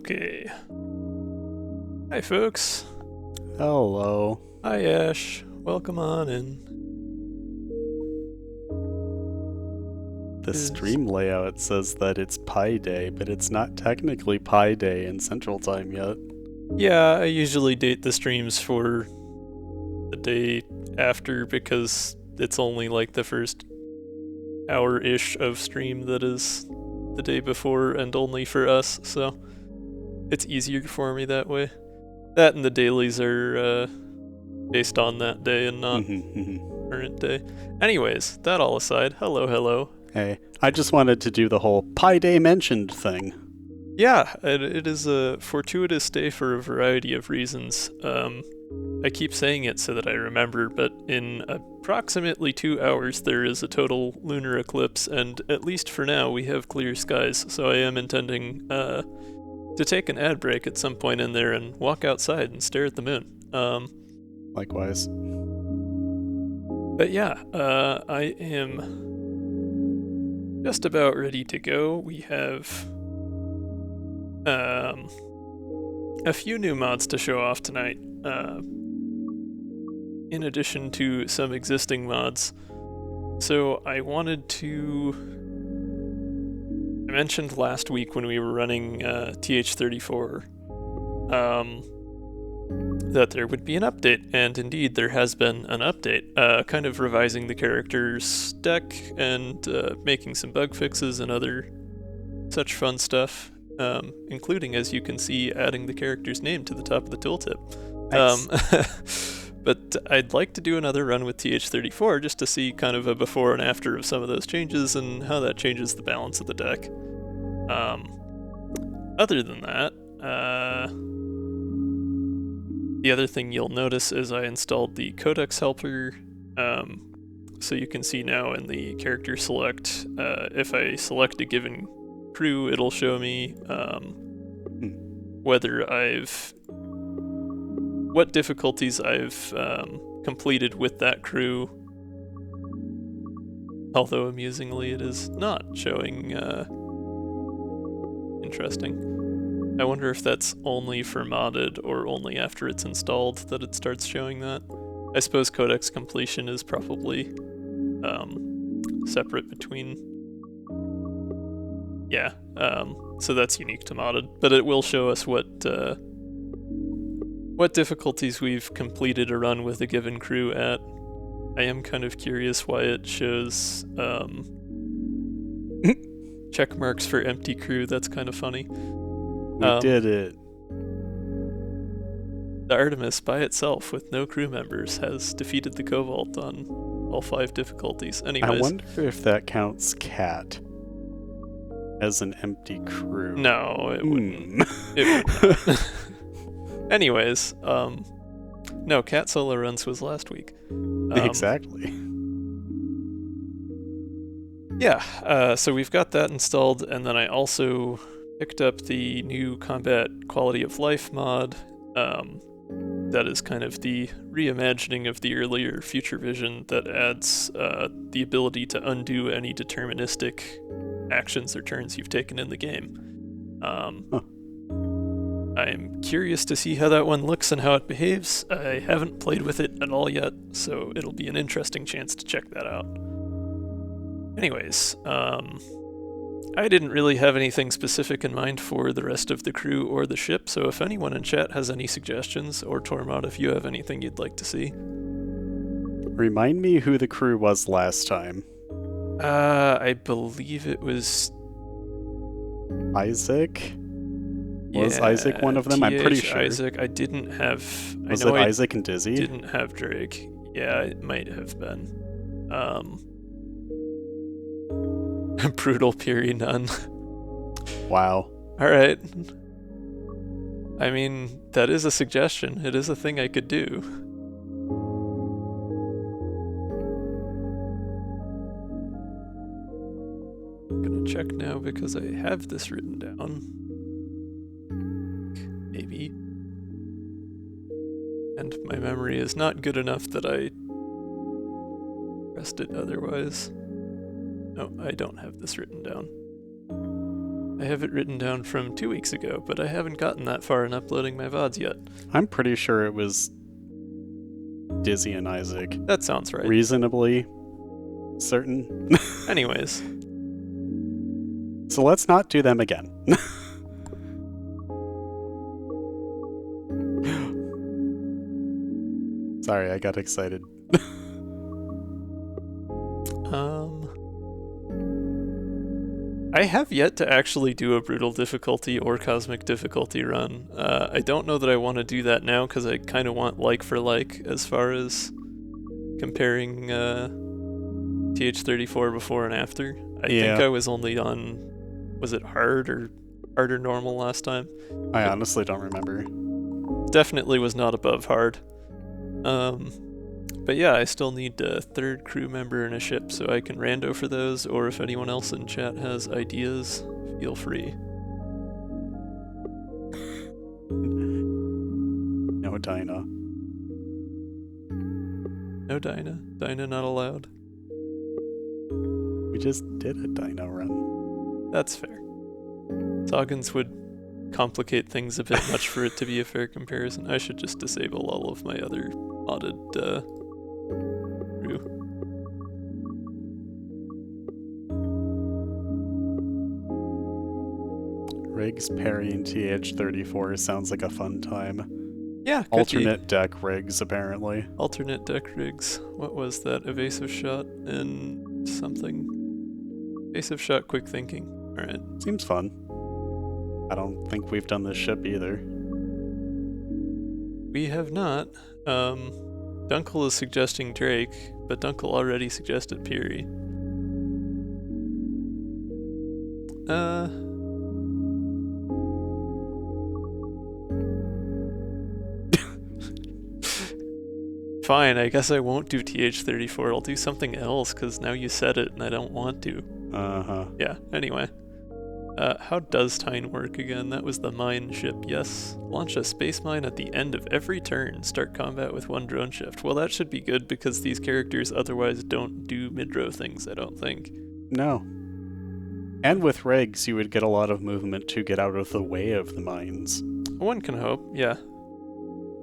Okay. Hi, folks. Hello. Hi, Ash. Welcome on in. The stream layout says that it's Pi Day, but it's not technically Pi Day in Central Time yet. Yeah, I usually date the streams for the day after because it's only like the first hour-ish of stream that is the day before and only for us, so it's easier for me that way. That and the dailies are based on that day and not current day. Anyways, that all aside, hello. Hey, I just wanted to do the whole Pi Day mentioned thing. Yeah, it is a fortuitous day for a variety of reasons. I keep saying it so that I remember, but in approximately 2 hours there is a total lunar eclipse, and at least for now we have clear skies, so I am intending to take an ad break at some point in there and walk outside and stare at the moon. Likewise. But yeah, I am just about ready to go. We have a few new mods to show off tonight, in addition to some existing mods. So I mentioned last week when we were running TH34 that there would be an update, and indeed there has been an update, kind of revising the character's deck and making some bug fixes and other such fun stuff, including, as you can see, adding the character's name to the top of the tooltip. Nice. But I'd like to do another run with TH34 just to see kind of a before and after of some of those changes and how that changes the balance of the deck. Other than that, the other thing you'll notice is I installed the Codex helper, so you can see now in the character select, if I select a given crew, it'll show me what difficulties I've completed with that crew. Although amusingly, it is not showing. Interesting. I wonder if that's only for modded or only after it's installed that it starts showing that. I suppose Codex completion is probably separate between. Yeah, so that's unique to modded, but it will show us what difficulties we've completed a run with a given crew at. I am kind of curious why it shows check marks for empty crew. That's kind of funny. We did it. The Artemis by itself, with no crew members, has defeated the Cobalt on all 5 difficulties. Anyways, I wonder if that counts Cat as an empty crew. No, it wouldn't. It wouldn't. Anyways, no, Cat solo runs was last week. Exactly. Yeah, so we've got that installed, and then I also picked up the new Combat Quality of Life mod. That is kind of the reimagining of the earlier Future Vision that adds the ability to undo any deterministic actions or turns you've taken in the game. I'm curious to see how that one looks and how it behaves. I haven't played with it at all yet, so it'll be an interesting chance to check that out. Anyways, I didn't really have anything specific in mind for the rest of the crew or the ship, so if anyone in chat has any suggestions, or Tormod, if you have anything you'd like to see. Remind me who the crew was last time. I believe it was Isaac? Was Isaac one of them? I'm pretty sure. Isaac. I didn't have... Was it Isaac and Dizzy? Didn't have Drake. Yeah, it might have been. Brutal Peri none. Wow. Alright. I mean, that is a suggestion. It is a thing I could do. I'm gonna check now because I have this written down. Maybe. And my memory is not good enough that I pressed it otherwise. No, I don't have this written down. I have it written down from 2 weeks ago, but I haven't gotten that far in uploading my VODs yet. I'm pretty sure it was Dizzy and Isaac. That sounds right. Reasonably certain. Anyways. So let's not do them again. Sorry, I got excited. I have yet to actually do a brutal difficulty or cosmic difficulty run. I don't know that I want to do that now because I kind of want like for like as far as comparing TH34 before and after. I think I was only on, was it hard or normal last time? I honestly don't remember. Definitely was not above hard. But yeah, I still need a third crew member in a ship, so I can rando for those, or if anyone else in chat has ideas, feel free. No Dinah. No Dinah. Dinah not allowed. We just did a Dinah run. That's fair. Soggins would complicate things a bit much for it to be a fair comparison. I should just disable all of my other modded crew. Rigs, Peri, and TH34 sounds like a fun time. Yeah, alternate deck rigs, apparently. Alternate deck rigs. What was that? Evasive shot and something. Evasive shot, quick thinking. Alright. Seems fun. I don't think we've done this ship either. We have not. Dunkel is suggesting Drake, but Dunkel already suggested Peri. Fine, I guess I won't do TH34. I'll do something else, because now you said it and I don't want to. Yeah, anyway. How does Tine work again? That was the mine ship, yes. Launch a space mine at the end of every turn. Start combat with 1 drone shift. Well, that should be good because these characters otherwise don't do mid-row things, I don't think. No. And with regs, you would get a lot of movement to get out of the way of the mines. One can hope, yeah.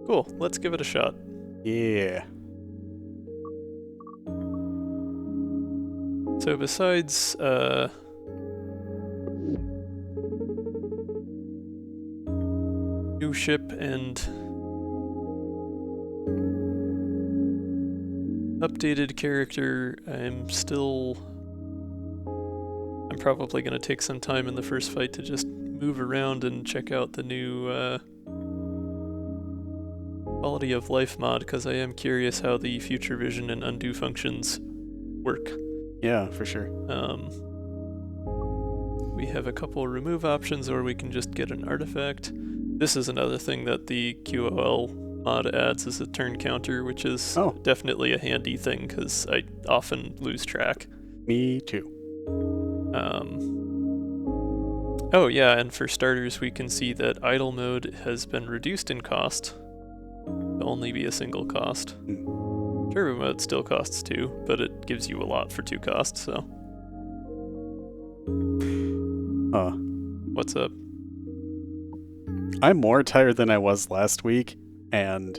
Cool, let's give it a shot. Yeah. So besides, new ship and updated character, I'm probably going to take some time in the first fight to just move around and check out the new quality of life mod, because I am curious how the future vision and undo functions work. Yeah, for sure. We have a couple remove options, or we can just get an artifact. This is another thing that the QoL mod adds, is a turn counter, which is definitely a handy thing, because I often lose track. Me too. Oh yeah, and for starters we can see that idle mode has been reduced in cost to only be a single cost. Turbo mode still costs 2, but it gives you a lot for 2 costs, so. What's up? I'm more tired than I was last week, and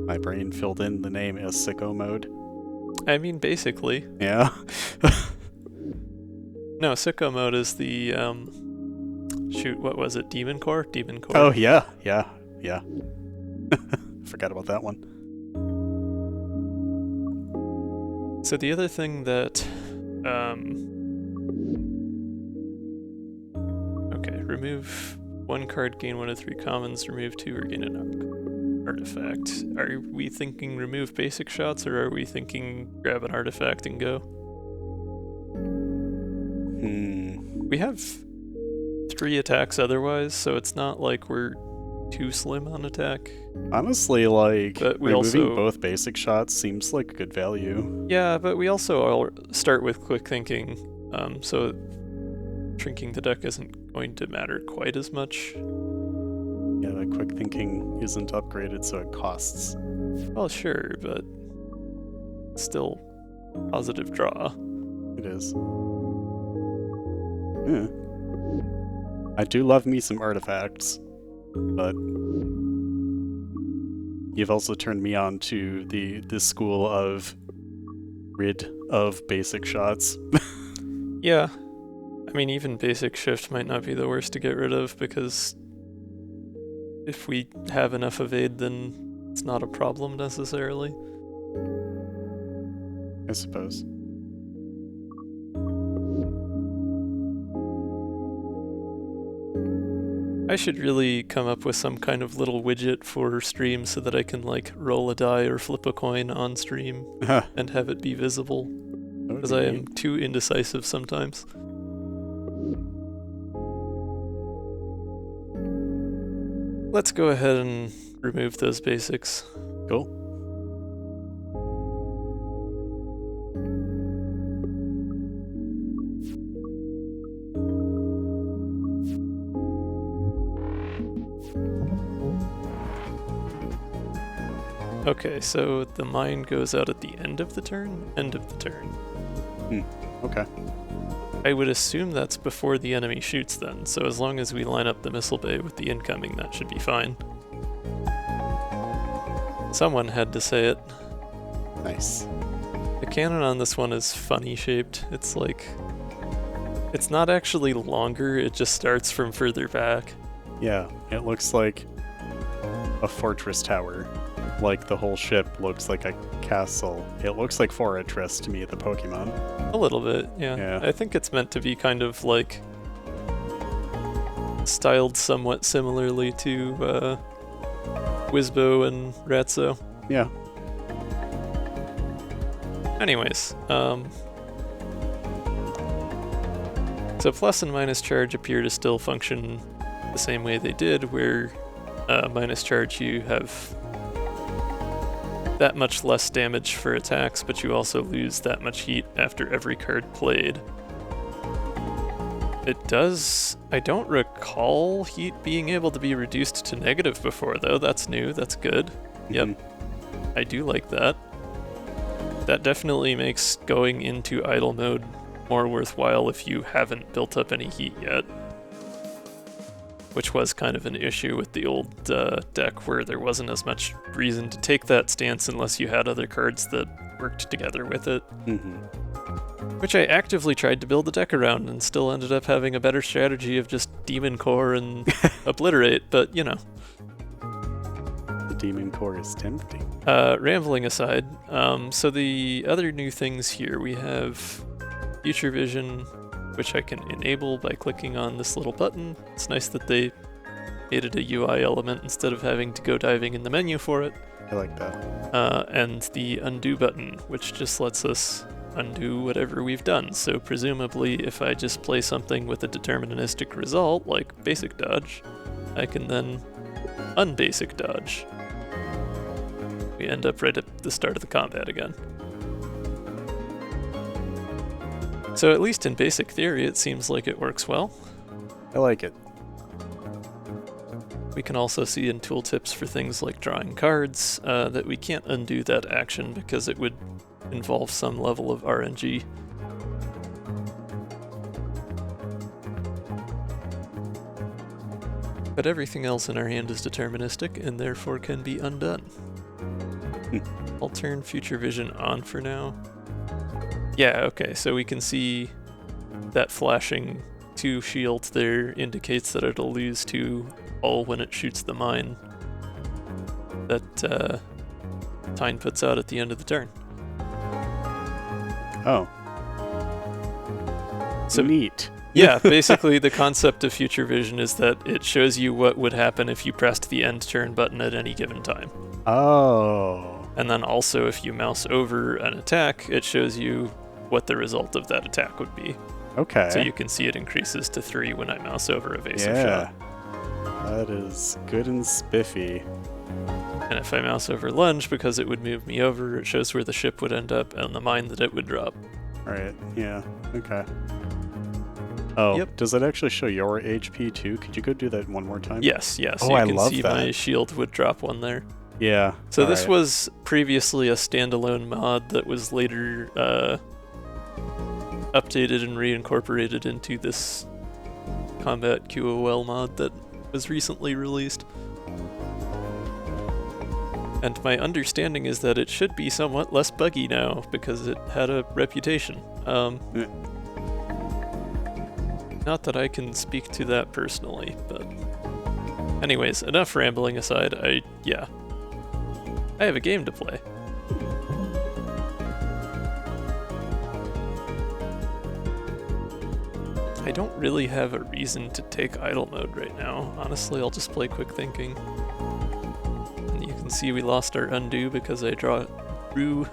my brain filled in the name as sicko mode. I mean, basically. Yeah. No, sicko mode is the, shoot, what was it? Demon Core? Demon Core. Oh, yeah. Forgot about that one. So the other thing that, okay, remove 1 card, gain 1 of 3 commons, remove 2 or gain an artifact. Are we thinking remove basic shots, or are we thinking grab an artifact and go? We have 3 attacks otherwise, so it's not like we're too slim on attack. Honestly, like, but we removing both basic shots seems like good value. Yeah, but we also start with quick thinking, so shrinking the deck isn't going to matter quite as much. Yeah, the quick thinking isn't upgraded, so it costs. Well, sure, but still positive draw. It is. Yeah. I do love me some artifacts, but you've also turned me on to the school of rid of basic shots. Yeah. I mean, even basic shift might not be the worst to get rid of, because if we have enough evade, then it's not a problem necessarily. I suppose. I should really come up with some kind of little widget for stream so that I can like roll a die or flip a coin on stream and have it be visible, because I am too indecisive sometimes. Let's go ahead and remove those basics. Cool. Okay, so the mine goes out at the end of the turn? End of the turn. Okay. I would assume that's before the enemy shoots then, so as long as we line up the missile bay with the incoming, that should be fine. Someone had to say it. Nice. The cannon on this one is funny shaped. It's like... it's not actually longer, it just starts from further back. Yeah, it looks like a fortress tower. Like the whole ship looks like a castle. It looks like Fortress to me, the Pokemon. A little bit, yeah. Yeah. I think it's meant to be kind of like... styled somewhat similarly to Wizbo and Ratso. Yeah. Anyways, so plus and minus charge appear to still function the same way they did, where minus charge you have that much less damage for attacks, but you also lose that much heat after every card played. It does... I don't recall heat being able to be reduced to negative before, though. That's new, that's good. Yep. I do like that. That definitely makes going into idle mode more worthwhile if you haven't built up any heat yet. Which was kind of an issue with the old deck, where there wasn't as much reason to take that stance unless you had other cards that worked together with it. Which I actively tried to build the deck around and still ended up having a better strategy of just Demon Core and Obliterate, but you know. The Demon Core is tempting. Rambling aside, so the other new things here, we have Future Vision, which I can enable by clicking on this little button. It's nice that they added a UI element instead of having to go diving in the menu for it. I like that. And the undo button, which just lets us undo whatever we've done. So presumably if I just play something with a deterministic result, like basic dodge, I can then unbasic dodge. We end up right at the start of the combat again. So at least in basic theory, it seems like it works well. I like it. We can also see in tooltips for things like drawing cards that we can't undo that action because it would involve some level of RNG. But everything else in our hand is deterministic and therefore can be undone. I'll turn Future Vision on for now. Yeah, okay, so we can see that flashing 2 shield there indicates that it'll lose 2 all when it shoots the mine that Tine puts out at the end of the turn. Oh. So neat. Yeah, basically the concept of Future Vision is that it shows you what would happen if you pressed the end turn button at any given time. Oh. And then also if you mouse over an attack, it shows you what the result of that attack would be. Okay. So you can see it increases to 3 when I mouse over evasive yeah. shot. That is good and spiffy. And if I mouse over lunge, because it would move me over, it shows where the ship would end up and the mine that it would drop. Right, yeah, okay. Oh, Yep. Does it actually show your HP too? Could you go do that one more time? Yes, yes. Oh, You I can love see that. my shield would drop one there. Yeah. So this alright. was previously a standalone mod that was later updated and reincorporated into this Combat QoL mod that was recently released. And my understanding is that it should be somewhat less buggy now because it had a reputation. Not that I can speak to that personally, but anyways, enough rambling aside. I have a game to play. I don't really have a reason to take idle mode right now. Honestly, I'll just play quick thinking. And you can see we lost our undo because I drew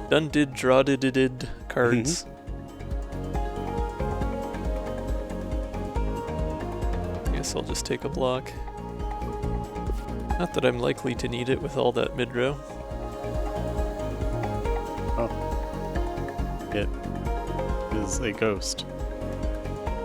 drawdid cards. Guess I'll just take a block. Not that I'm likely to need it with all that mid-row. Oh. It is a ghost.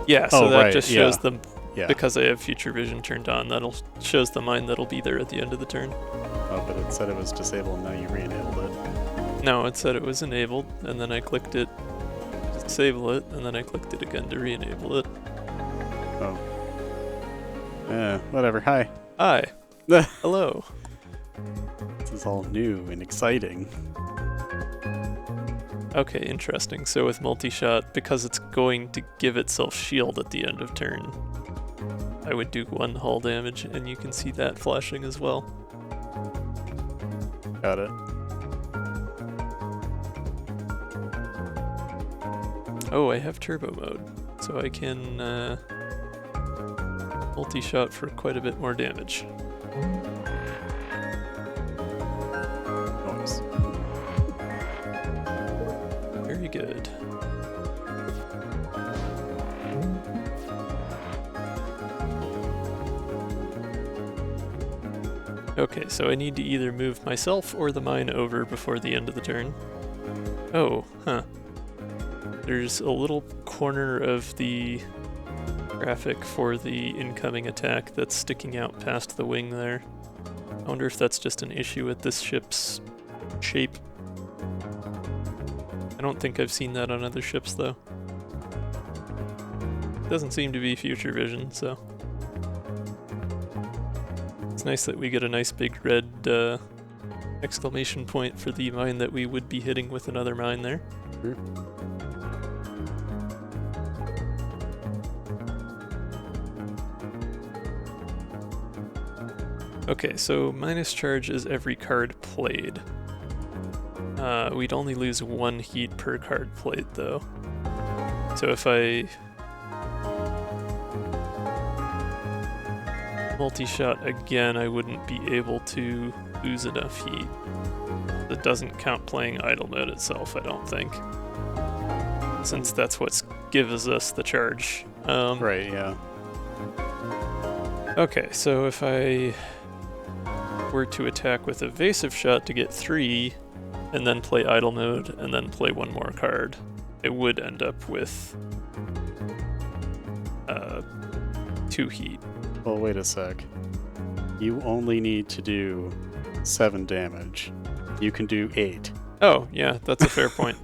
Yeah, so that right, just shows yeah. them, Yeah. because I have future vision turned on, shows the mine that'll be there at the end of the turn. Oh, but it said it was disabled, now you re-enabled it. No, it said it was enabled, and then I clicked it to disable it, and then I clicked it again to re-enable it. Oh. Whatever. Hi. Hi. Hello. This is all new and exciting. Okay, interesting. So with multi-shot, because it's going to give itself shield at the end of turn, I would do 1 hull damage, and you can see that flashing as well. Got it. Oh, I have turbo mode, so I can multi-shot for quite a bit more damage. Nice. Very good. Okay, so I need to either move myself or the mine over before the end of the turn. Oh, huh. There's a little corner of the graphic for the incoming attack that's sticking out past the wing there. I wonder if that's just an issue with this ship's shape. I don't think I've seen that on other ships, though. Doesn't seem to be future vision, so... It's nice that we get a nice big red exclamation point for the mine that we would be hitting with another mine there. Sure. Okay, so minus charge is every card played. We'd only lose 1 heat per card played, though. So if I multi-shot again, I wouldn't be able to lose enough heat. That doesn't count playing idle mode itself, I don't think. Since that's what gives us the charge. Right, yeah. Okay, so if I were to attack with evasive shot to get 3, and then play idle mode, and then play 1 more card, it would end up with 2 heat. Well, wait a sec. You only need to do 7 damage. You can do 8. Oh, yeah, that's a fair point.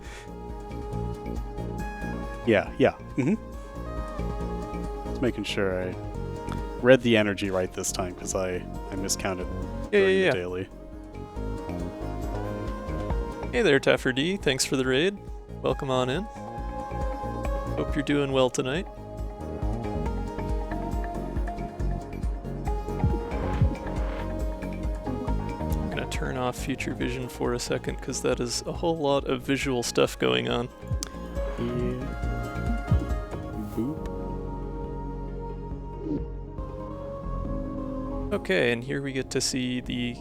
Yeah. Mm-hmm. Just making sure I read the energy right this time, because I miscounted during the daily. Hey there, Taffer D. Thanks for the raid. Welcome on in. Hope you're doing well tonight. I'm gonna turn off future vision for a second because that is a whole lot of visual stuff going on. Yeah. Boop. Okay, and here we get to see the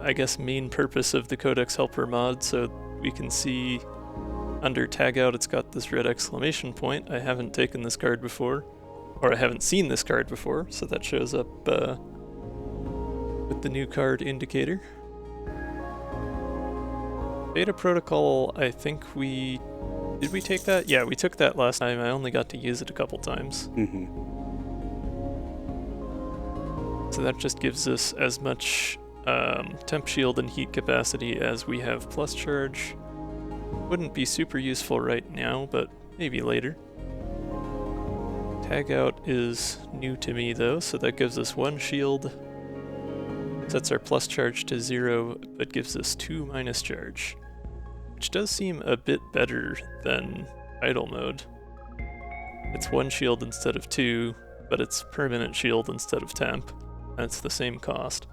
I guess main purpose of the Codex Helper mod, so we can see under tagout it's got this red exclamation point. I haven't taken this card before, or I haven't seen this card before, so that shows up with the new card indicator. Beta Protocol, I think did we take that? Yeah, we took that last time. I only got to use it a couple times. Mm-hmm. So that just gives us as much temp shield and heat capacity as we have plus charge. Wouldn't be super useful right now, but maybe later. Tag out is new to me though, so that gives us 1 shield. Sets our plus charge to 0, but gives us 2 minus charge. Which does seem a bit better than idle mode. It's 1 shield instead of 2, but it's permanent shield instead of temp. And it's the same cost.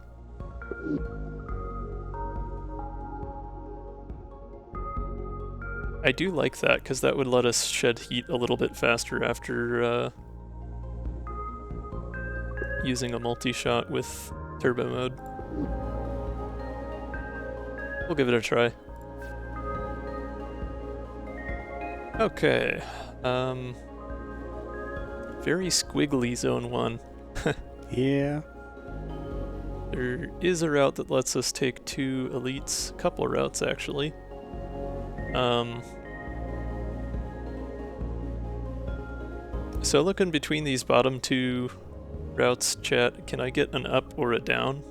I do like that, because that would let us shed heat a little bit faster after using a multi-shot with turbo mode. We'll give it a try. Okay, very squiggly zone 1. Yeah. There is a route that lets us take 2 elites, a couple of routes actually. So looking between these bottom 2 routes, chat, can I get an up or a down?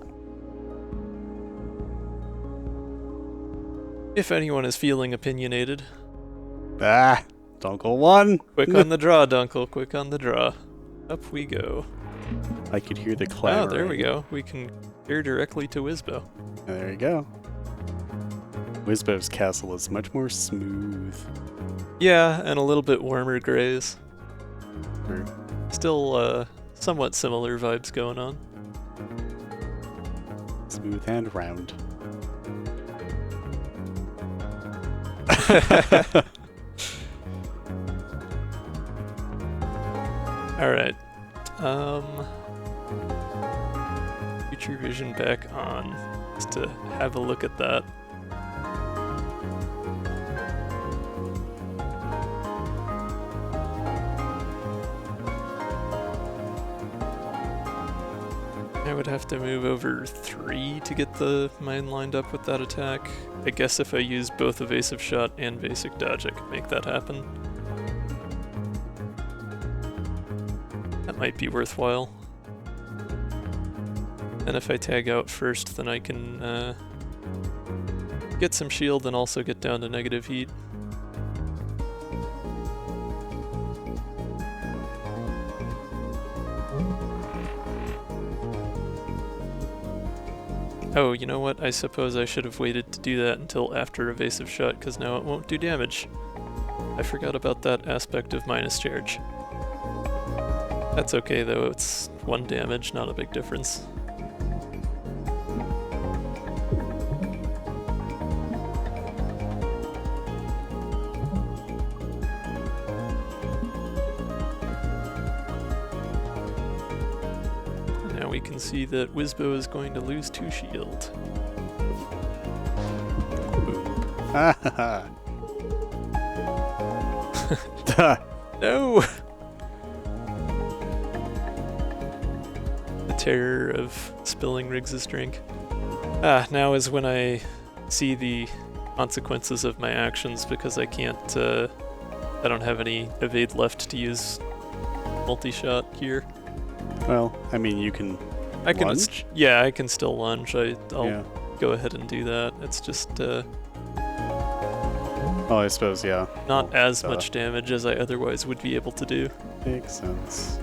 If anyone is feeling opinionated. Ah, Dunkel 1. Quick on the draw, Dunkel, quick on the draw. Up we go. I could hear the clamor. Oh, there we go. We can veer directly to Wisbo. There you go. Wisbo's castle is much more smooth. Yeah, and a little bit warmer grays. True. Still, somewhat similar vibes going on. Smooth and round. Alright. Future vision back on, just to have a look at that. I would have to move over 3 to get the mine lined up with that attack. I guess if I use both evasive shot and basic dodge, I could make that happen. That might be worthwhile. And if I tag out first, then I can get some shield and also get down to negative heat. Oh, you know what? I suppose I should have waited to do that until after evasive shot, because now it won't do damage. I forgot about that aspect of minus charge. That's okay though, it's 1 damage, not a big difference. We can see that Wisbo is going to lose 2 shield. No! The terror of spilling Riggs' drink. Now is when I see the consequences of my actions, because I can't, I don't have any evade left to use multi-shot here. Well, I mean, you can lunge? Yeah, I can still lunge. I'll go ahead and do that. It's just oh, I suppose, yeah. Not as much damage as I otherwise would be able to do. Makes sense.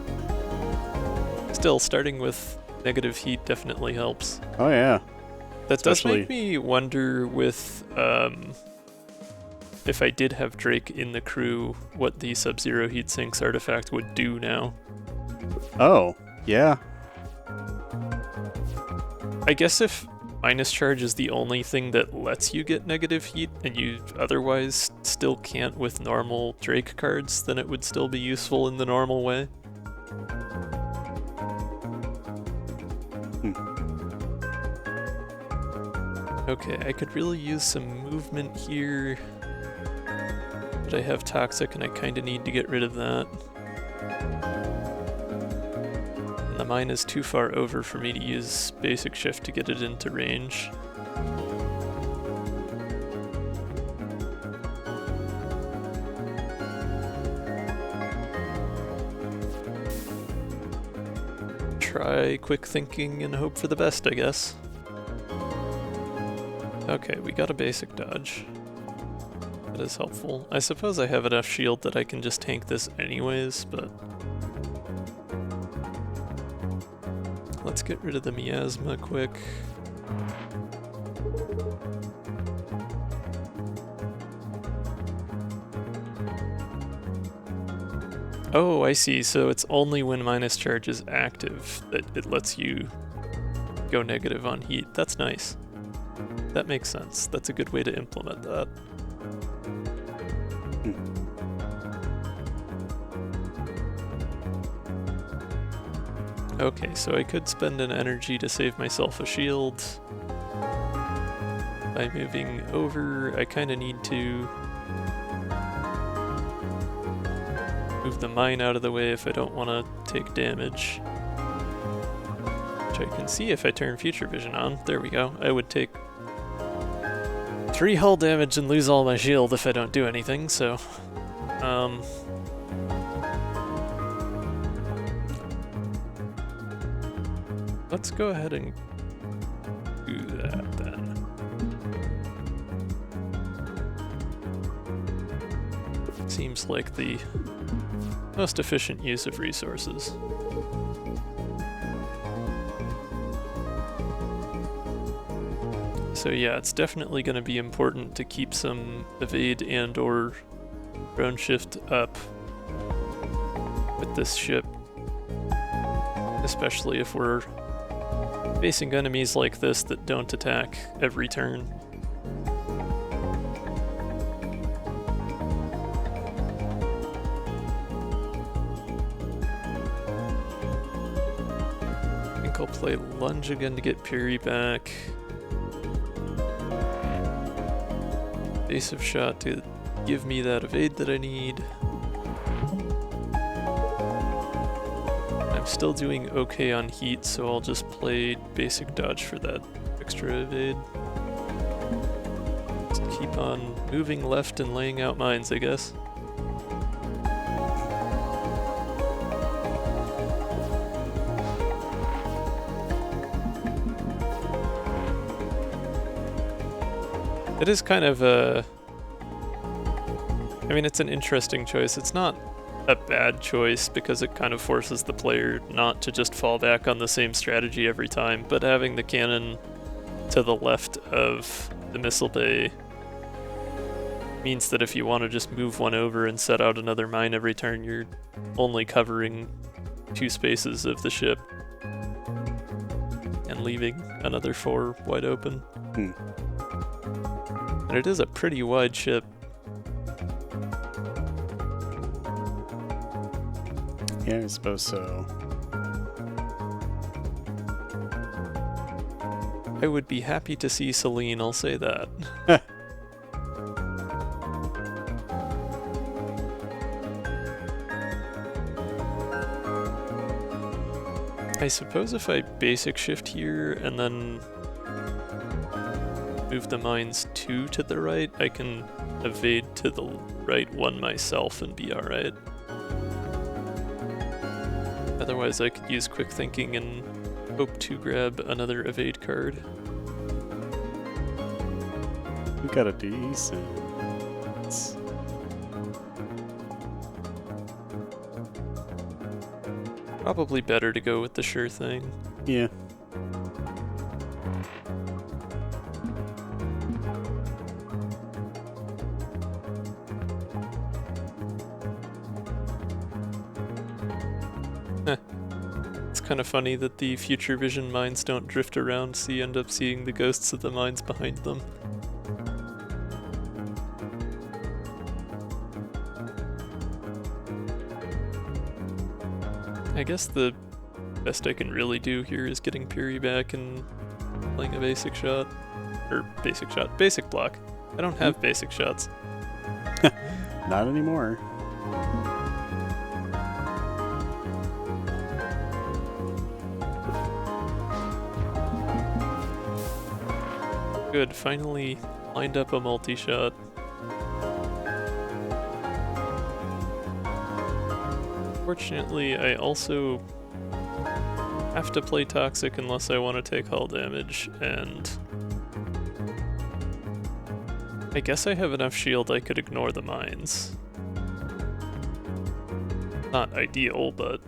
Still, starting with negative heat definitely helps. Oh yeah. That does make me wonder with if I did have Drake in the crew, what the Sub-Zero heat sinks artifact would do now. Oh, yeah. I guess if minus charge is the only thing that lets you get negative heat and you otherwise still can't with normal Drake cards, then it would still be useful in the normal way. Okay, I could really use some movement here, but I have Toxic and I kinda need to get rid of that. And the mine is too far over for me to use basic shift to get it into range. Try quick thinking and hope for the best, I guess. Okay, we got a basic dodge. That is helpful. I suppose I have enough shield that I can just tank this anyways, but let's get rid of the miasma quick. Oh, I see. So it's only when minus charge is active that it lets you go negative on heat. That's nice. That makes sense. That's a good way to implement that. Okay, so I could spend an energy to save myself a shield. By moving over, I kind of need to move the mine out of the way if I don't want to take damage. Which I can see if I turn future vision on. There we go. I would take 3 hull damage and lose all my shield if I don't do anything, so... let's go ahead and do that then. Seems like the most efficient use of resources. So yeah, it's definitely going to be important to keep some evade and or drone shift up with this ship. Especially if we're facing enemies like this that don't attack every turn. I think I'll play Lunge again to get Peri back. Evasive shot to give me that evade that I need. I'm still doing okay on heat, so I'll just play basic dodge for that extra evade. Just keep on moving left and laying out mines, I guess. It is kind of a... I mean, it's an interesting choice. It's not a bad choice because it kind of forces the player not to just fall back on the same strategy every time, but having the cannon to the left of the missile bay means that if you want to just move one over and set out another mine every turn, you're only covering 2 spaces of the ship and leaving another 4 wide open. And it is a pretty wide ship. Yeah, I suppose so. I would be happy to see Celine, I'll say that. I suppose if I basic shift here and then move the mines 2 to the right, I can evade to the right 1 myself and be alright. Otherwise I could use quick thinking and hope to grab another evade card. We got a decent... Probably better to go with the sure thing. Yeah. It's kind of funny that the future vision mines don't drift around, so you end up seeing the ghosts of the mines behind them. I guess the best I can really do here is getting Peri back and playing a basic shot. Or basic shot. Basic block. I don't have basic shots. Not anymore. Good, finally lined up a multi-shot. Fortunately, I also have to play Toxic unless I want to take hull damage, and I guess I have enough shield I could ignore the mines. Not ideal, but...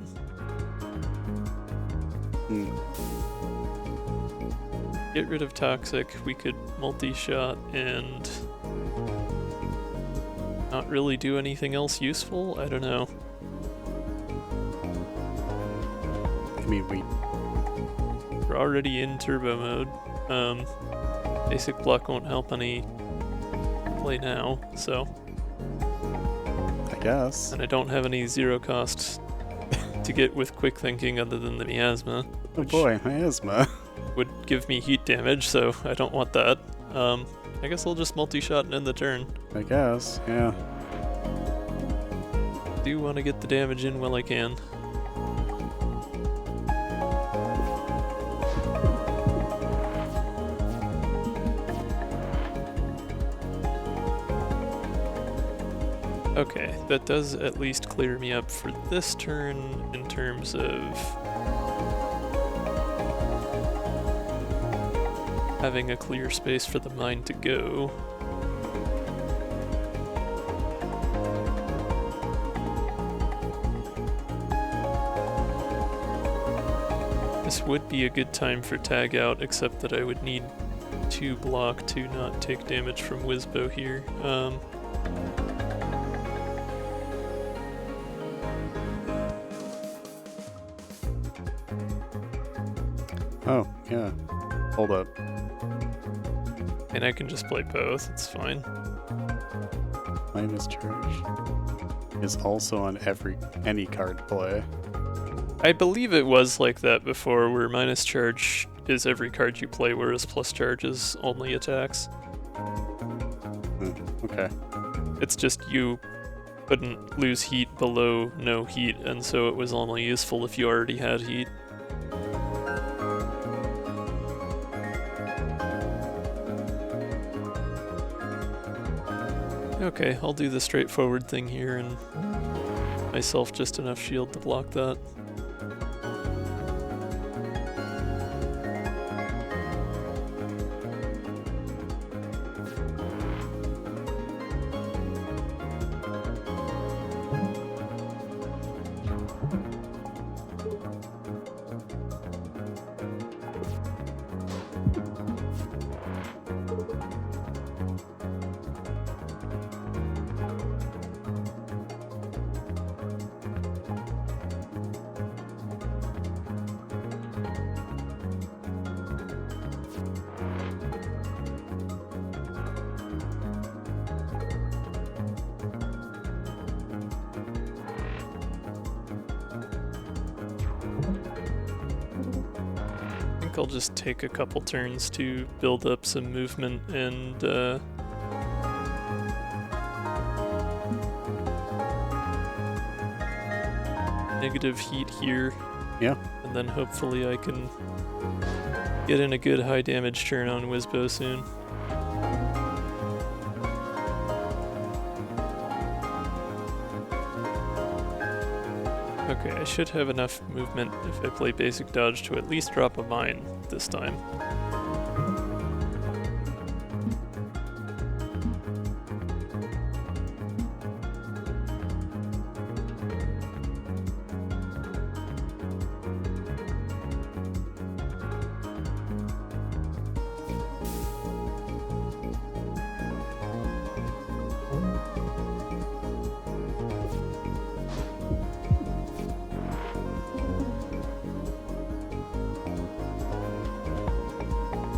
get rid of toxic, we could multi-shot and not really do anything else useful? I don't know. I mean, We're already in turbo mode. Basic block won't help any play now, so. I guess. And I don't have any zero cost to get with quick thinking other than the miasma. Oh boy, miasma. Would give me heat damage, so I don't want that. I guess I'll just multi-shot and end the turn. I guess, yeah. Do want to get the damage in while I can. Okay, that does at least clear me up for this turn in terms of having a clear space for the mine to go. This would be a good time for tag out, except that I would need 2 block to not take damage from Wizbo here. Oh, yeah. Hold up. And I can just play both, it's fine. Minus charge is also on any card play. I believe it was like that before, where minus charge is every card you play, whereas plus charge is only attacks. Okay. It's just you couldn't lose heat below no heat, and so it was only useful if you already had heat. Okay, I'll do the straightforward thing here and myself just enough shield to block that. I'll just take a couple turns to build up some movement and negative heat here. Yeah. And then hopefully I can get in a good high damage turn on Wizbo soon. Okay, I should have enough movement if I play basic dodge to at least drop a mine this time.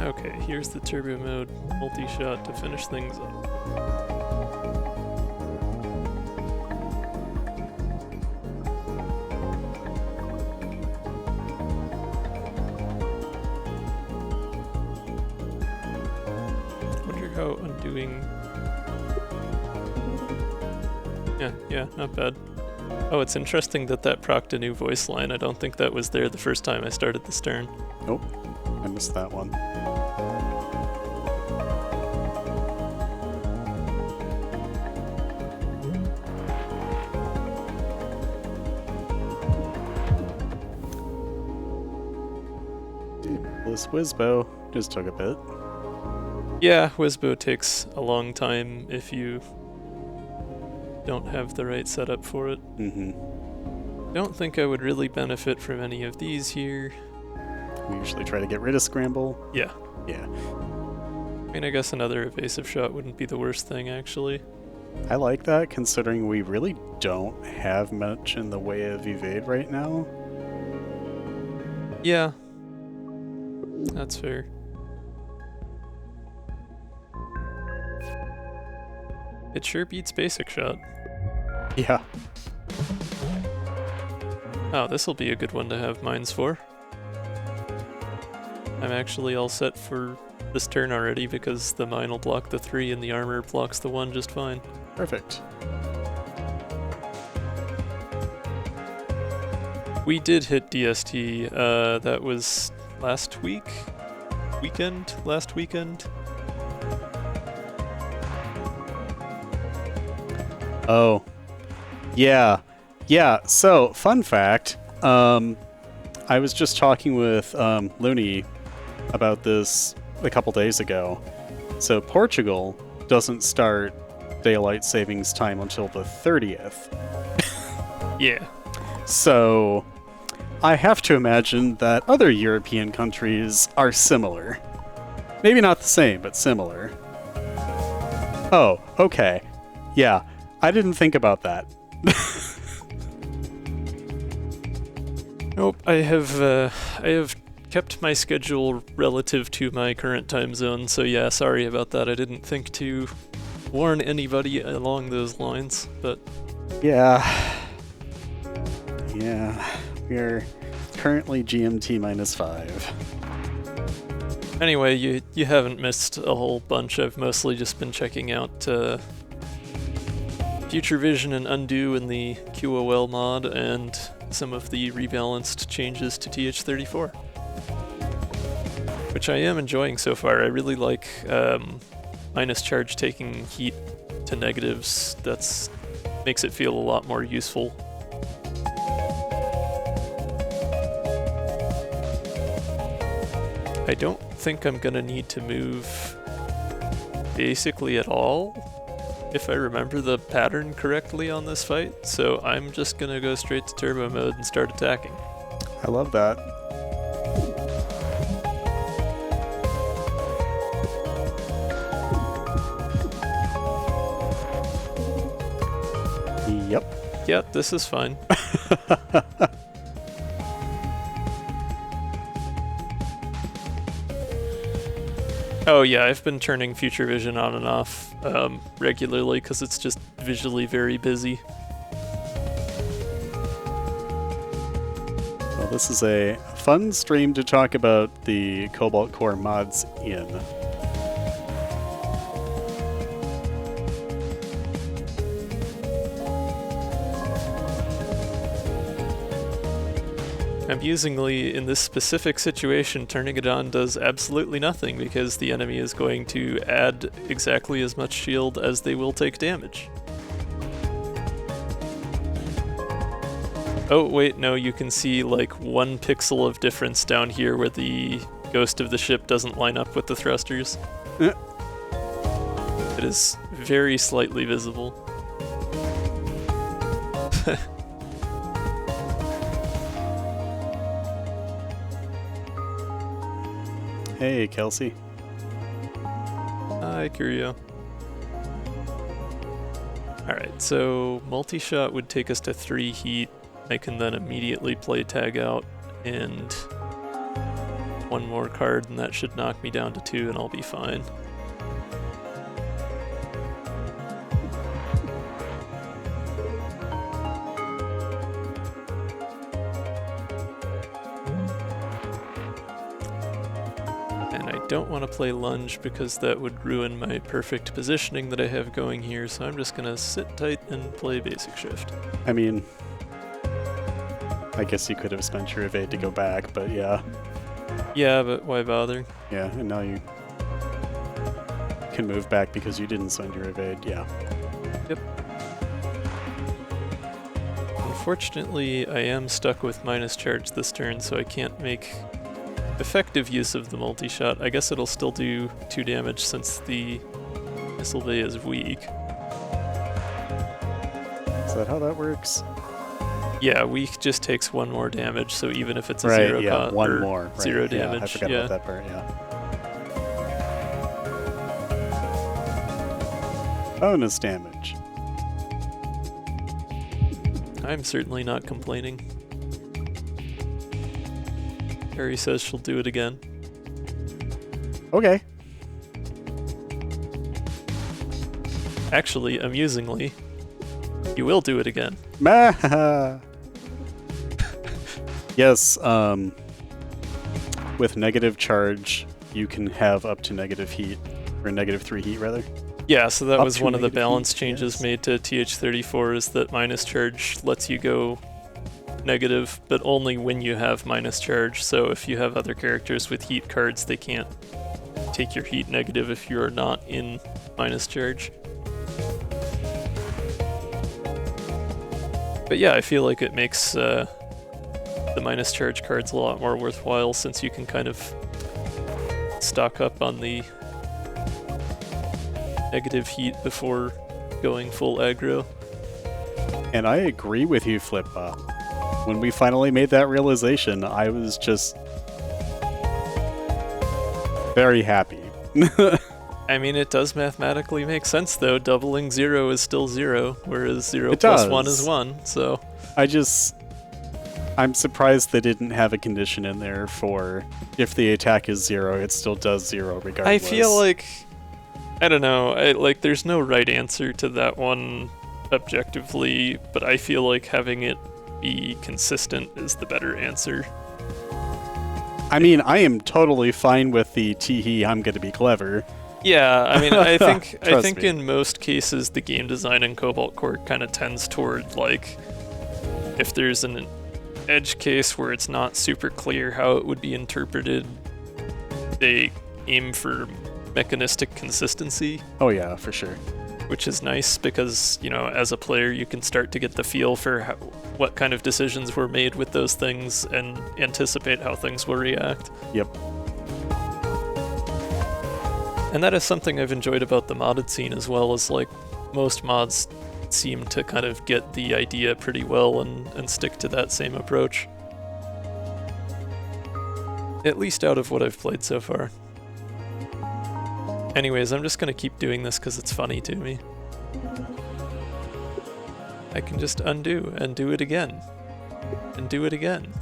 Okay, here's the turbo mode multi-shot to finish things up. Wonder how undoing... Yeah, not bad. Oh, it's interesting that procced a new voice line. I don't think that was there the first time I started this turn. Nope, I missed that one. This Wizbo just took a bit. Yeah, Wizbo takes a long time if you don't have the right setup for it. Mm-hmm. Don't think I would really benefit from any of these here. We usually try to get rid of scramble. Yeah. Yeah. I mean, I guess another evasive shot wouldn't be the worst thing, actually. I like that, considering we really don't have much in the way of evade right now. Yeah. That's fair. It sure beats basic shot. Yeah. Oh, this'll be a good one to have mines for. I'm actually all set for this turn already because the mine will block the 3 and the armor blocks the 1 just fine. Perfect. We did hit DST, that was last weekend? Last weekend? Oh. Yeah. Yeah, so, fun fact, I was just talking with Looney about this a couple days ago. So Portugal doesn't start daylight savings time until the 30th. Yeah. So I have to imagine that other European countries are similar. Maybe not the same, but similar. Oh, okay. Yeah, I didn't think about that. Nope, I have kept my schedule relative to my current time zone, so yeah, sorry about that. I didn't think to warn anybody along those lines, but... Yeah. Yeah, we're currently GMT -5. Anyway, you haven't missed a whole bunch. I've mostly just been checking out Future Vision and Undo in the QoL mod, and some of the rebalanced changes to TH34. Which I am enjoying so far. I really like minus charge taking heat to negatives. That's makes it feel a lot more useful. I don't think I'm gonna need to move basically at all, if I remember the pattern correctly on this fight, so I'm just gonna go straight to turbo mode and start attacking. I love that. Yep. Yeah, this is fine. Oh yeah, I've been turning Future Vision on and off regularly because it's just visually very busy. Well, this is a fun stream to talk about the Cobalt Core mods in. Amusingly, in this specific situation, turning it on does absolutely nothing because the enemy is going to add exactly as much shield as they will take damage. Oh wait, no, you can see like 1 pixel of difference down here where the ghost of the ship doesn't line up with the thrusters. It is very slightly visible. Hey, Kelsey. Hi, Curio. Alright, so multi-shot would take us to 3 heat. I can then immediately play tag out and 1 more card, and that should knock me down to 2 and I'll be fine. Don't want to play lunge because that would ruin my perfect positioning that I have going here, so I'm just gonna sit tight and play basic shift. I mean, I guess you could have spent your evade to go back, but yeah. Yeah, but why bother? Yeah, and now you can move back because you didn't spend your evade, yeah. Yep. Unfortunately, I am stuck with minus charge this turn, so I can't make effective use of the multi-shot. I guess it'll still do 2 damage since the missile bay is weak. Is that how that works? Yeah, weak just takes 1 more damage, so even if it's a Right, 0 yeah, one or more. Right, 0 yeah, damage, I forgot about that part, yeah. Bonus damage. I'm certainly not complaining. Peri says she'll do it again. Okay. Actually, amusingly, you will do it again. Yes, with negative charge, you can have up to negative heat, or -3 heat, rather. Yeah, so that Up was to one of the negative balance heat, changes yes. made to TH34 is that minus charge lets you go negative, but only when you have minus charge. So if you have other characters with heat cards, they can't take your heat negative if you're not in minus charge. But yeah, I feel like it makes the minus charge cards a lot more worthwhile since you can kind of stock up on the negative heat before going full aggro. And I agree with you, Flippa. When we finally made that realization, I was just very happy. I mean, it does mathematically make sense, though. Doubling 0 is still 0, whereas 0 It plus does. 1 is 1, so... I'm surprised they didn't have a condition in there for if the attack is 0, it still does 0 regardless. I feel like... I don't know, there's no right answer to that one objectively, but I feel like having it be consistent is the better answer. I mean, I am totally fine with the tee-hee, I'm gonna be clever. Yeah, I mean, I think Trust me. in most cases the game design in Cobalt Core kind of tends toward, like, if there's an edge case where it's not super clear how it would be interpreted, they aim for mechanistic consistency. Oh yeah, for sure. Which is nice because, you know, as a player you can start to get the feel for what kind of decisions were made with those things and anticipate how things will react. Yep. And that is something I've enjoyed about the modded scene as well, is like most mods seem to kind of get the idea pretty well and stick to that same approach. At least out of what I've played so far. Anyways, I'm just gonna keep doing this because it's funny to me. I can just undo and do it again. And do it again.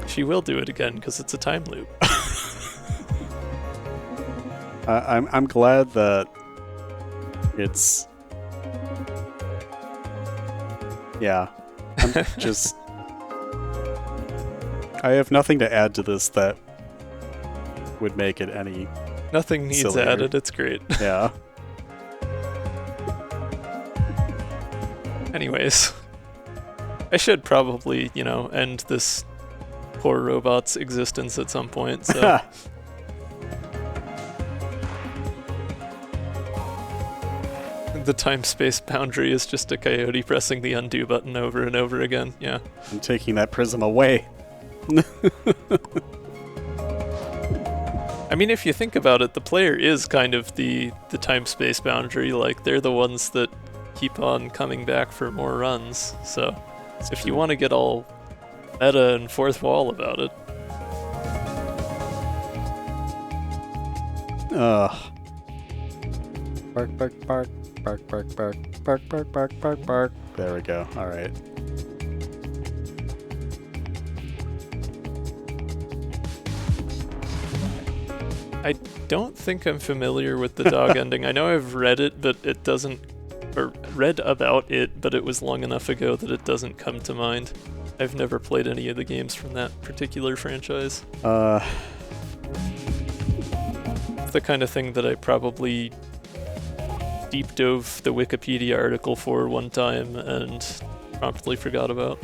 She will do it again because it's a time loop. I'm glad that it's... Yeah. I'm just... I have nothing to add to this that would make it any Nothing needs sillier. added, it's great. Yeah. Anyways, I should probably, you know, end this poor robot's existence at some point, so... The time-space boundary is just a coyote pressing the undo button over and over again, yeah. I'm taking that prism away. I mean, if you think about it, the player is kind of the time-space boundary. Like, they're the ones that keep on coming back for more runs. So, if you want to get all meta and fourth wall about it. Ugh. Bark, bark, bark, bark, bark, bark, bark, bark, bark, bark, bark. There we go. All right. I don't think I'm familiar with the dog ending. I know I've read it, but it doesn't... Or read about it, but it was long enough ago that it doesn't come to mind. I've never played any of the games from that particular franchise. It's the kind of thing that I probably deep dove the Wikipedia article for one time and promptly forgot about.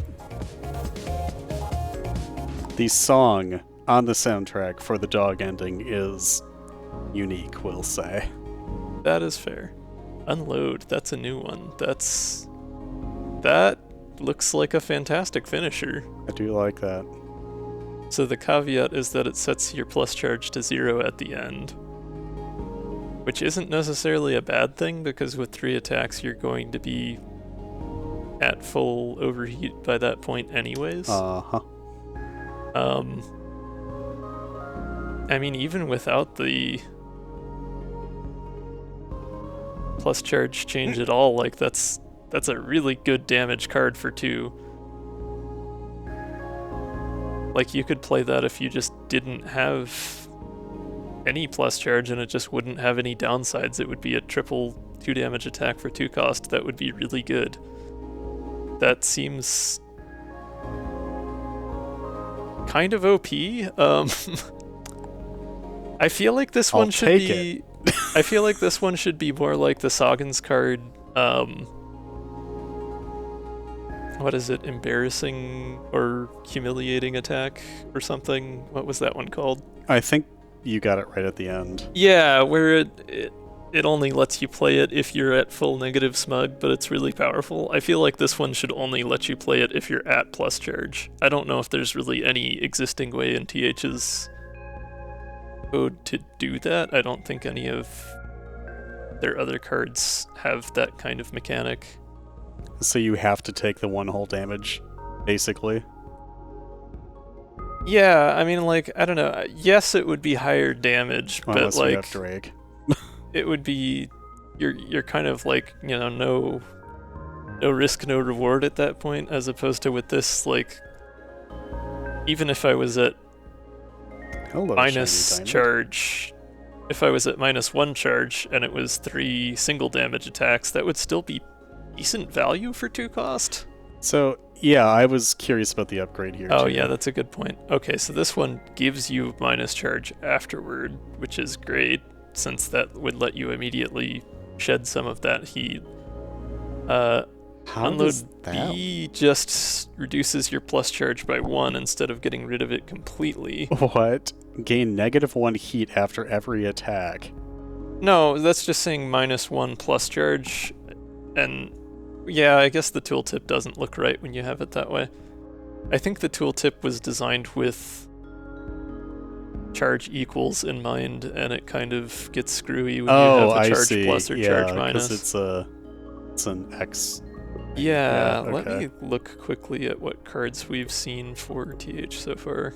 The song on the soundtrack for the dog ending is unique, we'll say. That is fair. Unload, that's a new one. That looks like a fantastic finisher. I do like that. So the caveat is that it sets your plus charge to 0 at the end. which isn't necessarily a bad thing because with 3 attacks you're going to be at full overheat by that point anyways. Uh-huh. I mean, even without the plus charge change at all, like that's a really good damage card for 2. Like you could play that if you just didn't have any plus charge and it just wouldn't have any downsides. It would be a triple 2 damage attack for 2 cost. That would be really good. That seems kind of OP. I feel like this one should be I feel like this one should be more like the Sagan's card, what is it, embarrassing or humiliating attack or something? What was that one called? I think you got it right at the end. Yeah, where it only lets you play it if you're at full negative smug, but it's really powerful. I feel like this one should only let you play it if you're at plus charge. I don't know if there's really any existing way in TH's code to do that. I don't think any of their other cards have that kind of mechanic. So you have to take the 1 whole damage, basically. Yeah, I mean, like, I don't know. Yes, it would be higher damage, but Unless like you have Drake. it would be you're kind of like, you know, no risk, no reward at that point, as opposed to with this, like, even if I was at minus charge, if I was at -1 charge and it was 3 single damage attacks, that would still be decent value for 2 cost. So, yeah, I was curious about the upgrade here, Oh, too. yeah, that's a good point. Okay, so this one gives you minus charge afterward, which is great, since that would let you immediately shed some of that heat. How Unload does that... B just reduces your plus charge by 1 instead of getting rid of it completely. What? Gain -1 heat after every attack. No, that's just saying -1 plus charge, and yeah, I guess the tooltip doesn't look right when you have it that way. I think the tooltip was designed with charge equals in mind, and it kind of gets screwy when you have a charge plus or charge minus. It's an X. Yeah, Yeah, let okay. me look quickly at what cards we've seen for TH so far.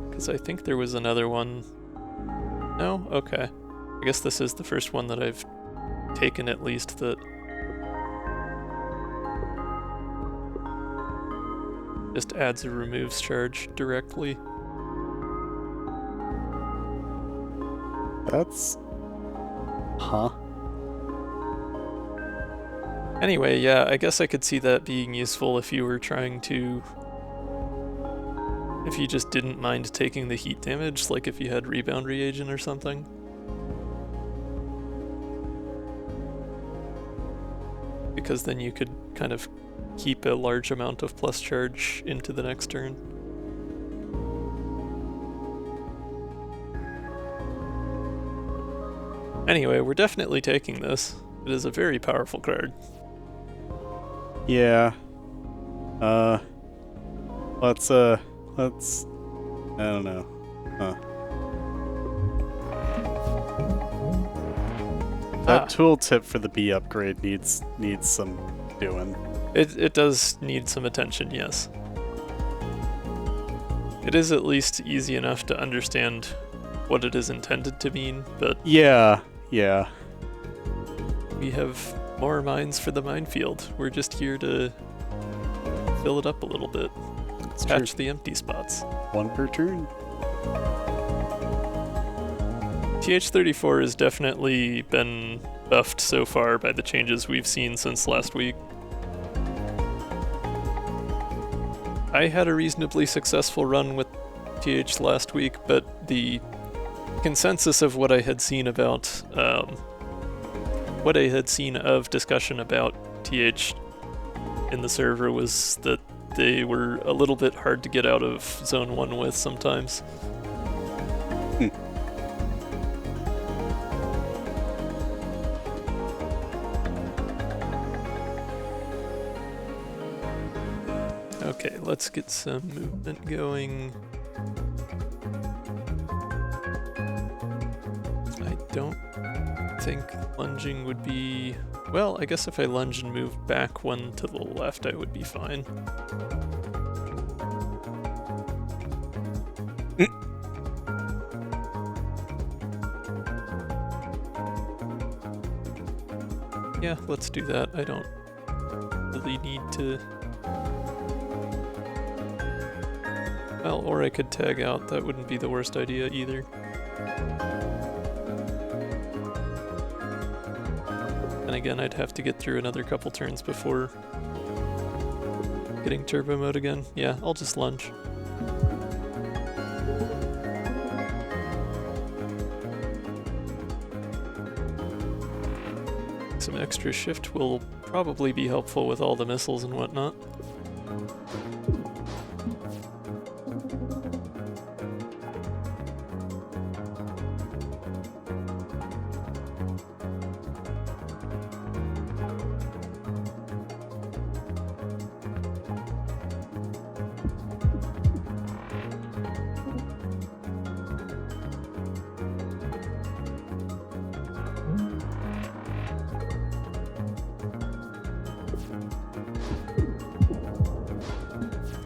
Because I think there was another one. No? Okay. I guess this is the first one that I've taken, at least, that just adds or removes charge directly. That's... Huh? Anyway, yeah, I guess I could see that being useful if you were trying to... If you just didn't mind taking the heat damage, like if you had rebound reagent or something. Because then you could kind of keep a large amount of plus charge into the next turn. Anyway, we're definitely taking this. It is a very powerful card. Yeah. Let's, I don't know. Huh. That tooltip for the B upgrade needs some doing. It does need some attention, yes. It is at least easy enough to understand what it is intended to mean, but Yeah. we have more mines for the minefield. We're just here to fill it up a little bit. It's Patch true. the empty spots. 1 per turn. TH34 has definitely been buffed so far by the changes we've seen since last week. I had a reasonably successful run with TH last week, but the consensus of what I had seen about, what I had seen of discussion about TH in the server was that they were a little bit hard to get out of Zone 1 with sometimes. Okay, let's get some movement going. don't think lunging would be... Well, I guess if I lunge and move back one to the left, I would be fine. Yeah, let's do that. I don't really need to... Well, or I could tag out. That wouldn't be the worst idea either. And again, I'd have to get through another couple turns before getting turbo mode again. Yeah, I'll just lunge. Some extra shift will probably be helpful with all the missiles and whatnot.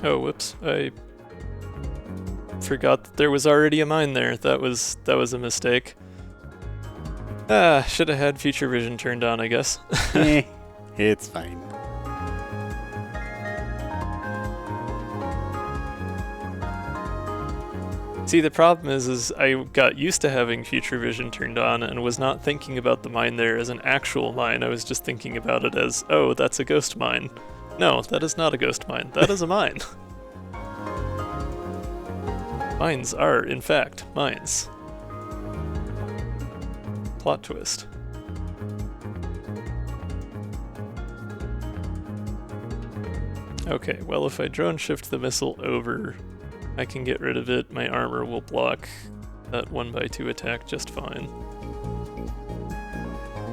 Oh, whoops. I forgot that there was already a mine there. That was a mistake. Ah, should have had future vision turned on, I guess. It's fine. See, the problem is I got used to having future vision turned on and was not thinking about the mine there as an actual mine. I was just thinking about it as, oh, that's a ghost mine. No, that is not a ghost mine. That is a mine. Mines are, in fact, mines. Plot twist. Okay, well, if I drone shift the missile over, I can get rid of it. My armor will block that 1x2 attack just fine.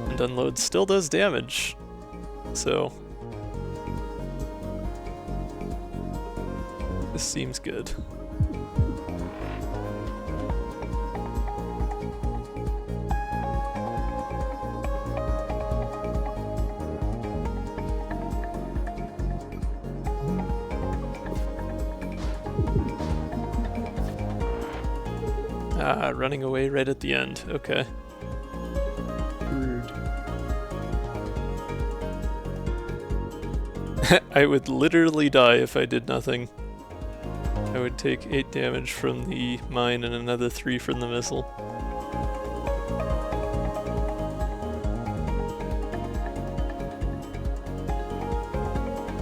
And unload still does damage, so... This seems good. Ah, running away right at the end. Okay. Rude. I would literally die if I did nothing. I would take 8 damage from the mine and another 3 from the missile.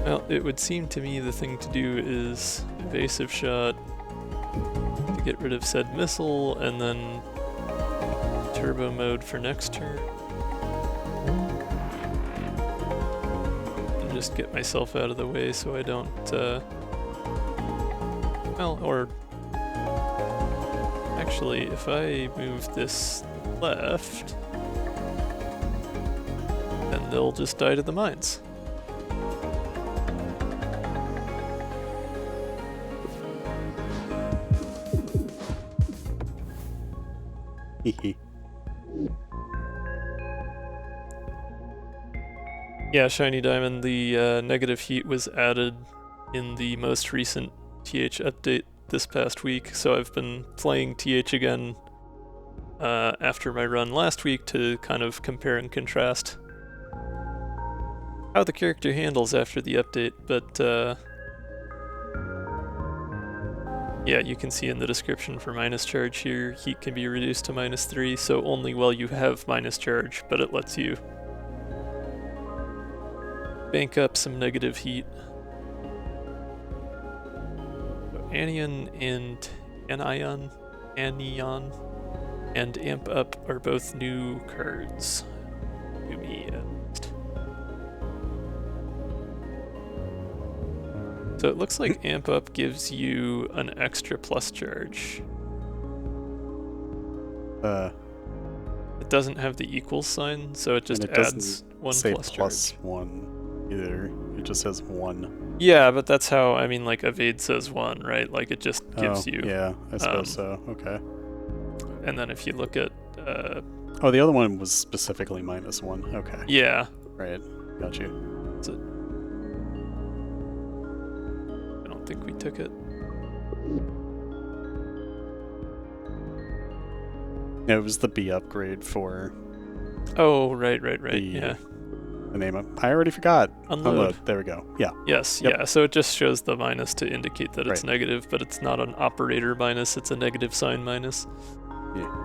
Well, it would seem to me the thing to do is evasive shot to get rid of said missile, and then turbo mode for next turn. And just get myself out of the way so I don't, well, or... Actually, if I move this left, then they'll just die to the mines. Yeah, Shiny Diamond, the negative heat was added in the most recent TH update this past week, so I've been playing TH again after my run last week to kind of compare and contrast how the character handles after the update, but yeah, you can see in the description for minus charge here, heat can be reduced to -3, so only while you have minus charge, but it lets you bank up some negative heat. So Anion and Anion and Amp Up are both new cards to me. So it looks like Amp Up gives you an extra plus charge. It doesn't have the equals sign, so it just adds 1 plus charge. +1 either. It just says 1. Yeah, but that's how, I mean, like, evade says 1, right? Like, it just gives you... Yeah, I suppose so. Okay. And then if you look at... Oh, the other one was specifically -1. Okay. Yeah. Right. Got you. That's it. I don't think we took it. No, it was the B upgrade for Oh, right. Yeah. the name of. I already forgot. Unload. There we go. Yeah. Yes, Yep. yeah. So it just shows the minus to indicate that it's Right. negative, but it's not an operator minus, it's a negative sign minus. Yeah.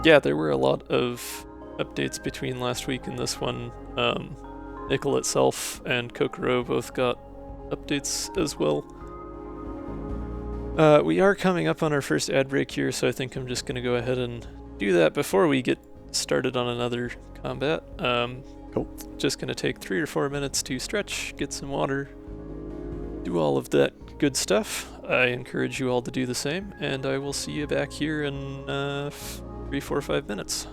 Yeah, there were a lot of updates between last week and this one. Nickel itself and Kokoro both got updates as well. We are coming up on our first ad break here, so I think I'm just going to go ahead and do that before we get started on another combat. Cool. Just going to take 3 or 4 minutes to stretch, get some water, do all of that good stuff. I encourage you all to do the same, and I will see you back here in 3, 4, 5 minutes.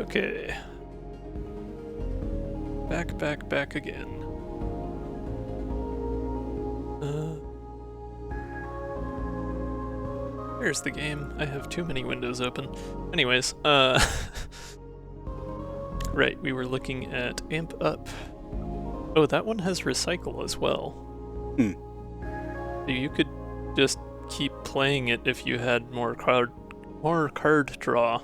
Okay. Back again. There's the game. I have too many windows open. Anyways, right, we were looking at Amp Up. Oh, that one has recycle as well. So you could just keep playing it if you had more card draw.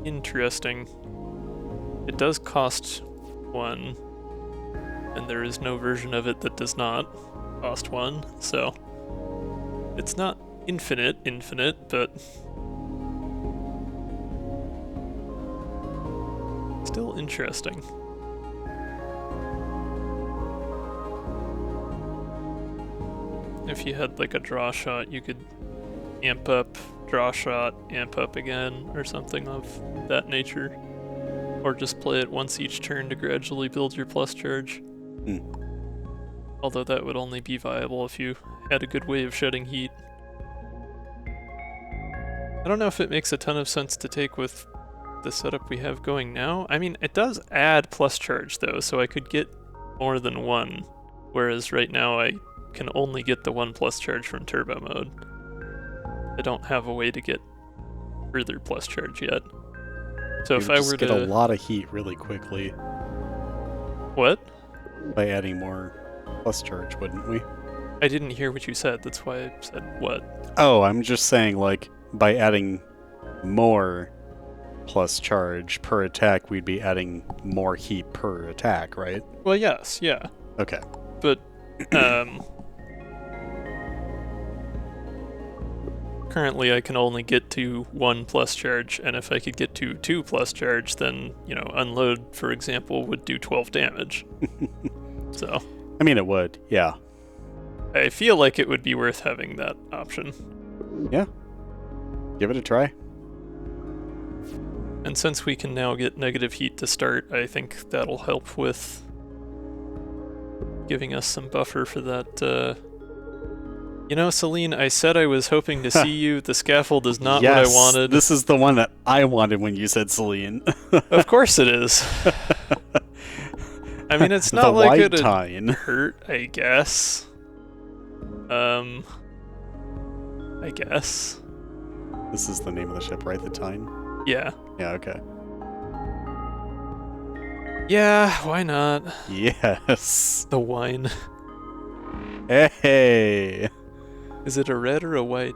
Interesting. It does cost 1, and there is no version of it that does not cost 1, so it's not infinite, but still interesting. If you had like a draw shot, you could amp up, draw shot, amp up again, or something of that nature. Or just play it once each turn to gradually build your plus charge. Although that would only be viable if you had a good way of shedding heat. I don't know if it makes a ton of sense to take with the setup we have going now. I mean, it does add plus charge though, so I could get more than 1, whereas right now I can only get the 1 plus charge from turbo mode. I don't have a way to get further plus charge yet. So if I were to get a lot of heat really quickly. What? By adding more plus charge, wouldn't we? I didn't hear what you said. That's why I said what. Oh, I'm just saying, like, by adding more plus charge per attack, we'd be adding more heat per attack, right? Well, yes, yeah. Okay. But currently I can only get to 1 plus charge, and if I could get to 2 plus charge, then, you know, unload, for example, would do 12 damage. So I mean, it would, yeah. I feel like it would be worth having that option. Yeah. Give it a try. And since we can now get negative heat to start, I think that'll help with giving us some buffer for that. You know, Celine, I said I was hoping to see you. The scaffold is not what I wanted. This is the one that I wanted when you said Celine. Of course it is. I mean, it's not like it'd Tine. hurt, I guess. I guess. This is the name of the ship, right? The Tine? Yeah. Yeah, okay. Yeah, why not? Yes. The wine. Hey. Is it a red or a white?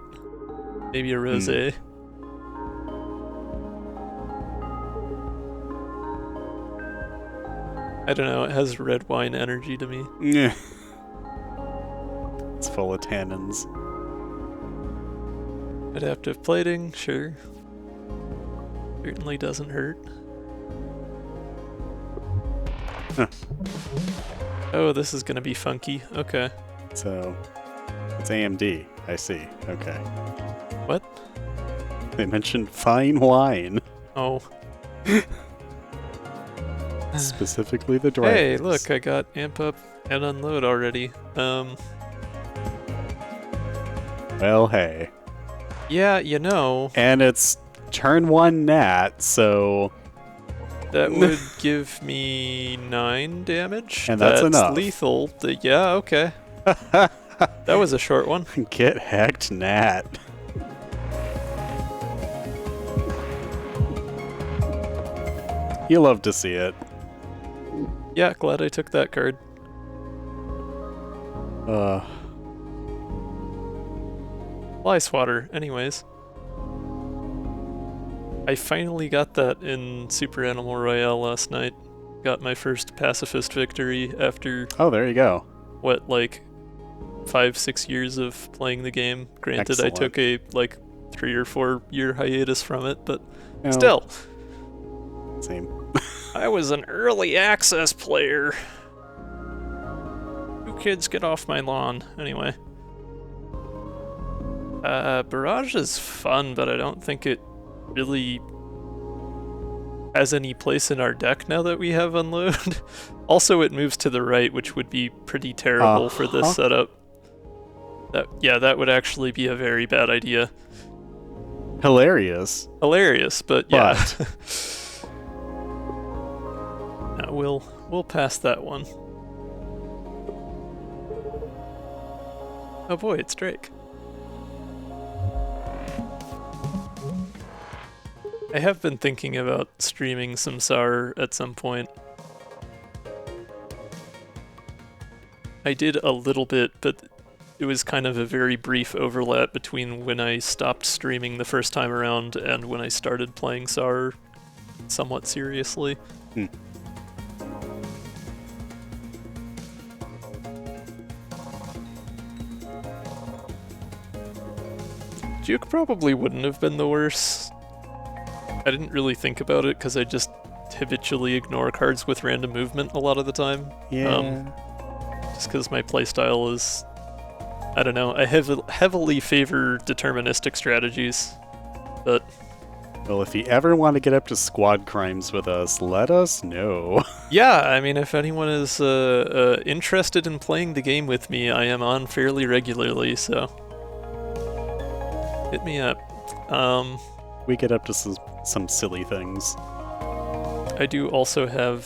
Maybe a rosé. I don't know, it has red wine energy to me. Yeah. It's full of tannins. Adaptive plating, sure. Certainly doesn't hurt. Huh. Oh, this is gonna be funky. Okay. So, it's AMD. I see. Okay. What? They mentioned fine wine. Oh. Specifically the dragons. Hey, look, I got amp up and unload already. Well, hey. Yeah, you know. And it's turn 1 nat, so... That would give me 9 damage. And that's enough. Lethal. Yeah, okay. That was a short one. Get hacked, Nat. You love to see it. Yeah, glad I took that card. Fly swatter, anyways. I finally got that in Super Animal Royale last night. Got my first pacifist victory after... Oh, there you go. What, like 5-6 years of playing the game. Granted, Excellent. I took a like 3 or 4 year hiatus from it, but No. still. Same. I was an early access player. You kids get off my lawn. Anyway. Barrage is fun, but I don't think it really has any place in our deck now that we have unload. Also, it moves to the right, which would be pretty terrible for this setup. That would actually be a very bad idea. hilarious. Hilarious, but yeah. But No, we'll pass that one. Oh boy, it's Drake. I have been thinking about streaming some SAR at some point. I did a little bit, but it was kind of a very brief overlap between when I stopped streaming the first time around and when I started playing SAR somewhat seriously. Juke probably wouldn't have been the worst. I didn't really think about it because I just habitually ignore cards with random movement a lot of the time. yeah. Just because my playstyle is, I don't know, I heavily favor deterministic strategies, but... Well, if you ever want to get up to squad crimes with us, let us know. Yeah, I mean, if anyone is interested in playing the game with me, I am on fairly regularly, so... hit me up. We get up to some silly things. I do also have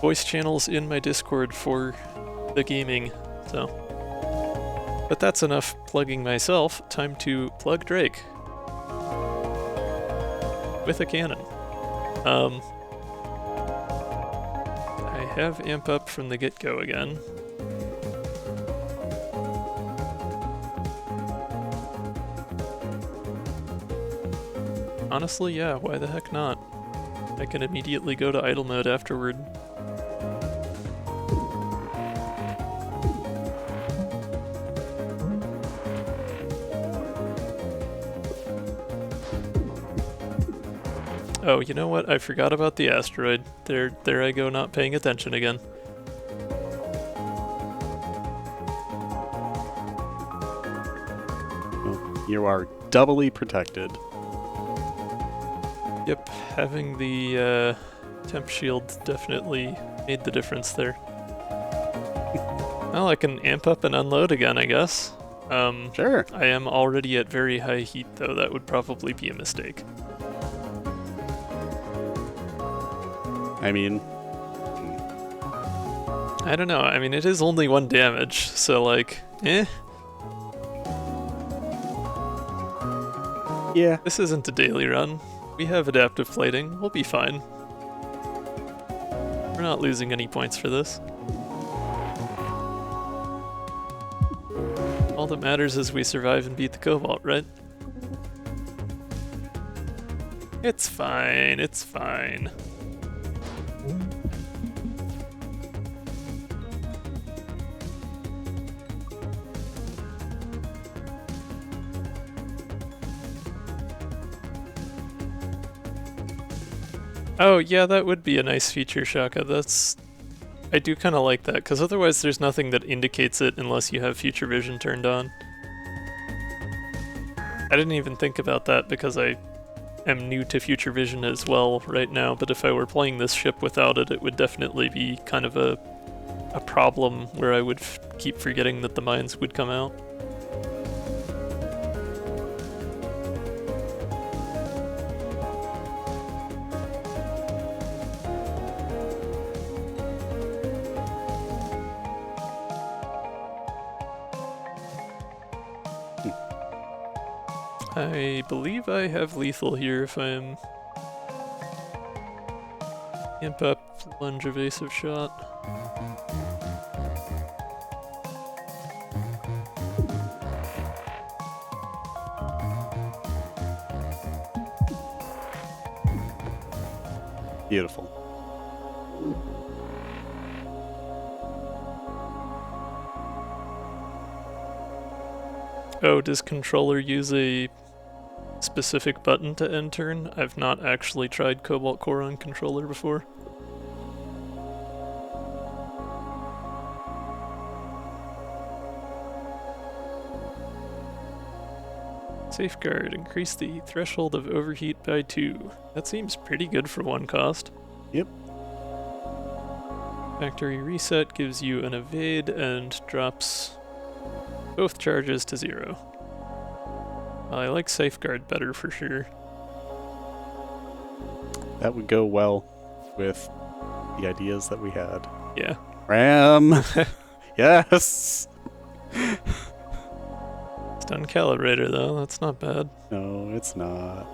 voice channels in my Discord for the gaming, so... But that's enough plugging myself. Time to plug Drake. With a cannon. I have amp up from the get-go again. Honestly, yeah, why the heck not? I can immediately go to idle mode afterward. Oh, you know what? I forgot about the asteroid. There I go, not paying attention again. Well, you are doubly protected. Yep, having the temp shield definitely made the difference there. Well, I can amp up and unload again, I guess. Sure. I am already at very high heat, though. That would probably be a mistake. I mean... I don't know. I mean, it is only 1 damage, so like, eh? Yeah. This isn't a daily run. We have adaptive plating. We'll be fine. We're not losing any points for this. All that matters is we survive and beat the Cobalt, right? It's fine, it's fine. Oh, yeah, that would be a nice feature, Shaka. I do kind of like that, because otherwise there's nothing that indicates it unless you have future vision turned on. I didn't even think about that because I am new to future vision as well right now, but if I were playing this ship without it, it would definitely be kind of a problem where I would keep forgetting that the mines would come out. I believe I have lethal here if I'm... Amp up, lunge evasive shot. Beautiful. Oh, does controller use a specific button to end turn? I've not actually tried Cobalt Core on controller before. Safeguard, increase the threshold of overheat by 2. That seems pretty good for 1 cost. Yep. Factory reset gives you an evade and drops both charges to 0. I like Safeguard better for sure. That would go well with the ideas that we had. Yeah. RAM! Yes! Stun Calibrator though, that's not bad. No, it's not.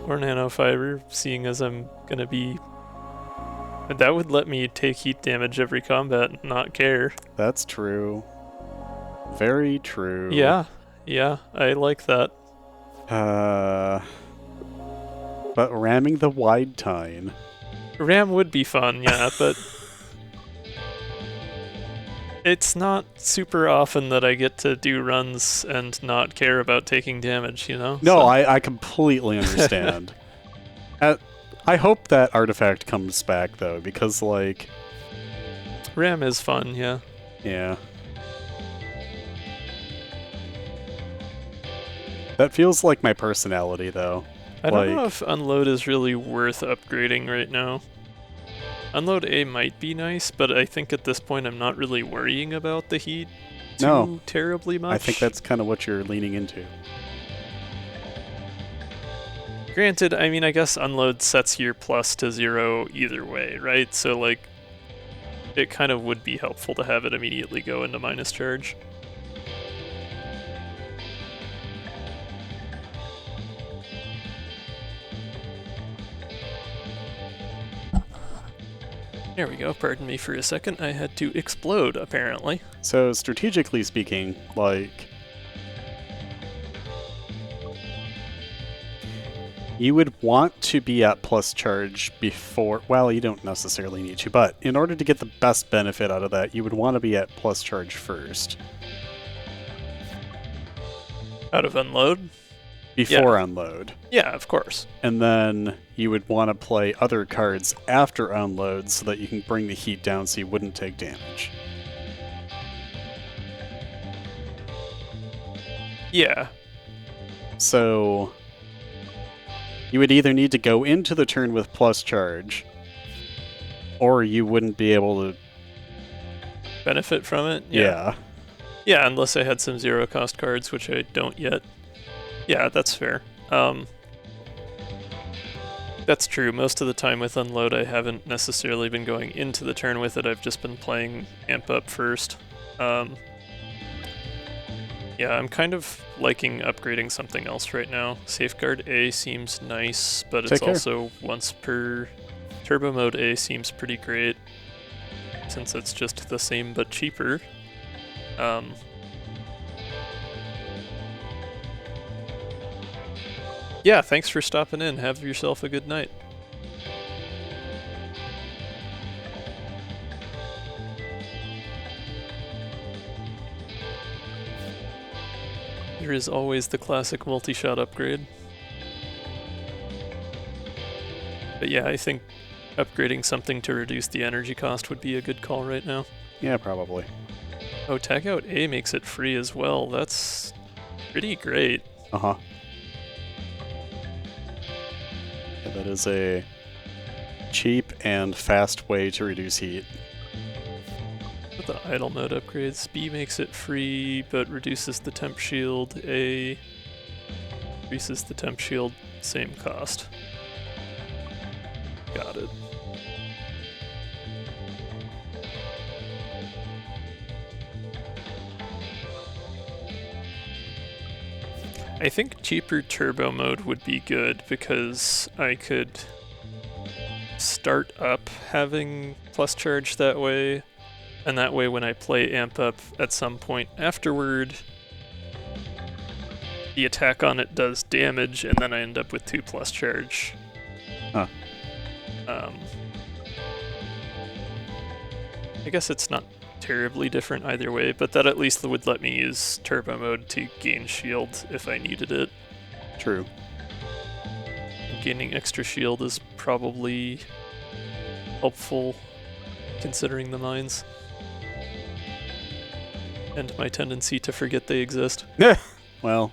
Or Nanofiber, seeing as I'm gonna be... That would let me take heat damage every combat and not care. That's true. Very true. Yeah, I like that. But ramming the wide Tine. Ram would be fun, yeah, but... It's not super often that I get to do runs and not care about taking damage, you know? No, so. I completely understand. I hope that artifact comes back, though, because, like... Ram is fun, yeah. Yeah. That feels like my personality, though. I don't know if Unload is really worth upgrading right now. Unload A might be nice, but I think at this point I'm not really worrying about the heat too terribly much. I think that's kind of what you're leaning into. Granted, I mean, I guess Unload sets your plus to 0 either way, right? So, like, it kind of would be helpful to have it immediately go into minus charge. There we go, pardon me for a second, I had to explode, apparently. So, strategically speaking, like... You would want to be at plus charge before... Well, you don't necessarily need to, but in order to get the best benefit out of that, you would want to be at plus charge first. Out of Unload? Before Unload. Yeah, of course. And then you would want to play other cards after Unload so that you can bring the heat down so you wouldn't take damage. Yeah. So... You would either need to go into the turn with plus charge, or you wouldn't be able to... Benefit from it? Yeah. Yeah, unless I had some 0 cost cards, which I don't yet. Yeah, that's fair. That's true. Most of the time with Unload, I haven't necessarily been going into the turn with it. I've just been playing Amp Up first. Yeah, I'm kind of liking upgrading something else right now. Safeguard A seems nice, but it's also once per... Turbo Mode A seems pretty great, since it's just the same but cheaper. Yeah, thanks for stopping in. Have yourself a good night. There is always the classic multi-shot upgrade. But yeah, I think upgrading something to reduce the energy cost would be a good call right now. Yeah, probably. Oh, Tag Out A makes it free as well. That's pretty great. Uh-huh. Yeah, that is a cheap and fast way to reduce heat. With the idle mode upgrades, B makes it free, but reduces the temp shield. A increases the temp shield, same cost. Got it. I think cheaper turbo mode would be good because I could start up having plus charge that way, and that way when I play amp up at some point afterward, the attack on it does damage, and then I end up with 2 plus charge. Huh. I guess it's not terribly different either way, but that at least would let me use turbo mode to gain shield if I needed it. True. Gaining extra shield is probably helpful considering the mines. And my tendency to forget they exist. Yeah. Well,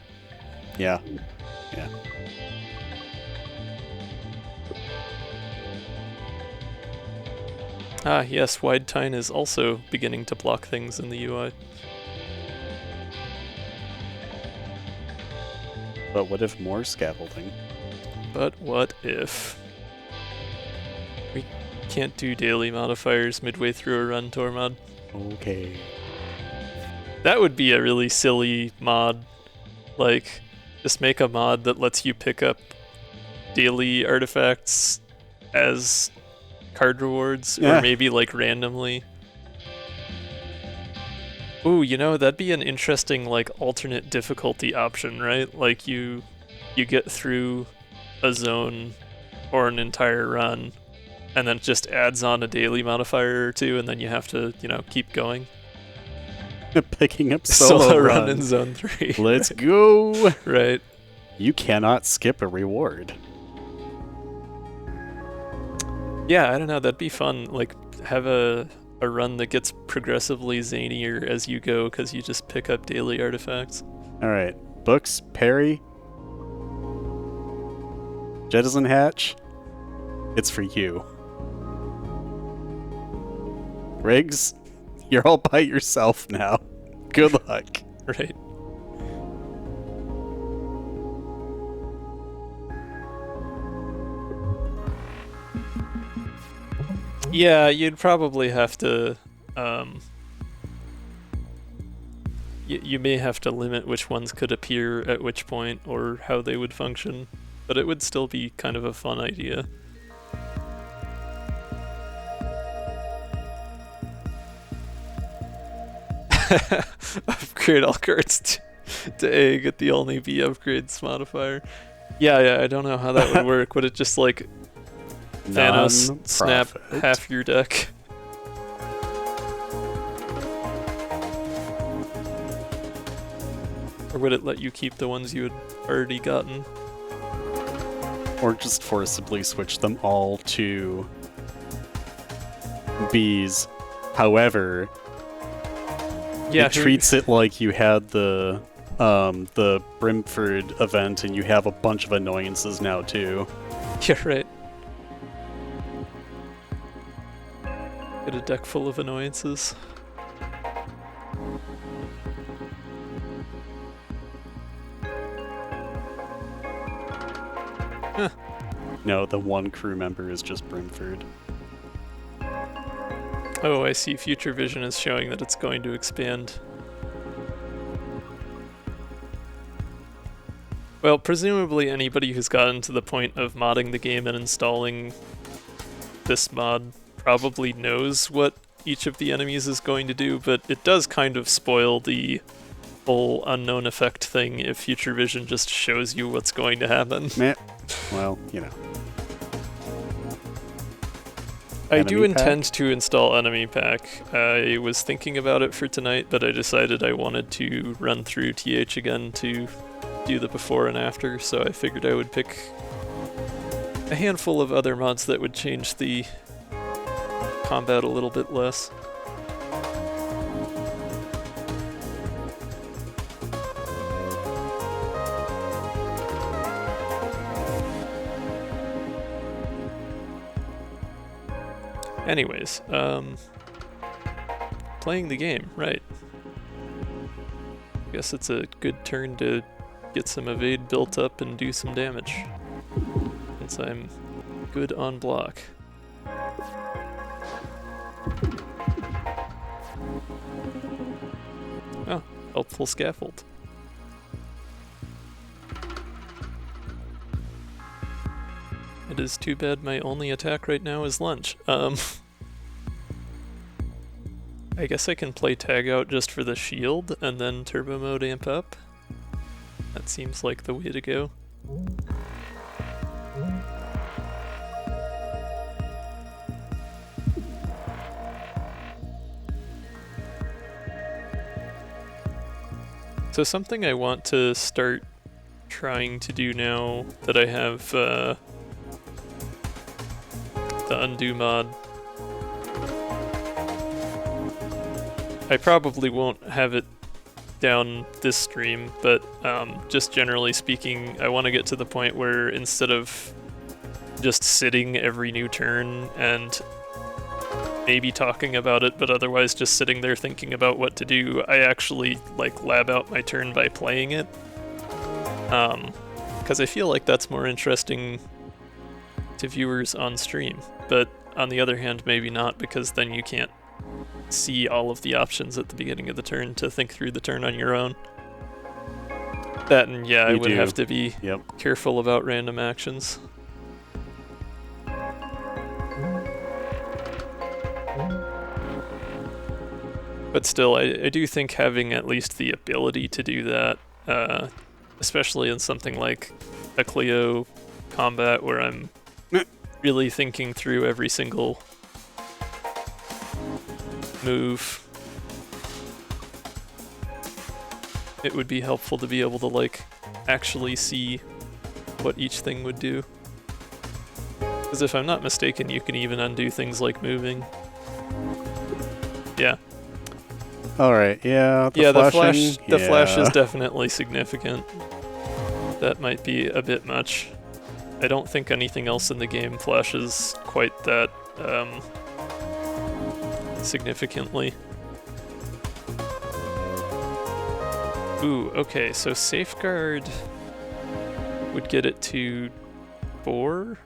yeah. Yeah. Ah, yes, wide Tine is also beginning to block things in the UI. But what if more scaffolding? But what if we can't do daily modifiers midway through a run, Tormod? Okay. That would be a really silly mod. Like, just make a mod that lets you pick up daily artifacts as card rewards, or maybe like randomly. Ooh, you know, that'd be an interesting like alternate difficulty option, right? Like you get through a zone or an entire run, and then it just adds on a daily modifier or two, and then you have to, you know, keep going. Picking up solo run in zone 3. Let's go! Right. You cannot skip a reward. Yeah, I don't know, that'd be fun. Like, have a run that gets progressively zanier as you go, because you just pick up daily artifacts. Alright, books, Peri, Jettison Hatch, it's for you. Riggs, you're all by yourself now. Good luck. Right. Yeah, you'd probably have to, you may have to limit which ones could appear at which point or how they would function, but it would still be kind of a fun idea. Upgrade all cards to A, get the only B upgrades modifier. Yeah, I don't know how that would work. Would it just like Thanos snap half your deck? Or would it let you keep the ones you had already gotten? Or just forcibly switch them all to Bs. However, yeah, it treats it like you had the Brimford event and you have a bunch of annoyances now too. Yeah, right. Get a deck full of annoyances. Huh. No, the one crew member is just Brimford. Oh, I see. Future Vision is showing that it's going to expand. Well, presumably anybody who's gotten to the point of modding the game and installing this mod probably knows what each of the enemies is going to do, but it does kind of spoil the whole unknown effect thing if Future Vision just shows you what's going to happen. Meh. Well, you know. I do intend to install Enemy Pack. I was thinking about it for tonight, but I decided I wanted to run through TH again to do the before and after, so I figured I would pick a handful of other mods that would change the combat a little bit less. Anyways, playing the game, right. Guess it's a good turn to get some evade built up and do some damage, since I'm good on block. Oh, helpful scaffold. It is too bad my only attack right now is lunge. I guess I can play tag out just for the shield and then turbo mode amp up. That seems like the way to go. So something I want to start trying to do now that I have the undo mod. I probably won't have it down this stream, but just generally speaking, I want to get to the point where instead of just sitting every new turn and maybe talking about it, but otherwise just sitting there thinking about what to do, I actually like lab out my turn by playing it. Because I feel like that's more interesting to viewers on stream. But on the other hand, maybe not, because then you can't see all of the options at the beginning of the turn to think through the turn on your own. That and yeah, I would have to be careful about random actions. But still, I do think having at least the ability to do that, especially in something like a Clio combat where I'm really thinking through every single move, it would be helpful to be able to like actually see what each thing would do. Because if I'm not mistaken, you can even undo things like moving. Yeah. Alright, yeah. The flash is definitely significant. That might be a bit much. I don't think anything else in the game flashes quite that significantly. Ooh, okay, so Safeguard would get it to 4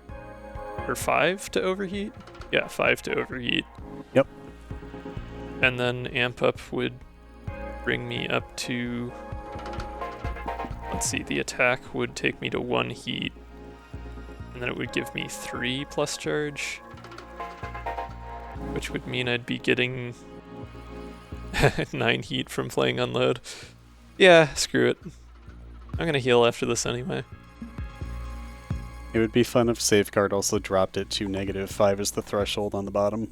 or 5 to overheat? Yeah, 5 to overheat. Yep. And then Amp Up would bring me up to... Let's see, the attack would take me to 1 heat. And then it would give me 3 plus charge. Which would mean I'd be getting 9 heat from playing Unload. Yeah, screw it. I'm gonna heal after this anyway. It would be fun if Safeguard also dropped it to -5 as the threshold on the bottom.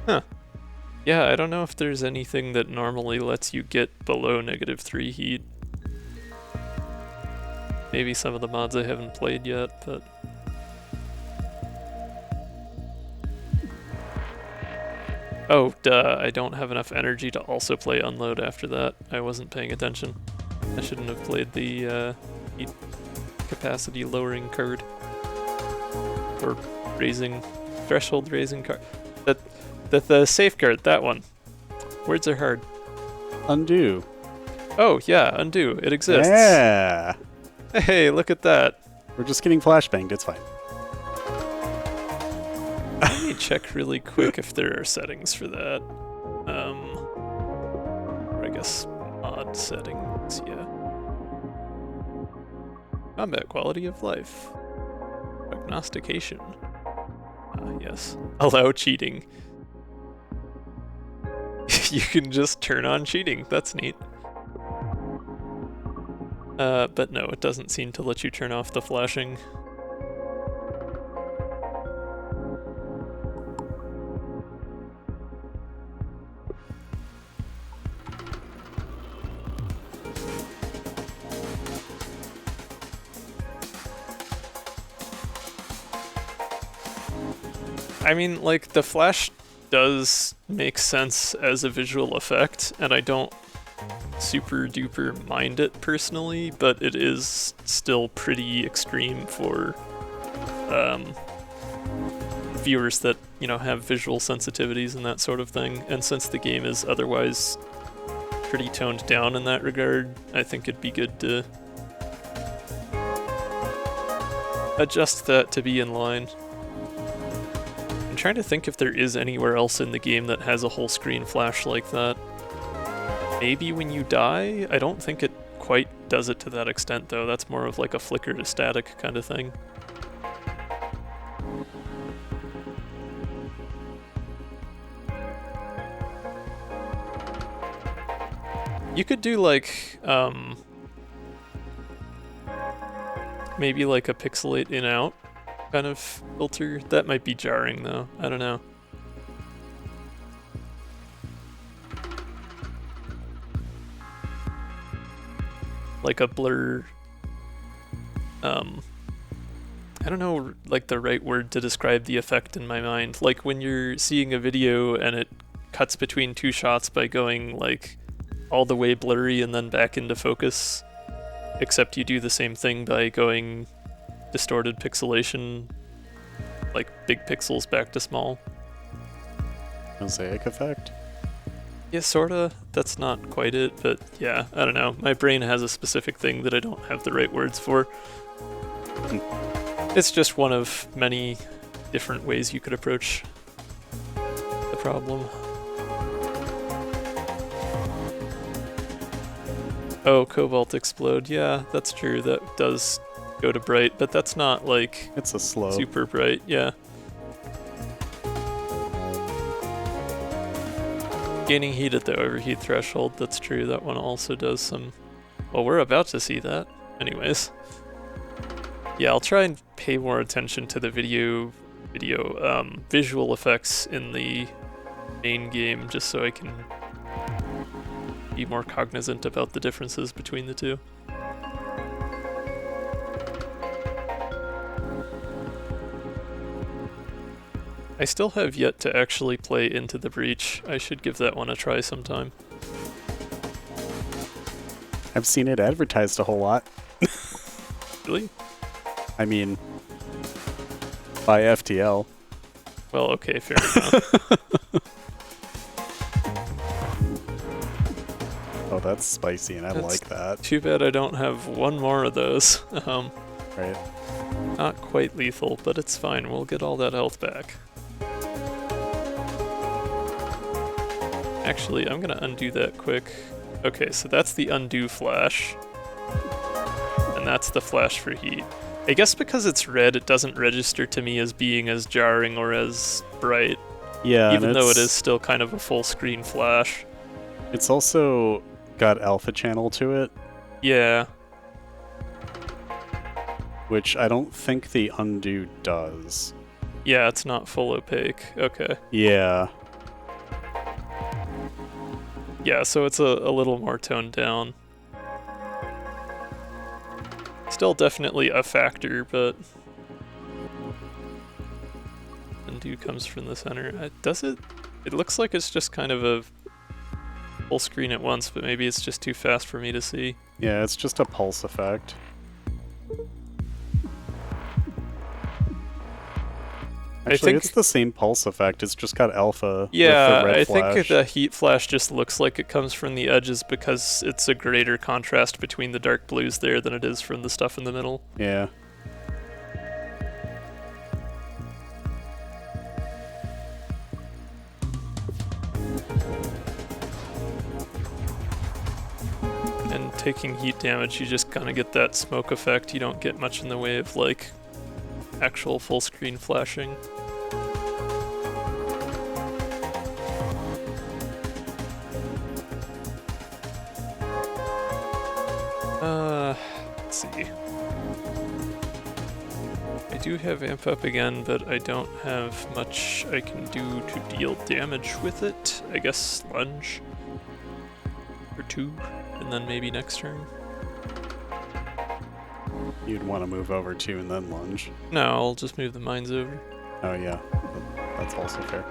Huh. Yeah, I don't know if there's anything that normally lets you get below -3 heat. Maybe some of the mods I haven't played yet, but... Oh, duh, I don't have enough energy to also play Unload after that. I wasn't paying attention. I shouldn't have played the heat capacity lowering card. Or threshold raising card. The Safeguard, that one. Words are hard. Undo. Oh, yeah, Undo. It exists. Yeah! Hey, look at that. We're just getting flashbanged, it's fine. Let me check really quick if there are settings for that. Or I guess mod settings, yeah. Combat quality of life. Prognostication. Yes. Allow cheating. You can just turn on cheating. That's neat. But no, it doesn't seem to let you turn off the flashing. I mean, like, the flash does make sense as a visual effect, and I don't super duper mind it personally, but it is still pretty extreme for viewers that, you know, have visual sensitivities and that sort of thing. And since the game is otherwise pretty toned down in that regard, I think it'd be good to adjust that to be in line. I'm trying to think if there is anywhere else in the game that has a whole screen flash like that. Maybe when you die? I don't think it quite does it to that extent though. That's more of like a flicker to static kind of thing. You could do like, maybe like a pixelate in out kind of filter. That might be jarring though, I don't know. Like a blur, I don't know like the right word to describe the effect in my mind. Like when you're seeing a video and it cuts between 2 shots by going like all the way blurry and then back into focus, except you do the same thing by going distorted pixelation, like big pixels back to small. Mosaic effect? Yeah, sorta. that's not quite it, but yeah, I don't know. My brain has a specific thing that I don't have the right words for. It's just one of many different ways you could approach the problem. Oh, Cobalt Explode. Yeah, that's true. That does go to bright, but that's not like It's a slow. super bright. Yeah. Gaining heat at the overheat threshold. That's true. That one also does some. Well, we're about to see that. Anyways. Yeah, I'll try and pay more attention to the visual effects in the main game, just so I can be more cognizant about the differences between the two. I still have yet to actually play Into the Breach. I should give that one a try sometime. I've seen it advertised a whole lot. Really? I mean, by FTL. Well, okay, fair enough. Oh, that's spicy, and I That's like that. Too bad I don't have one more of those. Right. Not quite lethal, but it's fine. We'll get all that health back. Actually, I'm gonna undo that quick. Okay, so that's the undo flash. And that's the flash for heat. I guess because it's red, it doesn't register to me as being as jarring or as bright. Yeah, even though it is still kind of a full screen flash. It's also got alpha channel to it, Yeah. which I don't think the undo does. Yeah, it's not full opaque. Okay. Yeah. Yeah, so it's a little more toned down. Still definitely a factor, but undo comes from the center. Does it? It looks like it's just kind of a full screen at once, but maybe it's just too fast for me to see. Yeah, it's just a pulse effect. Actually, it's the same pulse effect, it's just got alpha Yeah, with the red I flash. think the heat flash just looks like it comes from the edges because it's a greater contrast between the dark blues there than it is from the stuff in the middle. Yeah. And taking heat damage, you just kind of get that smoke effect. You don't get much in the way of, like, actual full screen flashing. Let's see. I do have amp up again, but I don't have much I can do to deal damage with it. I guess lunge or two, and then maybe next turn. You'd want to move over 2 and then lunge. No, I'll just move the mines over. Oh yeah, that's also fair.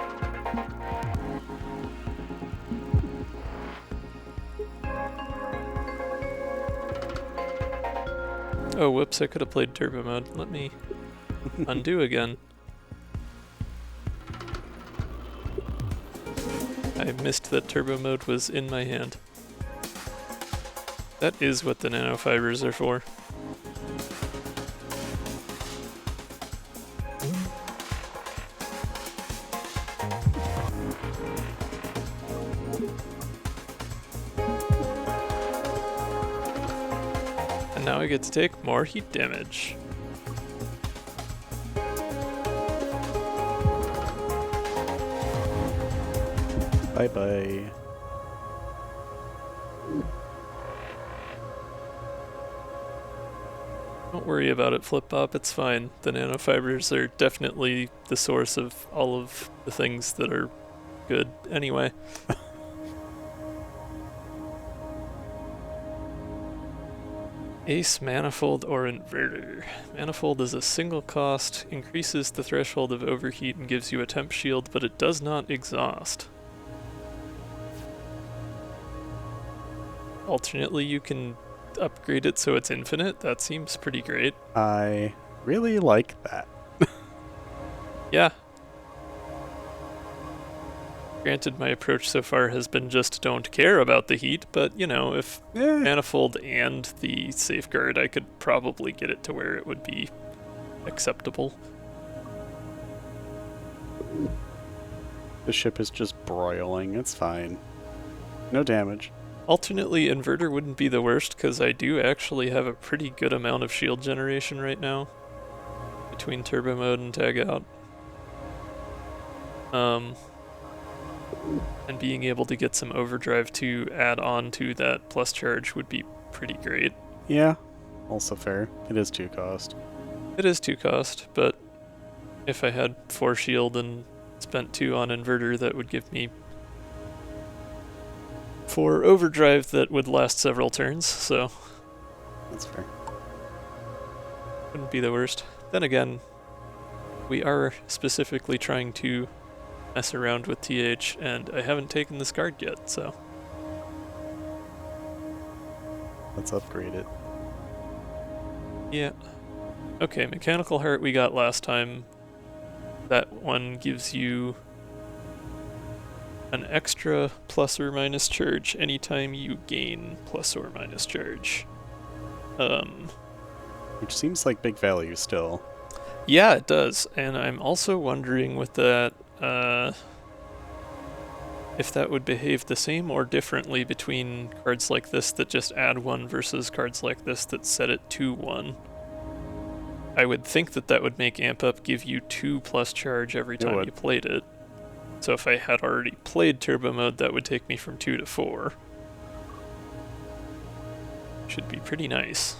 Oh, whoops, I could have played turbo mode. Let me undo again. I missed that turbo mode was in my hand. That is what the nanofibers are for. And now I get to take more heat damage. Bye-bye. Don't worry about it, Flip Bop, it's fine. The nanofibers are definitely the source of all of the things that are good anyway. Ace, Manifold, or Inverter. Manifold is a single cost, increases the threshold of overheat and gives you a temp shield, but it does not exhaust. Alternately, you can upgrade it so it's infinite. That seems pretty great. I really like that. Yeah. Granted, my approach so far has been just don't care about the heat, but, you know, if Manifold and the Safeguard, I could probably get it to where it would be acceptable. The ship is just broiling. It's fine. No damage. Alternately, Inverter wouldn't be the worst, because I do actually have a pretty good amount of shield generation right now between Turbo Mode and Tag Out. And being able to get some overdrive to add on to that plus charge would be pretty great. Yeah, also fair. It is 2 cost. It is 2 cost, but if I had 4 shield and spent 2 on Inverter, that would give me 4 overdrive that would last several turns, so That's fair. wouldn't be the worst. Then again, we are specifically trying to mess around with TH, and I haven't taken this card yet, so. Let's upgrade it. Yeah. Okay, Mechanical Heart we got last time. That one gives you an extra plus or minus charge anytime you gain plus or minus charge. Which seems like big value still. Yeah, it does, and I'm also wondering with that, if that would behave the same or differently between cards like this that just add 1 versus cards like this that set it to 1. I would think that that would make Amp Up give you 2 plus charge every time you played it. So if I had already played Turbo Mode, that would take me from 2 to 4. Should be pretty nice.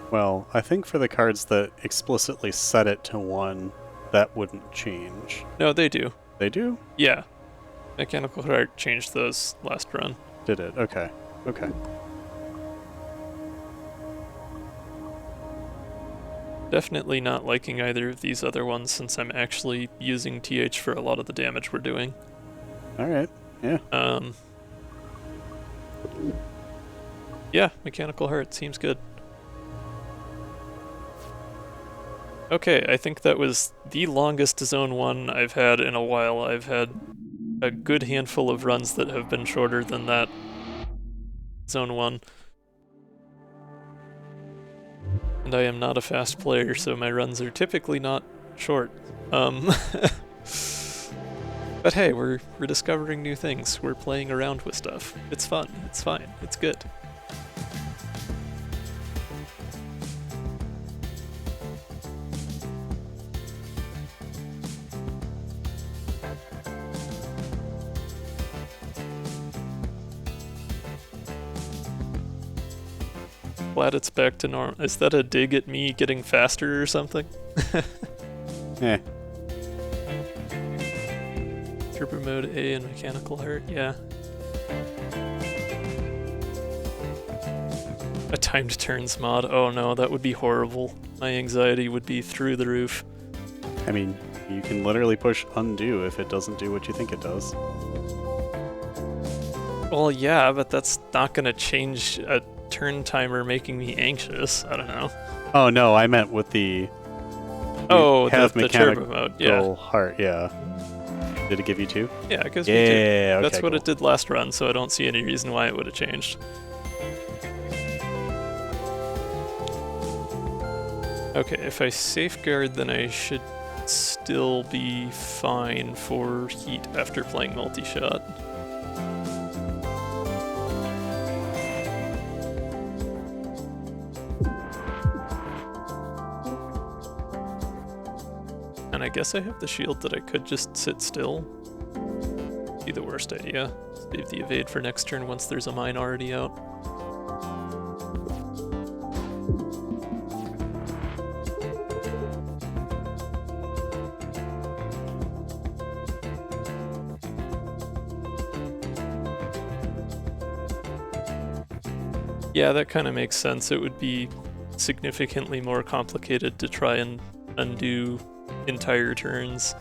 Well, I think for the cards that explicitly set it to 1, that wouldn't change. No, they do. They do? Yeah. Mechanical Heart changed those last run. Did it? Okay. Okay. Definitely not liking either of these other ones since I'm actually using TH for a lot of the damage we're doing. Alright. Yeah. Yeah, Mechanical Heart seems good. Okay, I think that was the longest Zone 1 I've had in a while. I've had a good handful of runs that have been shorter than that Zone 1. And I am not a fast player, so my runs are typically not short. But hey, we're discovering new things. We're playing around with stuff. It's fun. It's fine. It's good. Glad it's back to normal. Is that a dig at me getting faster or something? Eh. Turbo Mode A and Mechanical Heart, yeah. A timed turns mod, oh no, that would be horrible. My anxiety would be through the roof. I mean, you can literally push undo if it doesn't do what you think it does. Well, yeah, but that's not gonna change a turn timer making me anxious. I don't know. Oh no, I meant with the the turbo mode. Yeah. Heart. Yeah. Did it give you 2? Yeah, it gives me 2. Okay, That's what cool. it did last run, so I don't see any reason why it would have changed. Okay, if I safeguard, then I should still be fine for heat after playing multi-shot. And I guess I have the shield that I could just sit still. Be the worst idea. Save the evade for next turn once there's a mine already out. Yeah, that kind of makes sense. It would be significantly more complicated to try and undo entire turns.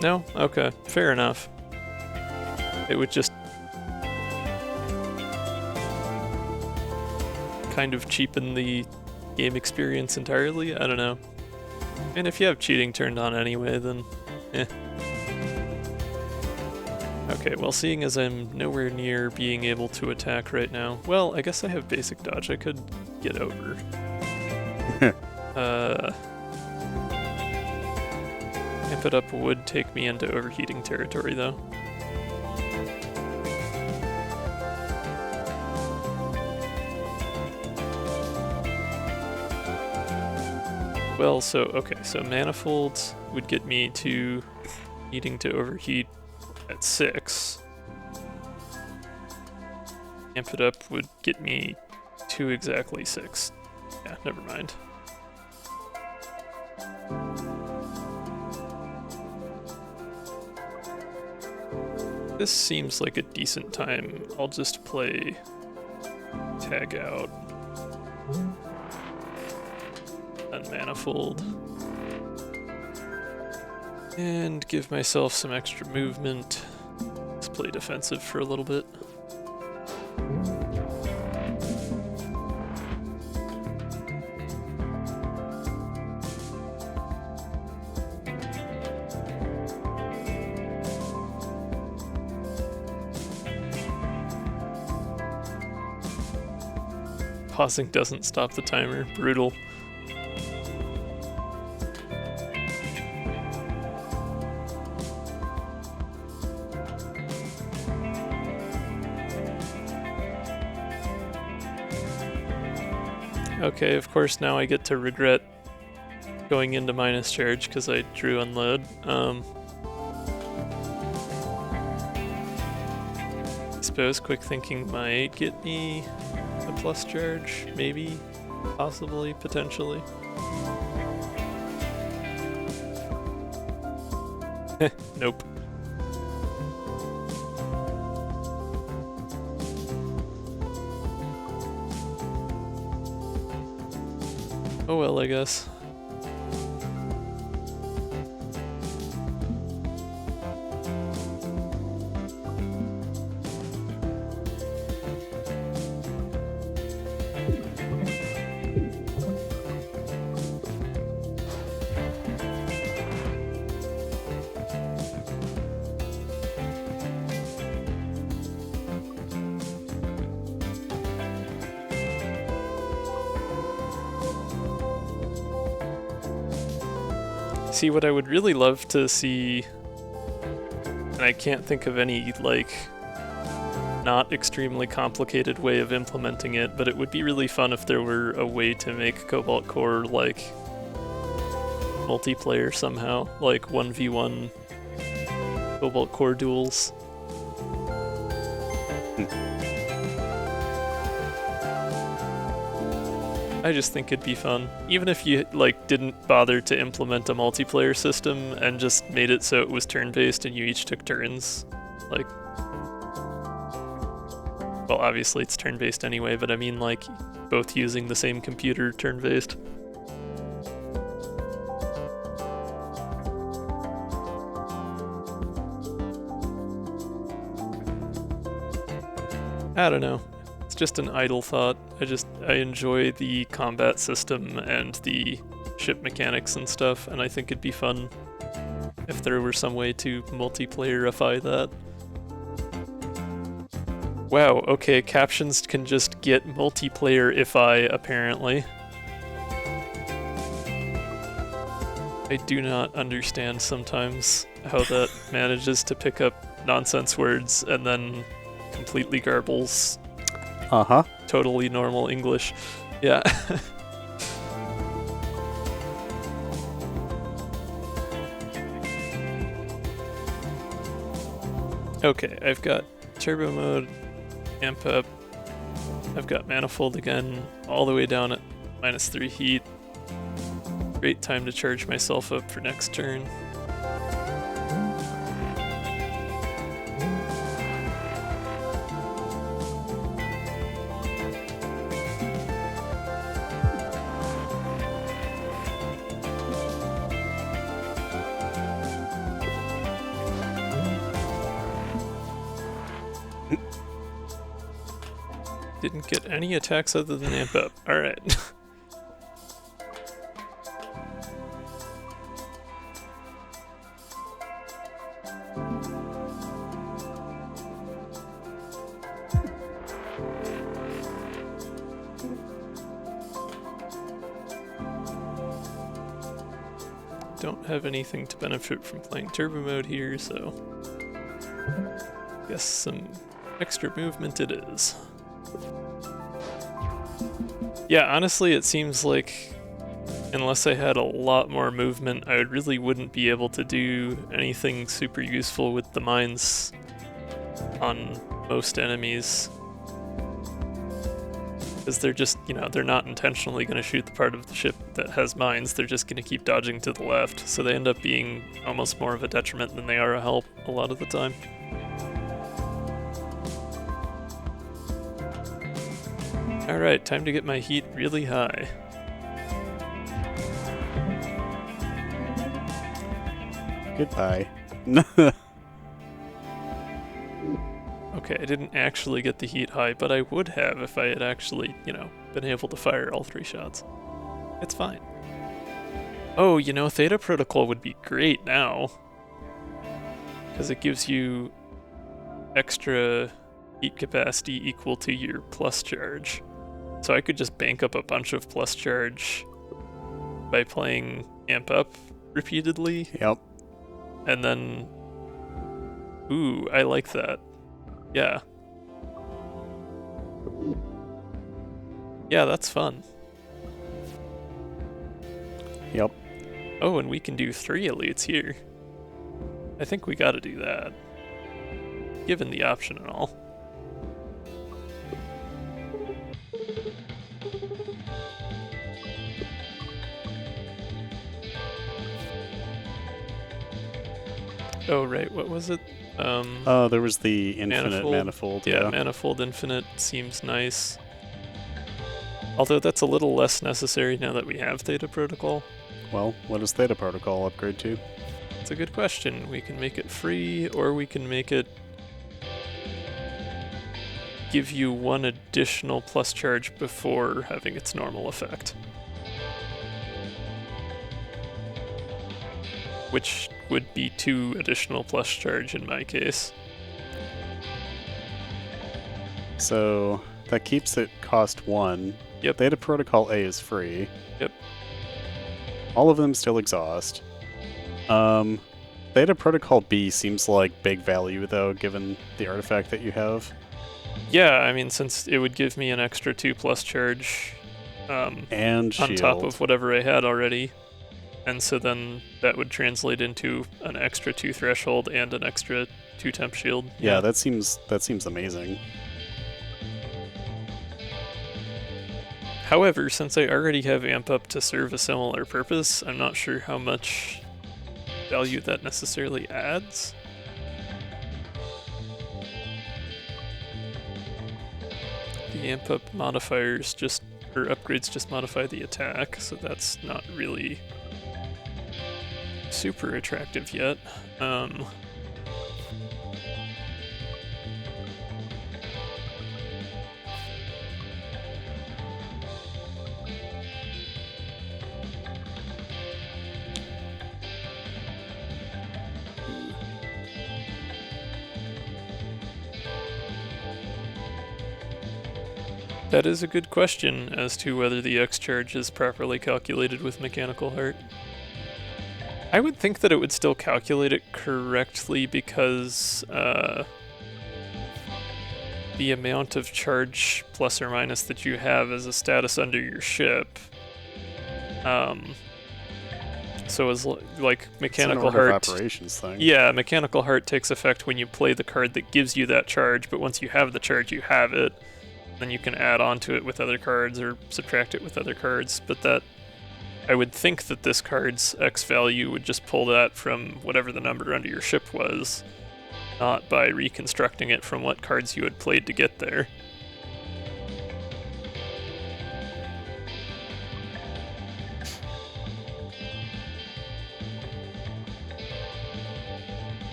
No? Okay, fair enough. It would just... kind of cheapen the game experience entirely. I don't know. And if you have cheating turned on anyway, then eh. Okay, well, seeing as I'm nowhere near being able to attack right now, well, I guess I have basic dodge I could get over. Amp it up would take me into overheating territory, though. Well, so, okay, so manifolds would get me to needing to overheat at 6. Amp it up would get me to exactly 6. Yeah, never mind. This seems like a decent time. I'll just play tag out. Unmanifold. And give myself some extra movement. Let's play defensive for a little bit. Pausing doesn't stop the timer. Brutal. Okay, of course now I get to regret going into minus charge because I drew unload. I suppose quick thinking might get me a plus charge, maybe, possibly, potentially. Nope. Oh well, I guess. See, what I would really love to see, and I can't think of any, like, not extremely complicated way of implementing it, but it would be really fun if there were a way to make Cobalt Core, like, multiplayer somehow, like 1v1 Cobalt Core duels. I just think it'd be fun. Even if you, like, didn't bother to implement a multiplayer system and just made it so it was turn-based and you each took turns. Like, well, obviously it's turn-based anyway, but I mean, like, both using the same computer turn-based. I don't know. It's just an idle thought. I enjoy the combat system and the ship mechanics and stuff, and I think it'd be fun if there were some way to multiplayerify that. Wow, okay, captions can just get multiplayer-ify, apparently. I do not understand sometimes how that manages to pick up nonsense words and then completely garbles totally normal English. Yeah. Okay, I've got turbo mode, amp up, I've got manifold again, all the way down at -3 heat. Great time to charge myself up for next turn. Didn't get any attacks other than amp up. Alright. Don't have anything to benefit from playing turbo mode here, so guess some extra movement it is. Yeah, honestly, it seems like unless I had a lot more movement, I really wouldn't be able to do anything super useful with the mines on most enemies. Because they're just, you know, they're not intentionally going to shoot the part of the ship that has mines, they're just going to keep dodging to the left, so they end up being almost more of a detriment than they are a help a lot of the time. Alright, time to get my heat really high. Goodbye. Okay, I didn't actually get the heat high, but I would have if I had actually, you know, been able to fire all 3 shots. It's fine. Oh, you know, Theta Protocol would be great now. Because it gives you extra heat capacity equal to your plus charge. So I could just bank up a bunch of plus charge by playing amp up repeatedly. Yep. And then... Ooh, I like that. Yeah. Yeah, that's fun. Yep. Oh, and we can do 3 elites here. I think we gotta do that. Given the option and all. Oh, right, what was it? There was the infinite manifold. Yeah, manifold infinite seems nice. Although that's a little less necessary now that we have Theta Protocol. Well, what does Theta Protocol upgrade to? It's a good question. We can make it free, or we can make it give you 1 additional plus charge before having its normal effect. Which would be 2 additional plus charge in my case. So that keeps it cost 1. Yep. Theta Protocol A is free. Yep. All of them still exhaust. Theta Protocol B seems like big value though, given the artifact that you have. Yeah, I mean, since it would give me an extra 2 plus charge and on shield. top of whatever I had already. And so then that would translate into an extra 2 threshold and an extra 2 temp shield. Yeah, that seems amazing. However, since I already have amp up to serve a similar purpose, I'm not sure how much value that necessarily adds. The amp up modifiers just, or upgrades just modify the attack, so that's not really super attractive yet. That is a good question as to whether the X charge is properly calculated with Mechanical Heart. I would think that it would still calculate it correctly because the amount of charge plus or minus that you have as a status under your ship. So as like Mechanical Heart operations thing. Yeah, Mechanical Heart takes effect when you play the card that gives you that charge, but once you have the charge, you have it. Then you can add on to it with other cards or subtract it with other cards, but that I would think that this card's X value would just pull that from whatever the number under your ship was, not by reconstructing it from what cards you had played to get there.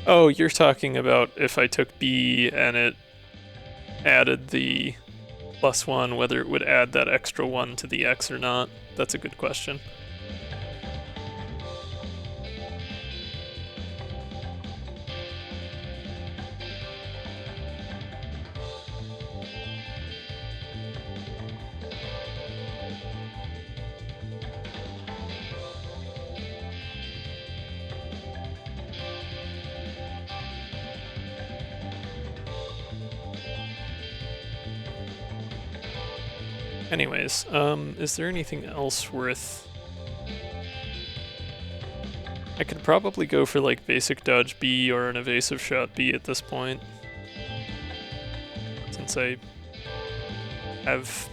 Oh, you're talking about if I took B and it added the +1, whether it would add that extra 1 to the X or not. That's a good question. Anyways, is there anything else worth... I could probably go for like basic dodge B or an evasive shot B at this point. Since I have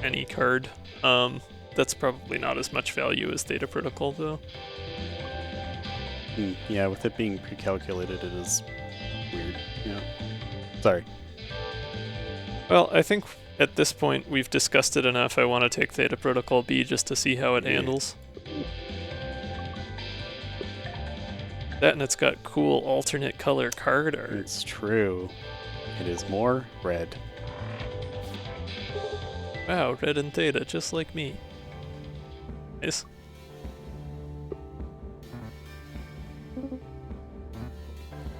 any card. That's probably not as much value as Theta Protocol though. Yeah, with it being pre-calculated, it is weird. Yeah. Sorry. Well, I think at this point we've discussed it enough. I want to take Theta Protocol B just to see how it handles. That, and it's got cool alternate color card art. It's true. It is more red. Wow, red and Theta, just like me. Nice.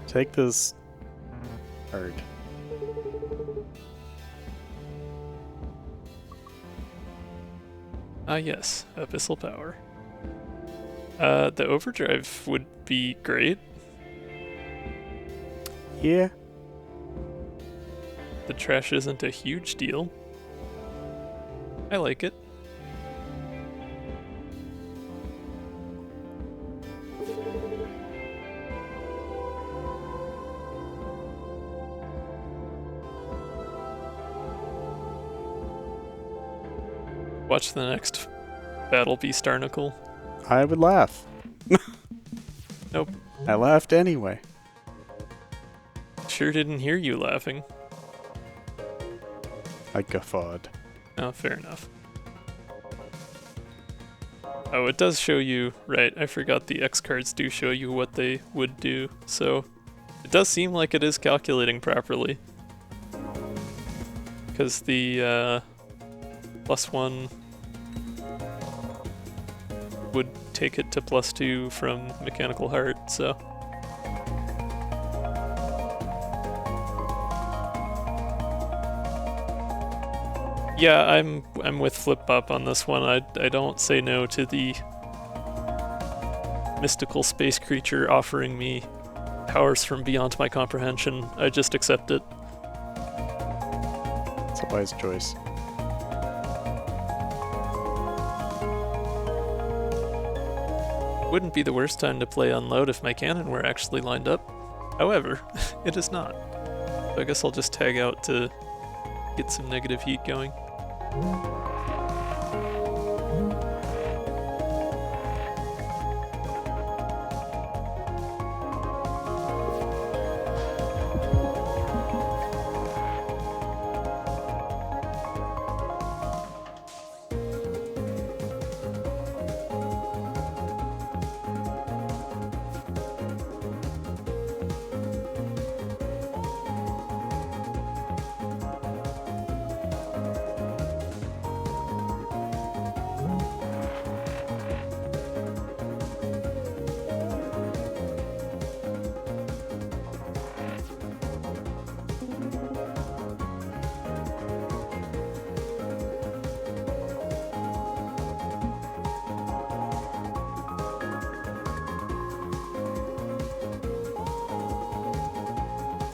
Take this card. Ah yes, Abyssal Power. The overdrive would be great. Yeah. The trash isn't a huge deal. I like it. Watch the next Battle Beast Arnicle. I would laugh. Nope. I laughed anyway. Sure didn't hear you laughing. I guffawed. Oh, fair enough. Oh, it does show you, right, I forgot the X cards do show you what they would do, so it does seem like it is calculating properly. Because the +1 would take it to +2 from Mechanical Heart, so... Yeah, I'm with Flip-Bop on this one. I don't say no to the mystical space creature offering me powers from beyond my comprehension. I just accept it. It's a wise choice. Wouldn't be the worst time to play Unload if my cannon were actually lined up. However, it is not. So I guess I'll just tag out to get some negative heat going.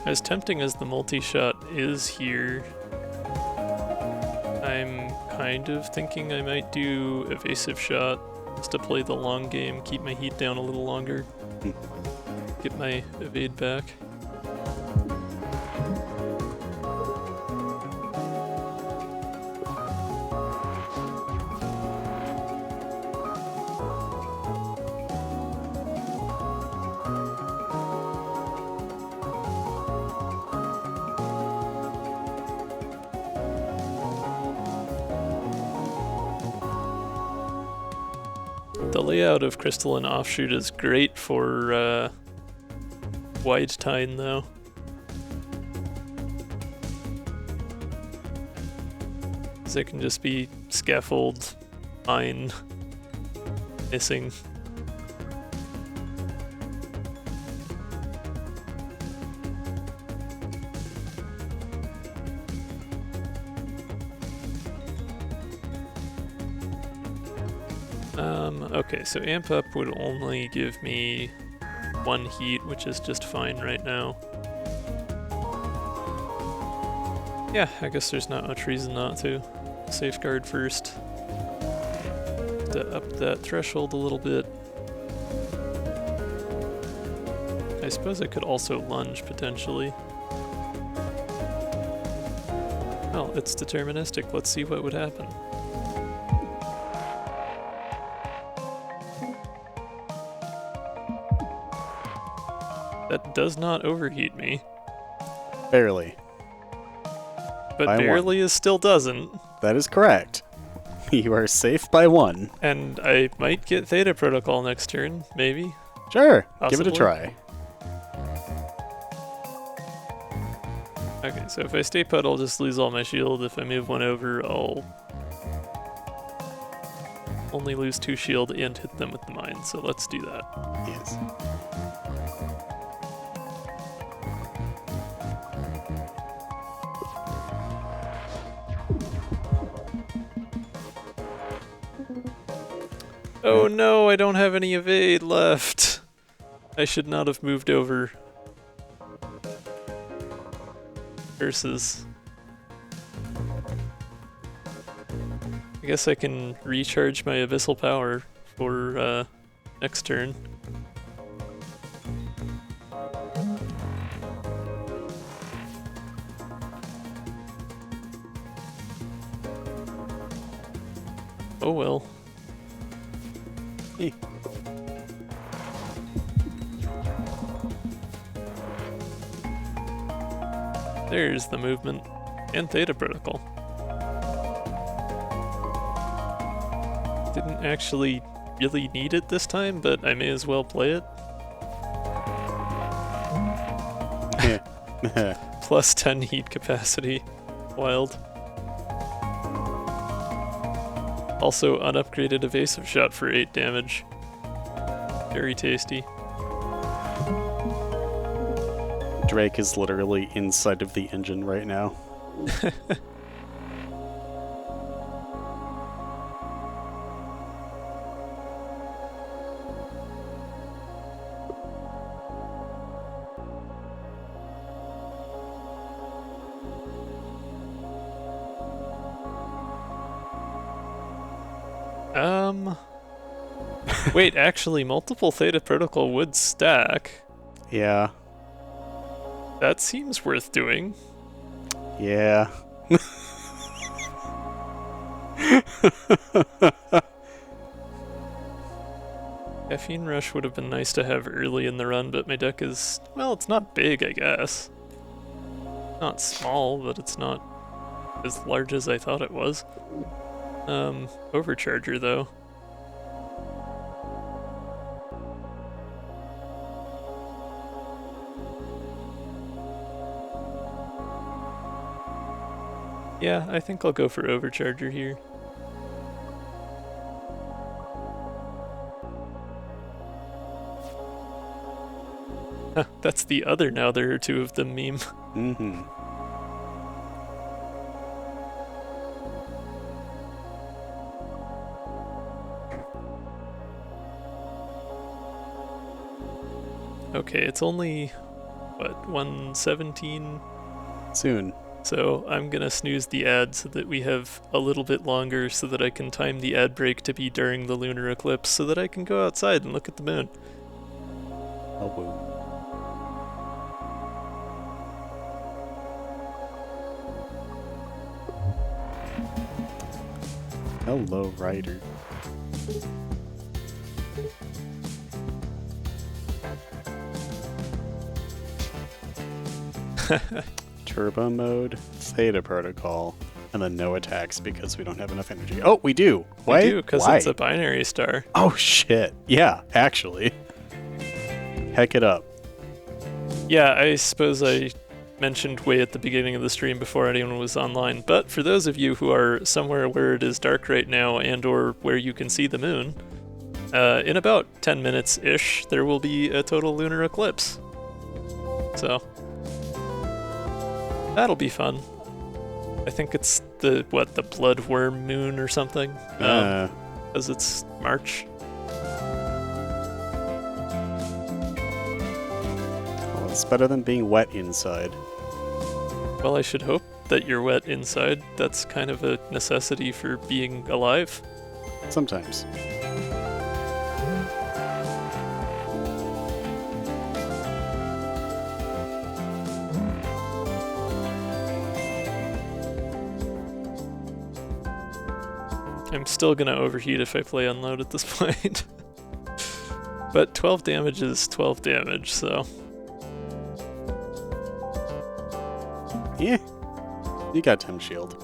As tempting as the multi-shot is here, I'm kind of thinking I might do evasive shot just to play the long game, keep my heat down a little longer, get my evade back. The layout of Crystalline Offshoot is great for wide Tine though. So it can just be scaffold, mine, missing. Okay, so amp up would only give me 1 heat, which is just fine right now. Yeah, I guess there's not much reason not to. Safeguard first. To up that threshold a little bit. I suppose I could also lunge, potentially. Well, it's deterministic. Let's see what would happen. That does not overheat me. Barely. But By barely is still doesn't. That is correct. You are safe by 1. And I might get Theta Protocol next turn, maybe. Sure, Possibly. give it a try. Okay, so if I stay put, I'll just lose all my shield. If I move 1 over, I'll only lose 2 shield and hit them with the mine, so let's do that. Yes. Oh no, I don't have any evade left. I should not have moved over. Versus. I guess I can recharge my abyssal power for next turn. Oh well. Hey. There's the movement and Theta Protocol. Didn't actually really need it this time, but I may as well play it. Plus 10 heat capacity. Wild. Also, unupgraded evasive shot for 8 damage. Very tasty. Drake is literally inside of the engine right now. Wait, actually, multiple Theta Protocol would stack. Yeah. That seems worth doing. Yeah. Caffeine Rush would have been nice to have early in the run, but my deck is, well, it's not big, I guess. Not small, but it's not as large as I thought it was. Overcharger, though. Yeah, I think I'll go for Overcharger here. That's the other now there are 2 of them meme. Mm-hmm. Okay, it's only, what, 117? Soon. So I'm gonna snooze the ad so that we have a little bit longer so that I can time the ad break to be during the lunar eclipse so that I can go outside and look at the moon. Oh, woo. Hello, Ryder. Turbo mode, Theta Protocol, and then no attacks because we don't have enough energy. Oh, we do! Why? We do, because it's a binary star. Oh shit! Yeah, actually. Heck it up. Yeah, I suppose I mentioned way at the beginning of the stream before anyone was online, but for those of you who are somewhere where it is dark right now and or where you can see the moon, in about 10 minutes-ish, there will be a total lunar eclipse. So, that'll be fun. I think it's the bloodworm moon or something, because it's March. Well, it's better than being wet inside. Well, I should hope that you're wet inside. That's kind of a necessity for being alive. Sometimes. I'm still gonna overheat if I play unload at this point. But 12 damage is 12 damage, so... Yeah. You got 10 shield.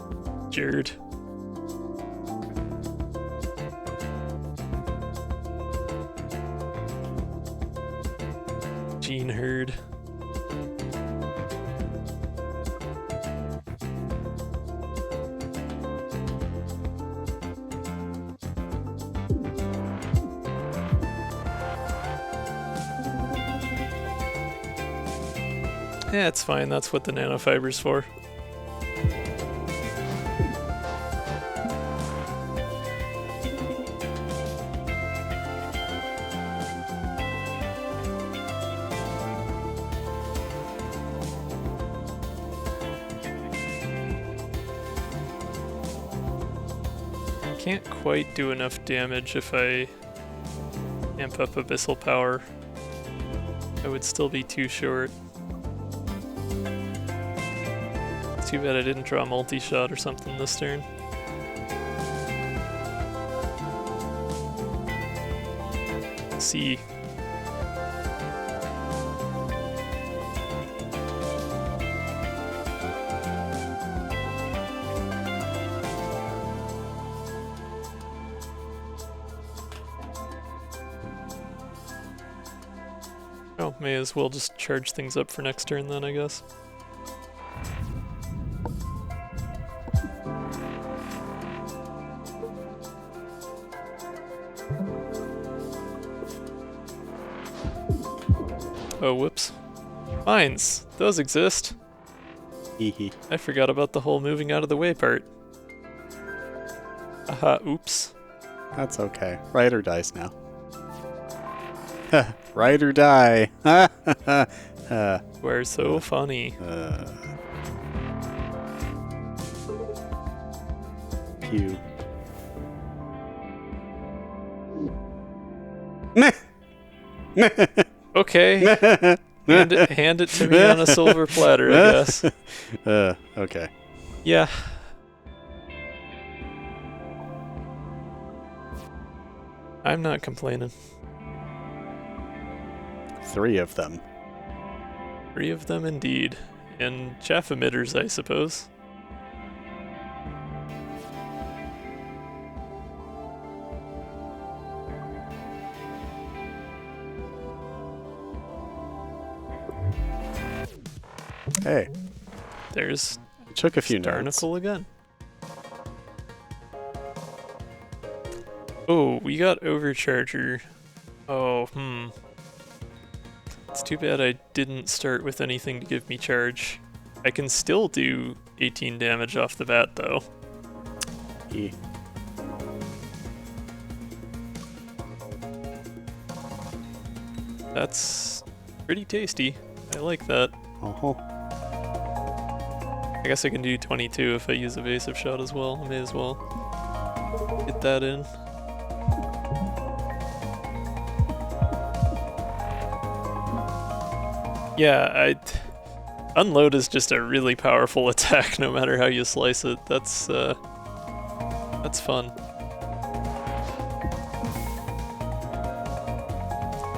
Jared. Gene Herd. Yeah, it's fine. That's what the nanofiber's for. Can't quite do enough damage if I amp up Abyssal Power. I would still be too short. It's too bad I didn't draw multi-shot or something this turn. See. Oh, may as well just charge things up for next turn then, I guess. Oh, whoops. Mines! Those exist! Hehe. I forgot about the whole moving out of the way part. Aha, oops. That's okay. Ride or dies now. Ride or die. We're so funny. Pew. Okay. hand it to me on a silver platter, I guess. Okay. Yeah. I'm not complaining. 3 of them. 3 of them indeed. And chaff emitters, I suppose. Hey. There's It took a few notes. Starnacle again. Oh, we got Overcharger. Oh, It's too bad I didn't start with anything to give me charge. I can still do 18 damage off the bat, though. E. That's pretty tasty. I like that. Uh-huh. I guess I can do 22 if I use Evasive Shot as well. I may as well get that in. Yeah, Unload is just a really powerful attack no matter how you slice it. That's fun.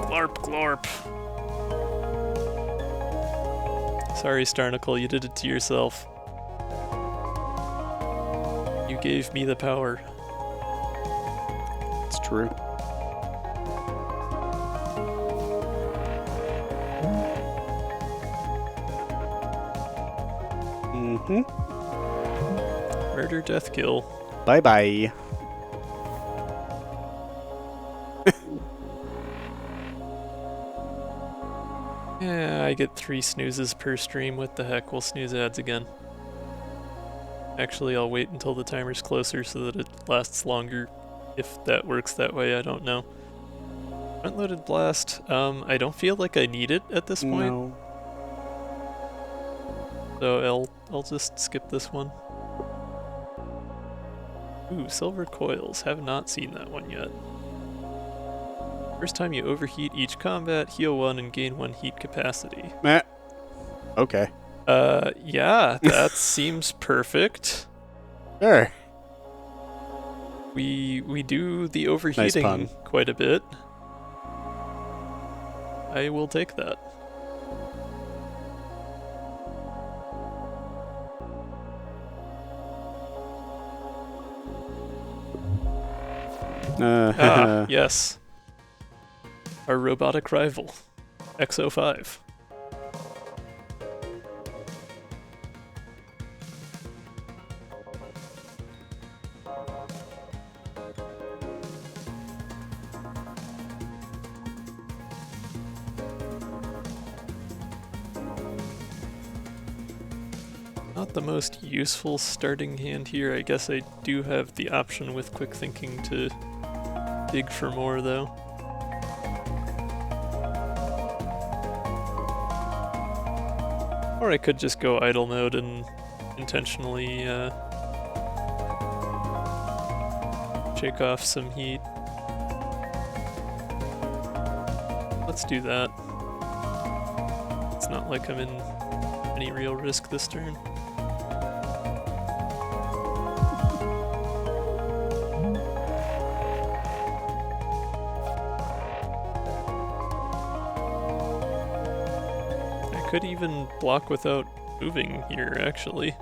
Glorp, glorp. Sorry, Starnacle, you did it to yourself. You gave me the power. It's true. Mm-hmm. Murder, death, kill. Bye-bye. Yeah, I get 3 snoozes per stream. What the heck? We'll snooze ads again. Actually, I'll wait until the timer's closer so that it lasts longer. If that works that way, I don't know. Front-loaded blast. I don't feel like I need it at this point. No. So I'll just skip this one. Ooh, silver coils. Have not seen that one yet. First time you overheat each combat, heal 1 and gain 1 heat capacity. Meh. Okay. Yeah, that seems perfect. Sure. We do the overheating Nice pun. quite a bit. I will take that. Yes. Our robotic rival, XO5. Not the most useful starting hand here. I guess I do have the option with quick thinking to dig for more though. Or I could just go idle mode and intentionally shake off some heat. Let's do that. It's not like I'm in any real risk this turn. Could even block without moving here, actually.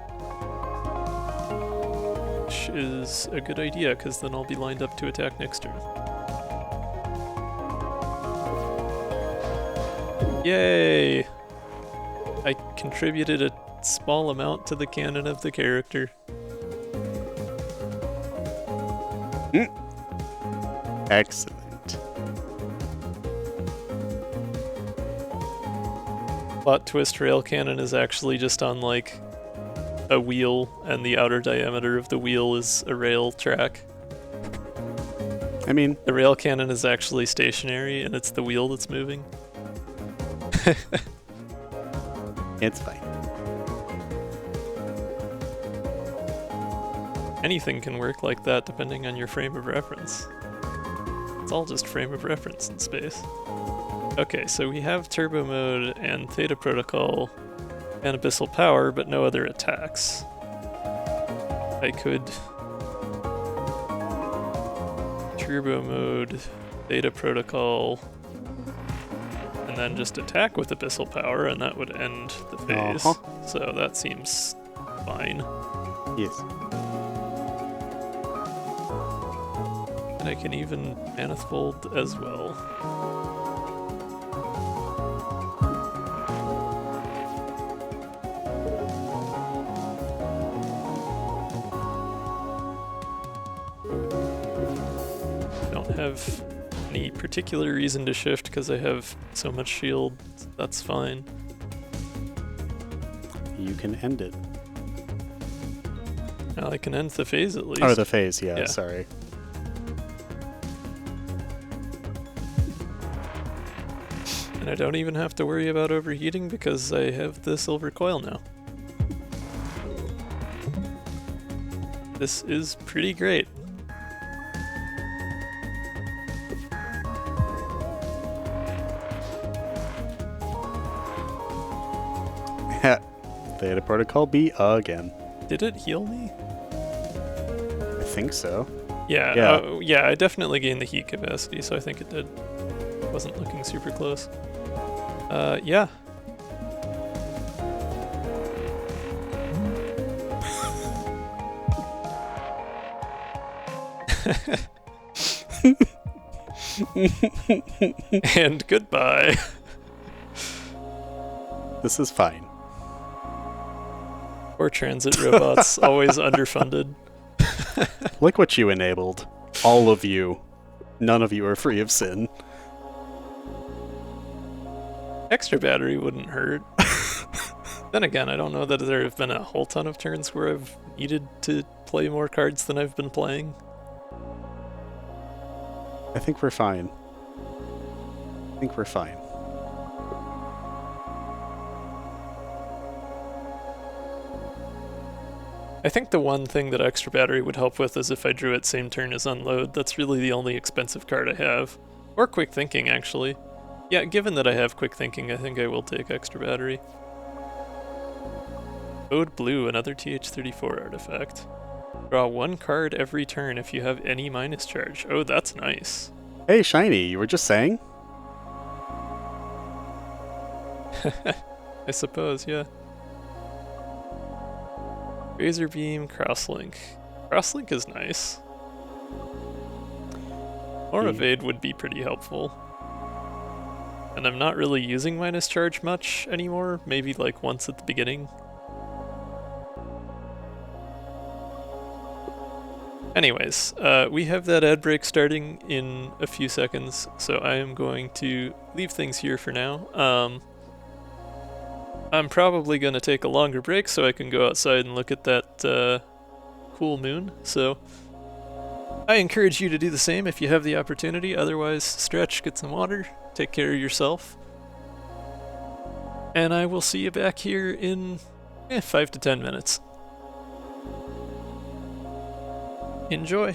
Which is a good idea, because then I'll be lined up to attack next turn. Yay! I contributed a small amount to the canon of the character. Excellent. Plot twist, rail cannon is actually just on like a wheel, and the outer diameter of the wheel is a rail track. I mean, The rail cannon is actually stationary, and it's the wheel that's moving. it's fine. Anything can work like that depending on your frame of reference. It's all just frame of reference in space. Okay, so we have turbo mode and theta protocol and abyssal power, but no other attacks. I could turbo mode, theta protocol, and then just attack with abyssal power, and that would end the phase. So that seems fine. Yes. And I can even manifold as well. Have any particular reason to shift because I have so much shield. That's fine. You can end it. Well, I can end the phase at least. Oh, the phase, yeah. Sorry. And I don't even have to worry about overheating because I have the silver coil now. This is pretty great. Theta protocol B again. Did it heal me? I think so. Yeah, yeah, I definitely gained the heat capacity, so I think it did. Wasn't looking super close. Yeah. And goodbye. This is fine. Or transit robots, always underfunded. Look what you enabled. All of you. None of you are free of sin. Extra battery wouldn't hurt. Then again, I don't know that there have been a whole ton of turns where I've needed to play more cards than I've been playing. I think we're fine. I think we're fine. I think the one thing that extra battery would help with is if I drew it same turn as unload. That's really the only expensive card I have. Or quick thinking, actually. Yeah, given that I have quick thinking, I think I will take extra battery. Code Blue, another TH34 artifact. Draw one card every turn if you have any minus charge. Oh, that's nice. Hey, Shiny, you were just saying? I suppose, yeah. Razor Beam, Crosslink. Crosslink is nice. Or Evade would be pretty helpful. And I'm not really using minus charge much anymore, maybe like once at the beginning. Anyways, we have that ad break starting in a few seconds, so I am going to leave things here for now. I'm probably going to take a longer break so I can go outside and look at that cool moon, so I encourage you to do the same if you have the opportunity. Otherwise, stretch, get some water, take care of yourself, and I will see you back here in 5 to 10 minutes. Enjoy.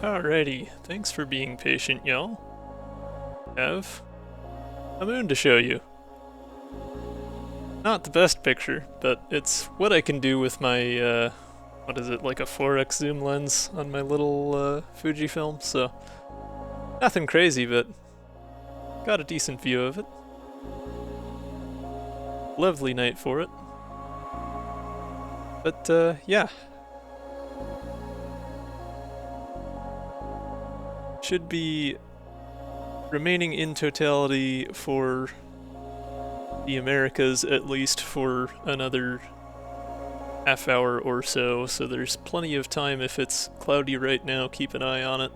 Alrighty, thanks for being patient, y'all. Have a moon to show you. Not the best picture, but it's what I can do with my, what is it, like a 4x zoom lens on my little Fujifilm, so nothing crazy, but got a decent view of it. Lovely night for it. But, yeah. Should be remaining in totality for the Americas at least for another half hour or so, so there's plenty of time. If it's cloudy right now, keep an eye on it.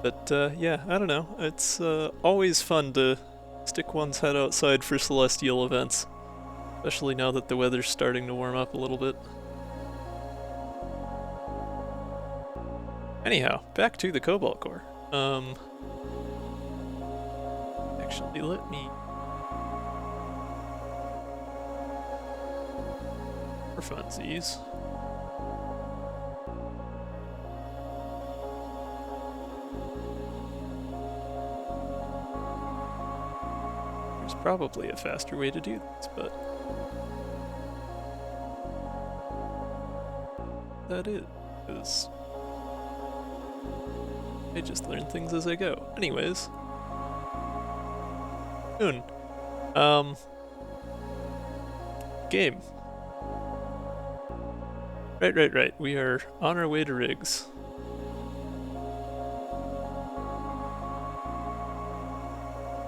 But yeah, I don't know, it's always fun to stick one's head outside for celestial events, especially now that the weather's starting to warm up a little bit. Anyhow, back to the Cobalt Core. Actually, let me... for funsies. There's probably a faster way to do this, but... that is... I just learn things as I go. Anyways. Moon. Game. Right. We are on our way to rigs.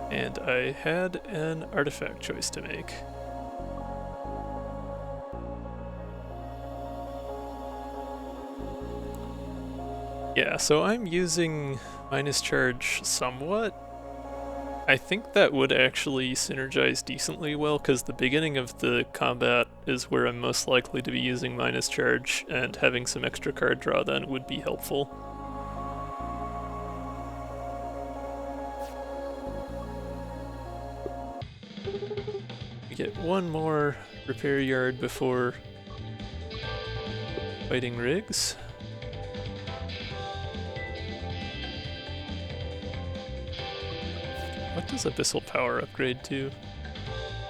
And I had an artifact choice to make. Yeah, so I'm using minus charge somewhat. I think that would actually synergize decently well, because the beginning of the combat is where I'm most likely to be using minus charge, and having some extra card draw then would be helpful. We get one more repair yard before fighting rigs. What does Abyssal Power upgrade to?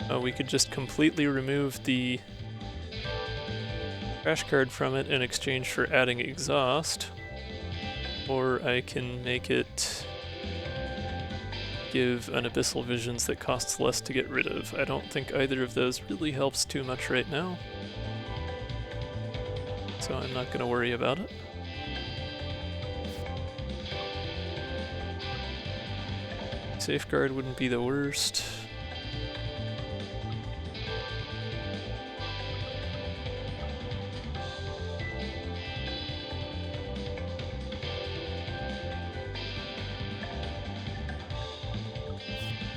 Oh, we could just completely remove the crash card from it in exchange for adding exhaust. Or I can make it give an Abyssal Visions that costs less to get rid of. I don't think either of those really helps too much right now, so I'm not going to worry about it. Safeguard wouldn't be the worst.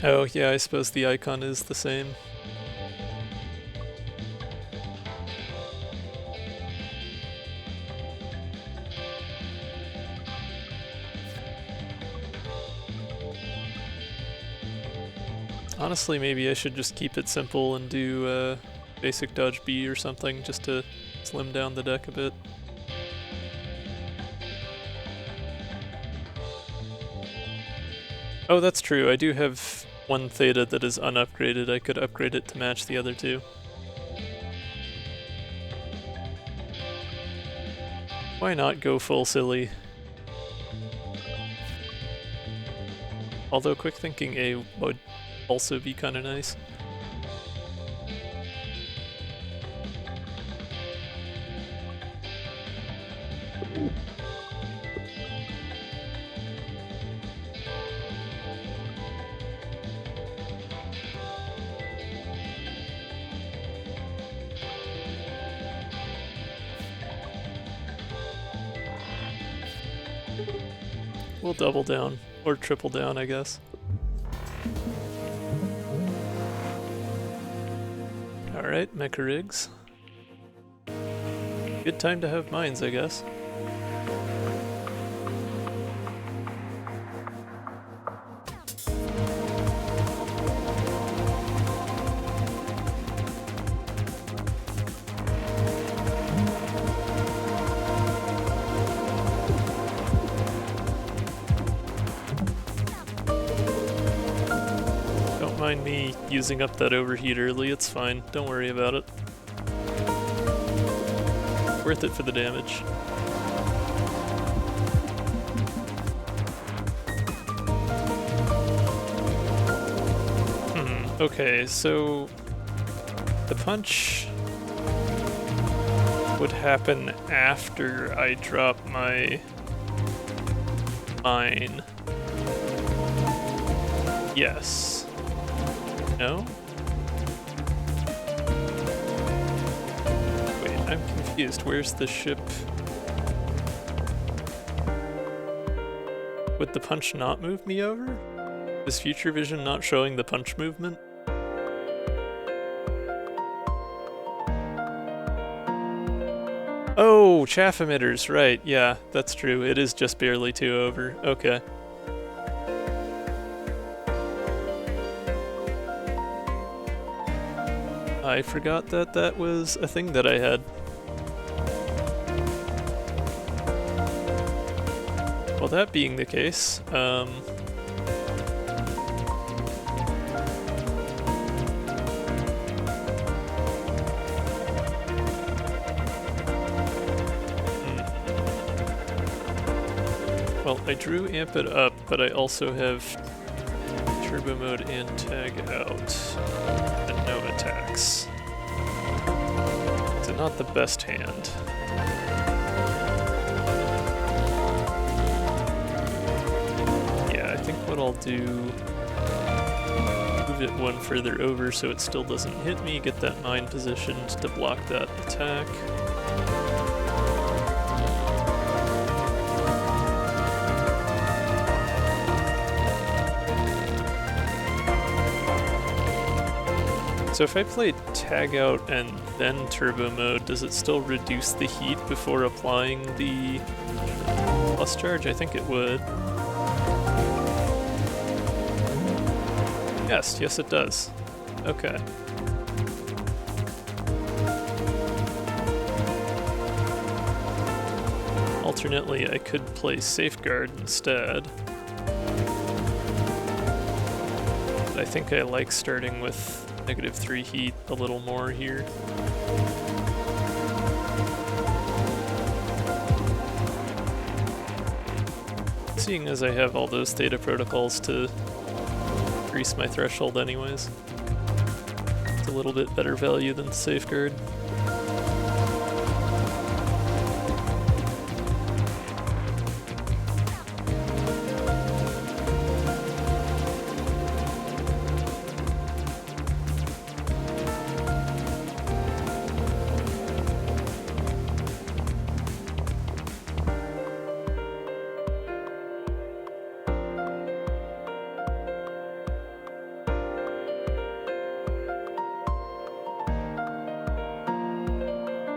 Oh yeah, I suppose the icon is the same. Honestly, maybe I should just keep it simple and do basic dodge B or something, just to slim down the deck a bit. Oh, that's true. I do have one Theta that is unupgraded. I could upgrade it to match the other two. Why not go full silly? Although quick thinking A would also be kind of nice. We'll double down, or triple down, I guess. Alright, mecha rigs. Good time to have mines, I guess. mind me using up that overheat early, it's fine. Don't worry about it. Worth it for the damage. Okay, so the punch would happen after I drop my mine. Yes. No? Wait, I'm confused. Where's the ship? Would the punch not move me over? Is future vision not showing the punch movement? Oh, chaff emitters, right, yeah, that's true. It is just barely 2 over. Okay. I forgot that that was a thing that I had. Well, that being the case, well, I drew amp it up, but I also have turbo mode and tag out, and no attacks. So not the best hand. Yeah, I think what I'll do, move it one further over so it still doesn't hit me, get that mine positioned to block that attack. So if I play tag out and then turbo mode, does it still reduce the heat before applying the plus charge? I think it would. Yes it does. Okay. Alternately, I could play safeguard instead. But I think I like starting with -3 heat a little more here. Seeing as I have all those theta protocols to increase my threshold anyways, it's a little bit better value than safeguard.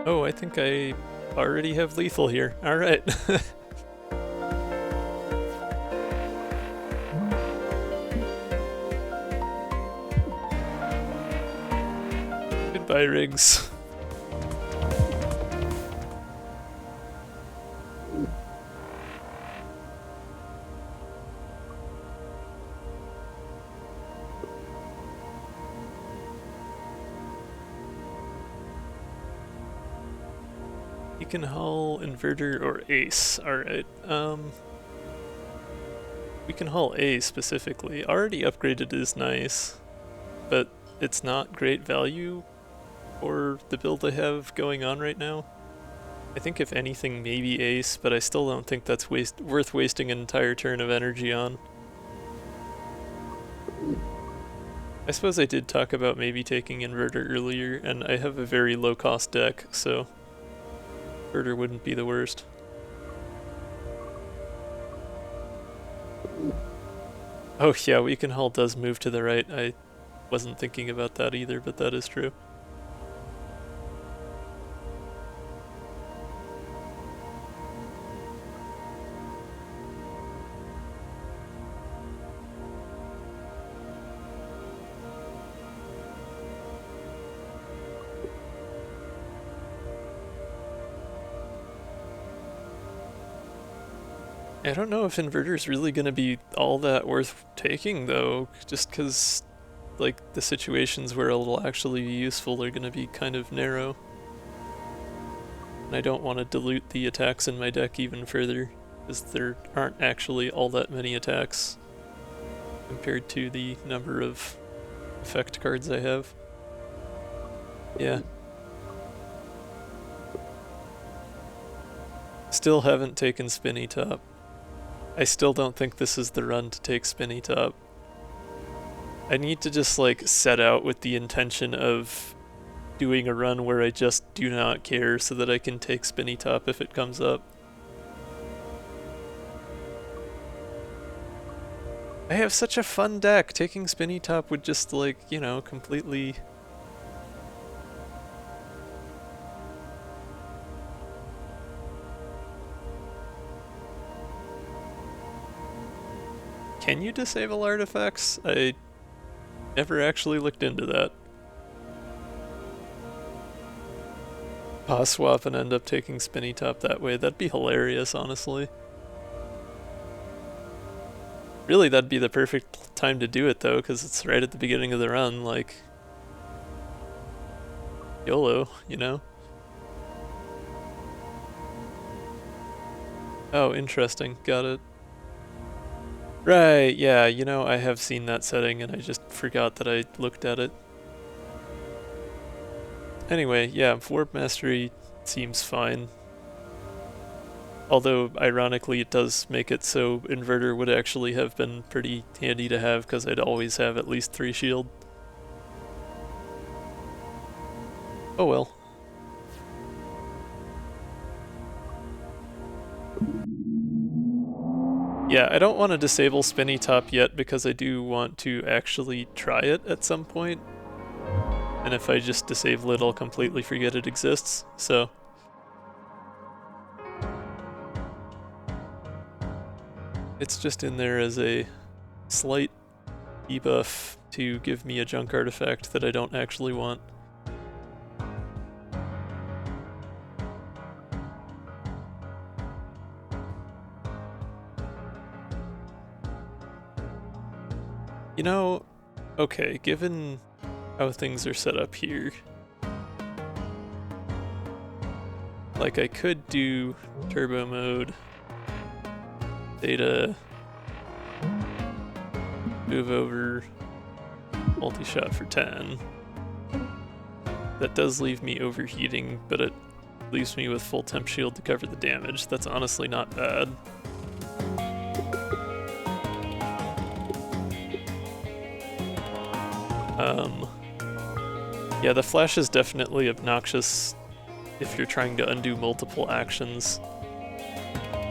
Oh, I think I already have lethal here. Alright. Goodbye, Riggs. Beacon Hull, Inverter, or Ace. Alright, Beacon Hull A specifically. Already upgraded is nice, but it's not great value for the build I have going on right now. I think if anything, maybe Ace, but I still don't think that's worth wasting an entire turn of energy on. I suppose I did talk about maybe taking Inverter earlier, and I have a very low cost deck, so Inverter wouldn't be the worst. Oh yeah, Beacon Hull does move to the right. I wasn't thinking about that either, but that is true. I don't know if Inverter's really going to be all that worth taking, though, just because like the situations where it'll actually be useful are gonna be kind of narrow. And I don't want to dilute the attacks in my deck even further, because there aren't actually all that many attacks compared to the number of effect cards I have. Yeah. Still haven't taken Spinny Top. I still don't think this is the run to take Spinny Top. I need to just like set out with the intention of doing a run where I just do not care so that I can take Spinny Top if it comes up. I have such a fun deck. Taking Spinny Top would just like, you know, completely... Can you disable artifacts? I never actually looked into that. Paw swap and end up taking Spinny Top that way. That'd be hilarious, honestly. Really, that'd be the perfect time to do it, though, because it's right at the beginning of the run, like... YOLO, you know? Oh, interesting. Got it. Right, yeah, you know, I have seen that setting and I just forgot that I looked at it. Anyway, yeah, Warp Mastery seems fine. Although, ironically, it does make it so Inverter would actually have been pretty handy to have because I'd always have at least 3 shield. Oh well. Yeah, I don't want to disable Spinny Top yet because I do want to actually try it at some point. And if I just disable it, I'll completely forget it exists, so... It's just in there as a slight debuff to give me a junk artifact that I don't actually want. You know, okay, given how things are set up here, like I could do turbo mode, data, move over, multi-shot for 10. That does leave me overheating, but it leaves me with full temp shield to cover the damage. That's honestly not bad. Yeah, the flash is definitely obnoxious if you're trying to undo multiple actions.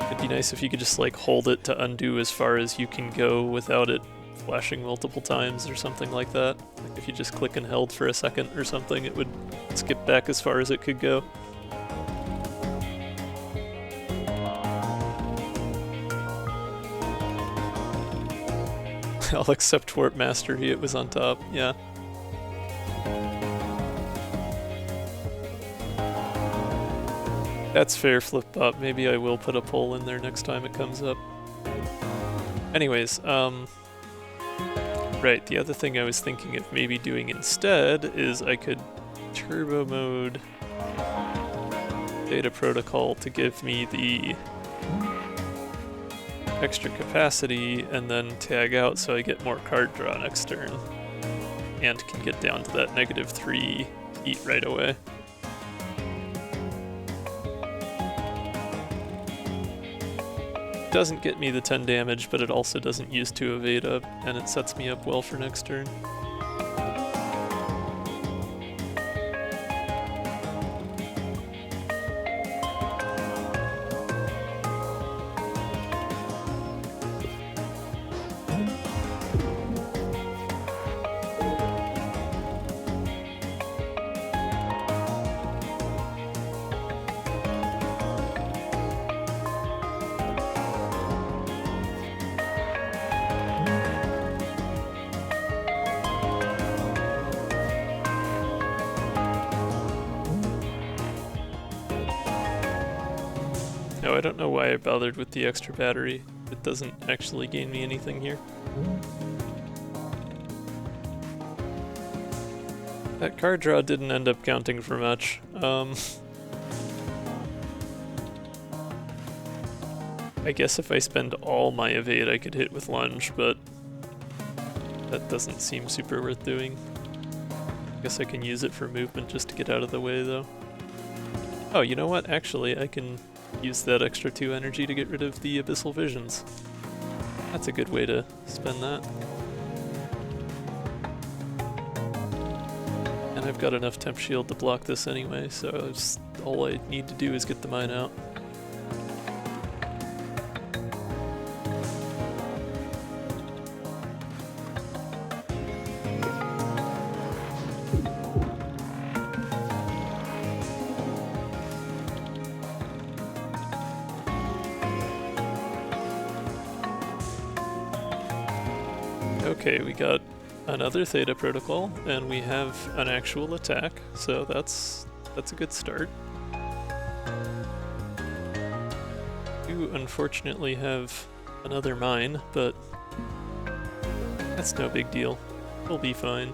It'd be nice if you could just like hold it to undo as far as you can go without it flashing multiple times or something like that. Like if you just click and held for a second or something, it would skip back as far as it could go. I'll accept Warp Mastery, it was on top, yeah. That's fair, Flip-Bop. Maybe I will put a poll in there next time it comes up. Anyways, right, the other thing I was thinking of maybe doing instead is I could turbo mode data protocol to give me the extra capacity and then tag out so I get more card draw next turn and can get down to that -3 heat right away. Doesn't get me the 10 damage, but it also doesn't use 2 evade up, and it sets me up well for next turn. No, I don't know why I bothered with the extra battery. It doesn't actually gain me anything here. That card draw didn't end up counting for much. I guess if I spend all my evade I could hit with lunge, but that doesn't seem super worth doing. Guess I can use it for movement just to get out of the way though. Oh, you know what? Actually, I can use that extra 2 energy to get rid of the Abyssal Visions. That's a good way to spend that. And I've got enough temp shield to block this anyway, so all I need to do is get the mine out. Okay, we got another Theta Protocol, and we have an actual attack, so that's a good start. We do unfortunately have another mine, but that's no big deal. We'll be fine.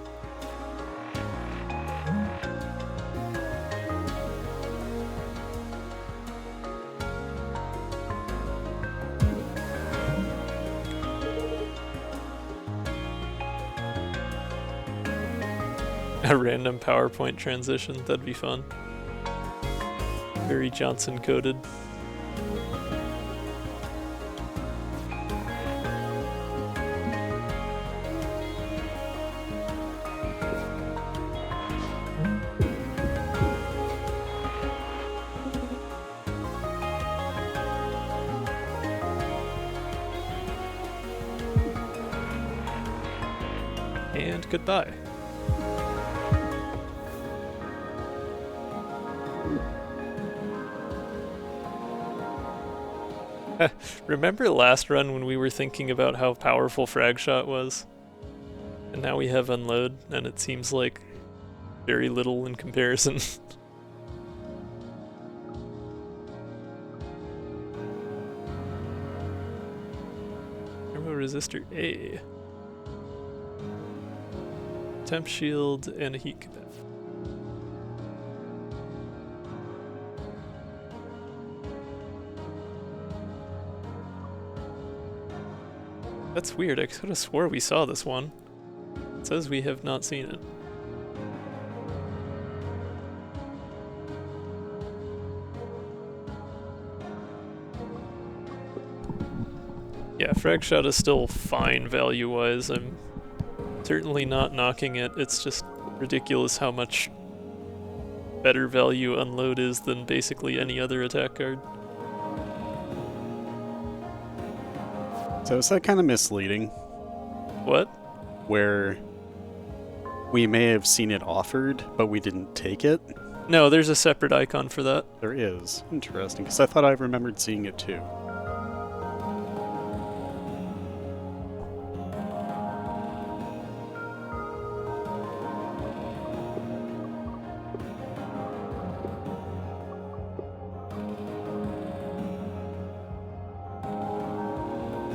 A random PowerPoint transition, that'd be fun. Very Johnson coded. And goodbye. Remember last run when we were thinking about how powerful Frag Shot was? And now we have Unload, and it seems like very little in comparison. Thermo Resistor A. Temp Shield and a Heat Cadet. That's weird, I could have swore we saw this one. It says we have not seen it. Yeah, Frag Shot is still fine value-wise. I'm certainly not knocking it, it's just ridiculous how much better value Unload is than basically any other attack card. So is that kind of misleading? What? Where we may have seen it offered, but we didn't take it? No, there's a separate icon for that. There is. Interesting, because I thought I remembered seeing it too.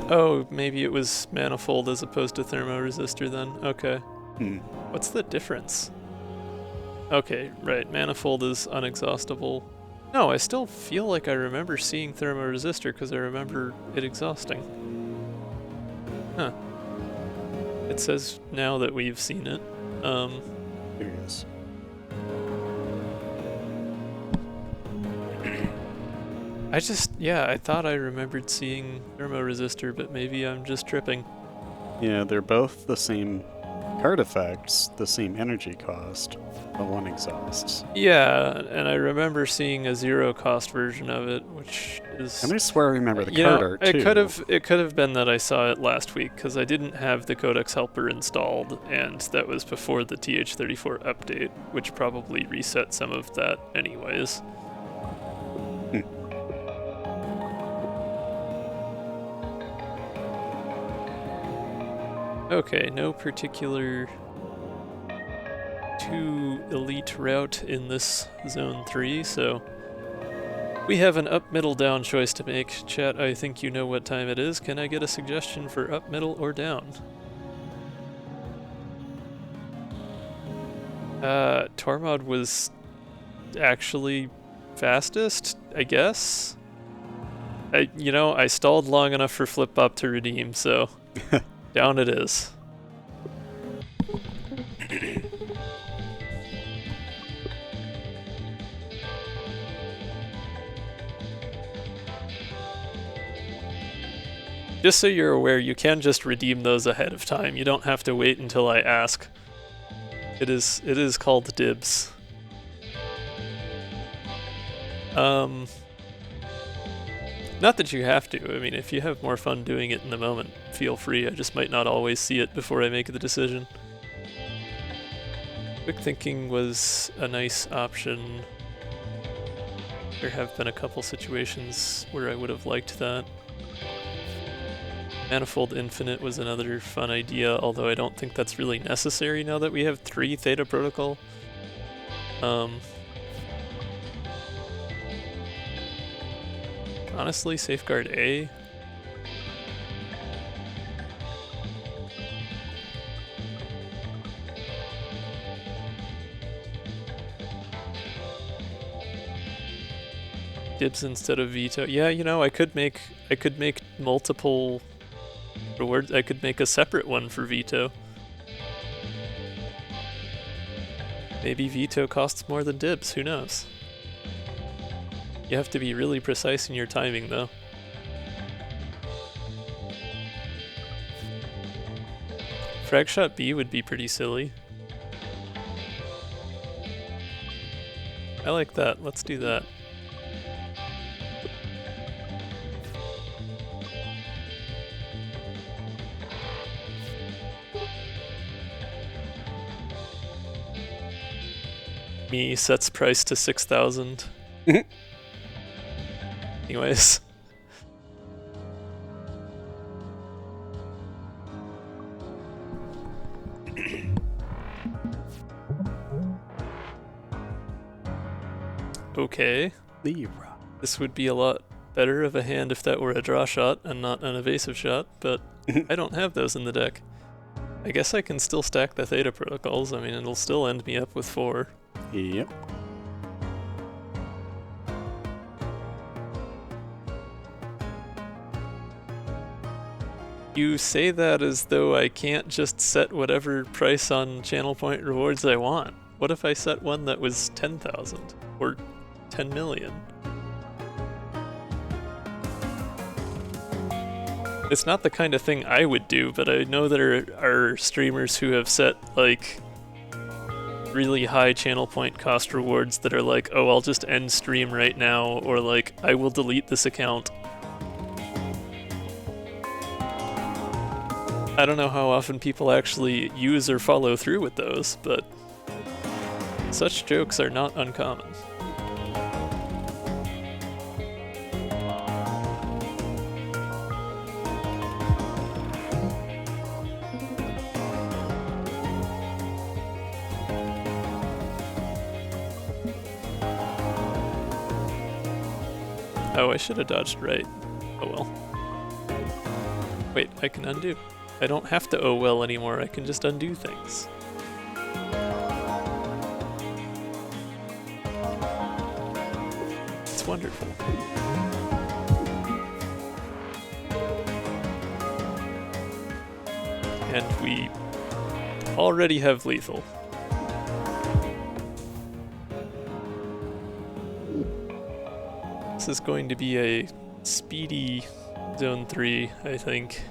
Oh, maybe it was Manifold as opposed to Thermo Resistor then. Okay. What's the difference? Okay, right. Manifold is unexhaustible. No, I still feel like I remember seeing Thermo Resistor because I remember it exhausting. Huh. It says now that we've seen it. There it is. I thought I remembered seeing Thermo Resistor, but maybe I'm just tripping. Yeah, they're both the same card effects, the same energy cost, but one exhausts. Yeah, and I remember seeing a 0 cost version of it, which is... And I swear I remember the card art, too. It could have been that I saw it last week, because I didn't have the Codex Helper installed, and that was before the TH34 update, which probably reset some of that anyways. Okay, no particular too elite route in this Zone 3, so we have an up, middle, down choice to make. Chat, I think you know what time it is. Can I get a suggestion for up, middle, or down? Tormod was actually fastest, I guess. I stalled long enough for Flip-Bop to redeem, so down it is. Just so you're aware, you can just redeem those ahead of time. You don't have to wait until I ask. It is called dibs. Not that you have to. I mean, if you have more fun doing it in the moment, feel free. I just might not always see it before I make the decision. Quick thinking was a nice option. There have been a couple situations where I would have liked that. Manifold Infinite was another fun idea, although I don't think that's really necessary now that we have 3 Theta Protocol. Honestly, Safeguard A. Dibs instead of veto. Yeah, I could make multiple rewards. I could make a separate one for veto. Maybe veto costs more than dibs, who knows? You have to be really precise in your timing, though. Frag Shot B would be pretty silly. I like that. Let's do that. Me sets price to 6,000. Anyways. Okay. Libra. This would be a lot better of a hand if that were a draw shot and not an evasive shot, but I don't have those in the deck. I guess I can still stack the Theta Protocols. I mean, it'll still end me up with 4. Yep. You say that as though I can't just set whatever price on channel point rewards I want. What if I set one that was 10,000 or 10 million? It's not the kind of thing I would do, but I know there are streamers who have set like really high channel point cost rewards that are like, oh, I'll just end stream right now, or like, I will delete this account. I don't know how often people actually use or follow through with those, but such jokes are not uncommon. Oh, I should have dodged right. Oh well. Wait, I can undo. I don't have to oh well anymore, I can just undo things. It's wonderful. And we already have lethal. This is going to be a speedy Zone 3, I think.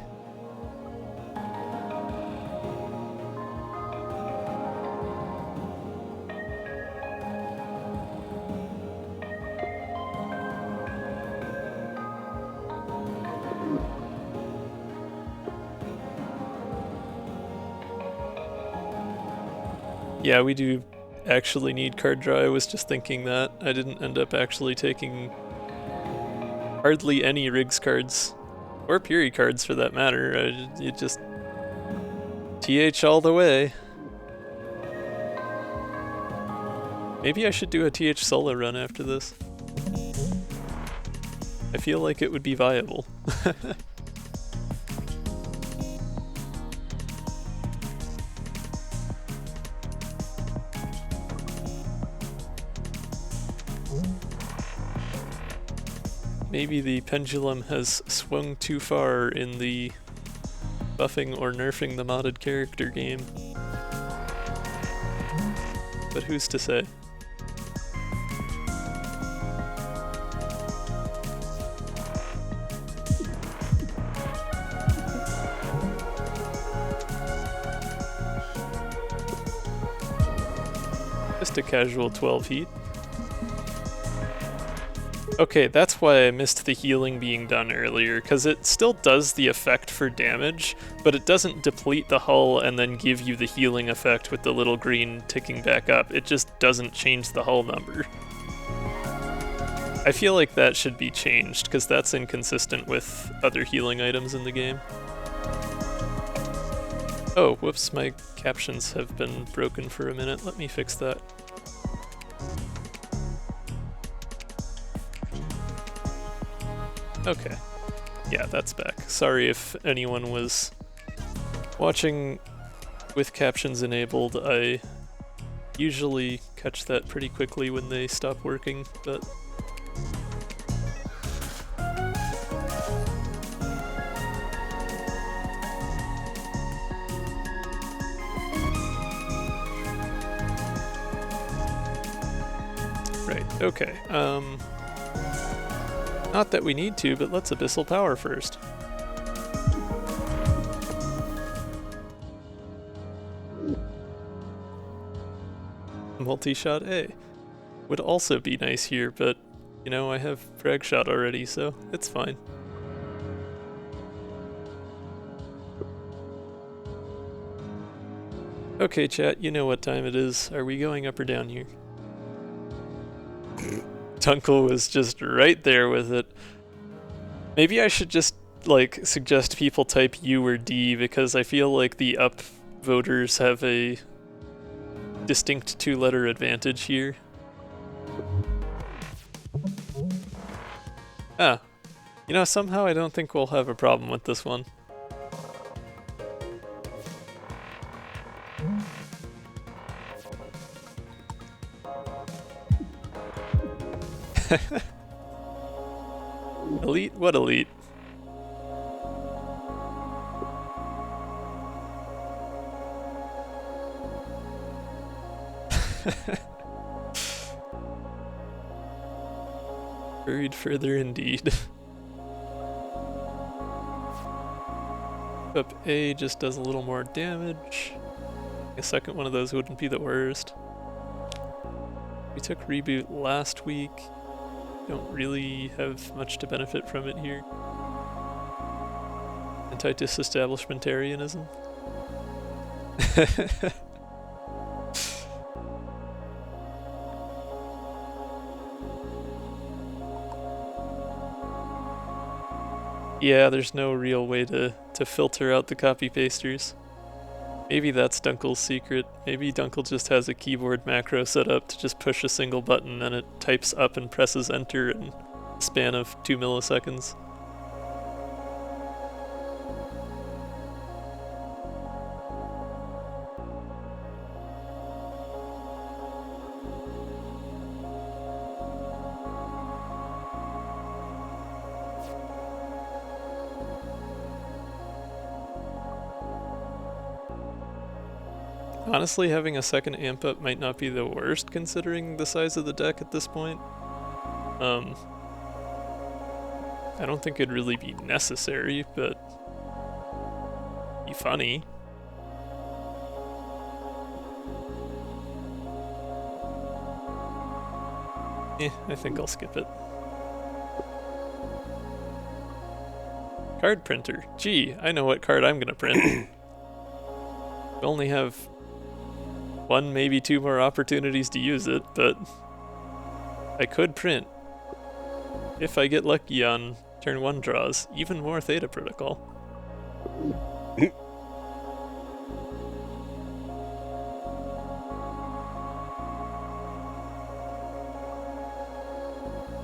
Yeah, we do actually need card draw. I was just thinking that. I didn't end up actually taking hardly any Rigs cards, or Peri cards for that matter. You just TH all the way. Maybe I should do a TH solo run after this. I feel like it would be viable. Maybe the pendulum has swung too far in the buffing or nerfing the modded character game. But who's to say? Just a casual 12 heat. Okay, that's why I missed the healing being done earlier, because it still does the effect for damage, but it doesn't deplete the hull and then give you the healing effect with the little green ticking back up. It just doesn't change the hull number. I feel like that should be changed, because that's inconsistent with other healing items in the game. Oh, whoops, my captions have been broken for a minute. Let me fix that. Okay. Yeah, that's back. Sorry if anyone was watching with captions enabled. I usually catch that pretty quickly when they stop working, but... Right, okay. Not that we need to, but let's Abyssal Power first. Multi-shot A. Would also be nice here, but, you know, I have frag shot already, so it's fine. Okay, chat, you know what time it is. Are we going up or down here? Dunkel was just right there with it. Maybe I should just, like, suggest people type U or D, because I feel like the up voters have a distinct two-letter advantage here. Ah. You know, somehow I don't think we'll have a problem with this one. Elite? What elite? Buried further indeed. Up A just does a little more damage. A second one of those wouldn't be the worst. We took reboot last week. Don't really have much to benefit from it here. Anti-disestablishmentarianism. Yeah, there's no real way to filter out the copy-pasters. Maybe that's Dunkel's secret. Maybe Dunkel just has a keyboard macro set up to just push a single button and it types up and presses enter in a span of 2 milliseconds. Honestly, having a second amp up might not be the worst considering the size of the deck at this point. I don't think it'd really be necessary, but be funny. I think I'll skip it. Card printer. Gee, I know what card I'm gonna print. We only have 1, maybe 2 more opportunities to use it, but I could print. If I get lucky on turn 1 draws, even more Theta Protocol.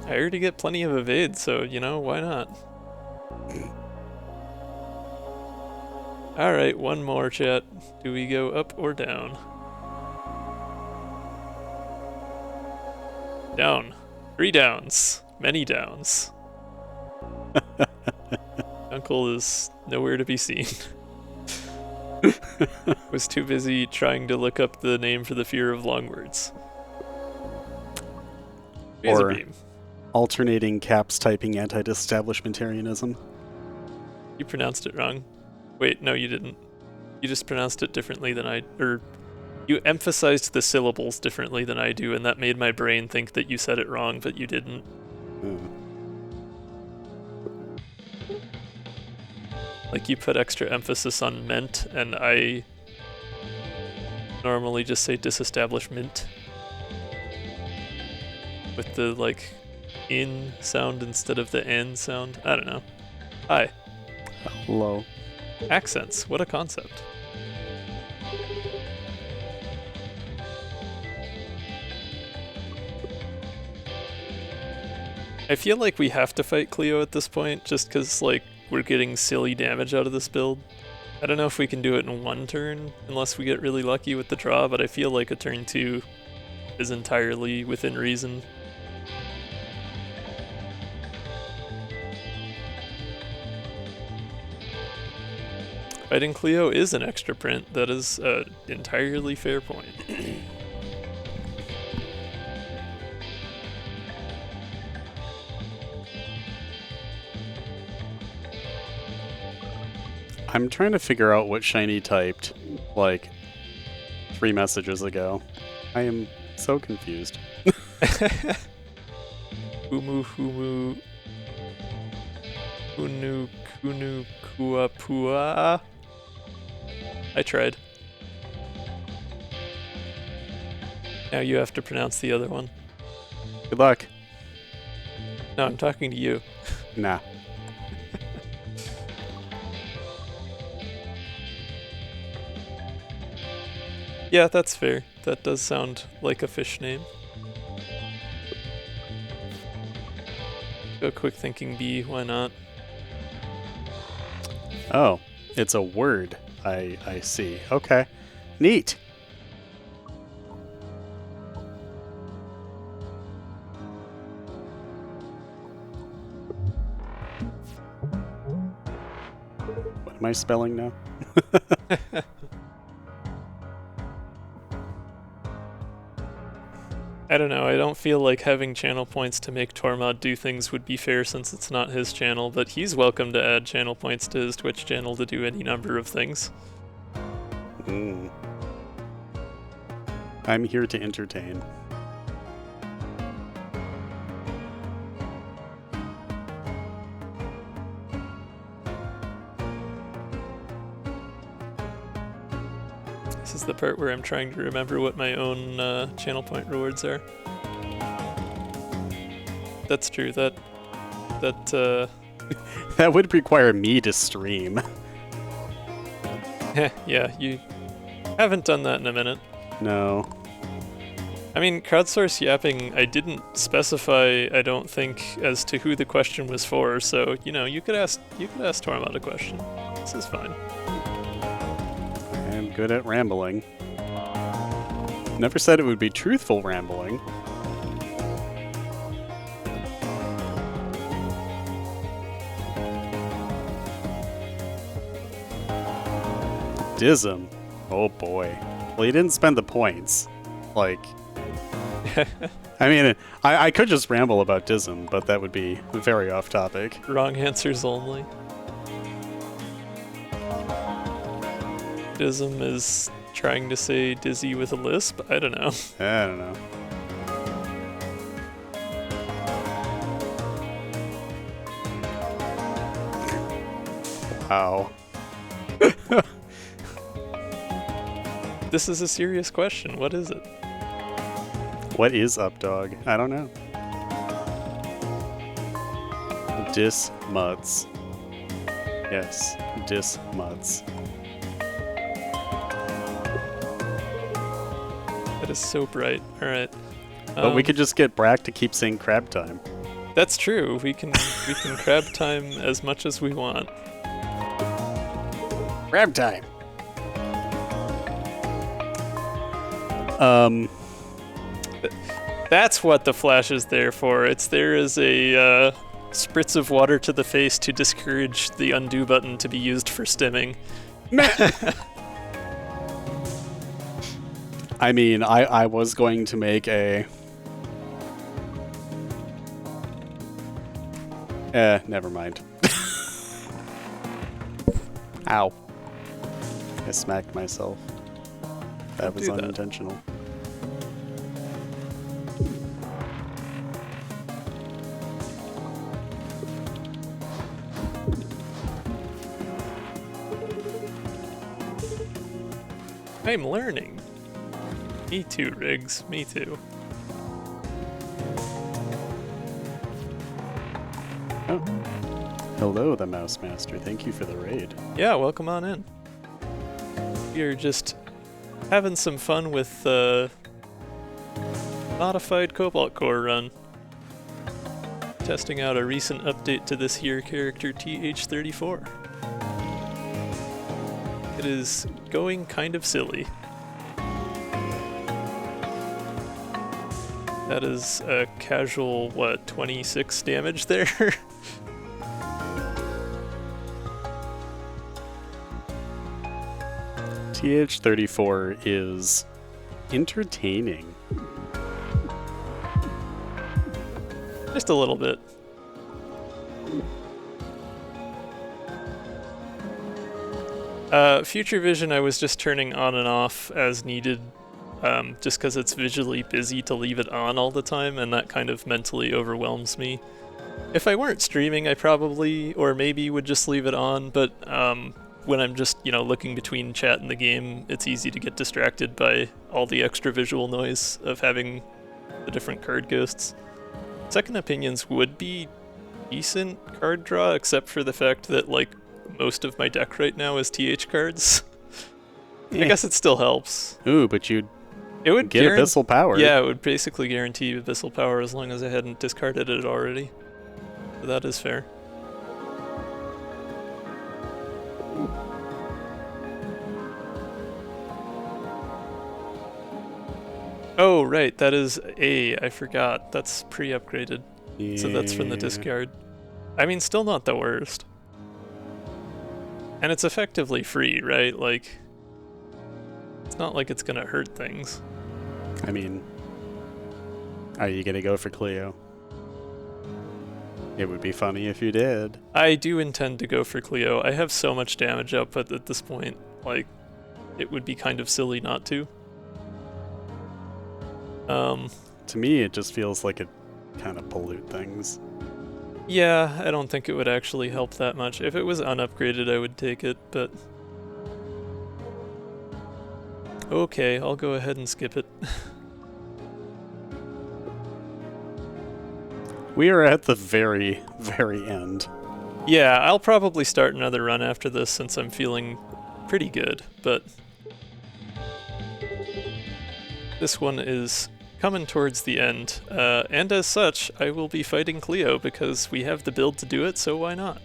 I already get plenty of evade, so, you know, why not? Alright, one more, chat. Do we go up or down? Down. 3 downs. Many downs. Uncle is nowhere to be seen. Was too busy trying to look up the name for the fear of long words. Razor Or beam. alternating caps typing anti-establishmentarianism. You pronounced it wrong. Wait, no, you didn't. You just pronounced it differently than you emphasized the syllables differently than I do, and that made my brain think that you said it wrong, but you didn't. Like, you put extra emphasis on meant, and I normally just say disestablishment. With the, like, in sound instead of the n sound. I don't know. Hi. Hello. Accents. What a concept. I feel like we have to fight Cleo at this point, just because, like, we're getting silly damage out of this build. I don't know if we can do it in one turn, unless we get really lucky with the draw, but I feel like a turn 2 is entirely within reason. Fighting Cleo is an extra print. That is an entirely fair point. I'm trying to figure out what Shiny typed, like, 3 messages ago. I am so confused. Humu, Hunu, Kunu, Kua, Pua. I tried. Now you have to pronounce the other one. Good luck. No, I'm talking to you. Nah. Yeah, that's fair. That does sound like a fish name. Go quick thinking bee, why not? Oh, it's a word. I see. Okay. Neat. What am I spelling now? I don't know, I don't feel like having channel points to make Tormod do things would be fair since it's not his channel, but he's welcome to add channel points to his Twitch channel to do any number of things. I'm here to entertain. This is the part where I'm trying to remember what my own channel point rewards are. That's true, that That would require me to stream. yeah, you haven't done that in a minute. No. I mean, crowdsource yapping, I didn't specify, I don't think, as to who the question was for, so, you know, you could ask Tormod a question. This is fine. I'm good at rambling. Never said it would be truthful rambling. Dism. Oh boy. Well, you didn't spend the points. Like... I mean, I could just ramble about Dism, but that would be very off topic. Wrong answers only. Dism is trying to say dizzy with a lisp? I don't know. I don't know. Wow. This is a serious question. What is it? What is up, dog? I don't know. Dismuds. Yes, dismuds. That is so bright. Alright. But we could just get Brack to keep saying crab time. That's true. We can crab time as much as we want. Crab time! That's what the flash is there for. It's there as a spritz of water to the face to discourage the undo button to be used for stimming. I mean, I was going to make a... never mind. Ow. I smacked myself. That was unintentional. I'm learning. Me too, Riggs. Me too. Oh. Hello, the Mouse Master. Thank you for the raid. Yeah, welcome on in. We're just having some fun with modified Cobalt Core run. Testing out a recent update to this here character TH34. It is going kind of silly. That is a casual, what, 26 damage there? TH34 is entertaining. Just a little bit. Future Vision I was just turning on and off as needed, just because it's visually busy to leave it on all the time, and that kind of mentally overwhelms me. If I weren't streaming, I probably, or maybe would just leave it on, but when I'm just, you know, looking between chat and the game, it's easy to get distracted by all the extra visual noise of having the different card ghosts. Second Opinions would be decent card draw, except for the fact that, like, most of my deck right now is TH cards. I guess it still helps. Ooh, but you'd It would get Abyssal Power. Yeah, it would basically guarantee Abyssal Power as long as I hadn't discarded it already. So that is fair. Oh, right, that is A. I forgot. That's pre-upgraded. Yeah. So that's from the discard. I mean, still not the worst. And it's effectively free, right? Like, it's not like it's gonna hurt things. I mean, are you gonna go for Cleo? It would be funny if you did. I do intend to go for Cleo. I have so much damage output at this point, like, it would be kind of silly not to. To me, it just feels like it kind of pollute things. Yeah, I don't think it would actually help that much. If it was unupgraded, I would take it, but... Okay, I'll go ahead and skip it. We are at the very, very end. Yeah, I'll probably start another run after this since I'm feeling pretty good, but... This one is coming towards the end, and as such, I will be fighting Cleo because we have the build to do it, so why not?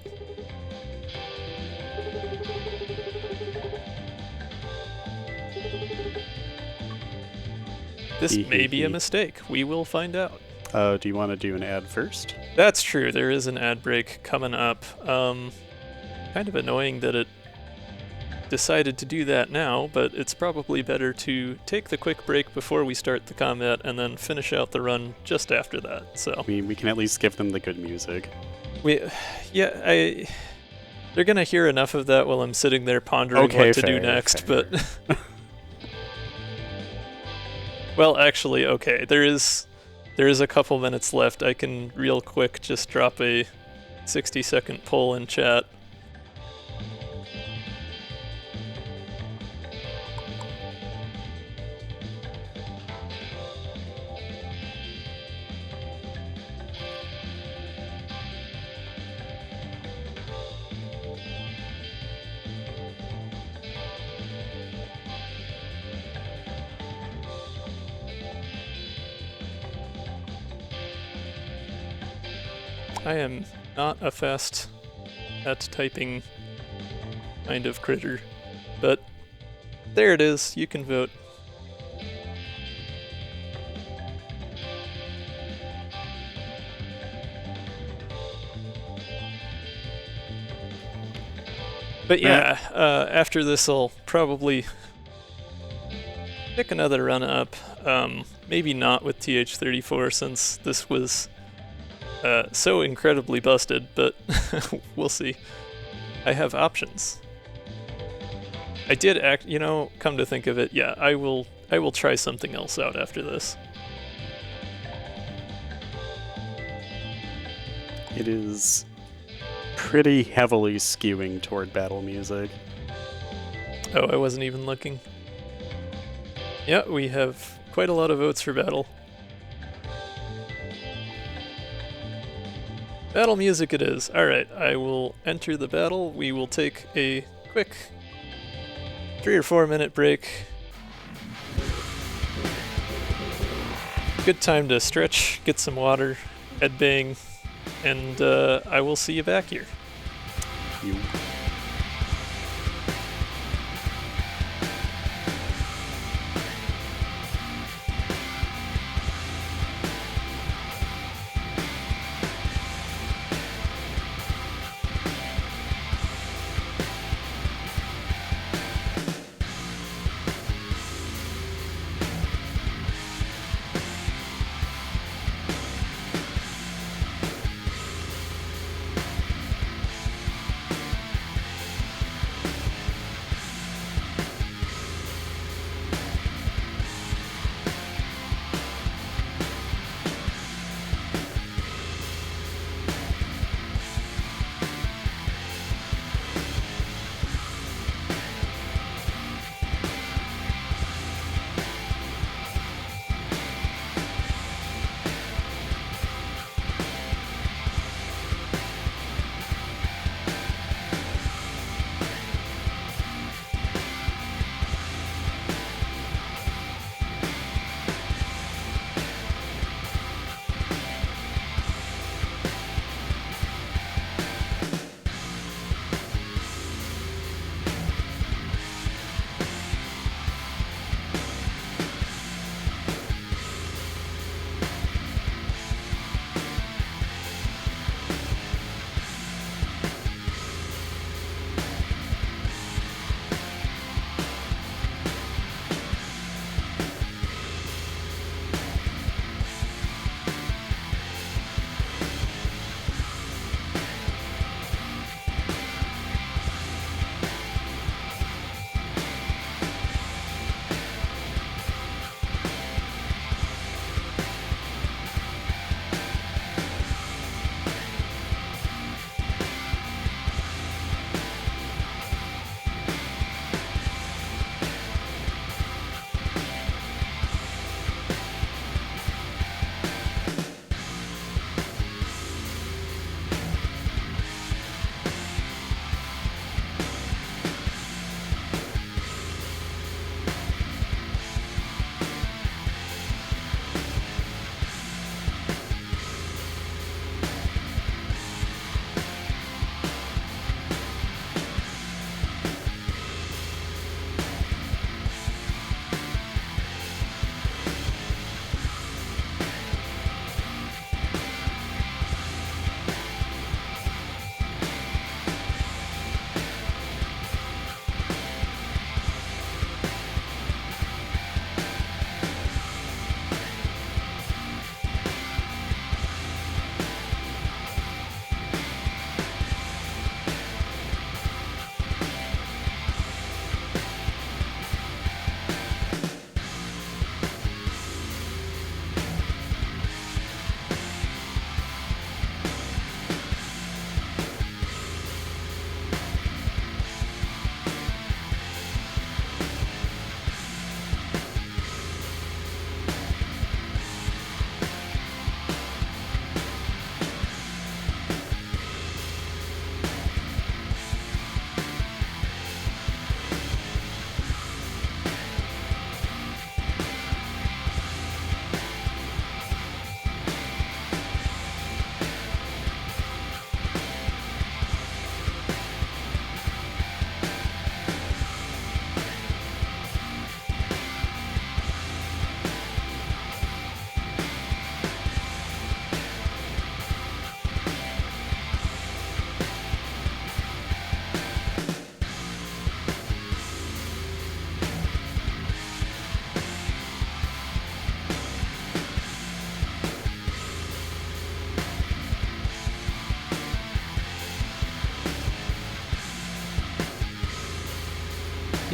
This may be a mistake. We will find out. Do you want to do an ad first? That's true. There is an ad break coming up. Kind of annoying that it decided to do that now, but it's probably better to take the quick break before we start the combat and then finish out the run just after that. So we can at least give them the good music. They're gonna hear enough of that while I'm sitting there pondering what to do next, but well, actually, okay, there is a couple minutes left. I can real quick just drop a 60-second poll in chat. I am not a fast at typing kind of critter, but there it is. You can vote. But yeah, after this I'll probably pick another run up. Maybe not with TH34 since this was so incredibly busted, but we'll see. I have options. I did come to think of it, yeah, I will try something else out after this. It is pretty heavily skewing toward battle music. Oh, I wasn't even looking. Yeah, we have quite a lot of votes for battle. Battle music it is. Alright, I will enter the battle. We will take a quick 3 or 4 minute break. Good time to stretch, get some water, headbang, and I will see you back here.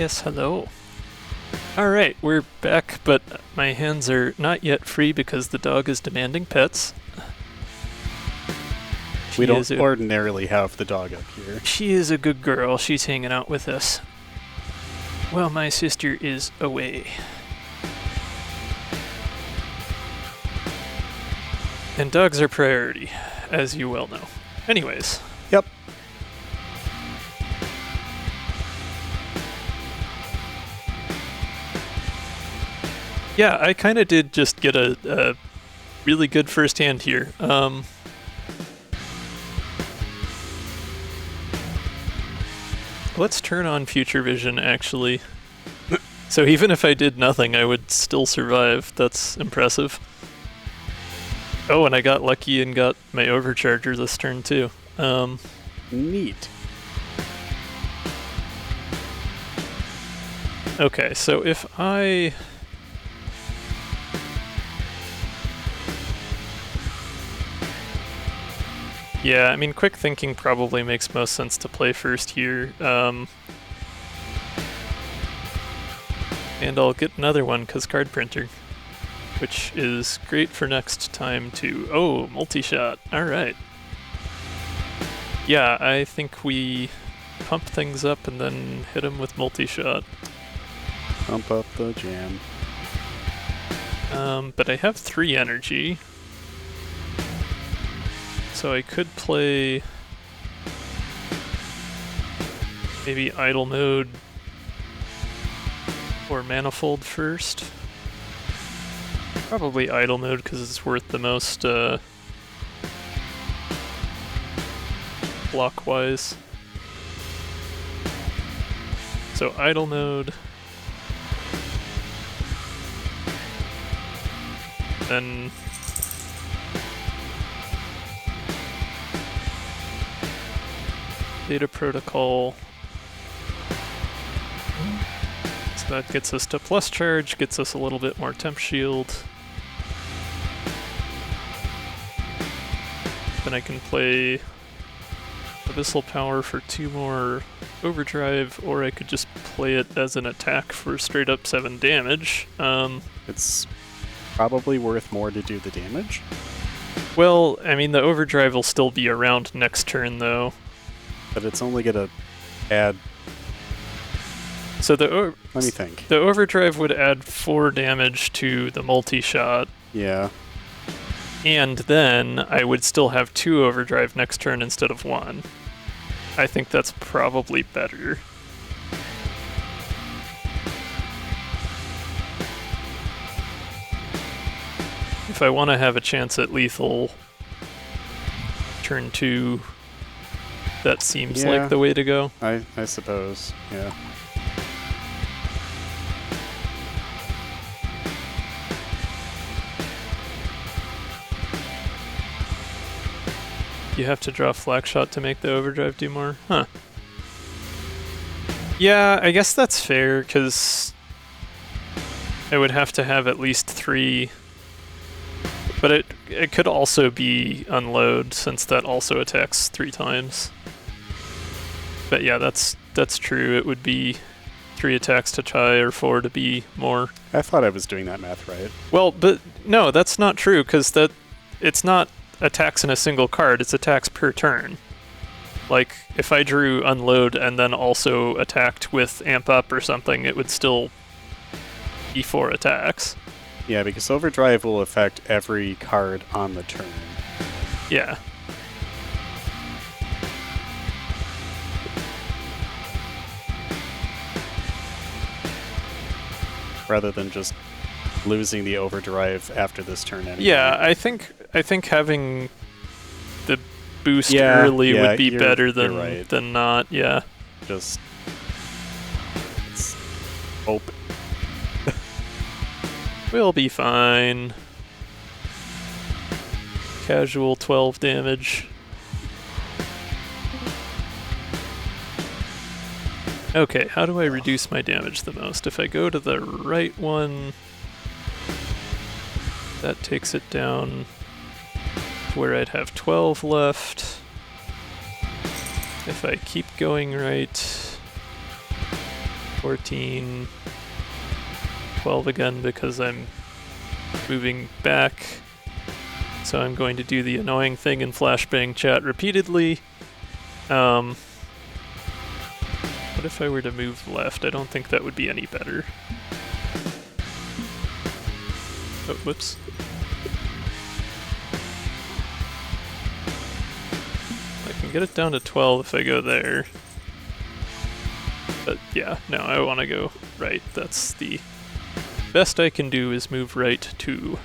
Yes, hello. Alright, we're back, but my hands are not yet free because the dog is demanding pets. We don't ordinarily have the dog up here. She is a good girl. She's hanging out with us. Well, my sister is away. And dogs are priority, as you well know. Anyways. Yep. Yeah, I kind of did just get a really good first hand here. Let's turn on future vision, actually. So even if I did nothing, I would still survive. That's impressive. Oh, and I got lucky and got my overcharger this turn, too. Neat. Okay, so if I... Yeah, I mean, quick thinking probably makes most sense to play first here. And I'll get another one, because card printer. Which is great for next time to... Oh, multi-shot. Alright. Yeah, I think we pump things up and then hit them with multi-shot. Pump up the jam. But I have 3 energy. So I could play maybe idle mode or manifold first. Probably idle mode because it's worth the most block-wise. So idle mode. Then data protocol. So that gets us to plus charge, gets us a little bit more temp shield. Then I can play Abyssal Power for 2 more overdrive, or I could just play it as an attack for straight up 7 damage. It's probably worth more to do the damage. Well, I mean, the overdrive will still be around next turn, though. But it's only gonna add... So let me think. The overdrive would add 4 damage to the multi-shot. Yeah. And then I would still have 2 overdrive next turn instead of 1. I think that's probably better. If I want to have a chance at lethal turn 2, that seems like the way to go. I suppose, yeah. You have to draw flag shot to make the overdrive do more? Huh. Yeah, I guess that's fair, because I would have to have at least 3. But it could also be unload, since that also attacks 3 times. But yeah, that's true. It would be 3 attacks to try, or 4 to be more. I thought I was doing that math right. Well, but no, that's not true, because it's not attacks in a single card, it's attacks per turn. Like, if I drew unload and then also attacked with amp up or something, it would still be 4 attacks. Yeah, because overdrive will affect every card on the turn. Yeah. Rather than just losing the overdrive after this turn anyway. Yeah, I think having the boost early would be better than not, yeah. Just hope. We'll be fine. Casual 12 damage. Okay, how do I reduce my damage the most? If I go to the right one, that takes it down to where I'd have 12 left. If I keep going right, 14, 12 again because I'm moving back. So I'm going to do the annoying thing in flashbang chat repeatedly. What if I were to move left? I don't think that would be any better. Oh, whoops. I can get it down to 12 if I go there. But yeah, no, I want to go right. That's the best I can do is move right 2.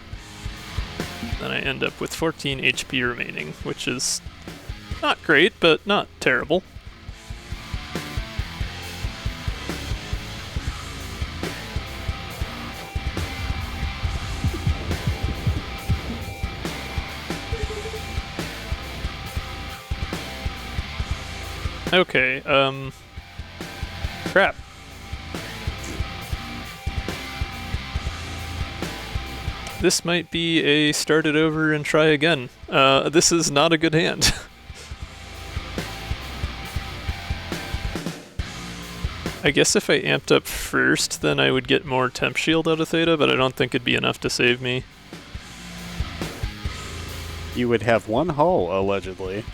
Then I end up with 14 HP remaining, which is not great, but not terrible. Okay, crap. This might be a start it over and try again. This is not a good hand. I guess if I amped up first, then I would get more temp shield out of Theta, but I don't think it'd be enough to save me. You would have 1 hull, allegedly.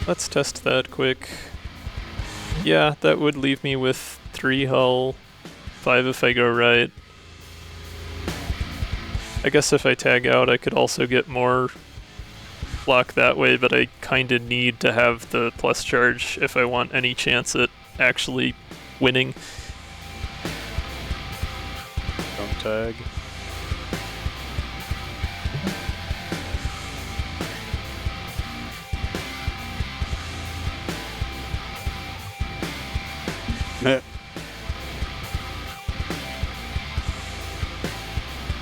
Let's test that quick. Yeah, that would leave me with 3 hull, 5 if I go right. I guess if I tag out, I could also get more block that way, but I kinda need to have the plus charge if I want any chance at actually winning. Don't tag.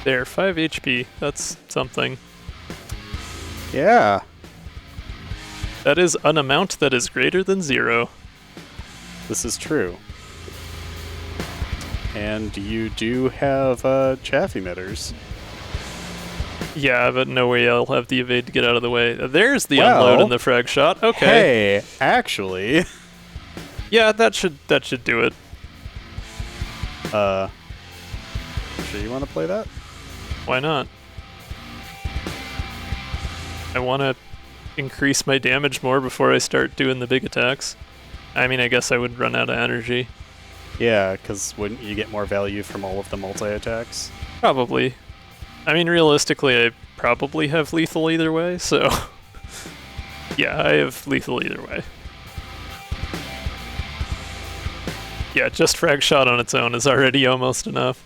There, 5 HP. That's something. Yeah. That is an amount that is greater than 0. This is true. And you do have chaff emitters. Yeah, but no way I'll have the evade to get out of the way. There's the unload and the frag shot. Okay. Hey, actually. Yeah, that should do it. Sure you want to play that? Why not? I want to increase my damage more before I start doing the big attacks. I mean, I guess I would run out of energy. Yeah, because wouldn't you get more value from all of the multi-attacks? Probably. I mean, realistically, I probably have lethal either way, so... yeah, I have lethal either way. Yeah, just frag shot on its own is already almost enough.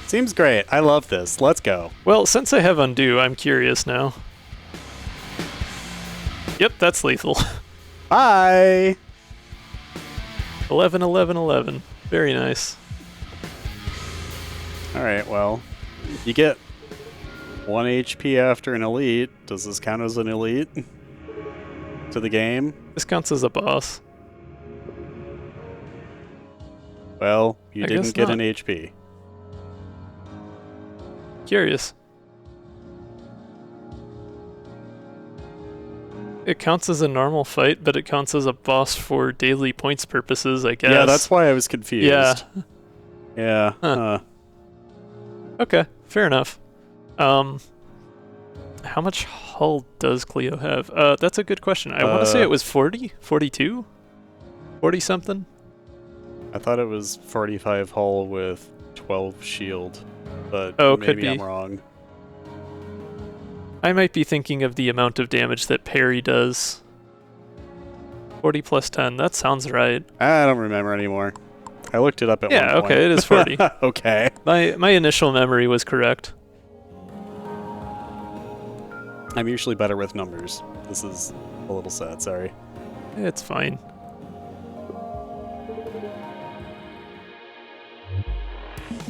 Seems great. I love this. Let's go. Well, since I have undo, I'm curious now. Yep, that's lethal. Bye! 11, 11, 11. Very nice. Alright, well, you get 1 HP after an elite. Does this count as an elite to the game? This counts as a boss. Well, you I didn't guess get not. an HP. Curious. It counts as a normal fight, but it counts as a boss for daily points purposes, I guess. Yeah, that's why I was confused. Yeah. Yeah. Huh. Okay, fair enough. How much hull does Cleo have? That's a good question. I want to say it was 40? 42? 40 something? I thought it was 45 hull with 12 shield, but Oh, maybe could be. I'm wrong. I might be thinking of the amount of damage that Peri does. 40 plus 10, that sounds right. I don't remember anymore. I looked it up at one Yeah, point. okay, it is 40. Okay. My initial memory was correct. I'm usually better with numbers. This is a little sad, sorry. It's fine.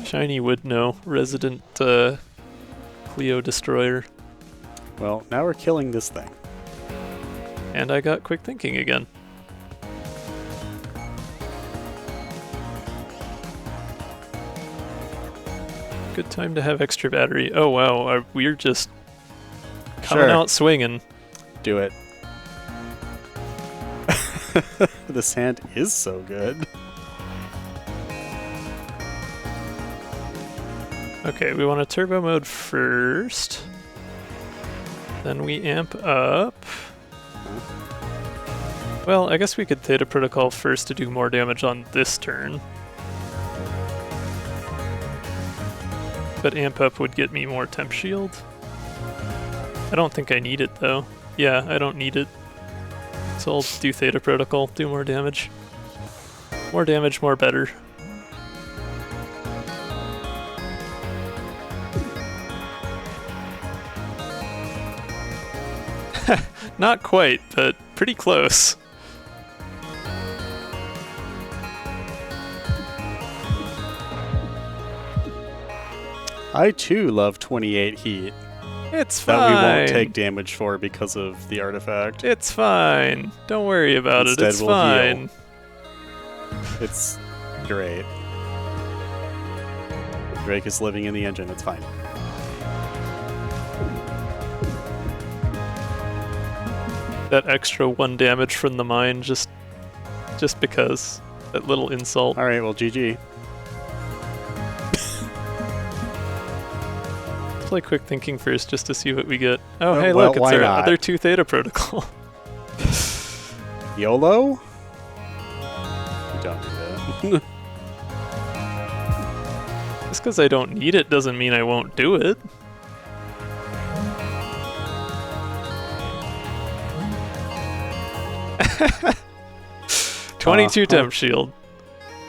Shiny would know. Resident Cleo Destroyer. Well, now we're killing this thing. And I got quick thinking again. Good time to have extra battery. Oh wow, we're just coming Sure. out swinging. Do it. This hand is so good. Okay, we want a turbo mode first. Then we amp up. Well, I guess we could Theta Protocol first to do more damage on this turn. But amp up would get me more temp shield. I don't think I need it though. Yeah, I don't need it. So I'll do Theta Protocol, do more damage. More damage, more better. Not quite, but pretty close. I too love 28 heat. It's fine. That we won't take damage for because of the artifact. It's fine. Don't worry about Instead, it. It's we'll fine. heal. It's great. Drake is living in the engine. It's fine. That extra 1 damage from the mine just because. That little insult. All right, well, GG. Play quick thinking first just to see what we get. Oh, Oh, hey, well, look, it's why our not? other 2 Theta Protocol. YOLO? You don't do that. Just because I don't need it doesn't mean I won't do it. "22 temp shield."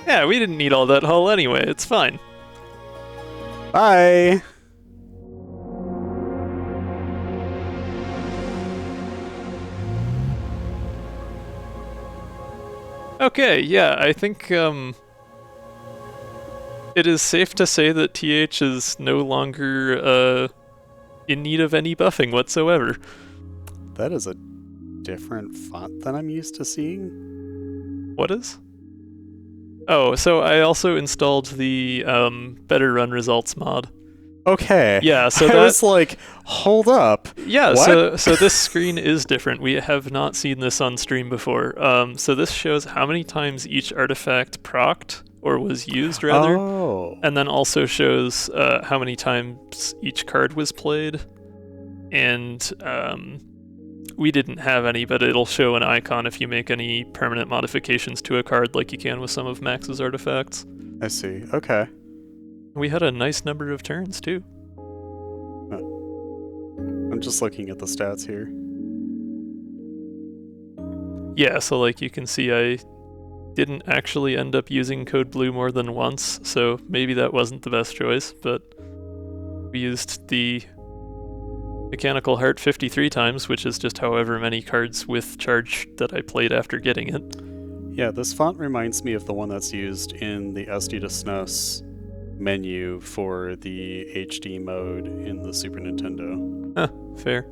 Yeah, we didn't need all that hull anyway. It's fine. Bye. Okay, yeah, I think it is safe to say that TH is no longer in need of any buffing whatsoever. That is a different font than I'm used to seeing. What is? Oh, so I also installed the Better Run Results mod. Okay. Yeah, so I was like, hold up. Yeah, What? so this screen is different. We have not seen this on stream before. So this shows how many times each artifact procced, or was used rather, Oh. and then also shows how many times each card was played. And we didn't have any, but it'll show an icon if you make any permanent modifications to a card like you can with some of Max's artifacts. I see. Okay. We had a nice number of turns too. I'm just looking at the stats here. Yeah, so like you can see I didn't actually end up using code blue more than once, so maybe that wasn't the best choice, but we used the mechanical heart 53 times, which is just however many cards with charge that I played after getting it. Yeah, this font reminds me of the one that's used in the SD to SNES menu for the HD mode in the Super Nintendo. Huh, fair.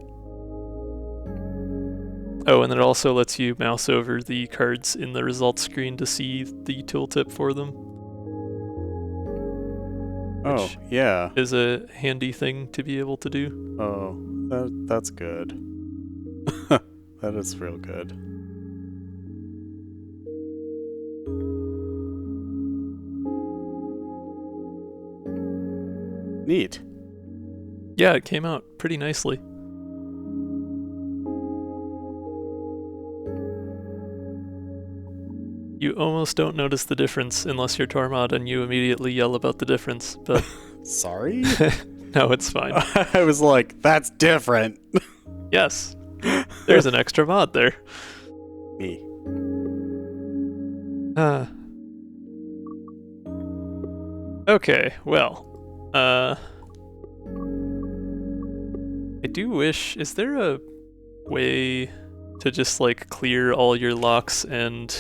Oh, and it also lets you mouse over the cards in the results screen to see the tooltip for them. Oh, Which yeah. is a handy thing to be able to do. Oh, that's good. That is real good. Neat. Yeah, it came out pretty nicely. You almost don't notice the difference unless you're Tormod and you immediately yell about the difference, but Sorry? no, it's fine. I was like, that's different. Yes, there's an extra mod there. Me. Okay, well, I do wish, is there a way to just like clear all your locks and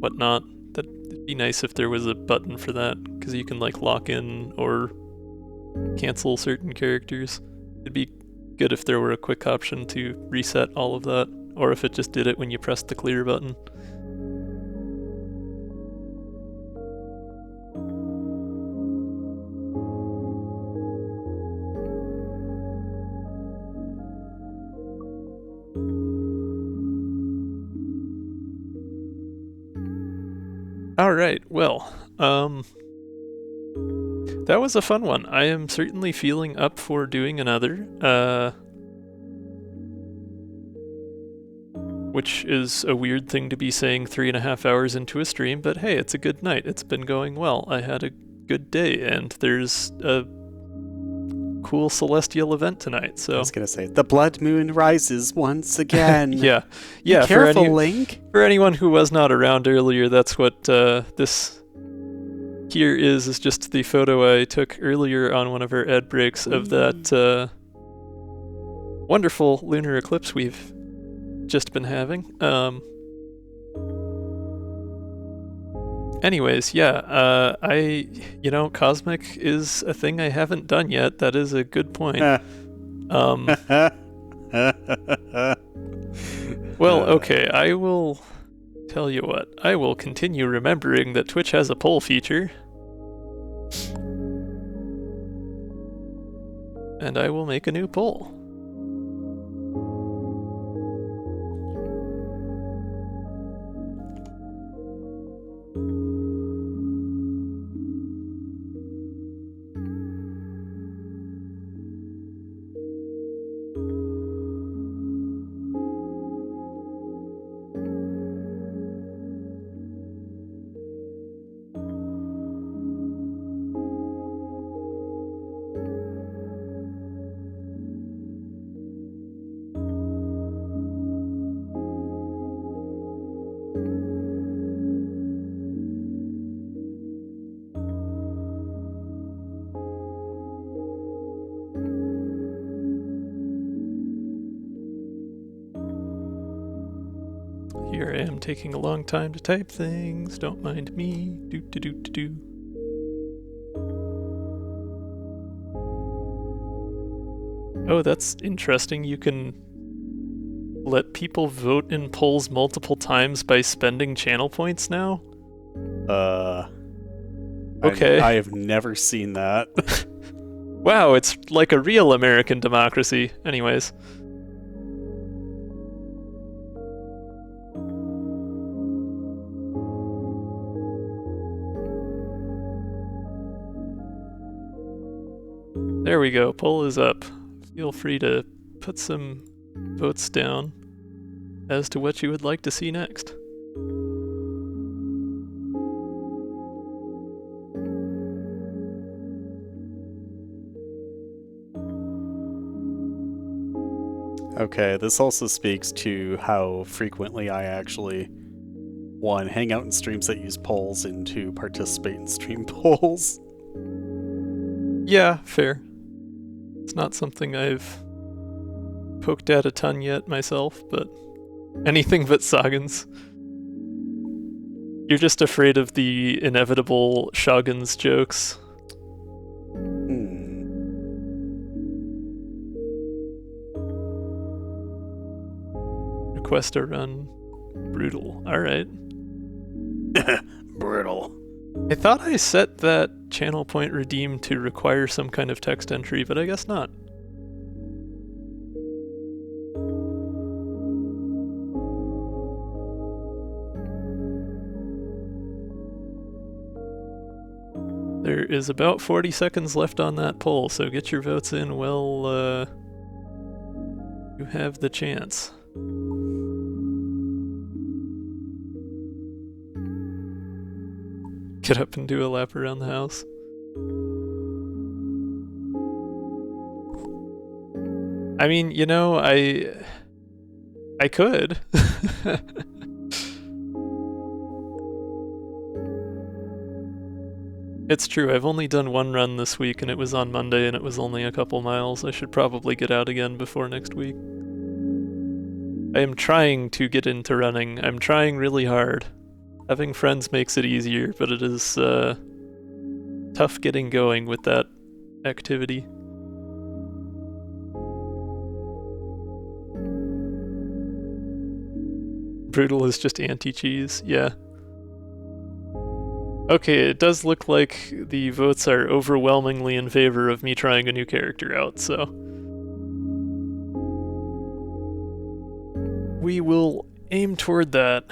whatnot? That'd be nice if there was a button for that, because you can like lock in or cancel certain characters. It'd be good if there were a quick option to reset all of that, or if it just did it when you pressed the clear button. All right. Well, that was a fun one. I am certainly feeling up for doing another. Which is a weird thing to be saying 3.5 hours into a stream, but hey, it's a good night. It's been going well. I had a good day, and there's a cool celestial event tonight. So I was gonna say the blood moon rises once again. yeah. Be careful, Link. For anyone who was not around earlier, that's what this here is just the photo I took earlier on one of our ad breaks of that wonderful lunar eclipse we've just been having. Anyways, yeah, Cosmic is a thing I haven't done yet. That is a good point. Well, okay, I will tell you what. I will continue remembering that Twitch has a poll feature. And I will make a new poll. Here I am taking a long time to type things. Don't mind me. Do. Oh, that's interesting. You can let people vote in polls multiple times by spending channel points now? Okay. I have never seen that. Wow, it's like a real American democracy. Anyways. There we go, poll is up. Feel free to put some votes down as to what you would like to see next. Okay, this also speaks to how frequently I actually, one, hang out in streams that use polls and two, participate in stream polls. Yeah, fair. It's not something I've poked at a ton yet myself, but anything but Sagan's. You're just afraid of the inevitable Shogun's jokes. Request a run. Brutal. Alright. Brutal. I thought I set that channel point redeem to require some kind of text entry, but I guess not. There is about 40 seconds left on that poll, so get your votes in while you have the chance. Get up and do a lap around the house. I mean, you know, I could. It's true, I've only done one run this week and it was on Monday and it was only a couple miles. I should probably get out again before next week. I am trying to get into running. I'm trying really hard. Having friends makes it easier, but it is tough getting going with that activity. Brutal is just anti-cheese, yeah. Okay, it does look like the votes are overwhelmingly in favor of me trying a new character out, so we will aim toward that.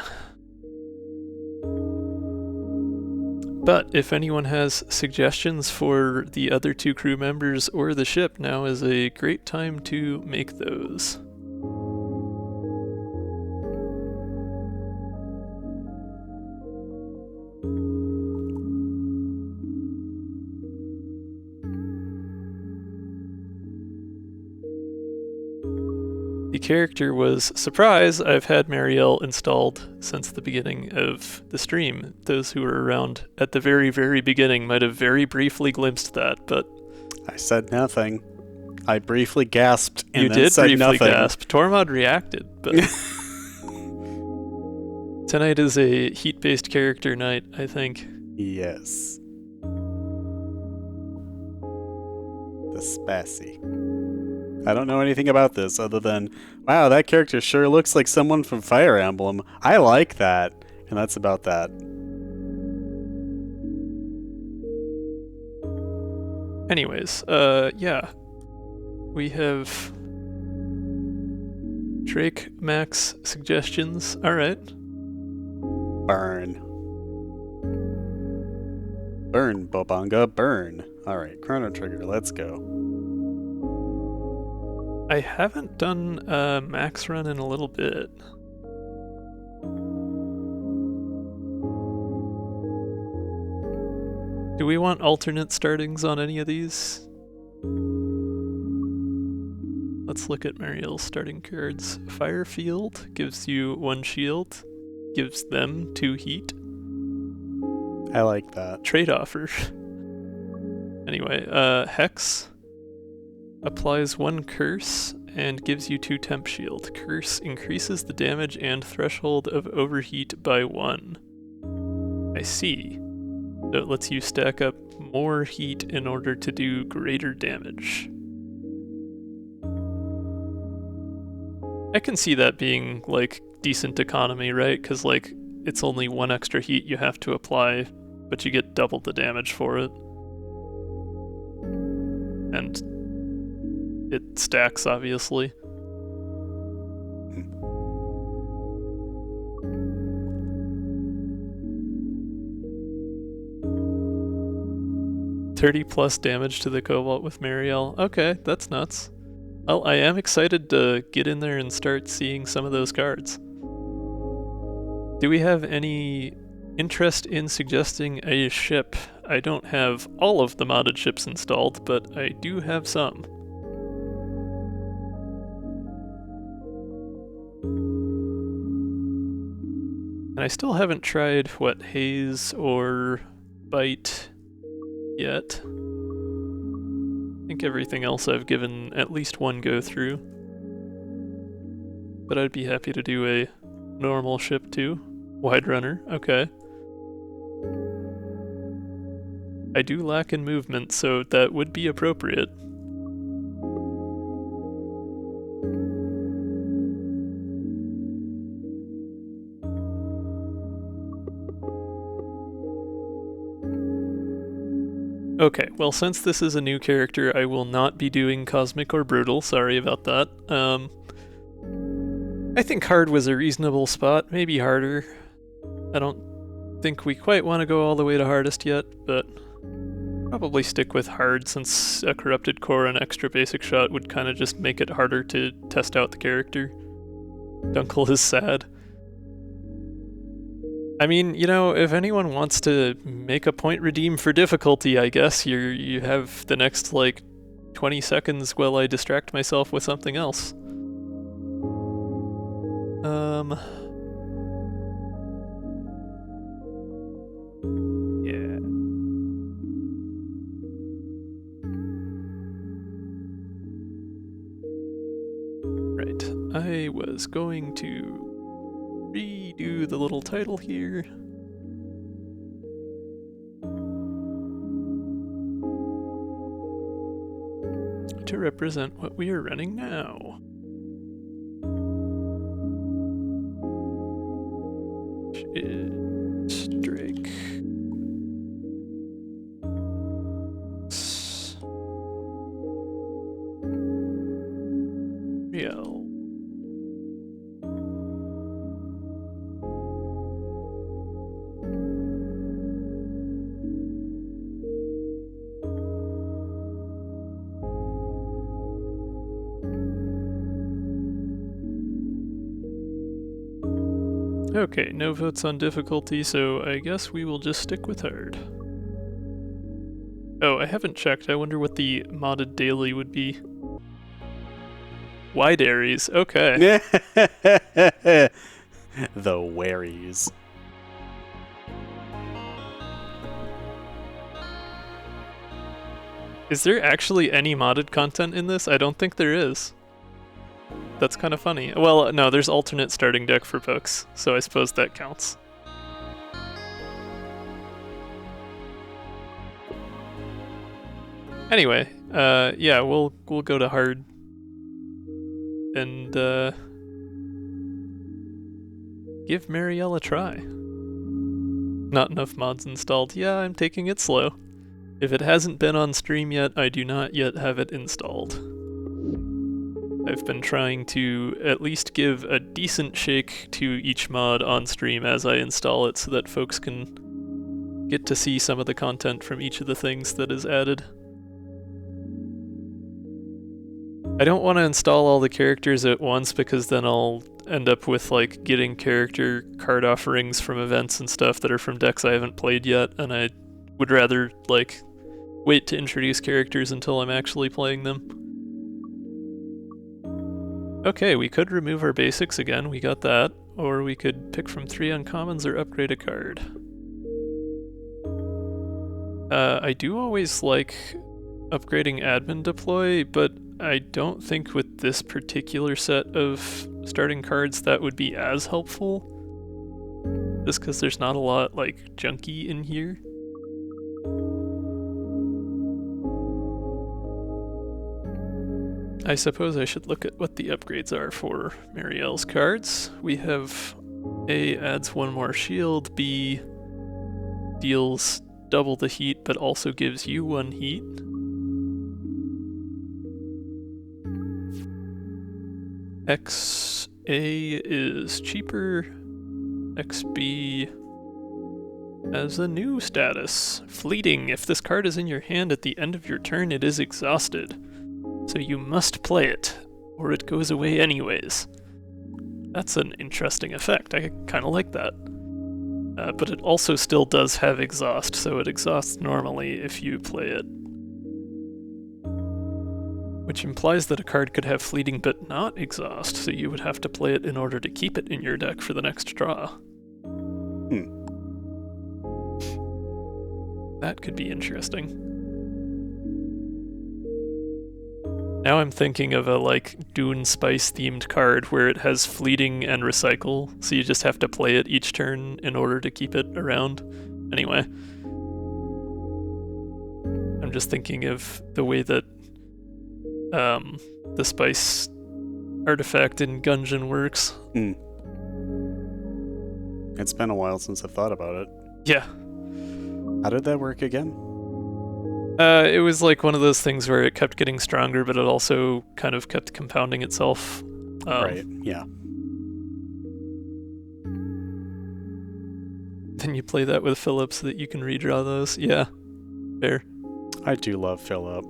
But if anyone has suggestions for the other 2 crew members or the ship, now is a great time to make those. The character was surprise. I've had Marielle installed since the beginning of the stream. Those who were around at the very, very beginning might have very briefly glimpsed that, but I said nothing. I briefly gasped and you then did said briefly nothing. gasp. Tormod reacted, but tonight is a heat-based character night, I think. Yes. The Spassy. I don't know anything about this other than, wow, that character sure looks like someone from Fire Emblem. I like that. And that's about that. Anyways, yeah. We have Drake Max suggestions. Alright. Burn. Burn, Bobanga, burn. Alright, Chrono Trigger, let's go. I haven't done a max run in a little bit. Do we want alternate startings on any of these? Let's look at Marielle's starting cards. Fire Field gives you 1 shield, gives them 2 heat. I like that. Trade offer. Anyway, Hex applies 1 curse and gives you 2 temp shield. Curse increases the damage and threshold of overheat by 1. I see. So it lets you stack up more heat in order to do greater damage. I can see that being, like, decent economy, right? Because, like, it's only 1 extra heat you have to apply, but you get double the damage for it. And it stacks, obviously. +30 damage to the Cobalt with Marielle. Okay, that's nuts. Well, I am excited to get in there and start seeing some of those cards. Do we have any interest in suggesting a ship? I don't have all of the modded ships installed, but I do have some. And I still haven't tried, Haze or Bite yet. I think everything else I've given at least 1 go through. But I'd be happy to do a normal ship too. Wide Runner, okay. I do lack in movement, so that would be appropriate. Okay, well, since this is a new character, I will not be doing Cosmic or Brutal. Sorry about that. I think hard was a reasonable spot, maybe harder. I don't think we quite want to go all the way to hardest yet, but probably stick with hard since a corrupted core and extra basic shot would kind of just make it harder to test out the character. Dunkel is sad. I mean, you know, if anyone wants to make a point redeem for difficulty, I guess you have the next, like, 20 seconds while I distract myself with something else. Yeah. Right. I was going to redo the little title here. To represent what we are running now. Which is Drake. Marielle. Okay, no votes on difficulty, so I guess we will just stick with hard. Oh, I haven't checked. I wonder what the modded daily would be. Wide Aries, okay. The Waries. Is there actually any modded content in this? I don't think there is. That's kind of funny. Well, no, there's alternate starting deck for books, so I suppose that counts. Anyway, yeah, we'll go to hard. And give Marielle a try. Not enough mods installed. Yeah, I'm taking it slow. If it hasn't been on stream yet, I do not yet have it installed. I've been trying to at least give a decent shake to each mod on stream as I install it so that folks can get to see some of the content from each of the things that is added. I don't want to install all the characters at once because then I'll end up with like getting character card offerings from events and stuff that are from decks I haven't played yet, and I would rather like wait to introduce characters until I'm actually playing them. Okay, we could remove our basics again, we got that, or we could pick from 3 uncommons or upgrade a card. I do always like upgrading admin deploy, but I don't think with this particular set of starting cards that would be as helpful. Just because there's not a lot like junky in here. I suppose I should look at what the upgrades are for Marielle's cards. We have A adds 1 more shield, B deals double the heat but also gives you 1 heat. XA is cheaper. XB has a new status. Fleeting. If this card is in your hand at the end of your turn, it is exhausted. So you must play it, or it goes away anyways. That's an interesting effect. I kind of like that. But it also still does have exhaust, so it exhausts normally if you play it. Which implies that a card could have fleeting but not exhaust, so you would have to play it in order to keep it in your deck for the next draw. That could be interesting. Now I'm thinking of a like Dune Spice themed card where it has fleeting and recycle, so you just have to play it each turn in order to keep it around. Anyway. I'm just thinking of the way that the spice artifact in Gungeon works. It's been a while since I've thought about it. Yeah. How did that work again? It was like one of those things where it kept getting stronger, but it also kind of kept compounding itself. Right, yeah. Then you play that with Philip so that you can redraw those. Yeah, fair. I do love Philip.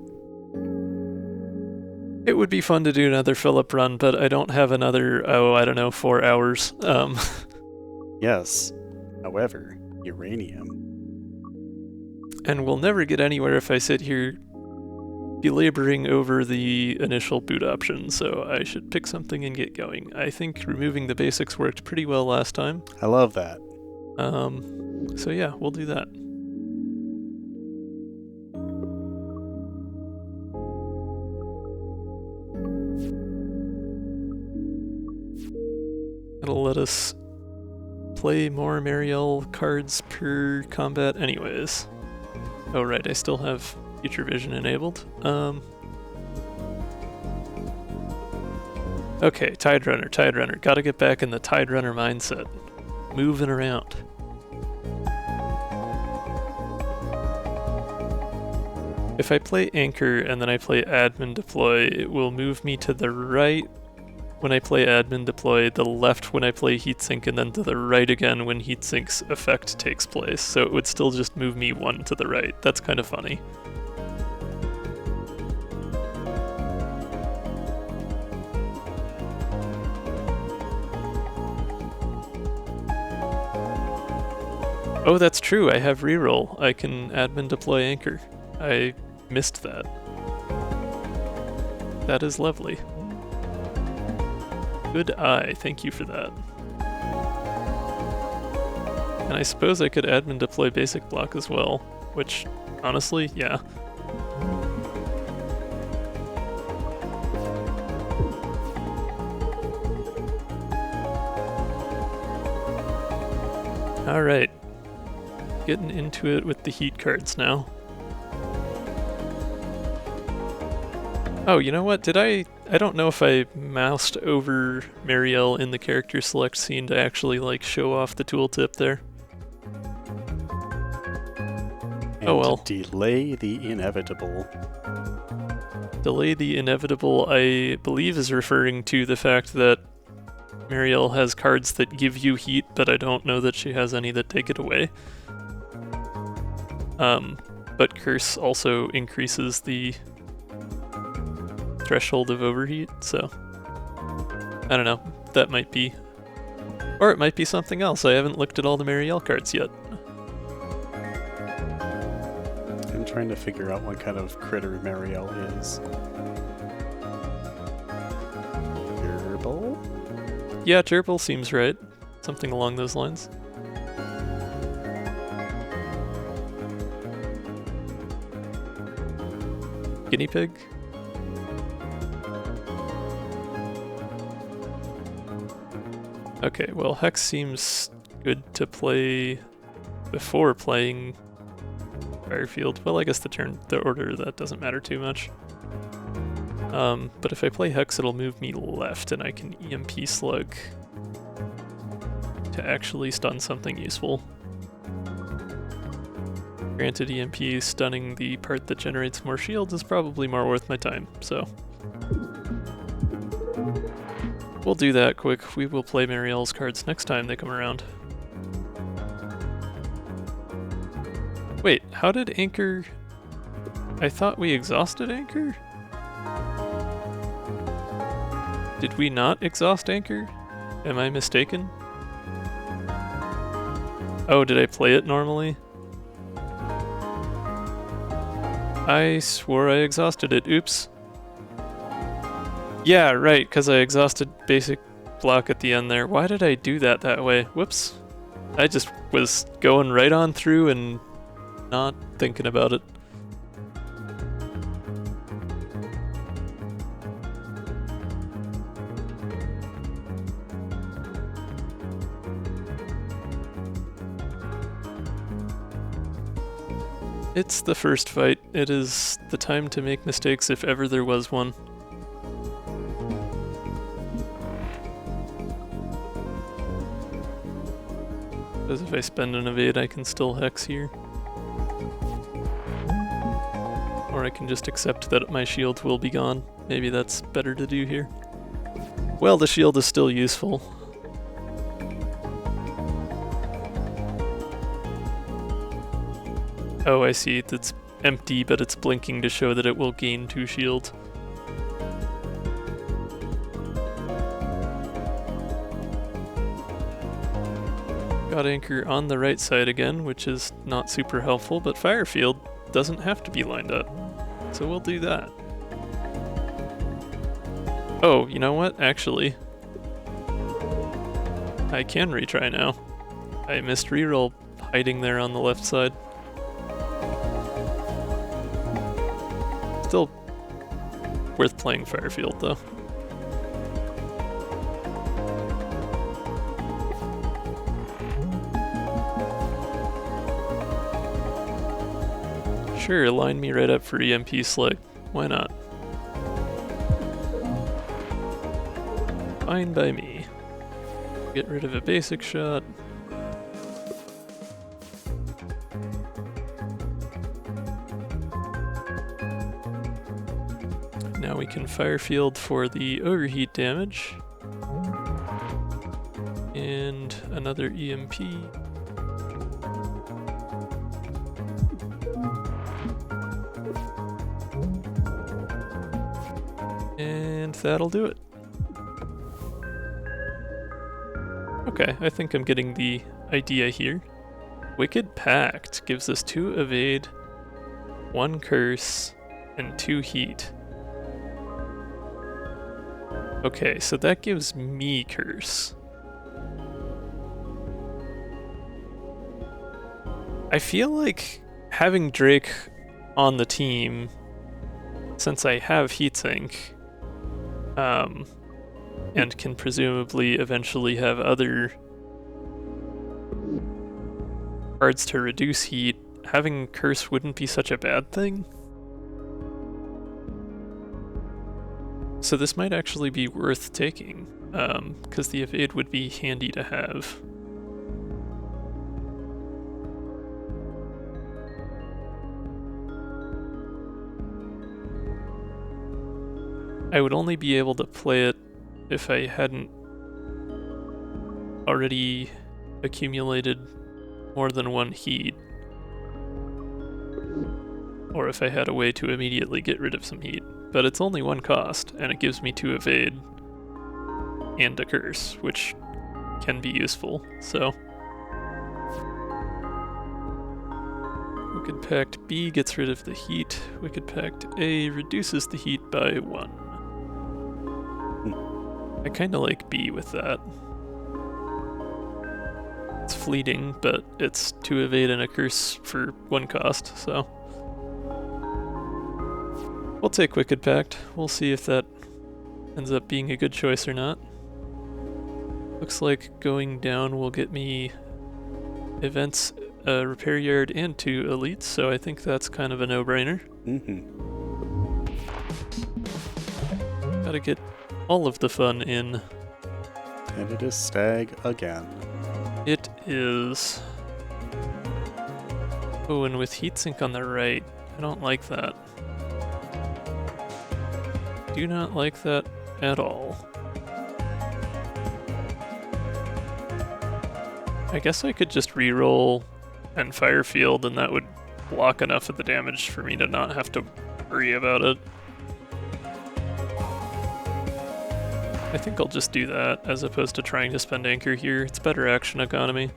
It would be fun to do another Philip run, but I don't have another, 4 hours. Yes. However, uranium. And we'll never get anywhere if I sit here belaboring over the initial boot option, so I should pick something and get going. I think removing the basics worked pretty well last time. I love that. So yeah, we'll do that. It'll let us play more Marielle cards per combat anyways. Oh right, I still have future vision enabled. Okay, Tiderunner. Gotta get back in the Tiderunner mindset. Moving around. If I play Anchor and then I play Admin Deploy, it will move me to the right when I play Admin Deploy, the left when I play Heatsink, and then to the right again when Heatsink's effect takes place. So it would still just move me 1 to the right. That's kind of funny. Oh, that's true. I have reroll. I can admin deploy anchor. I missed that. That is lovely. Good eye. Thank you for that. And I suppose I could admin deploy basic block as well, which, honestly, yeah. Alright. Getting into it with the heat cards now. Oh, you know what? I don't know if I moused over Marielle in the character select scene to actually, like, show off the tooltip there. And oh well. To delay the inevitable. Delay the inevitable, I believe, is referring to the fact that Marielle has cards that give you heat, but I don't know that she has any that take it away. But Curse also increases the threshold of overheat, so I don't know. That might be, or it might be something else. I haven't looked at all the Marielle cards yet. I'm trying to figure out what kind of critter Marielle is. Gerbil? Yeah, Gerbil seems right. Something along those lines. Guinea pig? Okay, well, Hex seems good to play before playing Firefield. Well, I guess the order of that doesn't matter too much. But if I play Hex, it'll move me left, and I can EMP Slug to actually stun something useful. Granted, EMP stunning the part that generates more shields is probably more worth my time, so we'll do that quick. We will play Marielle's cards next time they come around. Wait, how did Anchor... I thought we exhausted Anchor? Did we not exhaust Anchor? Am I mistaken? Oh, did I play it normally? I swore I exhausted it. Oops. Yeah, right, because I exhausted basic block at the end there. Why did I do that way? Whoops. I just was going right on through and not thinking about it. It's the first fight. It is the time to make mistakes if ever there was one. Because if I spend an evade, I can still Hex here. Or I can just accept that my shield will be gone. Maybe that's better to do here. Well, the shield is still useful. Oh, I see. It's empty, but it's blinking to show that it will gain 2 shield. Got Anchor on the right side again, which is not super helpful, but Firefield doesn't have to be lined up. So we'll do that. Oh, you know what? Actually, I can retry now. I missed reroll hiding there on the left side. Still worth playing Firefield, though. Sure, line me right up for EMP Slug. Why not? Fine by me. Get rid of a basic shot. Now we can Firefield for the overheat damage. And another EMP. And that'll do it. Okay, I think I'm getting the idea here. Wicked Pact gives us 2 evade, 1 curse, and 2 heat. Okay, so that gives me curse. I feel like having Drake on the team, since I have heatsink, and can presumably eventually have other cards to reduce heat, having curse wouldn't be such a bad thing. So this might actually be worth taking, because the evade would be handy to have. I would only be able to play it if I hadn't already accumulated more than 1 heat, or if I had a way to immediately get rid of some heat. But it's only 1 cost, and it gives me 2 evade and a curse, which can be useful, so. Wicked Pact B gets rid of the heat. Wicked Pact A reduces the heat by 1. I kinda like B with that. It's fleeting, but it's 2 evade and a curse for 1 cost, so. We'll take Wicked Pact. We'll see if that ends up being a good choice or not. Looks like going down will get me events, repair yard, and 2 elites, so I think that's kind of a no-brainer. Gotta get all of the fun in. And it is Stag again. It is. Oh, and with heatsink on the right, I don't like that. Do not like that at all. I guess I could just reroll and fire field, and that would block enough of the damage for me to not have to worry about it. I think I'll just do that as opposed to trying to spend anchor here. It's better action economy.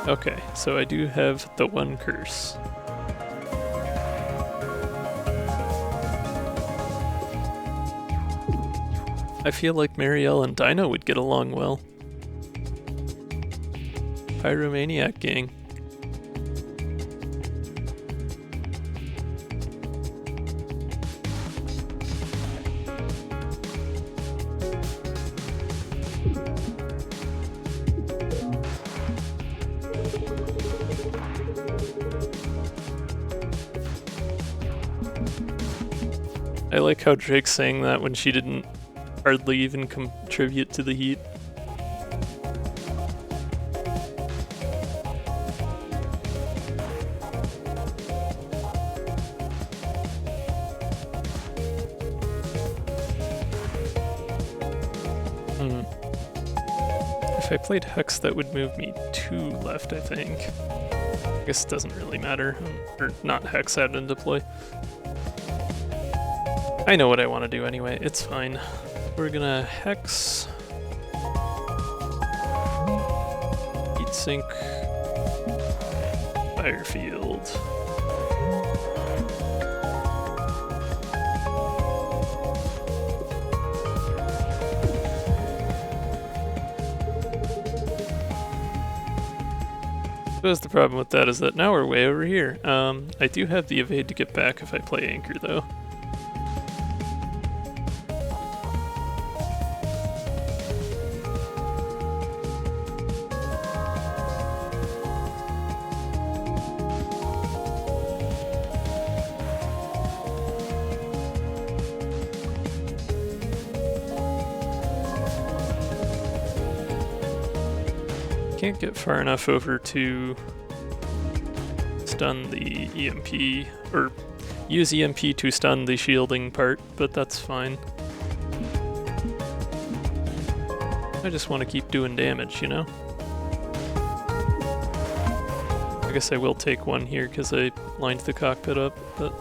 Okay, so I do have the 1 curse. I feel like Marielle and Dino would get along well. Pyromaniac gang. I like how Drake's saying that when she didn't hardly even contribute to the heat. If I played Hex, that would move me 2 left, I think. I guess it doesn't really matter. Or not Hex out in deploy. I know what I want to do anyway, it's fine. We're gonna Hex. Heatsink. Fire field. I suppose the problem with that is that now we're way over here. I do have the evade to get back if I play anchor though. Can't get far enough over to stun the EMP, or use EMP to stun the shielding part, but that's fine. I just want to keep doing damage, you know? I guess I will take one here because I lined the cockpit up, but...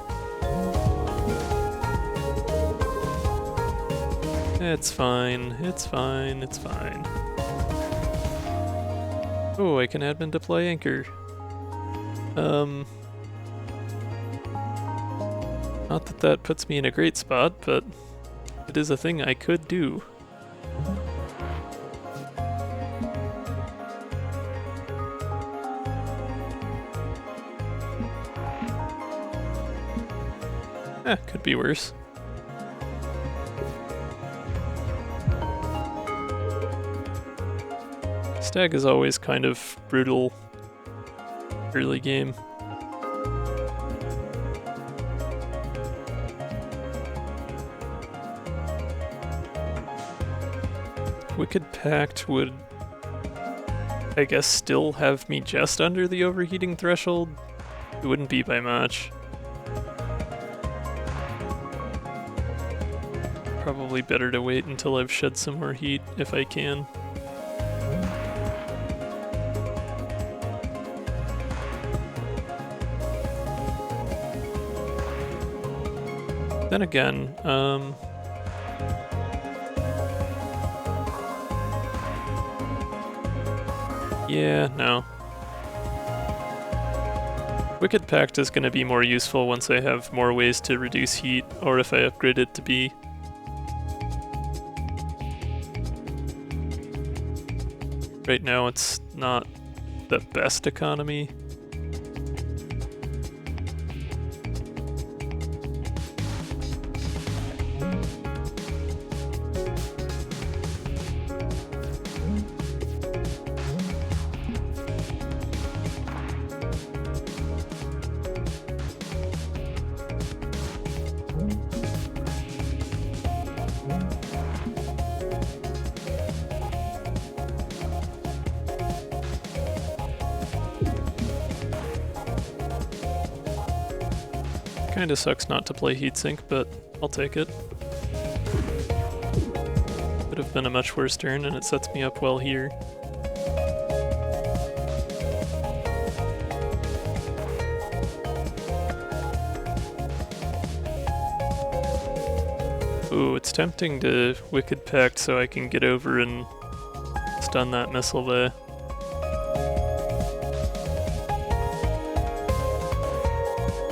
It's fine, it's fine, it's fine. Oh, I can admin deploy anchor. Not that that puts me in a great spot, but it is a thing I could do. Could be worse. Stag is always kind of brutal early game. Wicked Pact would, I guess, still have me just under the overheating threshold. It wouldn't be by much. Probably better to wait until I've shed some more heat if I can. Then again, yeah, no. Wicked Pact is going to be more useful once I have more ways to reduce heat, or if I upgrade it to be. Right now it's not the best economy. Kinda sucks not to play heatsink, but I'll take it. Could have been a much worse turn, and it sets me up well here. Ooh, it's tempting to Wicked Pact so I can get over and stun that missile there.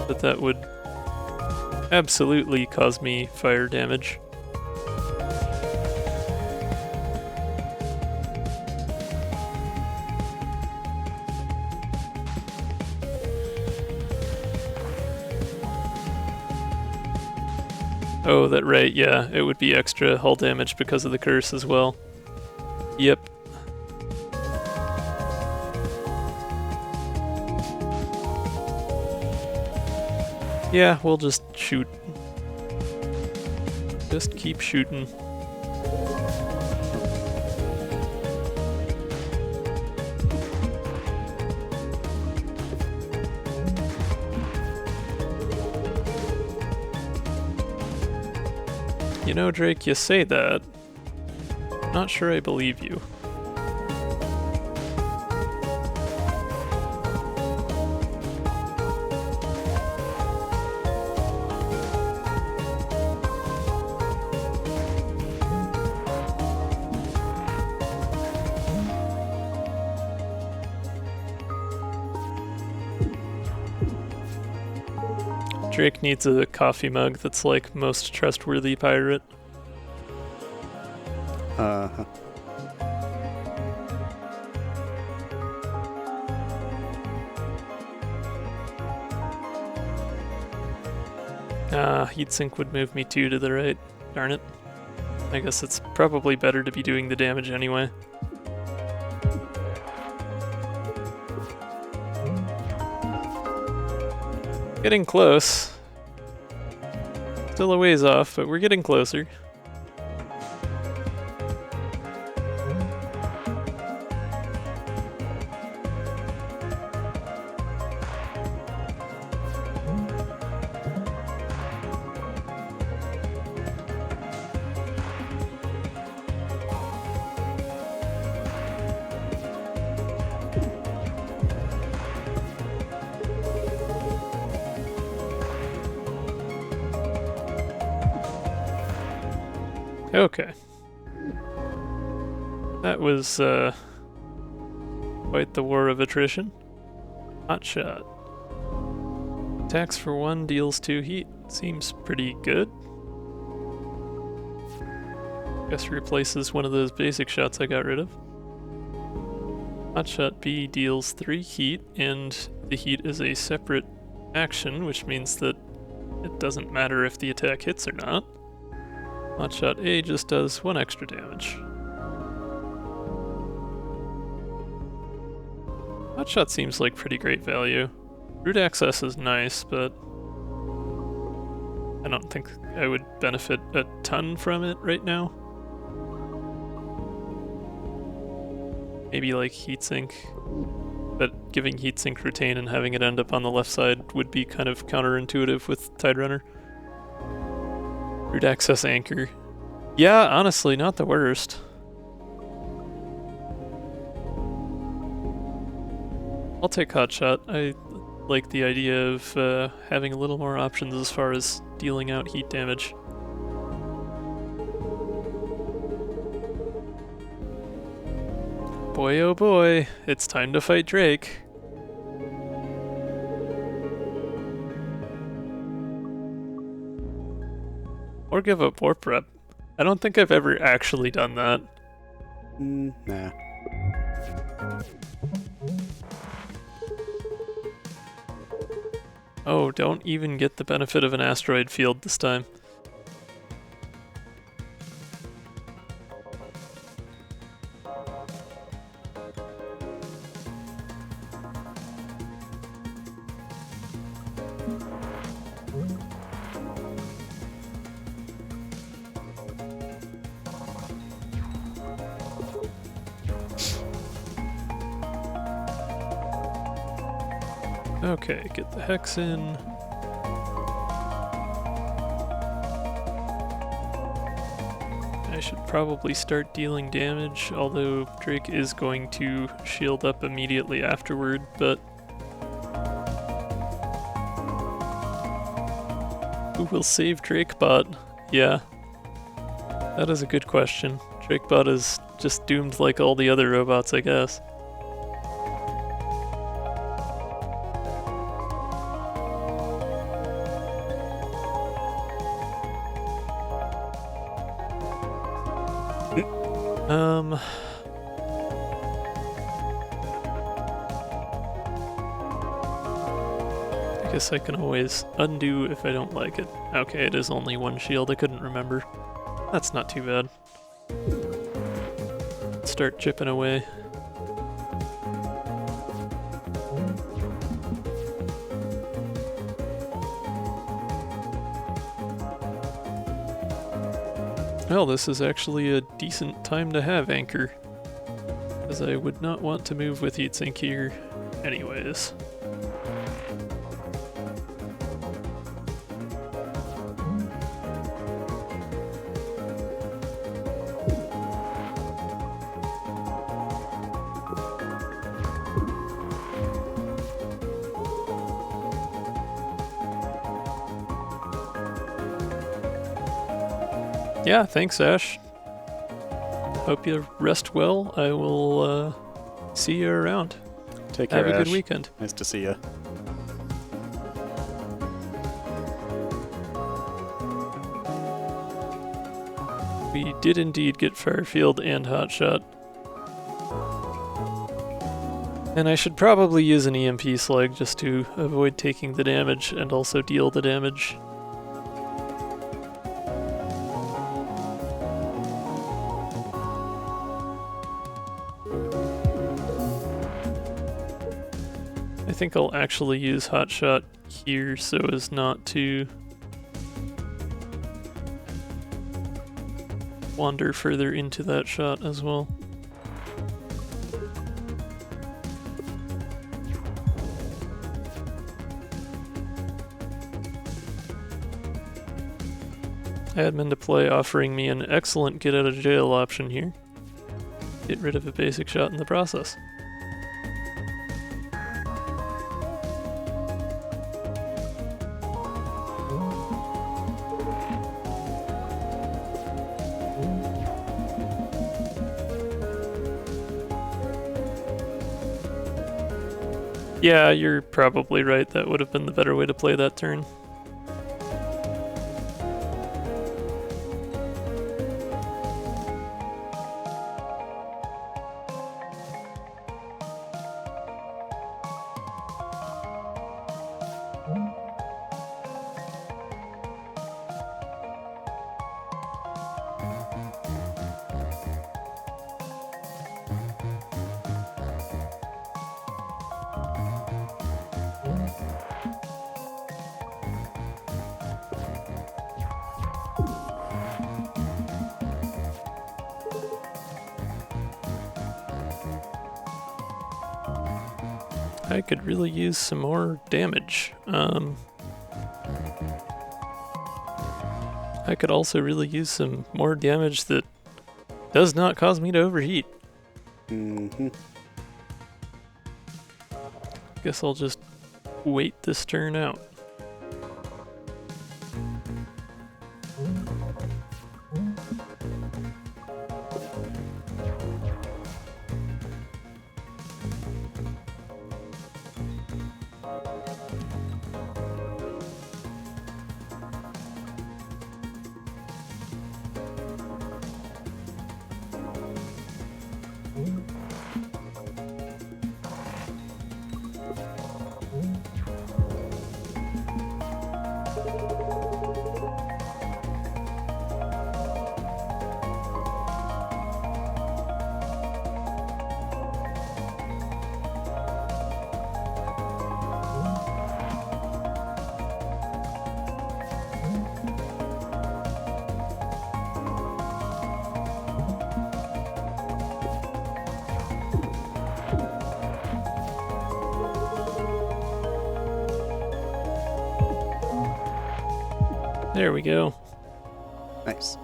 But that would absolutely cause me fire damage. Oh, that right, yeah, it would be extra hull damage because of the curse as well. Yep. Yeah, we'll just shoot. Just keep shooting. You know, Drake, you say that. Not sure I believe you. Drake needs a coffee mug that's like most trustworthy pirate. Uh-huh. Heatsink would move me 2 to the right. Darn it. I guess it's probably better to be doing the damage anyway. Getting close. Still a ways off, but we're getting closer. Okay. That was quite the war of attrition. Hot shot. Attacks for 1, deals 2 heat. Seems pretty good. Guess replaces one of those basic shots I got rid of. Hotshot B deals 3 heat, and the heat is a separate action, which means that it doesn't matter if the attack hits or not. Hotshot A just does 1 extra damage. Hotshot seems like pretty great value. Root access is nice, but I don't think I would benefit a ton from it right now. Maybe like heatsink, but giving heatsink retain and having it end up on the left side would be kind of counterintuitive with Tiderunner. Root access anchor. Yeah, honestly, not the worst. I'll take Hotshot. I like the idea of having a little more options as far as dealing out heat damage. Boy oh boy, it's time to fight Drake. Or give up warp rep. I don't think I've ever actually done that. Nah. Oh, don't even get the benefit of an asteroid field this time. Okay, get the hex in. I should probably start dealing damage, although Drake is going to shield up immediately afterward, but who will save Drakebot? Yeah, that is a good question. Drakebot is just doomed like all the other robots, I guess. I guess I can always undo if I don't like it. Okay, it is only 1 shield, I couldn't remember. That's not too bad. Start chipping away. Well, this is actually a decent time to have anchor, as I would not want to move with heatsink here anyways. Yeah, thanks, Ash. Hope you rest well. I will see you around. Take care, Have a Ash. good weekend. Nice to see you. We did indeed get Fairfield and Hotshot. And I should probably use an EMP slug just to avoid taking the damage and also deal the damage. I think I'll actually use Hotshot here so as not to wander further into that shot as well. I had men to play offering me an excellent get out of jail option here. Get rid of a basic shot in the process. Yeah, you're probably right. That would have been the better way to play that turn. I could really use some more damage. I could also really use some more damage that does not cause me to overheat. Mm-hmm. Guess I'll just wait this turn out. There we go. Nice.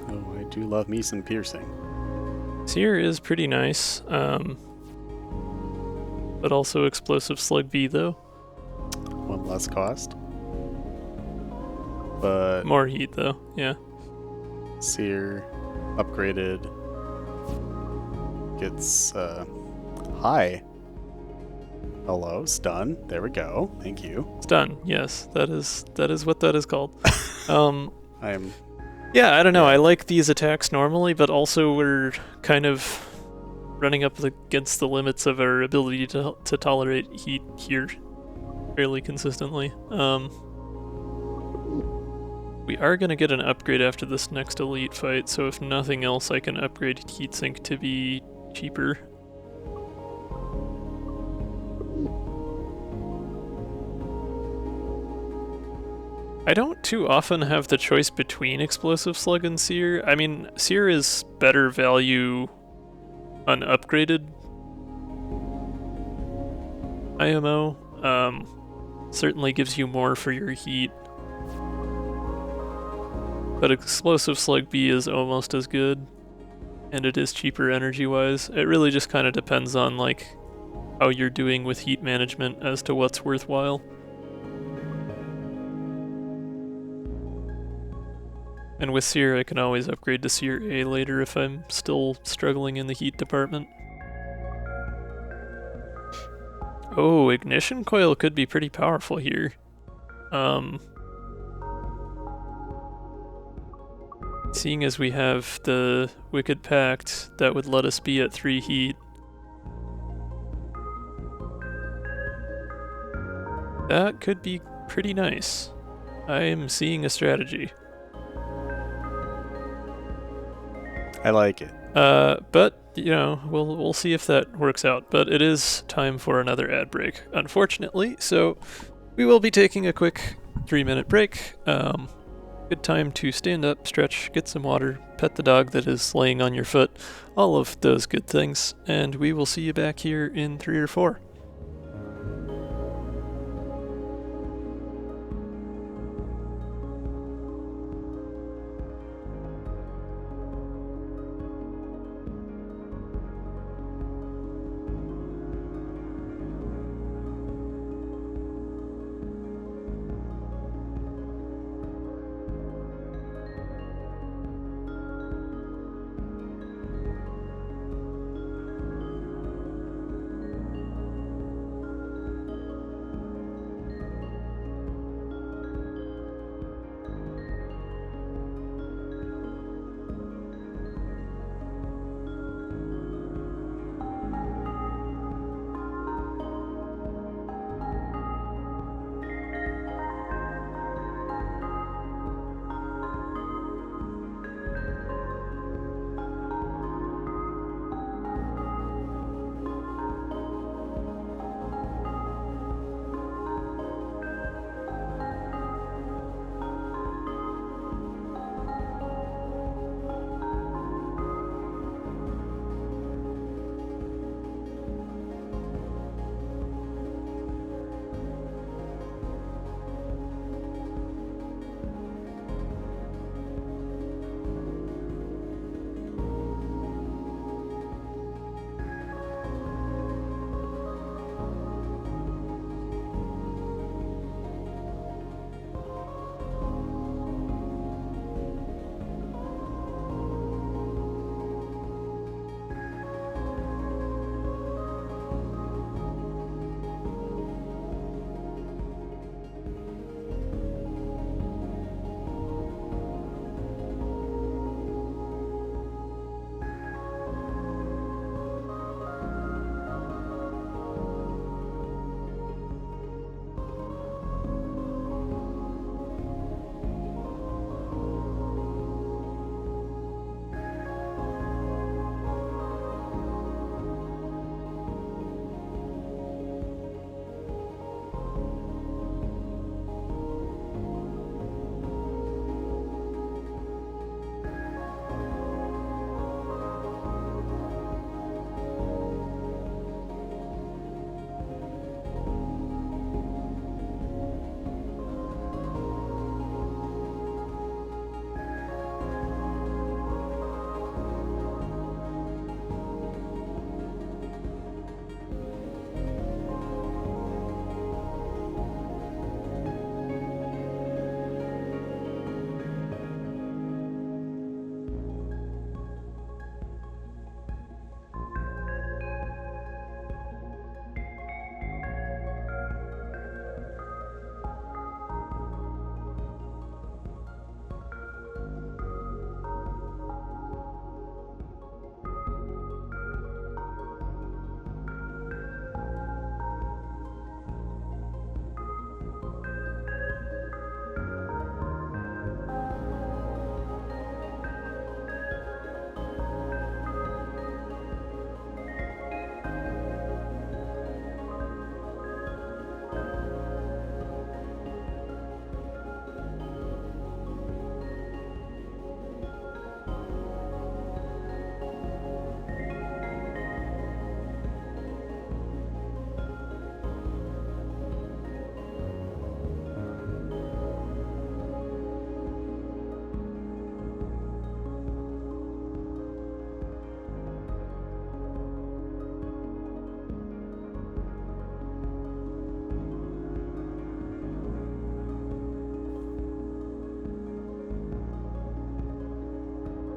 Oh, I do love me some piercing. Seer is pretty nice, but also explosive slug B though. One less cost. But More heat though, yeah. Seer upgraded gets high. Hello, stun. There we go. Thank you. Stun, yes, that is what that is called. I'm Yeah, I don't know. I like these attacks normally, but also we're kind of running up against the limits of our ability to tolerate heat here fairly consistently. We are going to get an upgrade after this next elite fight, so if nothing else, I can upgrade heatsink to be cheaper. I don't too often have the choice between Explosive Slug and Seer. I mean, Seer is better value unupgraded IMO. Certainly gives you more for your heat. But Explosive Slug B is almost as good, and it is cheaper energy-wise. It really just kind of depends on like how you're doing with heat management as to what's worthwhile. And with Seer, I can always upgrade to Seer A later if I'm still struggling in the heat department. Oh, Ignition Coil could be pretty powerful here. Seeing as we have the Wicked Pact, that would let us be at 3 heat. That could be pretty nice. I am seeing a strategy. I like it. But you know, we'll see if that works out. But it is time for another ad break, unfortunately. So we will be taking a quick 3-minute break. Good time to stand up, stretch, get some water, pet the dog that is laying on your foot, all of those good things, and we will see you back here in 3 or 4.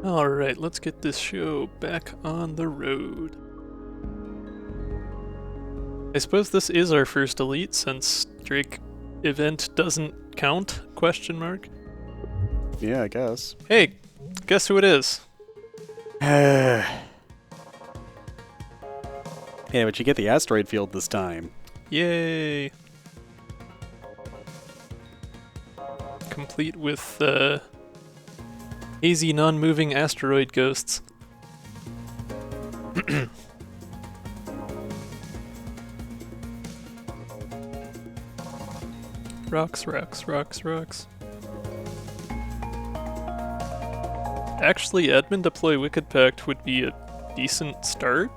Alright, let's get this show back on the road. I suppose this is our first elite since Drake event doesn't count? Question mark. Yeah, I guess. Hey, guess who it is? Yeah, but you get the asteroid field this time. Yay! Complete with hazy non-moving asteroid ghosts. Rocks, rocks, rocks, rocks. Actually, admin deploy Wicked Pact would be a decent start.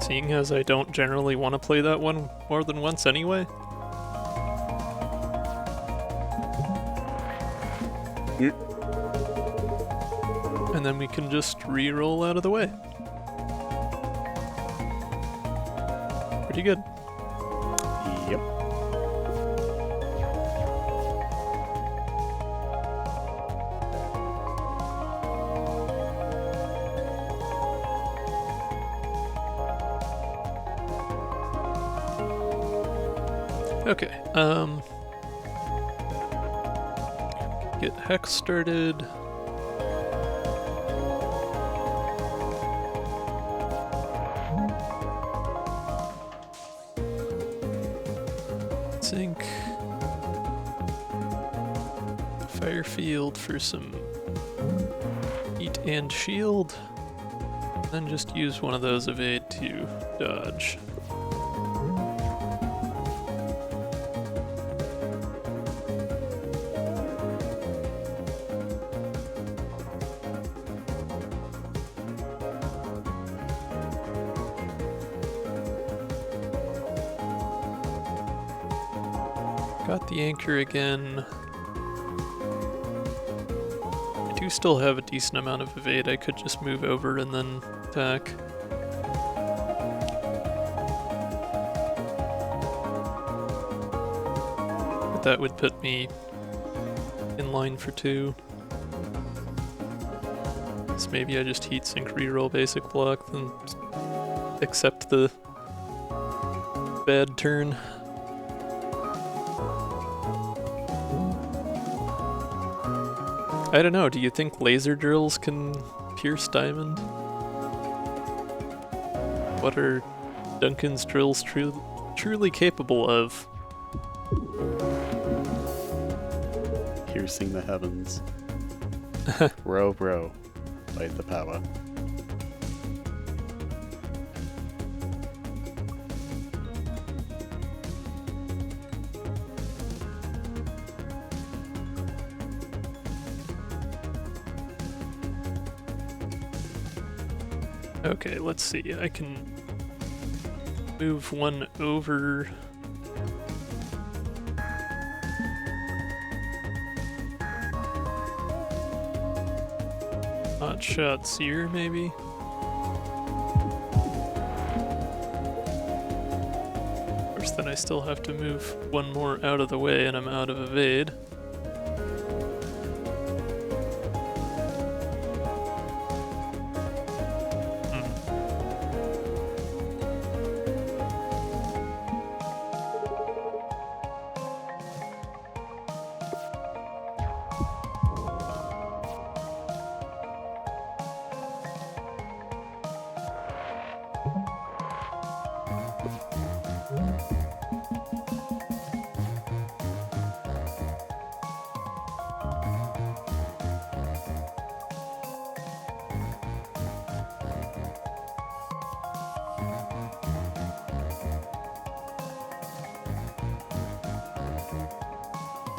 Seeing as I don't generally want to play that one more than once anyway. And then we can just re-roll out of the way. Pretty good. Yep. Okay, get Hex started. Sync. Fire field for some heat and shield. Then just use one of those evade to dodge. Got the anchor again. I do still have a decent amount of evade. I could just move over and then attack. But that would put me in line for 2. So maybe I just heat sink reroll basic block, then accept the bad turn. I don't know, do you think laser drills can pierce diamond? What are Duncan's drills truly capable of? Piercing the heavens. Row, row. Light the power. Okay, let's see. I can move one over. Hot shot seer, maybe? Of course, then I still have to move one more out of the way and I'm out of evade.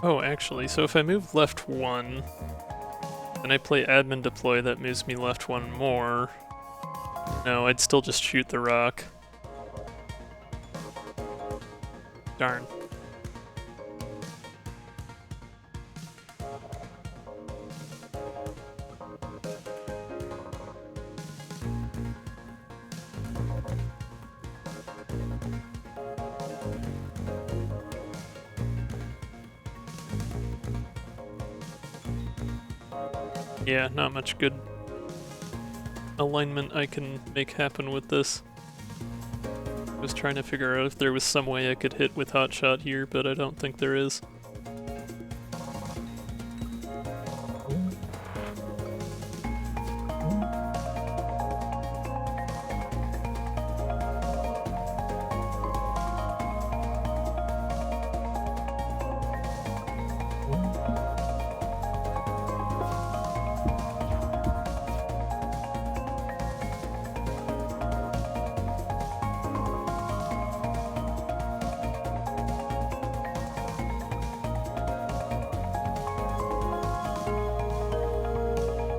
Oh, actually, so if I move left 1, and I play admin deploy, that moves me left 1 more. No, I'd still just shoot the rock. Darn. Yeah, not much good alignment I can make happen with this. I was trying to figure out if there was some way I could hit with Hotshot here, but I don't think there is.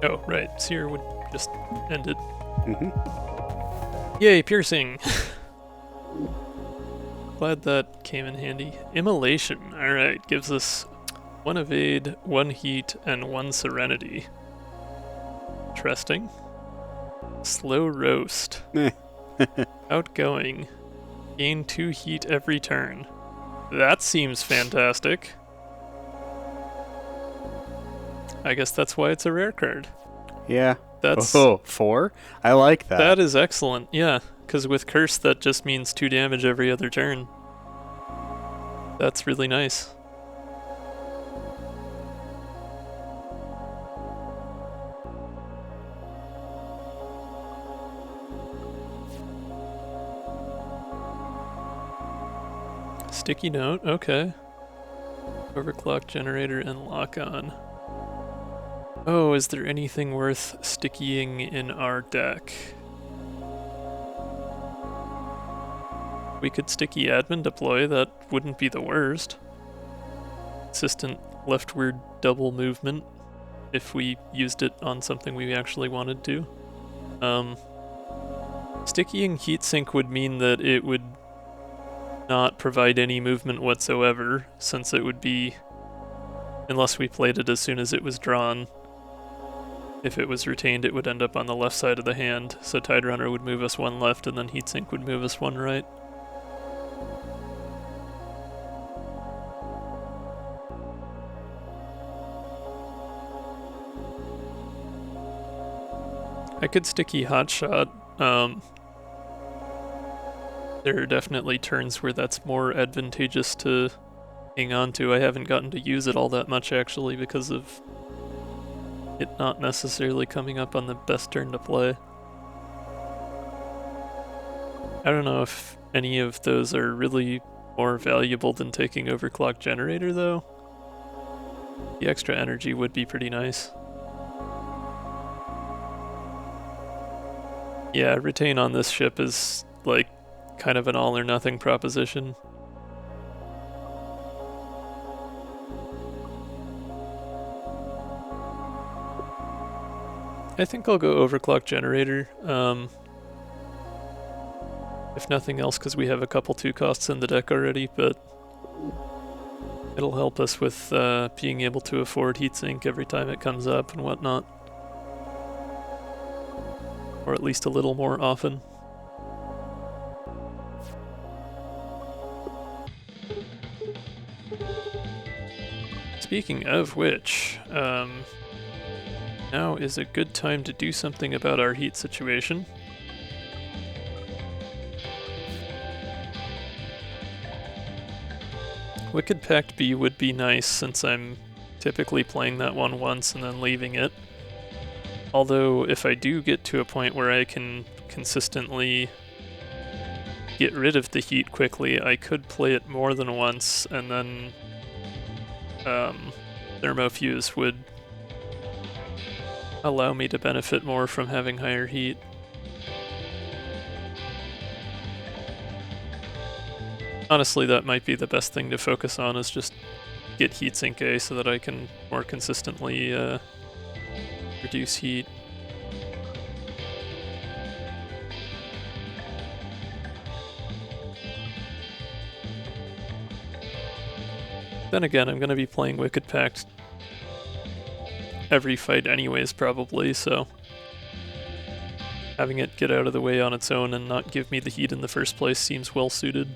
Oh, right. Seer would just end it. Yay, piercing! Glad that came in handy. Immolation. Alright, gives us 1 evade, 1 heat, and 1 serenity. Interesting. Slow roast. Outgoing. Gain 2 heat every turn. That seems fantastic. I guess that's why it's a rare card. Yeah. That's 4? I like that. That is excellent, yeah. Because with Curse, that just means 2 damage every other turn. That's really nice. Sticky note, okay. Overclock generator and lock on. Oh, is there anything worth stickying in our deck? We could sticky admin deploy, that wouldn't be the worst. Consistent leftward double movement if we used it on something we actually wanted to. Stickying heatsink would mean that it would not provide any movement whatsoever, since it would be, unless we played it as soon as it was drawn. If it was retained, it would end up on the left side of the hand, so Tiderunner would move us 1 left, and then heatsink would move us 1 right. I could sticky Hotshot. There are definitely turns where that's more advantageous to hang on to. I haven't gotten to use it all that much, actually, because of it not necessarily coming up on the best turn to play. I don't know if any of those are really more valuable than taking Overclock Generator, though. The extra energy would be pretty nice. Yeah, retain on this ship is, like, kind of an all or nothing proposition. I think I'll go Overclock Generator. If nothing else, because we have a couple 2 costs in the deck already, but it'll help us with being able to afford heatsink every time it comes up and whatnot. Or at least a little more often. Speaking of which, now is a good time to do something about our heat situation. Wicked Pact B would be nice since I'm typically playing that one once and then leaving it. Although if I do get to a point where I can consistently get rid of the heat quickly, I could play it more than once and then Thermofuse would allow me to benefit more from having higher heat. Honestly, that might be the best thing to focus on, is just get heatsink A so that I can more consistently reduce heat. Then again, I'm going to be playing Wicked Pact every fight anyways, probably, so having it get out of the way on its own and not give me the heat in the first place seems well suited.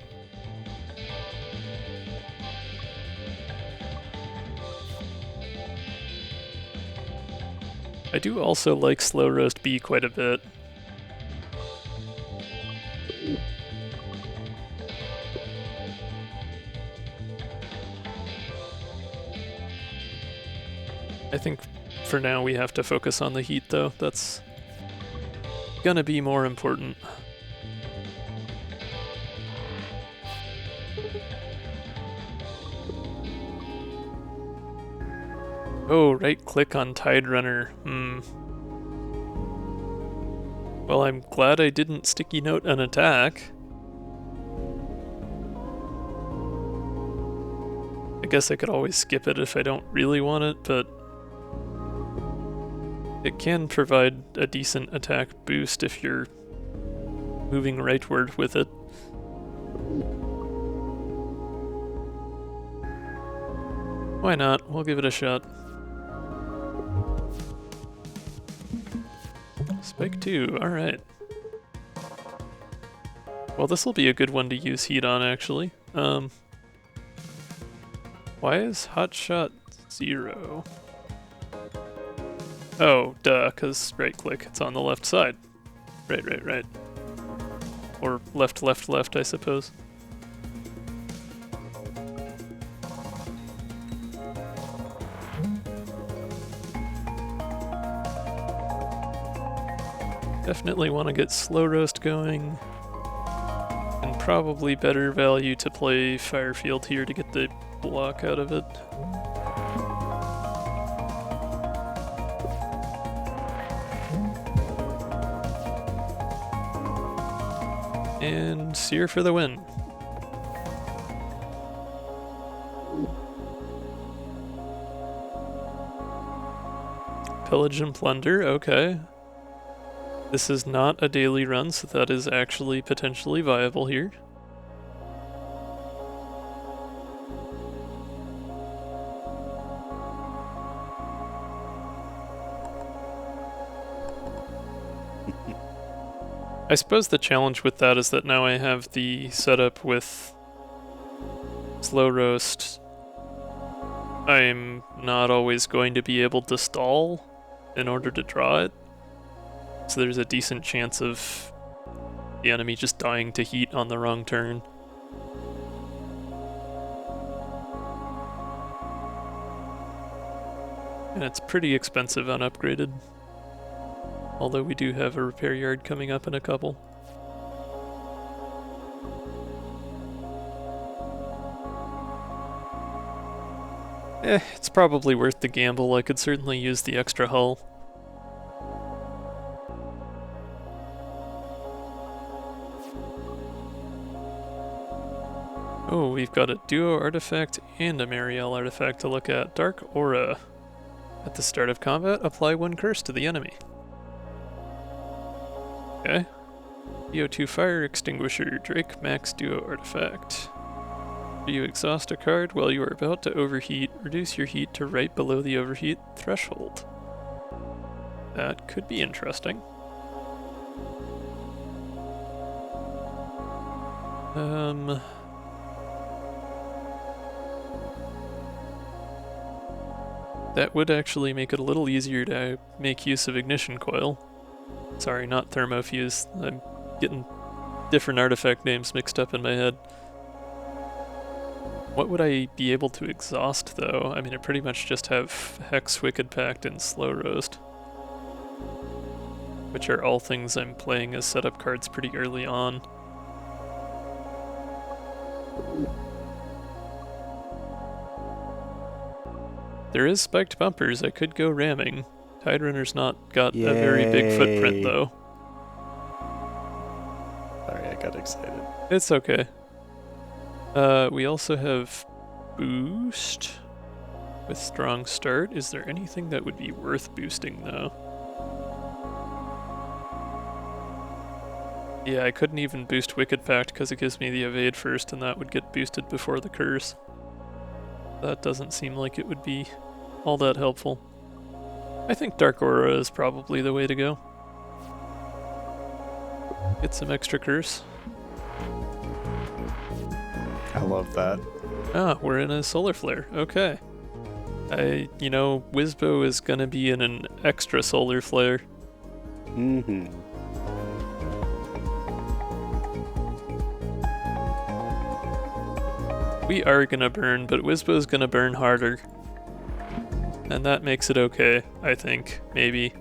I do also like Slow Roast B quite a bit. I think for now we have to focus on the heat though. That's gonna be more important. Oh, right click on Tiderunner. Well, I'm glad I didn't sticky note an attack. I guess I could always skip it if I don't really want it, but it can provide a decent attack boost if you're moving rightward with it. Why not? We'll give it a shot. Spike 2, alright. Well, this will be a good one to use heat on, actually. Why is Hotshot 0? Oh, duh, because right-click, it's on the left side. Right. Or left, I suppose. Definitely want to get Slow Roast going. And probably better value to play Firefield here to get the block out of it. And Sear for the win. Pillage and Plunder, okay. This is not a daily run, so that is actually potentially viable here. I suppose the challenge with that is that now I have the setup with Slow Roast. I'm not always going to be able to stall in order to draw it. So there's a decent chance of the enemy just dying to heat on the wrong turn. And it's pretty expensive unupgraded. Although we do have a repair yard coming up in a couple. It's probably worth the gamble. I could certainly use the extra hull. Oh, we've got a Duo artifact and a Marielle artifact to look at. Dark Aura. At the start of combat, apply 1 curse to the enemy. Okay. EO2 Fire Extinguisher, Drake Max Duo artifact. If you exhaust a card while you are about to overheat, reduce your heat to right below the overheat threshold. That could be interesting. That would actually make it a little easier to make use of Ignition Coil. Sorry, not Thermofuse. I'm getting different artifact names mixed up in my head. What would I be able to exhaust, though? I mean, I pretty much just have Hex, Wicked Pact, and Slow Roast. Which are all things I'm playing as setup cards pretty early on. There is Spiked Bumpers, I could go ramming. Tiderunner's not got a very big footprint, though. Sorry, I got excited. It's okay. We also have Boost with Strong Start. Is there anything that would be worth boosting, though? Yeah, I couldn't even boost Wicked Pact because it gives me the Evade first, and that would get boosted before the Curse. That doesn't seem like it would be all that helpful. I think Dark Aura is probably the way to go. Get some extra Curse. I love that. Ah, we're in a Solar Flare. Okay. You know, Wizbo is gonna be in an extra solar flare. Mm-hmm. We are gonna burn, but Wizbo's gonna burn harder. And that makes it okay, I think. Maybe.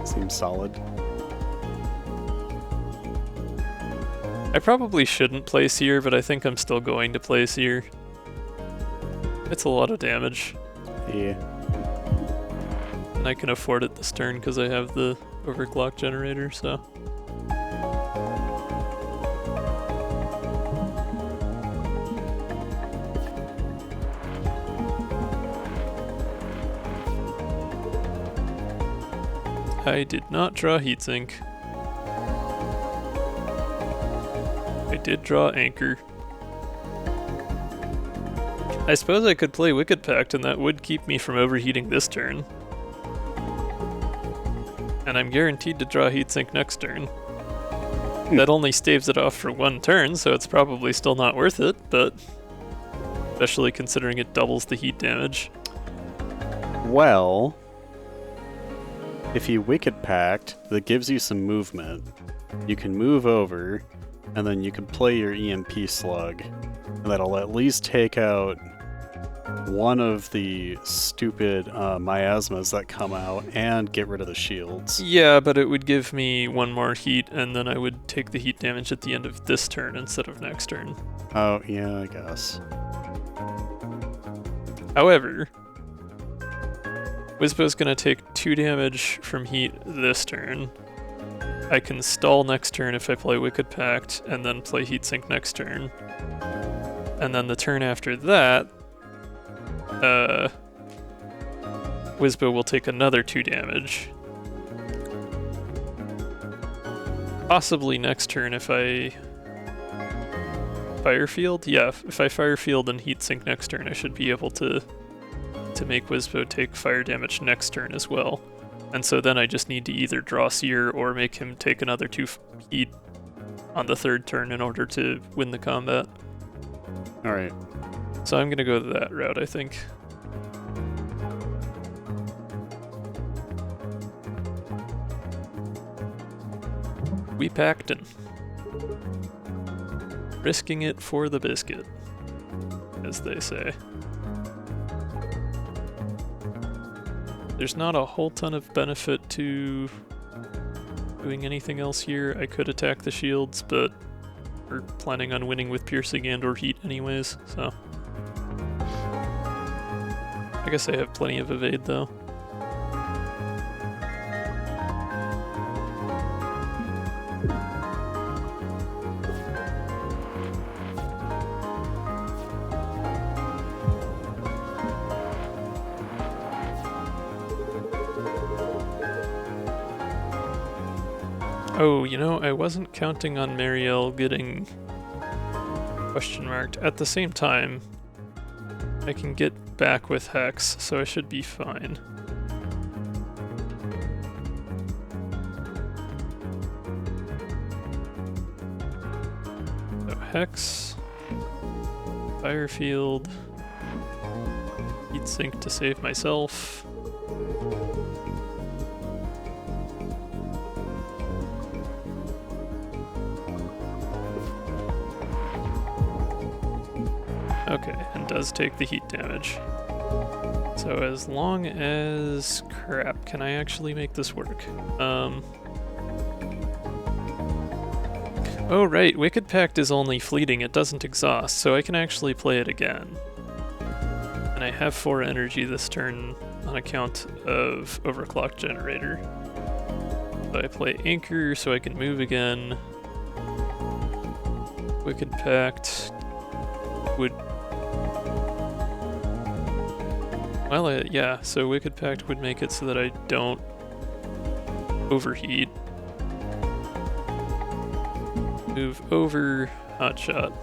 Seems solid. I probably shouldn't play Seer, but I think I'm still going to play Seer. It's a lot of damage. Yeah. And I can afford it this turn because I have the overclock generator, so. I did not draw Heatsink. I did draw Anchor. I suppose I could play Wicked Pact and that would keep me from overheating this turn. And I'm guaranteed to draw Heatsink next turn. That only staves it off for one turn, so it's probably still not worth it, but especially considering it doubles the heat damage. Well, if you Wicked Pact, that gives you some movement. You can move over, and then you can play your EMP Slug. And that'll at least take out one of the stupid miasmas that come out and get rid of the shields. Yeah, but it would give me one more heat, and then I would take the heat damage at the end of this turn instead of next turn. Oh, yeah, I guess. However, Wizbo's gonna take 2 damage from heat this turn. I can stall next turn if I play Wicked Pact, and then play Heatsink next turn. And then the turn after that, Wizbo will take another 2 damage. Possibly next turn if I Firefield? Yeah, if I Firefield and Heatsink next turn, I should be able to make Wizbo take fire damage next turn as well. And so then I just need to either draw Seer or make him take another 2 heat on the third turn in order to win the combat. Alright. So I'm gonna go that route, I think. We packed in. Risking it for the biscuit, as they say. There's not a whole ton of benefit to doing anything else here. I could attack the shields, but we're planning on winning with piercing and or heat anyways, so. I guess I have plenty of evade though. Oh, you know, I wasn't counting on Marielle getting question marked. At the same time, I can get back with Hex, so I should be fine. So Hex, Firefield, Heatsink to save myself. Okay, and does take the heat damage. So as long as... crap, can I actually make this work? Oh right, Wicked Pact is only fleeting, it doesn't exhaust, so I can actually play it again. And I have 4 energy this turn on account of Overclock Generator. So I play Anchor so I can move again. Wicked Pact would... well, yeah, so Wicked Pact would make it so that I don't overheat. Move over, Hotshot.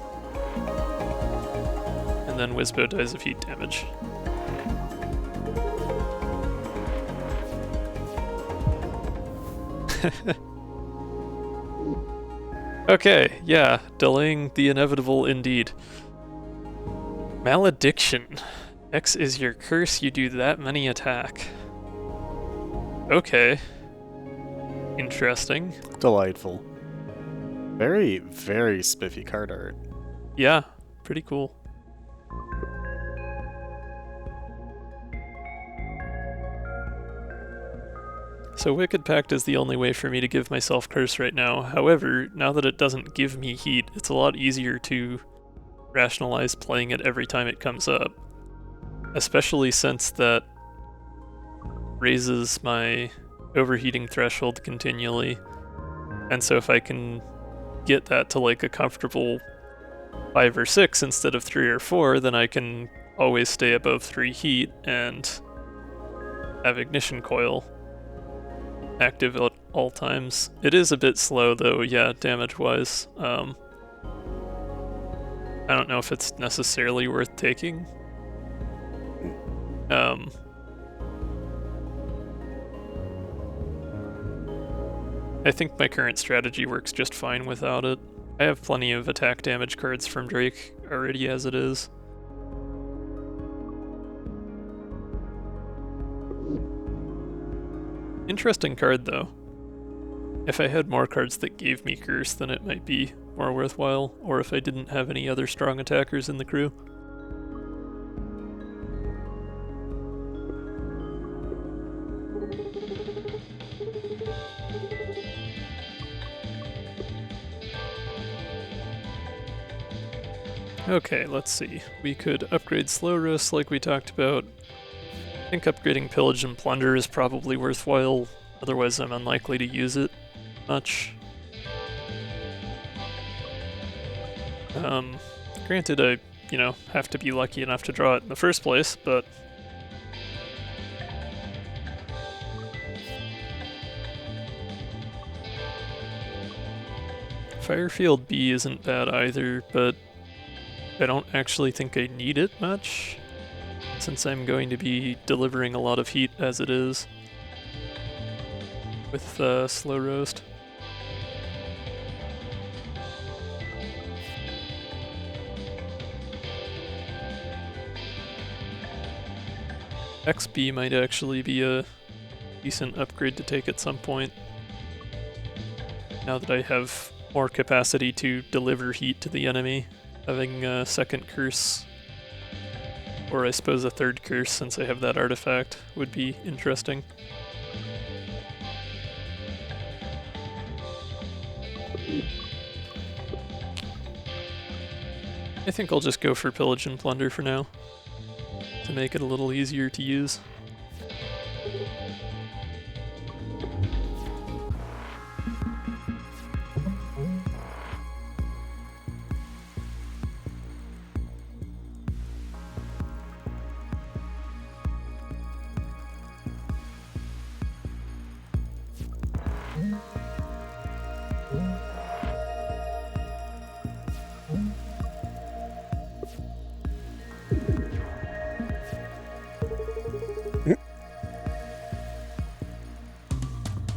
And then Wizbo dies of heat damage. Okay, yeah, delaying the inevitable indeed. Malediction. X is your curse, you do that many attack. Okay. Interesting. Delightful. Very, very spiffy card art. Yeah, pretty cool. So Wicked Pact is the only way for me to give myself curse right now. However, now that it doesn't give me heat, it's a lot easier to rationalize playing it every time it comes up. Especially since that raises my overheating threshold continually. And so if I can get that to like a comfortable 5 or 6 instead of 3 or 4, then I can always stay above 3 heat and have ignition coil active at all times. It is a bit slow though, yeah, damage-wise. I don't know if it's necessarily worth taking. I think my current strategy works just fine without it. I have plenty of attack damage cards from Drake already as it is. Interesting card though. If I had more cards that gave me curse, then it might be more worthwhile, or if I didn't have any other strong attackers in the crew. Okay, let's see. We could upgrade Slow Roast like we talked about. I think upgrading Pillage and Plunder is probably worthwhile, otherwise I'm unlikely to use it much. Granted, I, have to be lucky enough to draw it in the first place, but... Firefield B isn't bad either, but I don't actually think I need it much, since I'm going to be delivering a lot of heat as it is with Slow Roast. XB might actually be a decent upgrade to take at some point, now that I have more capacity to deliver heat to the enemy. Having a second curse, or I suppose a third curse since I have that artifact, would be interesting. I think I'll just go for Pillage and Plunder for now, to make it a little easier to use.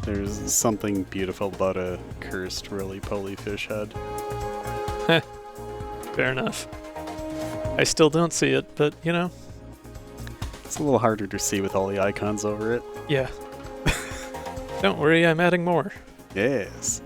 There's something beautiful about a cursed roly-poly fish head. Fair enough. I still don't see it, but It's a little harder to see with all the icons over it. Yeah. Don't worry, I'm adding more. Yes.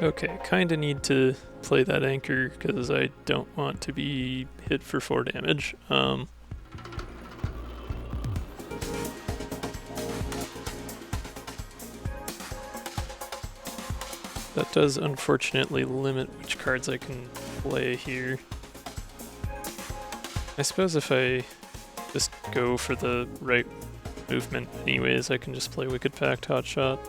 Okay, kinda need to play that anchor because I don't want to be hit for 4 damage. That does unfortunately limit which cards I can play here. I suppose if I just go for the right movement anyways, I can just play Wicked Pact Hotshot.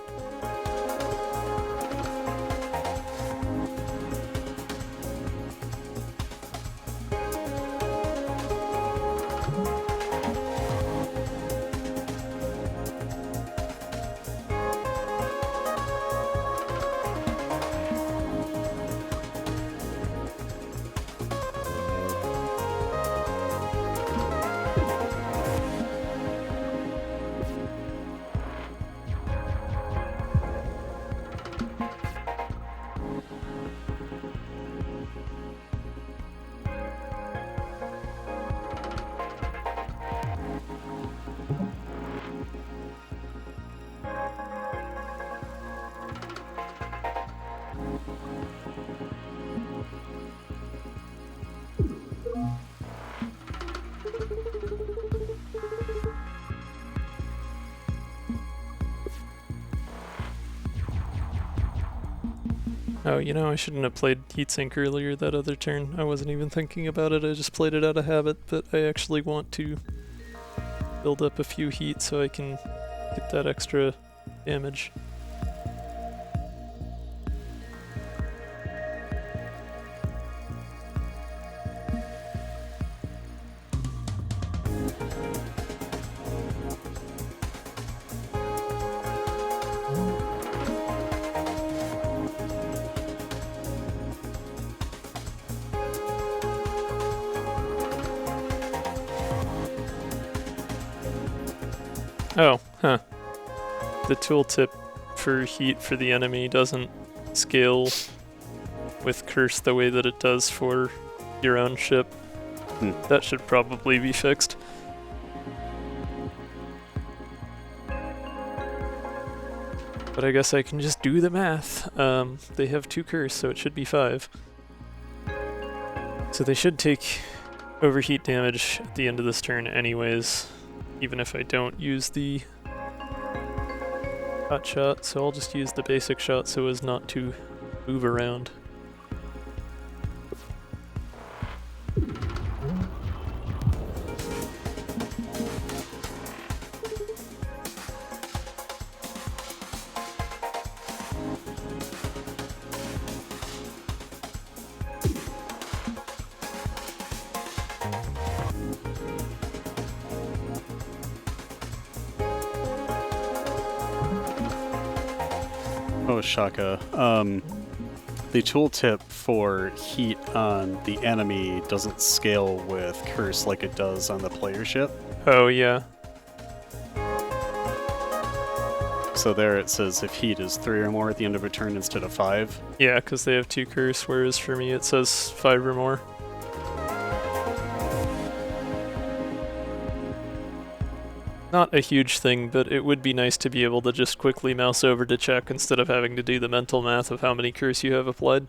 Oh, you know, I shouldn't have played Heatsink earlier that other turn. I wasn't even thinking about it, I just played it out of habit, but I actually want to build up a few heat so I can get that extra damage. Oh, huh. The tooltip for heat for the enemy doesn't scale with curse the way that it does for your own ship. That should probably be fixed. But I guess I can just do the math. They have 2 curse, so it should be 5. So they should take overheat damage at the end of this turn anyways, even if I don't use the hot shot, so I'll just use the basic shot so as not to move around. Oh, Shaka. The tooltip for heat on the enemy doesn't scale with curse like it does on the player ship. Oh, yeah. So there it says if heat is 3 or more at the end of a turn instead of 5. Yeah, because they have 2 curse, whereas for me it says 5 or more. Not a huge thing, but it would be nice to be able to just quickly mouse over to check instead of having to do the mental math of how many curse you have applied.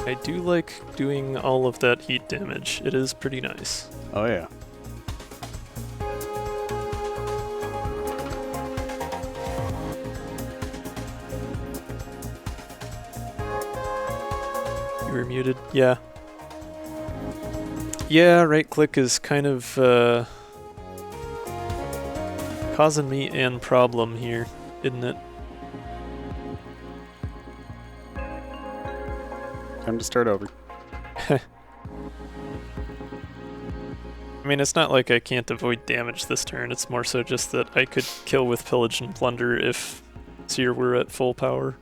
I do like doing all of that heat damage. It is pretty nice. Oh yeah. You were muted. Yeah. Yeah, right click is kind of causing me an problem here, isn't it? Time to start over. I mean, it's not like I can't avoid damage this turn, it's more so just that I could kill with Pillage and Plunder if Seer were at full power.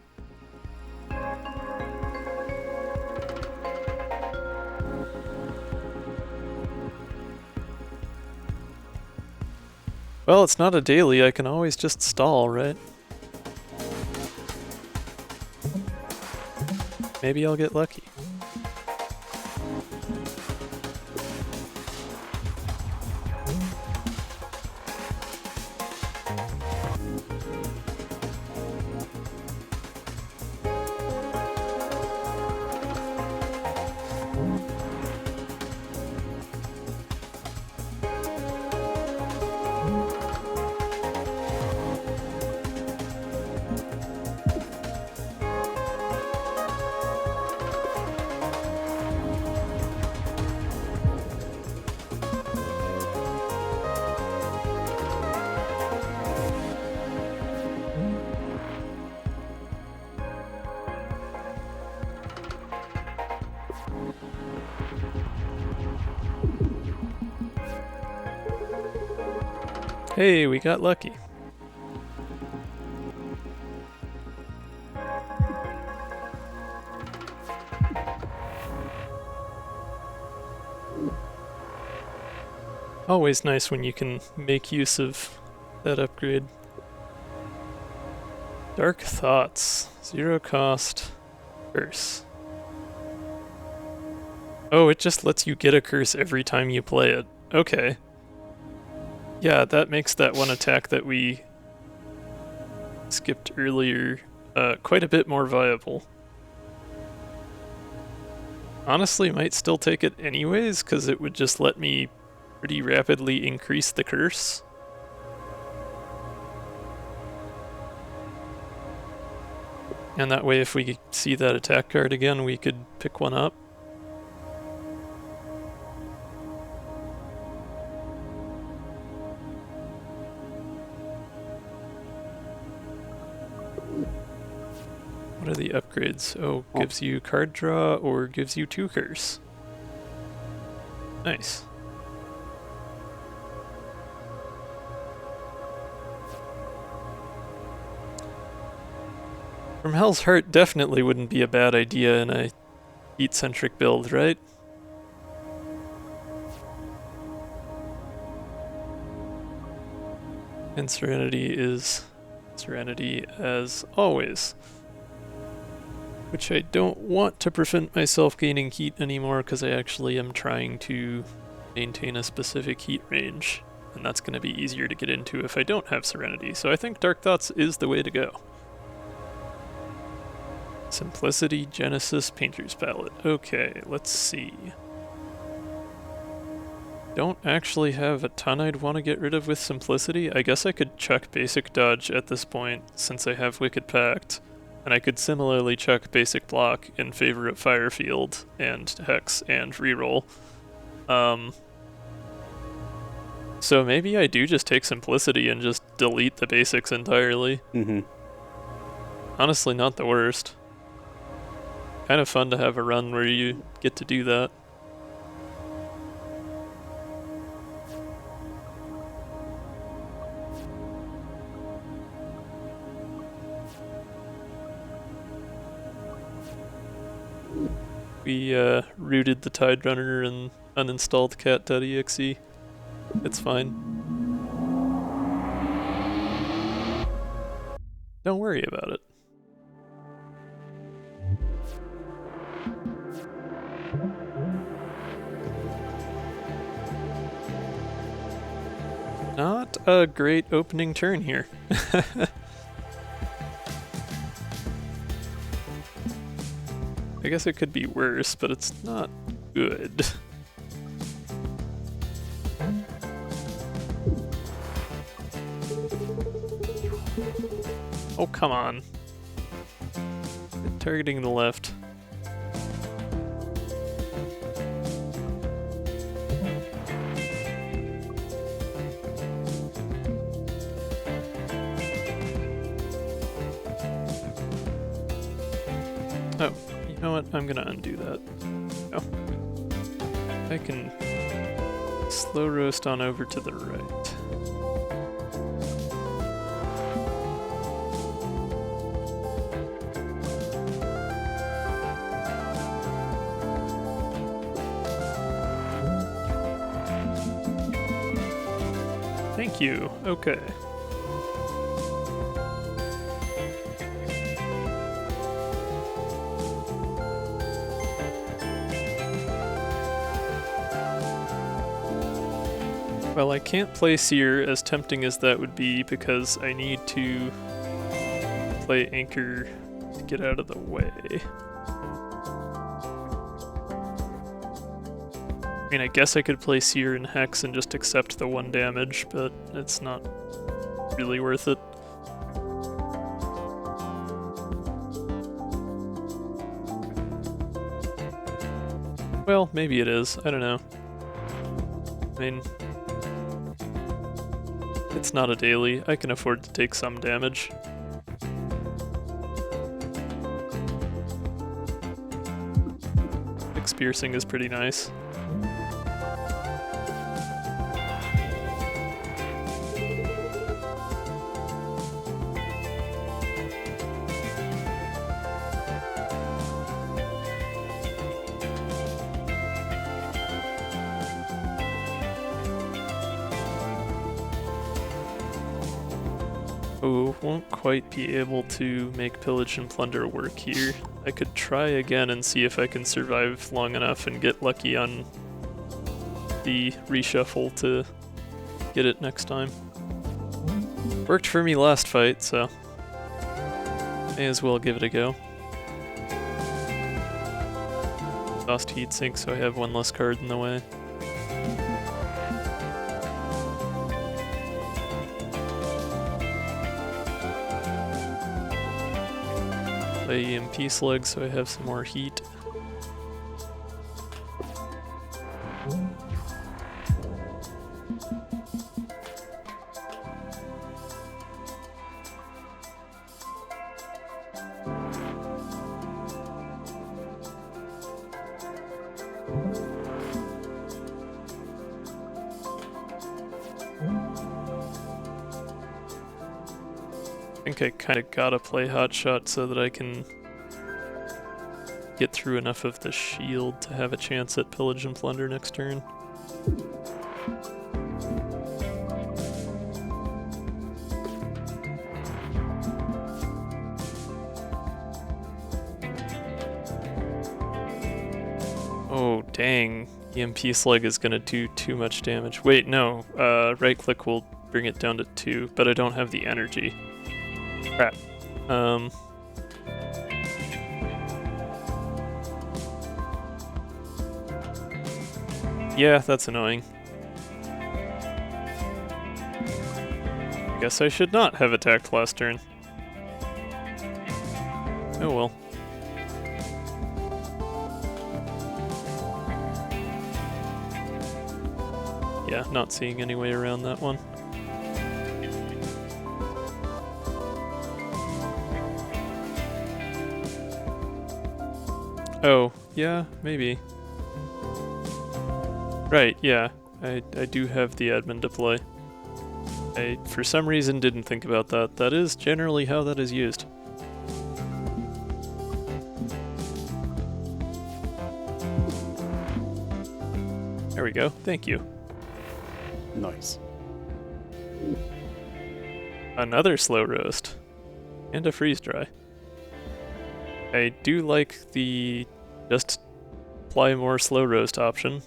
Well, it's not a daily, I can always just stall, right? Maybe I'll get lucky. Hey, we got lucky. Always nice when you can make use of that upgrade. Dark Thoughts. 0 cost. Curse. Oh, it just lets you get a curse every time you play it. Okay. Yeah, that makes that one attack that we skipped earlier quite a bit more viable. Honestly, might still take it anyways, because it would just let me pretty rapidly increase the curse. And that way, if we see that attack card again, we could pick one up. What are the upgrades? Oh, gives you card draw or gives you 2 curse. Nice. From Hell's Heart definitely wouldn't be a bad idea in a heat-centric build, right? And Serenity is Serenity as always. Which I don't want to prevent myself gaining heat anymore because I actually am trying to maintain a specific heat range. And that's going to be easier to get into if I don't have Serenity. So I think Dark Thoughts is the way to go. Simplicity, Genesis, Painter's Palette. Okay, let's see. Don't actually have a ton I'd want to get rid of with Simplicity. I guess I could chuck Basic Dodge at this point since I have Wicked Pact. And I could similarly chuck Basic Block in favor of Firefield and Hex and Reroll. So maybe I do just take Simplicity and just delete the basics entirely. Honestly, not the worst. Kind of fun to have a run where you get to do that. We rooted the Tiderunner and uninstalled cat.exe. It's fine. Don't worry about it. Not a great opening turn here. I guess it could be worse, but it's not good. Oh, come on. Targeting the left. Oh, you know what? I'm gonna undo that. Oh. I can slow roast on over to the right. Thank you. Okay. Well, I can't play Seer, as tempting as that would be, because I need to play Anchor to get out of the way. I mean, I guess I could play Seer and Hex and just accept the 1 damage, but it's not really worth it. Well, maybe it is. I don't know. I mean, it's not a daily. I can afford to take some damage. Six piercing is pretty nice. Oh, won't quite be able to make pillage and plunder work here. I could try again and see if I can survive long enough and get lucky on the reshuffle to get it next time. Worked for me last fight, so may as well give it a go. Lost heatsink, so I have one less card in the way. Play EMP slug, so I have some more heat. I think I kind of gotta play hotshot so that I can get through enough of the shield to have a chance at pillage and plunder next turn. Oh dang, EMP slug is gonna do too much damage. Wait, no, right click will bring it down to 2, but I don't have the energy. Crap. Yeah, that's annoying. Guess I should not have attacked last turn. Oh well. Yeah, not seeing any way around that one. Oh, yeah, maybe. Right, yeah. I do have the admin deploy. I, for some reason, didn't think about that. That is generally how that is used. There we go. Thank you. Nice. Another slow roast. And a freeze dry. I do like the just apply more slow roast option.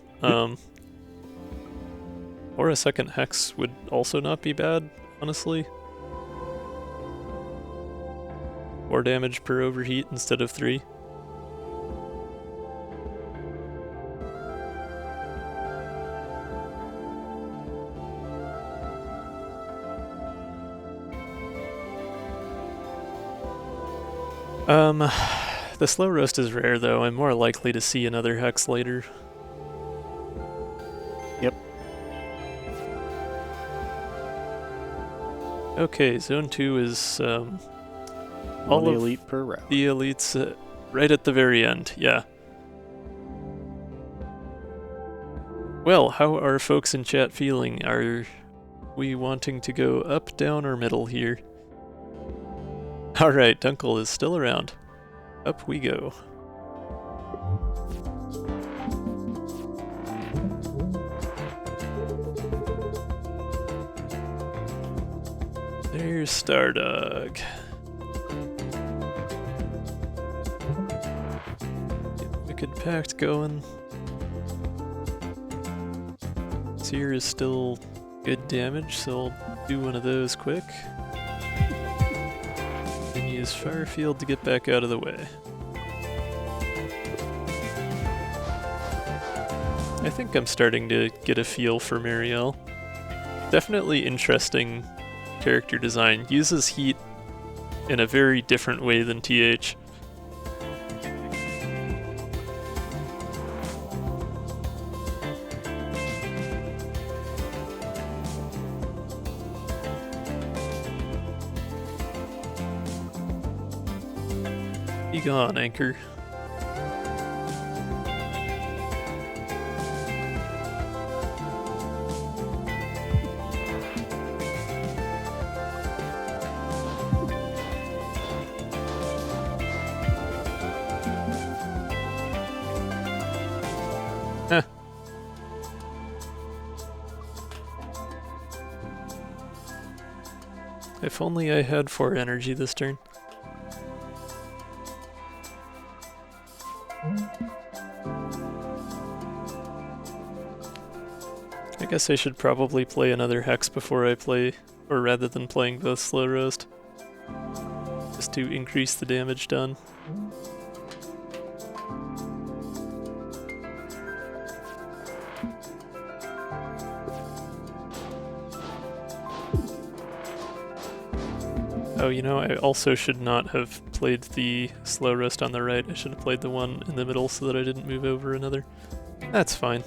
Or a second hex would also not be bad, honestly. 4 damage per overheat instead of 3. The slow roast is rare though. I'm more likely to see another hex later. Yep. Okay, zone 2 is all the of elite per round. the elites right at the very end, yeah. Well, how are folks in chat feeling? Are we wanting to go up, down, or middle here? Alright, Dunkel is still around. Up we go. There's Stardog. Get Wicked Pact going. Seer is still good damage, so I'll do one of those quick. And use Firefield to get back out of the way. I think I'm starting to get a feel for Marielle. Definitely interesting character design. Uses heat in a very different way than TH. Be gone, Anchor. Huh. If only I had 4 energy this turn. I guess I should probably play another Hex before I play, or rather than playing both Slow Roast. Just to increase the damage done. Oh, you know, I also should not have played the Slow Roast on the right. I should have played the one in the middle so that I didn't move over another. That's fine.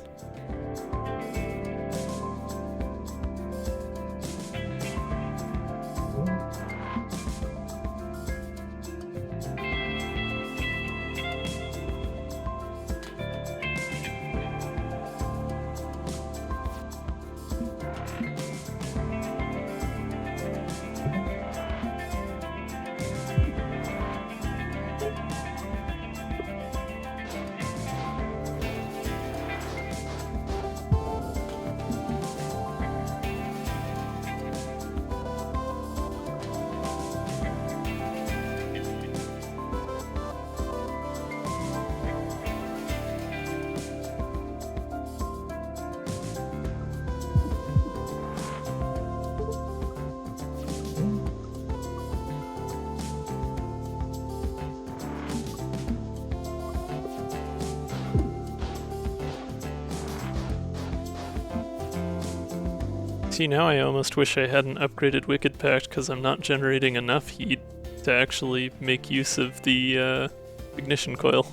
See, now I almost wish I hadn't upgraded Wicked Pact because I'm not generating enough heat to actually make use of the ignition coil.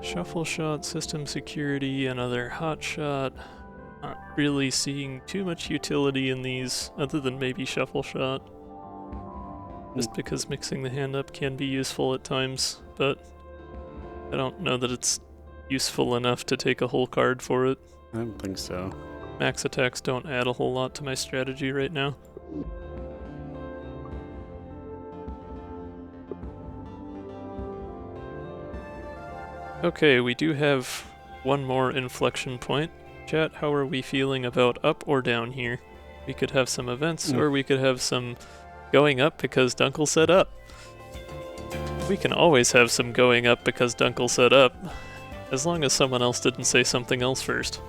Shuffle shot, system security, another hot shot. Not really seeing too much utility in these, other than maybe shuffle shot. Just because mixing the hand up can be useful at times, but I don't know that it's useful enough to take a whole card for it. I don't think so. Max attacks don't add a whole lot to my strategy right now. Okay, we do have one more inflection point. Chat, how are we feeling about up or down here? We could have some events, or we could have some going up because Dunkel said up. We can always have some going up because Dunkel said up, as long as someone else didn't say something else first.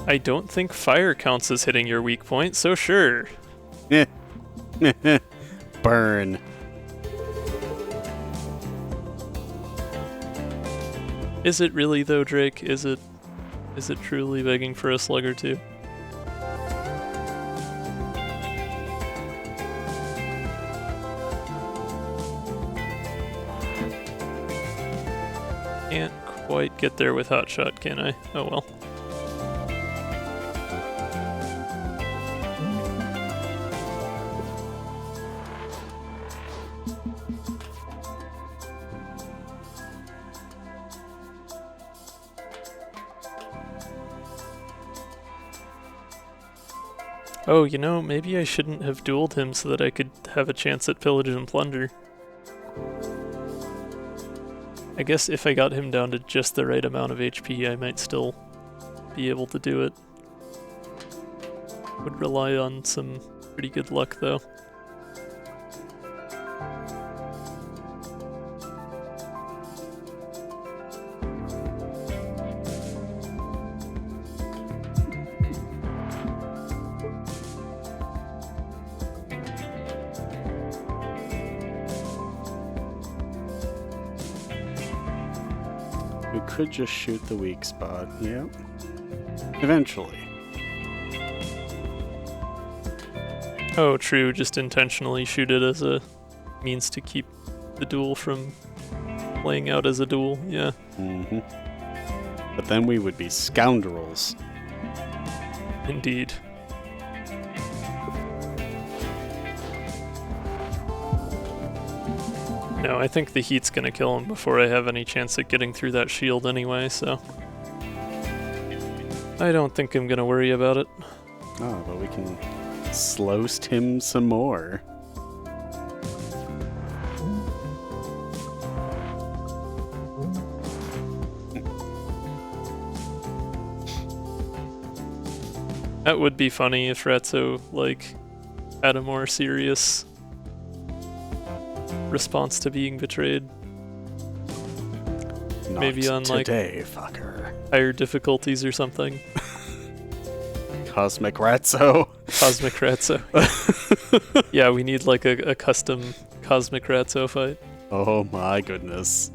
I don't think fire counts as hitting your weak point, so sure. Burn. Is it really though, Drake? Is it truly begging for a slug or two? Can't quite get there with Hotshot, can I? Oh well. Oh, you know, maybe I shouldn't have dueled him so that I could have a chance at Pillage and Plunder. I guess if I got him down to just the right amount of HP, I might still be able to do it. Would rely on some pretty good luck, though. We could just shoot the weak spot. Yep. Eventually. Oh, true. Just intentionally shoot it as a means to keep the duel from playing out as a duel. Yeah. Mm-hmm. But then we would be scoundrels. Indeed. No, I think the heat's gonna kill him before I have any chance at getting through that shield anyway, so I don't think I'm gonna worry about it. Oh, but we can slowst him some more. That would be funny if Ratso, like, had a more serious response to being betrayed. Not maybe on, today, fucker. Higher difficulties or something. Cosmic Ratso. Cosmic Ratso. Yeah, we need, like, a custom Cosmic Ratso fight. Oh my goodness.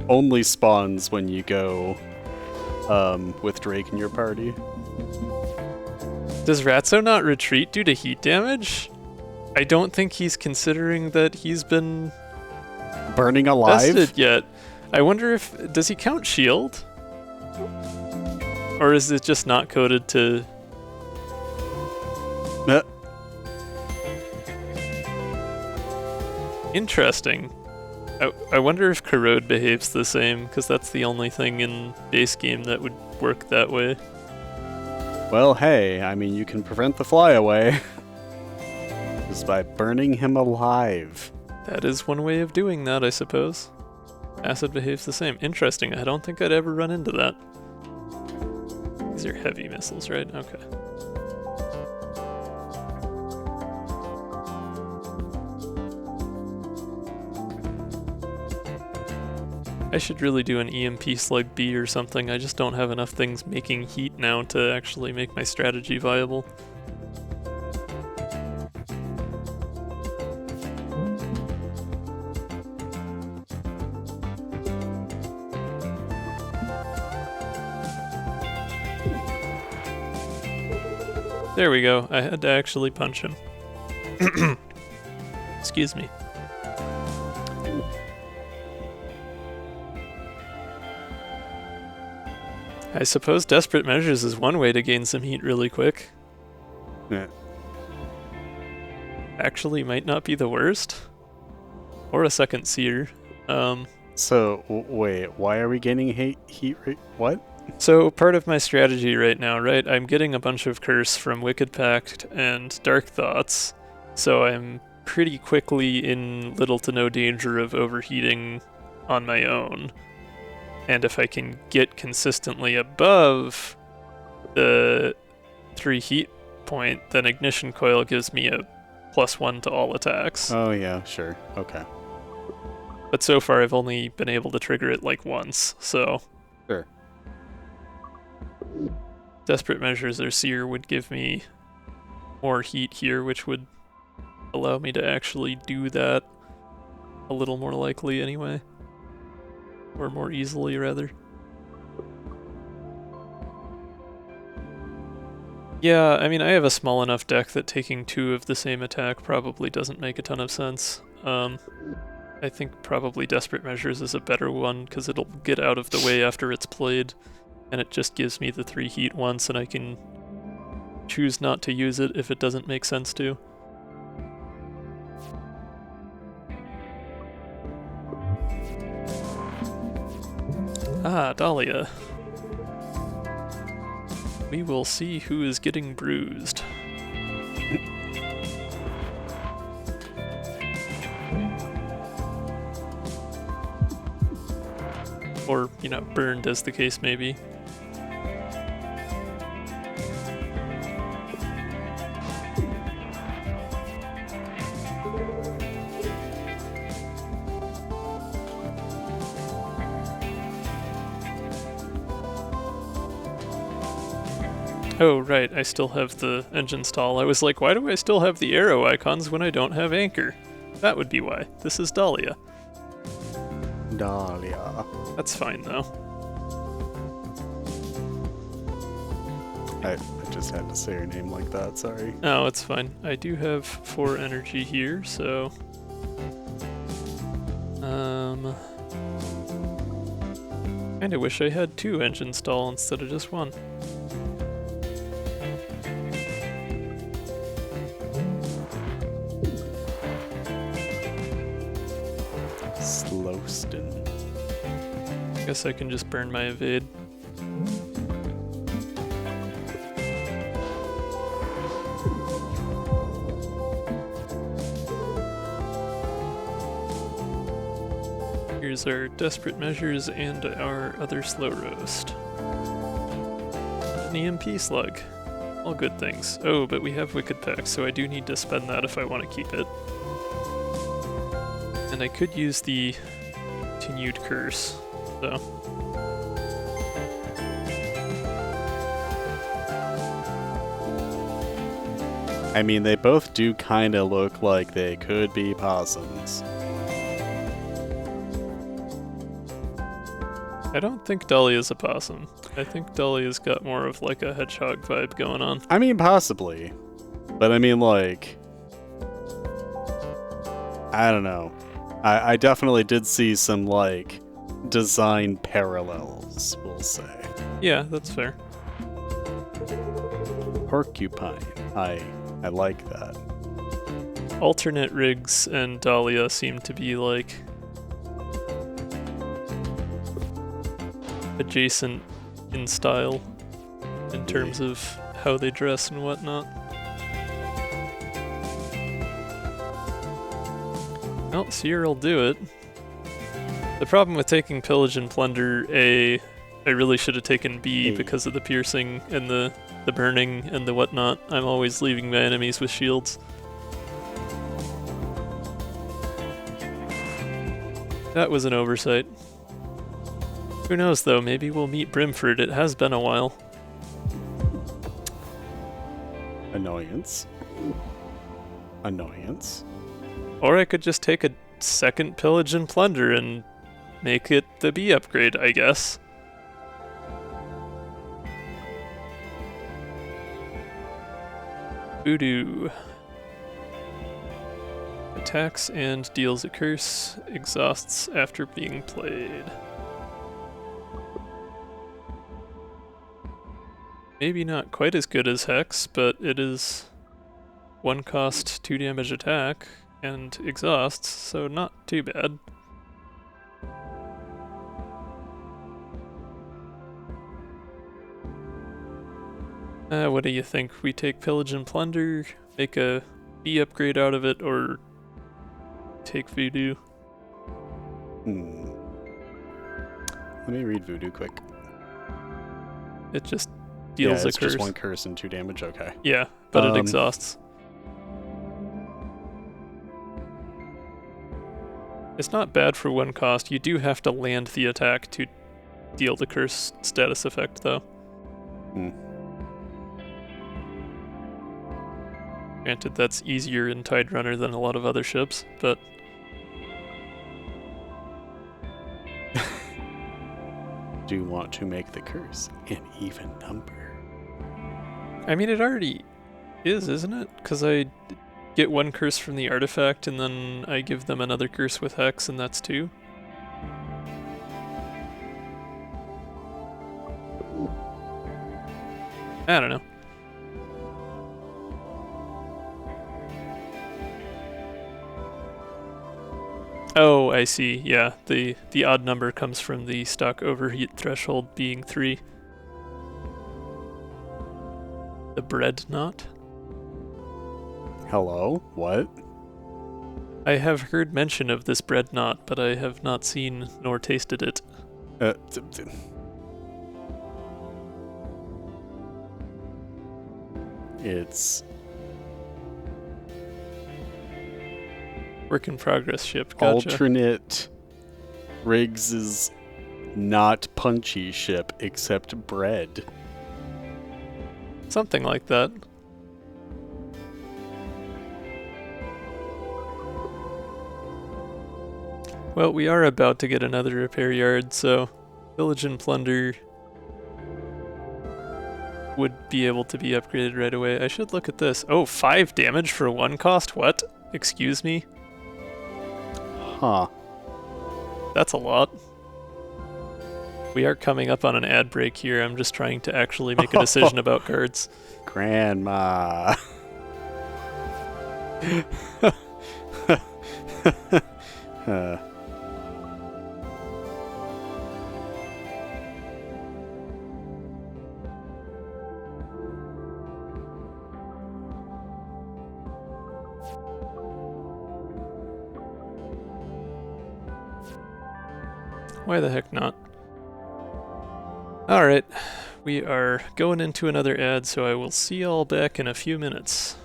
Only spawns when you go with Drake in your party. Does Ratso not retreat due to heat damage? I don't think he's considering that he's been Burning alive? tested yet. I wonder if... Does he count shield? Or is it just not coded to... Interesting. I wonder if corrode behaves the same, because that's the only thing in base game that would work that way. Well, hey, I mean, you can prevent the flyaway. Just by burning him alive. That is one way of doing that, I suppose. Acid behaves the same. Interesting, I don't think I'd ever run into that. These are heavy missiles, right? Okay. I should really do an EMP Slug B or something. I just don't have enough things making heat now to actually make my strategy viable. There we go. I had to actually punch him. Excuse me. I suppose Desperate Measures is one way to gain some heat really quick. Yeah. Actually might not be the worst. Or a second seer. So, wait, why are we getting heat rate? What? So part of my strategy right now, right, I'm getting a bunch of curse from Wicked Pact and Dark Thoughts, so I'm pretty quickly in little to no danger of overheating on my own. And if I can get consistently above the 3 heat point, then Ignition Coil gives me a +1 to all attacks. Oh yeah, sure, okay. But so far I've only been able to trigger it like once, so... Sure. Desperate Measures or Seer would give me more heat here, which would allow me to actually do that a little more likely anyway. Or more easily, rather. Yeah, I mean, I have a small enough deck that taking 2 of the same attack probably doesn't make a ton of sense. I think probably Desperate Measures is a better one, because it'll get out of the way after it's played, and it just gives me the 3 heat once, and I can choose not to use it if it doesn't make sense to. Ah, Dahlia. We will see who is getting bruised. Or, you know, burned as the case may be. Oh, right, I still have the engine stall. I was like, why do I still have the arrow icons when I don't have anchor? That would be why. This is Dahlia. Dahlia. That's fine though. I just had to say her name like that, sorry. No, it's fine. I do have 4 energy here, so... Kinda wish I had 2 engine stall instead of just 1. Slowston. Guess I can just burn my evade. Here's our desperate measures and our other slow roast. An EMP slug. All good things. Oh, but we have Wicked Pack, so I do need to spend that if I want to keep it. And I could use the continued curse, so. I mean, they both do kind of look like they could be possums. I don't think Dahlia's a possum. I think Dahlia's got more of like a hedgehog vibe going on. I mean, possibly. But I mean, like... I don't know. I definitely did see some, like, design parallels, we'll say. Yeah, that's fair. Porcupine. I like that. Alternate Rigs and Dahlia seem to be like adjacent in style in terms of how they dress and whatnot. Well, Seer will do it. The problem with taking Pillage and Plunder, I really should have taken B because of the piercing and the burning and the whatnot. I'm always leaving my enemies with shields. That was an oversight. Who knows though, maybe we'll meet Brimford. It has been a while. Annoyance. Annoyance. Or I could just take a second Pillage and Plunder and make it the B upgrade, I guess. Voodoo. Attacks and deals a curse, exhausts after being played. Maybe not quite as good as Hex, but it is 1 cost, 2 damage attack, and exhausts, so not too bad. What do you think? We take Pillage and Plunder, make a B upgrade out of it, or take Voodoo? Let me read Voodoo quick. It just deals a it's curse. Just 1 curse and 2 damage, okay. Yeah, but it exhausts. It's not bad for 1 cost. You do have to land the attack to deal the curse status effect, though. Granted, that's easier in Tiderunner than a lot of other ships, but... Do you want to make the curse an even number? I mean, it already is, isn't it? Because I get 1 curse from the artifact, and then I give them another curse with Hex, and that's 2. I don't know. Oh, I see. Yeah, the odd number comes from the stock overheat threshold being 3. The bread knot? Hello? What? I have heard mention of this bread knot, but I have not seen nor tasted it. It's... Work in progress ship, gotcha. Alternate Riggs' not punchy ship, except bread. Something like that. Well, we are about to get another repair yard, so Village and Plunder would be able to be upgraded right away. I should look at this. Oh, 5 damage for 1 cost? What? Excuse me? Huh. That's a lot. We are coming up on an ad break here. I'm just trying to actually make a decision about cards. Grandma. Why the heck not? Alright, we are going into another ad, so I will see y'all back in a few minutes.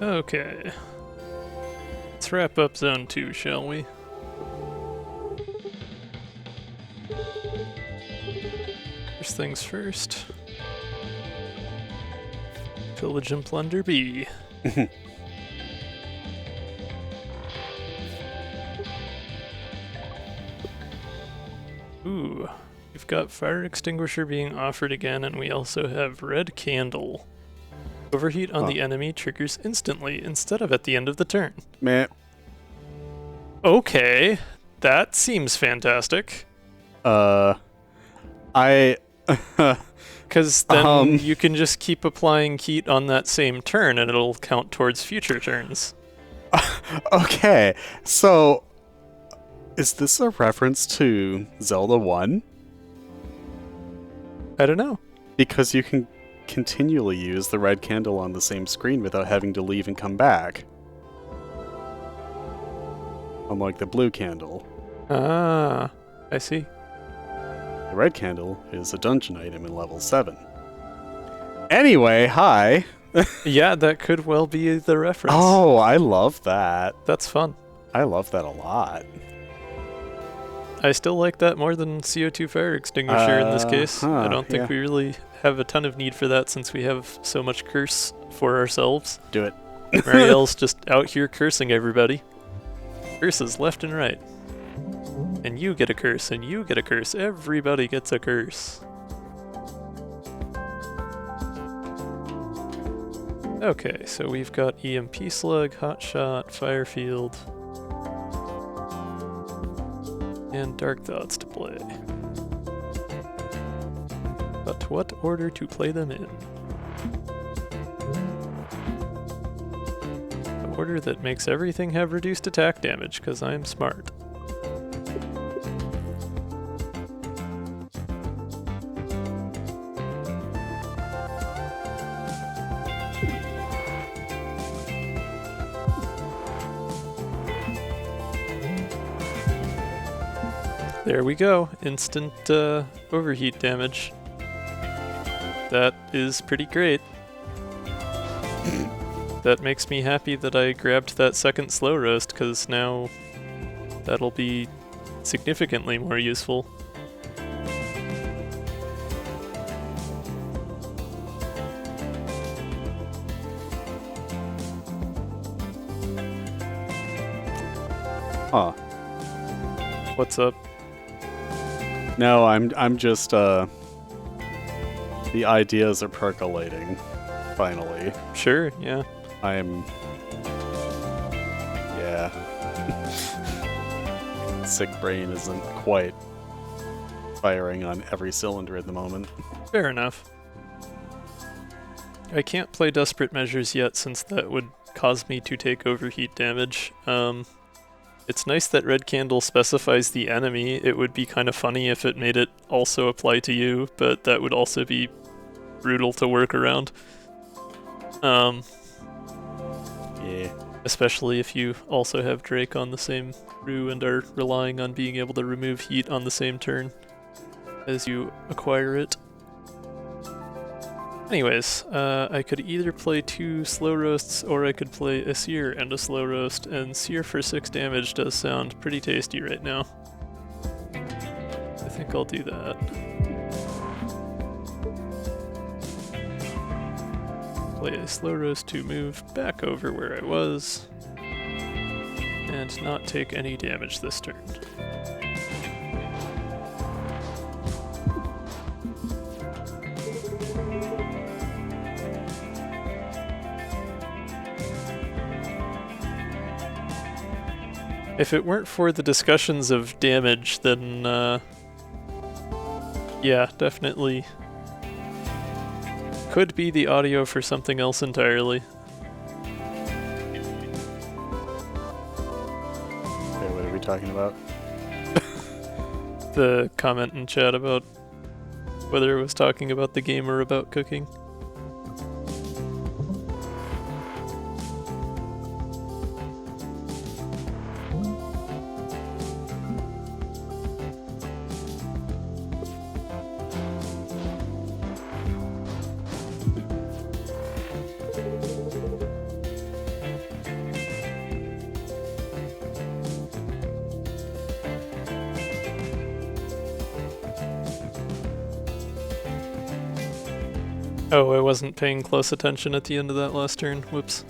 Okay. Let's wrap up Zone 2, shall we? First things first. Pillage and plunder B. Ooh. We've got fire extinguisher being offered again, and we also have red candle. Overheat on the enemy triggers instantly instead of at the end of the turn. Meh. Okay, that seems fantastic. I... Because then you can just keep applying heat on that same turn and it'll count towards future turns. Okay, so... Is this a reference to Zelda 1? I don't know. Because you can continually use the red candle on the same screen without having to leave and come back. Unlike the blue candle. Ah, I see. The red candle is a dungeon item in level 7. Anyway, hi! Yeah, that could well be the reference. Oh, I love that. That's fun. I love that a lot. I still like that more than CO2 fire extinguisher in this case. I don't think we really have a ton of need for that since we have so much curse for ourselves. Do it. Marielle's just out here cursing everybody. Curses left and right. And you get a curse, and you get a curse. Everybody gets a curse. Okay, so we've got EMP Slug, Hotshot, Firefield, and Dark Thoughts to play. But what order to play them in? The order that makes everything have reduced attack damage, because I'm smart. There we go, instant overheat damage. That is pretty great. That makes me happy that I grabbed that second slow roast, because now that'll be significantly more useful. Huh. What's up? No, I'm just, the ideas are percolating, finally. Sure, yeah. Yeah. Sick brain isn't quite firing on every cylinder at the moment. Fair enough. I can't play Desperate Measures yet since that would cause me to take overheat damage. It's nice that Red Candle specifies the enemy. It would be kind of funny if it made it also apply to you, but that would also be brutal to work around. Yeah. Especially if you also have Drake on the same crew and are relying on being able to remove heat on the same turn as you acquire it. Anyways, I could either play 2 slow roasts or I could play a sear and a slow roast, and sear for 6 damage does sound pretty tasty right now. I think I'll do that. Play a slow roast to move back over where I was and not take any damage this turn. If it weren't for the discussions of damage, then, yeah, definitely could be the audio for something else entirely. Okay, what are we talking about? The comment in chat about whether it was talking about the game or about cooking. Oh, I wasn't paying close attention at the end of that last turn. Whoops.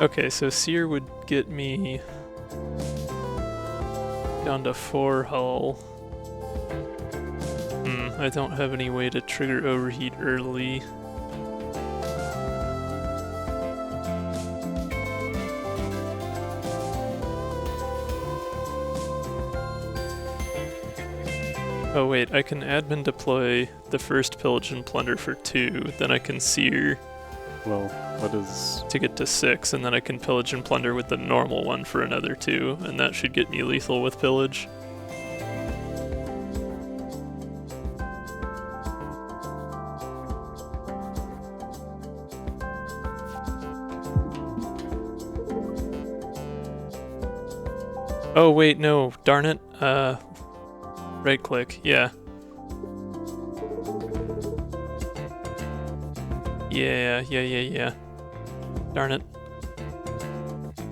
Okay, so Seer would get me down to 4 hull. I don't have any way to trigger overheat early. Oh wait, I can admin deploy the first Pillage and Plunder for 2, then I can sear Well, what is... to get to 6, and then I can Pillage and Plunder with the normal one for another 2, and that should get me lethal with Pillage. Oh wait, no, darn it. Right click, yeah. Yeah. Darn it.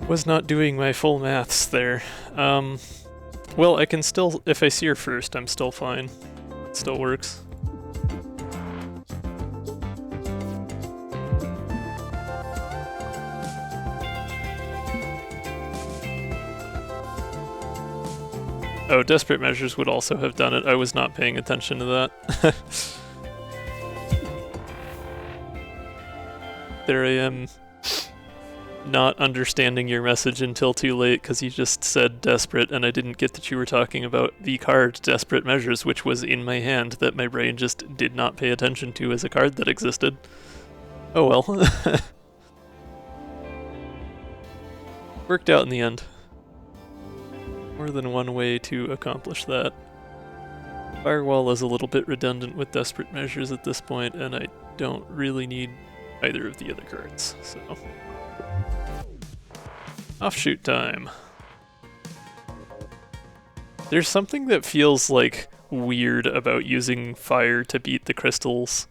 Was not doing my full maths there. Well, I can still, if I sear first, I'm still fine. It still works. Oh, Desperate Measures would also have done it. I was not paying attention to that. There I am, not understanding your message until too late because you just said Desperate and I didn't get that you were talking about the card Desperate Measures, which was in my hand that my brain just did not pay attention to as a card that existed. Oh well. Worked out in the end. More than one way to accomplish that. Firewall is a little bit redundant with Desperate Measures at this point, and I don't really need either of the other cards, so... Offshoot time. There's something that feels, like, weird about using fire to beat the crystals.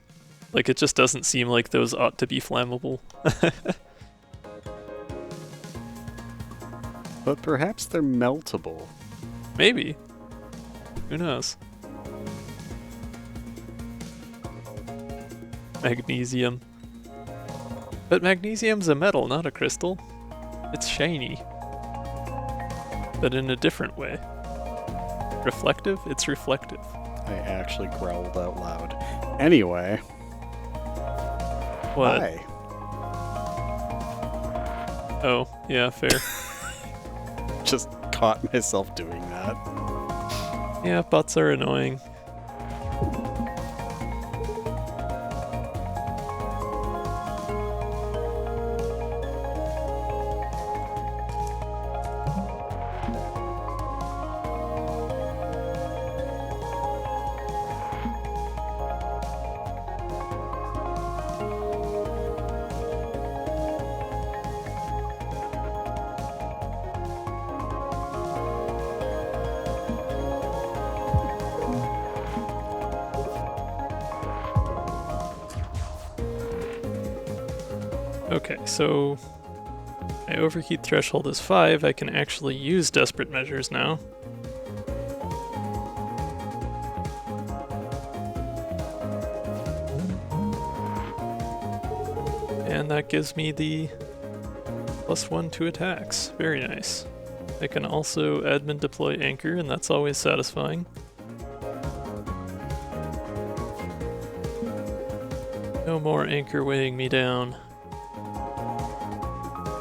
Like, it just doesn't seem like those ought to be flammable. But perhaps they're meltable. Maybe. Who knows? Magnesium. But magnesium's a metal, not a crystal. It's shiny. But in a different way. Reflective? It's reflective. I actually growled out loud. Anyway. What? Hi. Oh, yeah, fair. Just caught myself doing that. Yeah, bots are annoying. Okay, so my overheat threshold is 5. I can actually use Desperate Measures now. And that gives me the +1 to attacks. Very nice. I can also admin deploy Anchor, and that's always satisfying. No more Anchor weighing me down.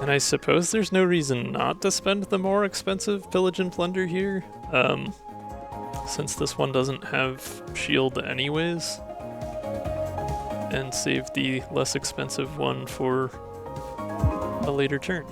And I suppose there's no reason not to spend the more expensive Pillage and Plunder here, since this one doesn't have shield anyways, and save the less expensive one for a later turn.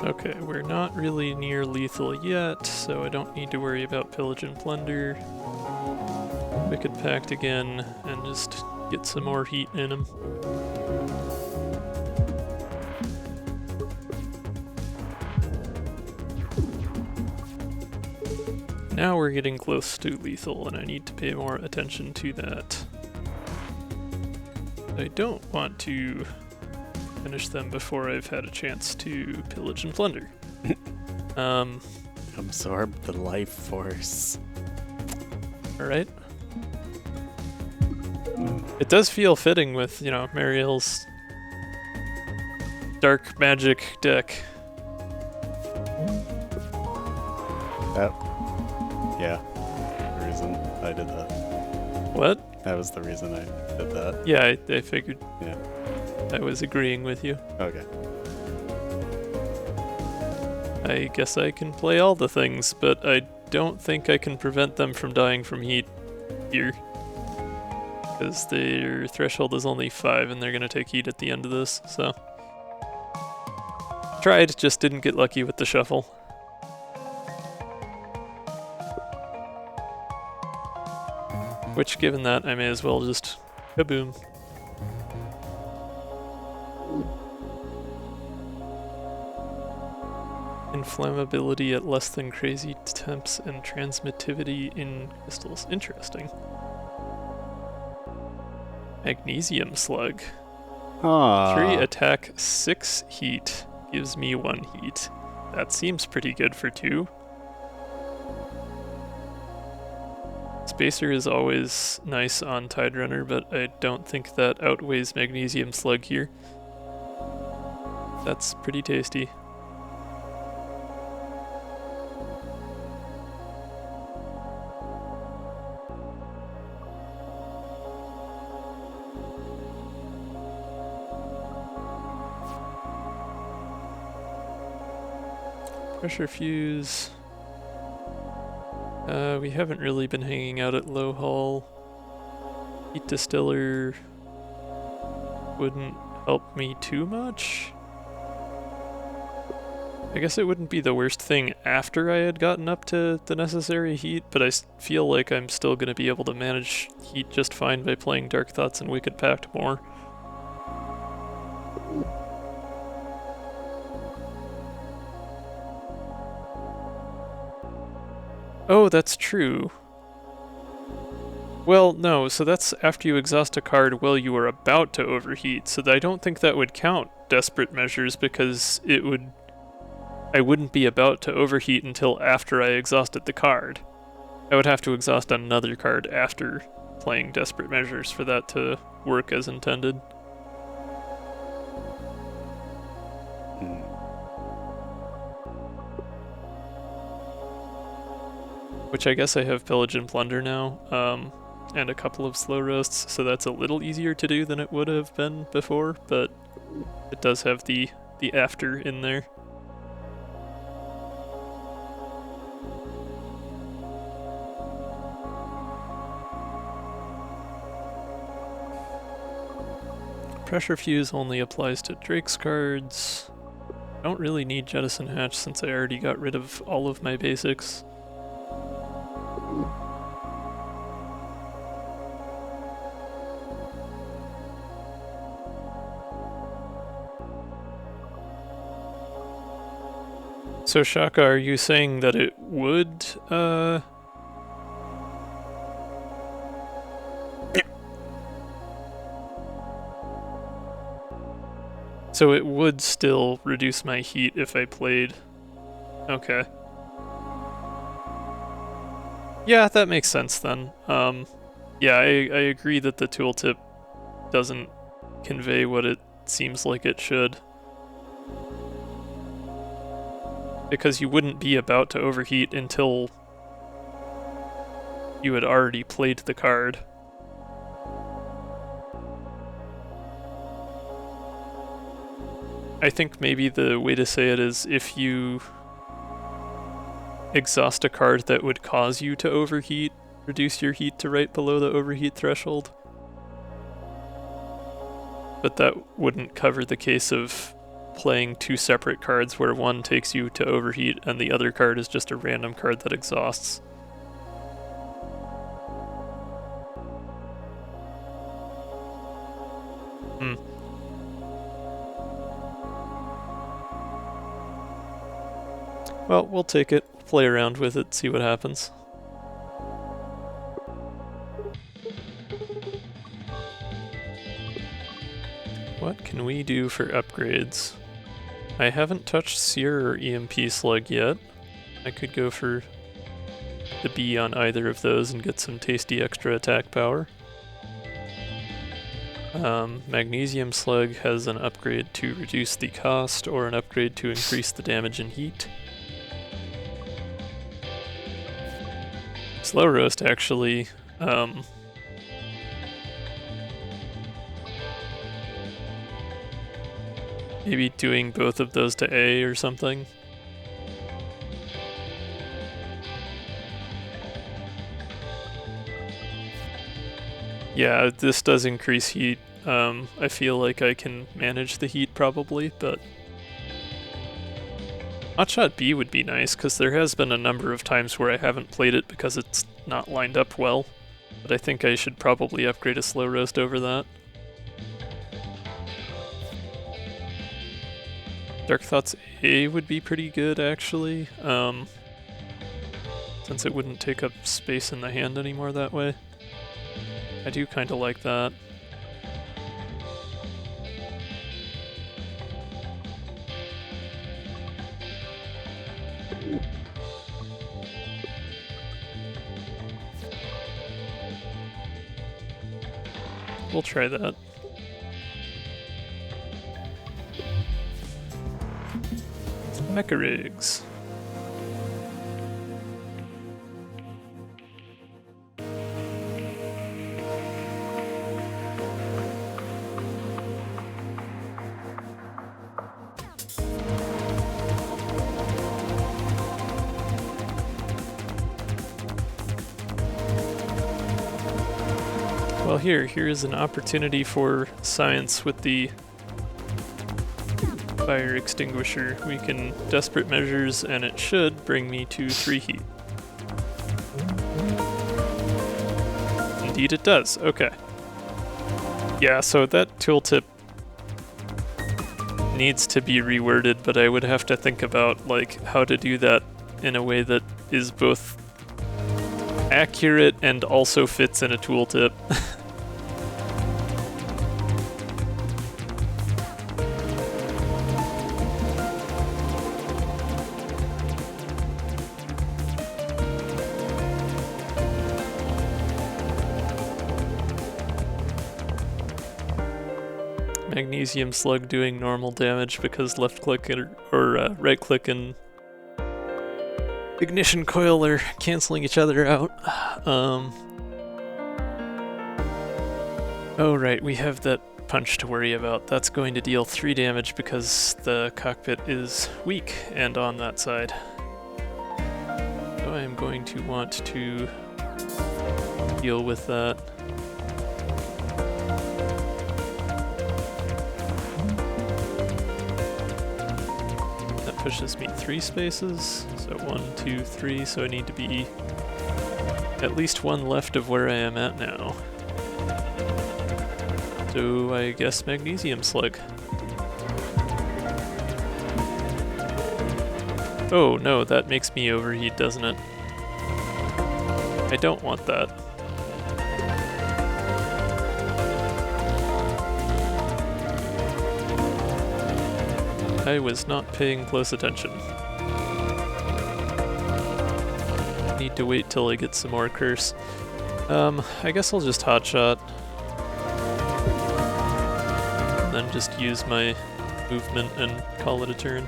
Okay, we're not really near lethal yet, so I don't need to worry about Pillage and Plunder. Wicked Pact again, and just get some more heat in him. Now we're getting close to lethal, and I need to pay more attention to that. I don't want to finish them before I've had a chance to Pillage and Plunder. Absorb the life force. Alright. It does feel fitting with, you know, Marielle's dark magic deck. Yeah, the reason I did that. What? That was the reason I did that. Yeah, I figured. Yeah. I was agreeing with you. Okay. I guess I can play all the things, but I don't think I can prevent them from dying from heat here. Because their threshold is only 5 and they're going to take heat at the end of this, so. Tried, just didn't get lucky with the shuffle. Which, given that, I may as well just kaboom. Inflammability at less than crazy temps and transmittivity in crystals. Interesting. Magnesium slug. 3 attack, 6 heat. Gives me 1 heat. That seems pretty good for 2. Spacer is always nice on Tiderunner, but I don't think that outweighs Magnesium Slug here. That's pretty tasty. Pressure fuse. We haven't really been hanging out at Low Hall. Heat distiller wouldn't help me too much. I guess it wouldn't be the worst thing after I had gotten up to the necessary heat, but I feel like I'm still going to be able to manage heat just fine by playing Dark Thoughts and Wicked Pact more. Oh, that's true. Well, no, so that's after you exhaust a card while you are about to overheat, so I don't think that would count Desperate Measures because I wouldn't be about to overheat until after I exhausted the card. I would have to exhaust another card after playing Desperate Measures for that to work as intended. Which I guess I have Pillage and Plunder now, and a couple of Slow Roasts, so that's a little easier to do than it would have been before, but it does have the after in there. Pressure Fuse only applies to Drake's cards. I don't really need Jettison Hatch since I already got rid of all of my basics. So Shaka, are you saying that it would, So it would still reduce my heat if I played. Okay. Yeah, that makes sense then. Yeah, I agree that the tooltip doesn't convey what it seems like it should. Because you wouldn't be about to overheat until you had already played the card. I think maybe the way to say it is if you exhaust a card that would cause you to overheat, reduce your heat to right below the overheat threshold. But that wouldn't cover the case of playing 2 separate cards where one takes you to overheat and the other card is just a random card that exhausts. Well, we'll take it, play around with it, see what happens. What can we do for upgrades? I haven't touched Seer or EMP Slug yet. I could go for the B on either of those and get some tasty extra attack power. Magnesium Slug has an upgrade to reduce the cost or an upgrade to increase the damage and heat. Slow Roast actually maybe doing both of those to A or something. Yeah, this does increase heat. I feel like I can manage the heat probably, but Hotshot B would be nice, because there has been a number of times where I haven't played it because it's not lined up well, but I think I should probably upgrade a Slow Roast over that. Dark Thoughts A would be pretty good, actually, since it wouldn't take up space in the hand anymore that way. I do kind of like that. We'll try that. Mecha rigs. Well, here's an opportunity for science with the fire extinguisher. We can desperate measures, and it should bring me to 3 heat. Indeed it does, okay. Yeah, so that tooltip needs to be reworded, but I would have to think about like how to do that in a way that is both accurate and also fits in a tooltip. Magnesium Slug doing normal damage because left click or right click and ignition coil are canceling each other out. Oh right, we have that punch to worry about. That's going to deal 3 damage because the cockpit is weak and on that side. So I am going to want to deal with that. Pushes me 3 spaces, so 1, 2, 3, so I need to be at least 1 left of where I am at now. So I guess Magnesium Slug. Oh no, that makes me overheat, doesn't it? I don't want that. I was not paying close attention. Need to wait till I get some more curse. I guess I'll just hotshot. And then just use my movement and call it a turn.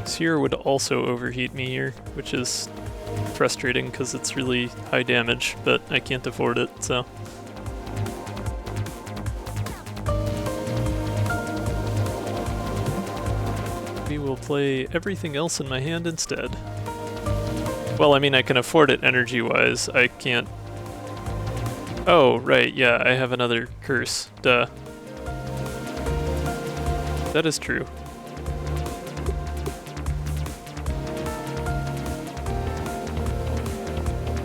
Seer would also overheat me here, which is frustrating because it's really high damage, but I can't afford it, so. We will play everything else in my hand instead. Well, I mean, I can afford it energy-wise. I can't... Oh, right, yeah, I have another curse. Duh. That is true.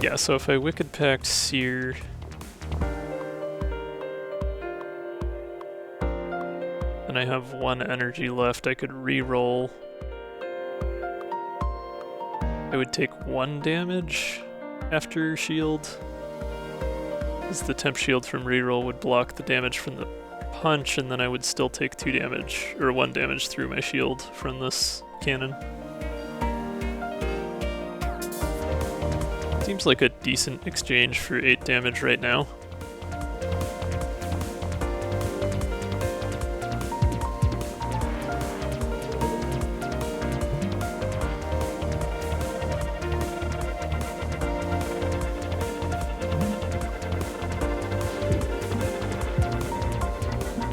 Yeah, so if I Wicked Pact Seer... and I have 1 energy left, I could re-roll. I would take 1 damage after shield, as the temp shield from reroll would block the damage from the punch, and then I would still take 2 damage, or 1 damage through my shield from this cannon. Seems like a decent exchange for 8 damage right now.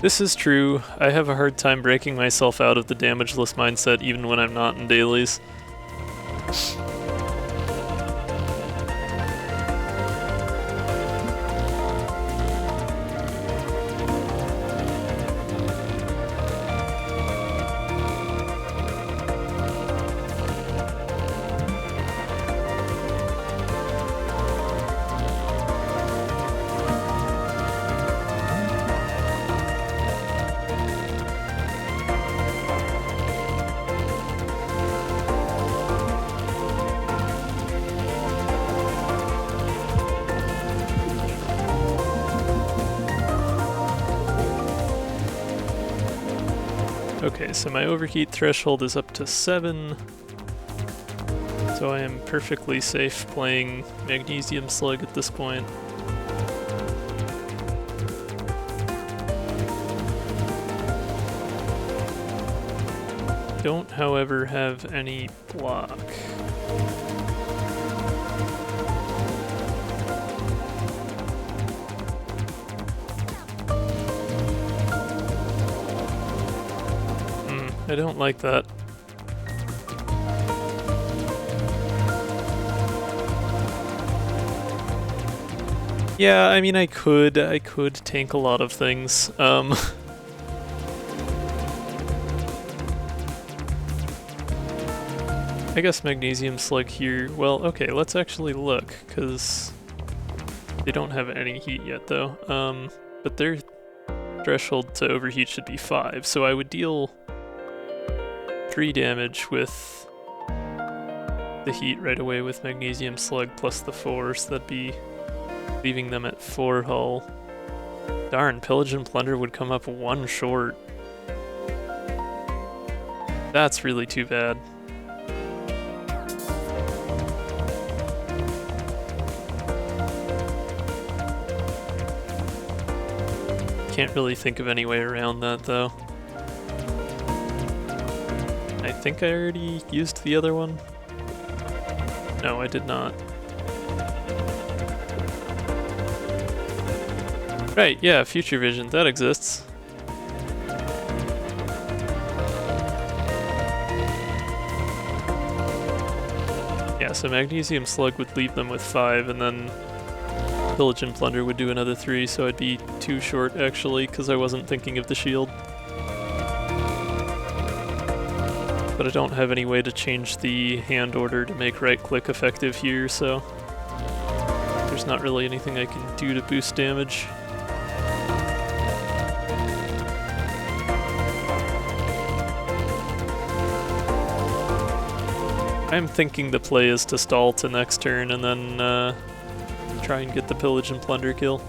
This is true. I have a hard time breaking myself out of the damageless mindset even when I'm not in dailies. Okay, so my overheat threshold is up to 7, so I am perfectly safe playing Magnesium Slug at this point. Don't, however, have any block. I don't like that. Yeah, I mean, I could tank a lot of things. I guess Magnesium Slug here. Well, okay, let's actually look, because they don't have any heat yet, though. But their threshold to overheat should be 5, so I would deal 3 damage with the heat right away with Magnesium Slug plus the 4, so that'd be leaving them at 4 hull. Darn, Pillage and Plunder would come up 1 short. That's really too bad. Can't really think of any way around that, though. I think I already used the other one. No, I did not. Right, yeah, Future Vision, that exists. Yeah, so Magnesium Slug would leave them with 5, and then Pillage and Plunder would do another 3, so I'd be 2 short, actually, because I wasn't thinking of the shield. But I don't have any way to change the hand order to make right-click effective here, so there's not really anything I can do to boost damage. I'm thinking the play is to stall to next turn and then try and get the Pillage and Plunder kill.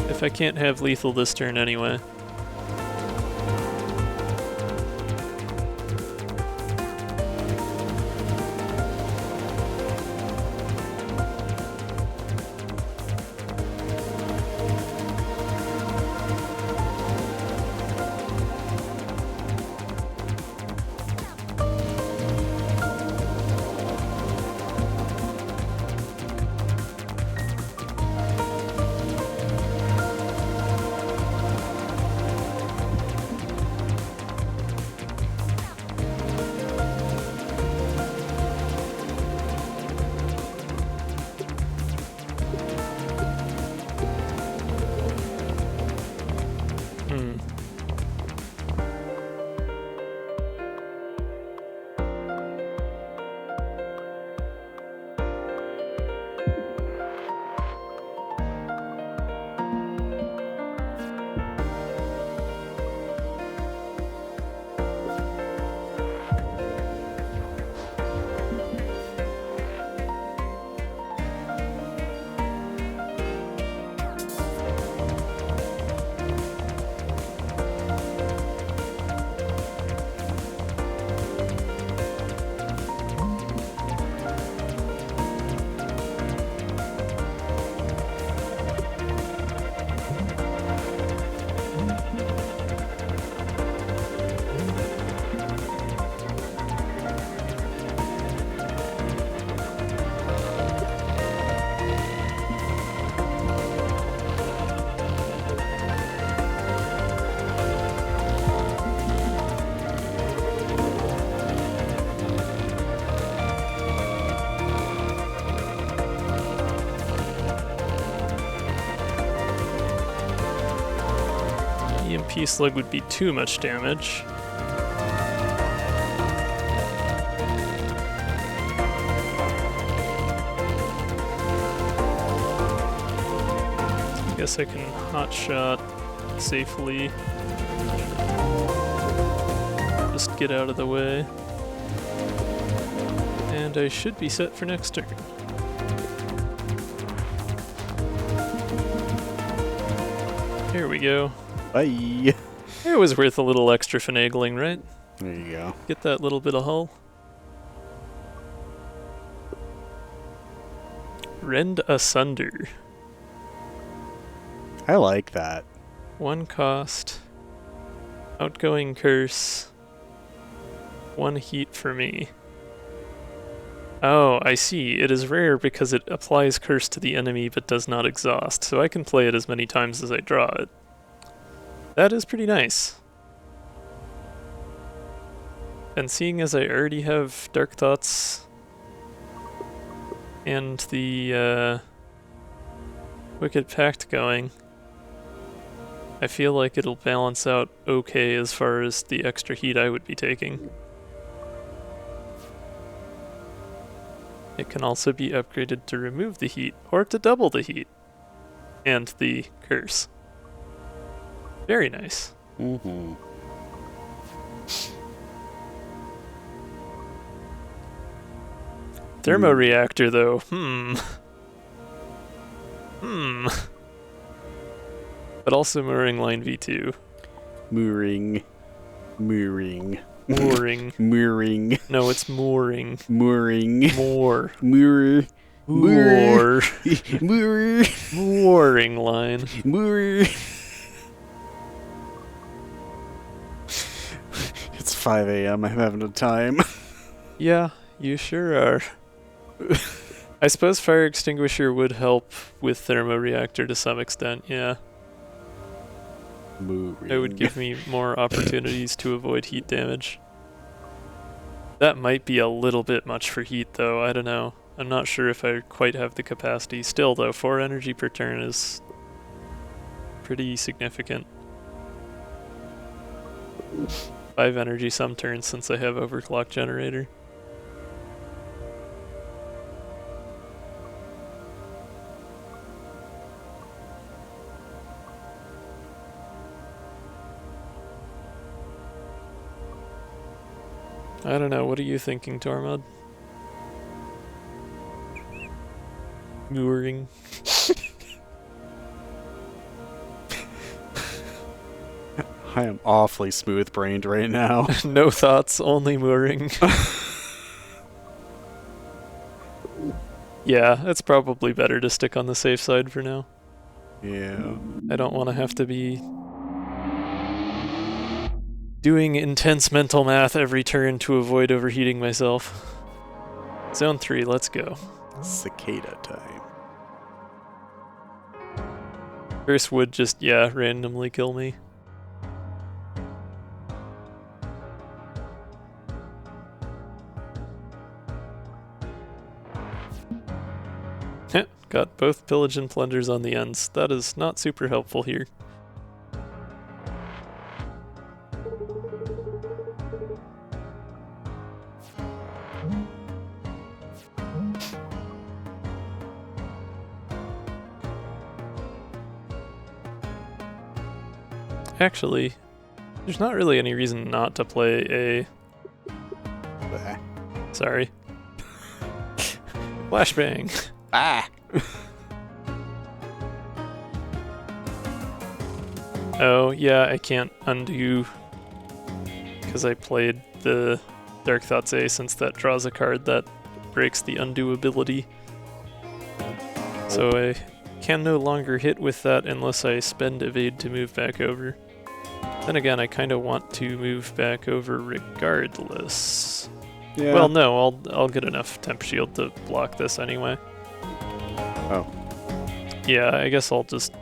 If I can't have lethal this turn anyway. MP slug would be too much damage. I guess I can hotshot safely. Just get out of the way. And I should be set for next turn. Here we go. Bye. It was worth a little extra finagling, right? There you go. Get that little bit of hull. Rend Asunder. I like that. 1 cost. Outgoing curse. 1 heat for me. Oh, I see. It is rare because it applies curse to the enemy but does not exhaust, so I can play it as many times as I draw it. That is pretty nice. And seeing as I already have Dark Thoughts and the Wicked Pact going, I feel like it'll balance out okay as far as the extra heat I would be taking. It can also be upgraded to remove the heat, or to double the heat. And the curse. Very nice. Mm-hmm. Thermoreactor, though. But also mooring line V2. Mooring. Mooring. Mooring. No, it's mooring. Mooring. Moor. Moor. Moor. Moor. Mooring line. Moor. It's 5 a.m. I'm having a time. Yeah, you sure are. I suppose Fire Extinguisher would help with Thermoreactor to some extent, yeah. Mooring. It would give me more opportunities to avoid heat damage. That might be a little bit much for heat, though. I don't know. I'm not sure if I quite have the capacity. Still, though, 4 energy per turn is pretty significant. 5 energy some turns since I have Overclock Generator. I don't know, what are you thinking, Tormod? Mooring. I am awfully smooth-brained right now. No thoughts, only mooring. Yeah, it's probably better to stick on the safe side for now. Yeah. I don't want to have to be doing intense mental math every turn to avoid overheating myself. Zone 3, let's go. Cicada time. Curse would just, yeah, randomly kill me. Got both pillage and plunders on the ends. That is not super helpful here. Actually, there's not really any reason not to play a... Bah. Sorry. Flashbang. Ah! Oh, yeah, I can't undo because I played the Dark Thoughts A, since that draws a card that breaks the undo ability. So I can no longer hit with that unless I spend evade to move back over. Then again, I kind of want to move back over regardless. Yeah. Well, no, I'll get enough temp shield to block this anyway. Oh. Yeah, I guess I'll just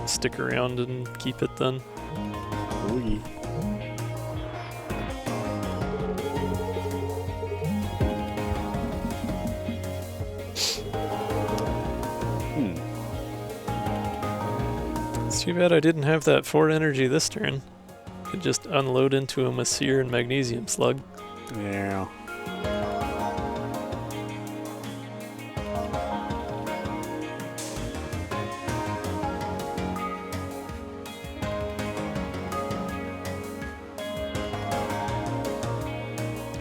stick around and keep it then. Ooh. Too bad I didn't have that 4 energy this turn. Could just unload into him with Seer and Magnesium Slug. Yeah.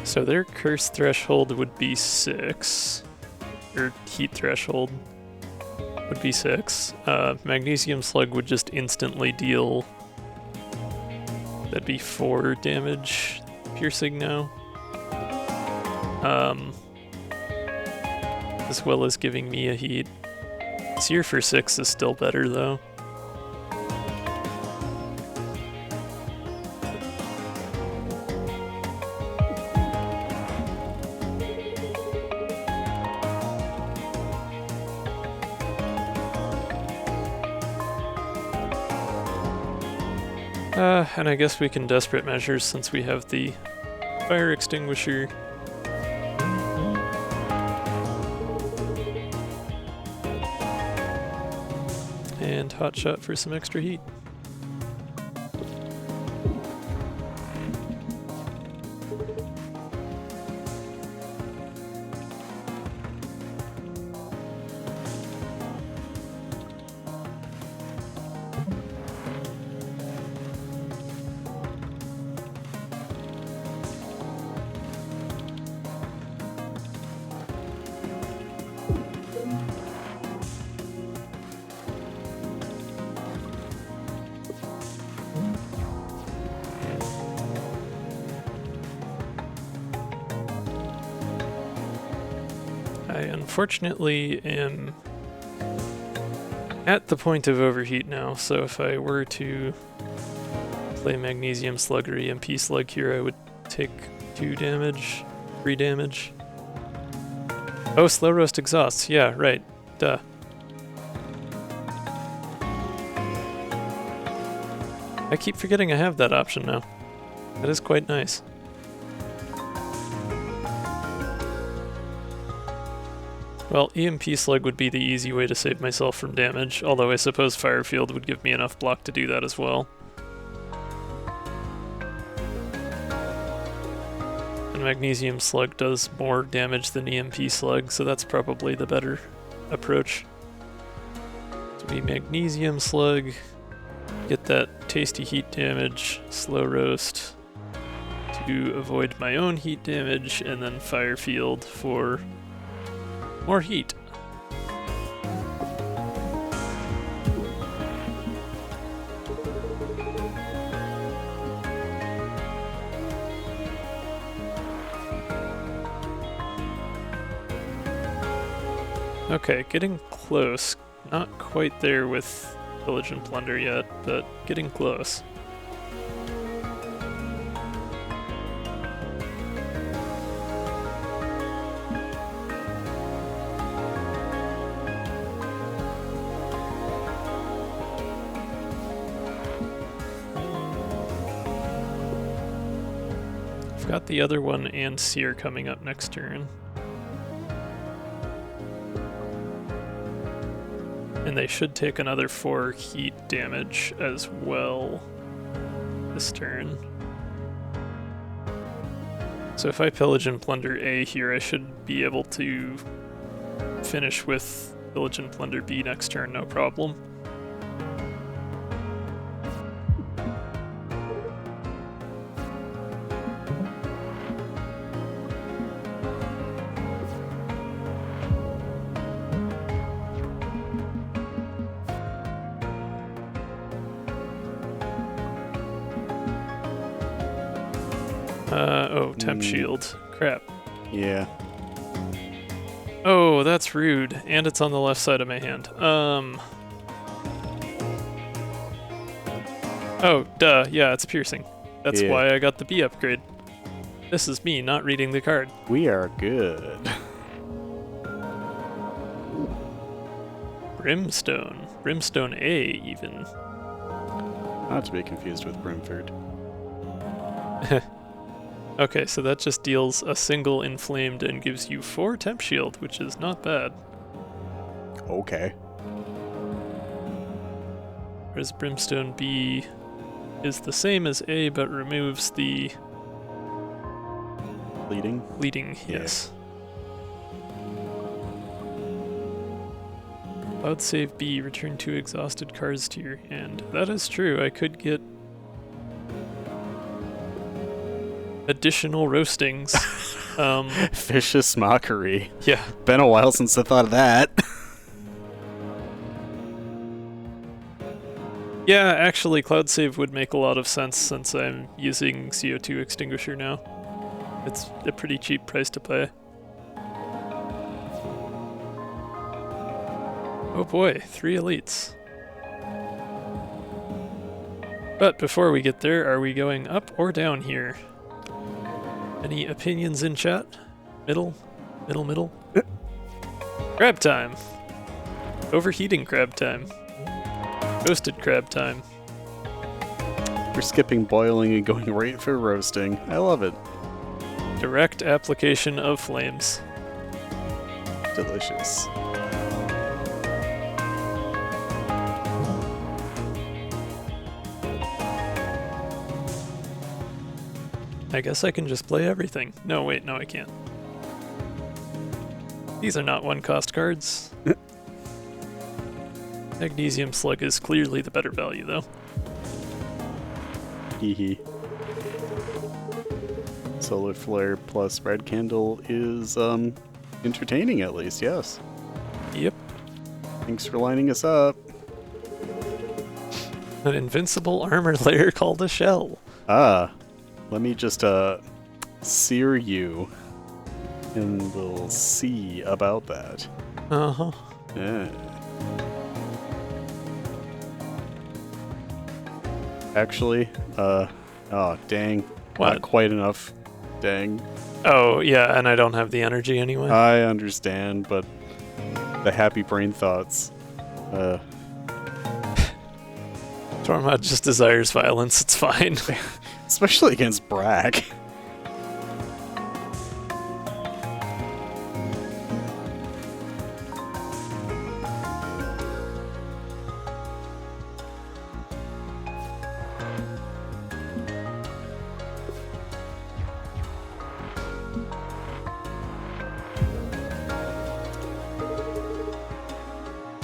So their curse threshold would be 6. Or heat threshold would be 6. Magnesium Slug would just instantly deal... That'd be 4 damage piercing now. As well as giving me a heat. Seer for 6 is still better though. And I guess we can desperate measures since we have the fire extinguisher. And hot shot for some extra heat. I unfortunately am at the point of overheat now, so if I were to play Magnesium Slug or EMP Slug here, I would take 2 damage, 3 damage. Oh, Slow Roast Exhausts, yeah, right, duh. I keep forgetting I have that option now. That is quite nice. Well, EMP Slug would be the easy way to save myself from damage, although I suppose Fire Field would give me enough block to do that as well. And Magnesium Slug does more damage than EMP Slug, so that's probably the better approach. So be Magnesium Slug, get that tasty heat damage, Slow Roast to avoid my own heat damage, and then Fire Field for more heat. Okay, getting close. Not quite there with Pillage and Plunder yet, but getting close. Got the other one and Seer coming up next turn. And they should take another 4 heat damage as well this turn. So if I Pillage and Plunder A here, I should be able to finish with Pillage and Plunder B next turn, no problem. Oh, temp shield. Crap. Yeah. Oh, that's rude. And it's on the left side of my hand. Oh, duh. Yeah, it's piercing. That's why I got the B upgrade. This is me not reading the card. We are good. Brimstone. Brimstone A, even. Not to be confused with Brimford. Okay, so that just deals a single inflamed and gives you 4 temp shield, which is not bad. Okay. Whereas Brimstone B is the same as A, but removes the Leading? leading, Yeah. yes. Cloud save B, return 2 exhausted cards to your hand. That is true, I could get additional roastings. Vicious mockery. Yeah. Been a while since I thought of that. Yeah, actually, Cloud Save would make a lot of sense since I'm using CO2 Extinguisher now. It's a pretty cheap price to pay. Oh boy, 3 elites. But before we get there, are we going up or down here? Any opinions in chat? Middle? Middle? Crab time! Overheating crab time. Roasted crab time. We're skipping boiling and going right for roasting. I love it. Direct application of flames. Delicious. I guess I can just play everything. No, wait, no I can't. These are not one-cost cards. Magnesium Slug is clearly the better value, though. Hee. Solar Flare plus Red Candle is, entertaining at least, yes. Yep. Thanks for lining us up. An invincible armor layer called a shell. Ah, let me just, sear you, and we'll see about that. Uh-huh. Yeah. Actually, oh, dang. What? Not quite enough. Dang. Oh, yeah, and I don't have the energy anyway. I understand, but the happy brain thoughts. Tormod just desires violence, it's fine. Especially against Brack.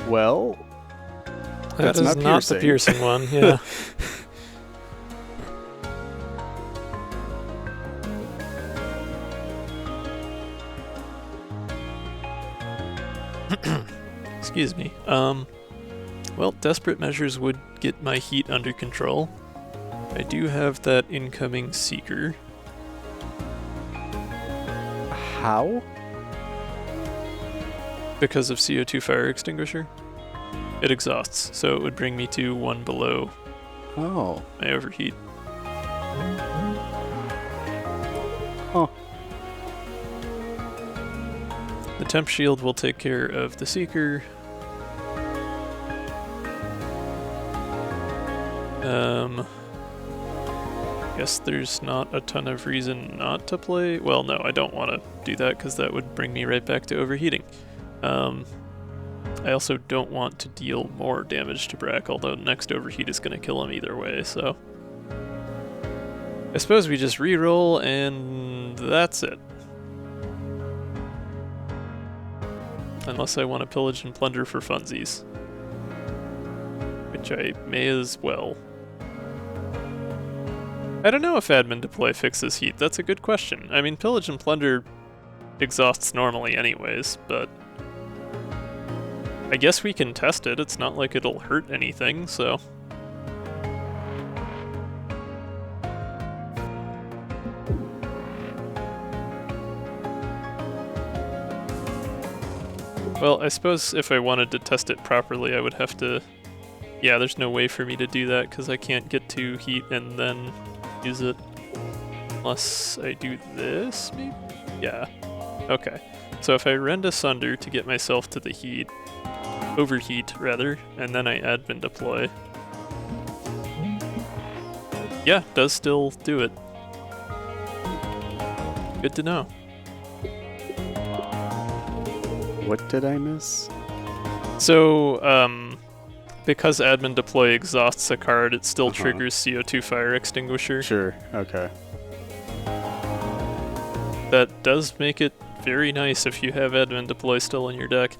Well, That that's is not the piercing one, yeah. Excuse me. Well, desperate measures would get my heat under control. I do have that incoming seeker. how? Because of CO2 fire extinguisher. It exhausts, so it would bring me to 1 below Oh. my overheat. Huh. The temp shield will take care of the seeker. Guess there's not a ton of reason not to play. Well, no, I don't want to do that because that would bring me right back to overheating. I also don't want to deal more damage to Brack, although next overheat is going to kill him either way, so... I suppose we just reroll and that's it. Unless I want to pillage and plunder for funsies. Which I may as well. I don't know if admin deploy fixes heat, that's a good question. I mean, pillage and plunder exhausts normally anyways, but... I guess we can test it, it's not like it'll hurt anything, so... Well, I suppose if I wanted to test it properly, I would have to... Yeah, there's no way for me to do that, because I can't get to heat and then use it. Unless I do this, maybe? Yeah. Okay. So if I rend asunder to get myself to the heat, overheat rather, and then I admin deploy. Yeah, does still do it. Good to know. What did I miss? So, because admin deploy exhausts a card, it still triggers CO2 fire extinguisher. Sure, okay. That does make it very nice if you have admin deploy still in your deck.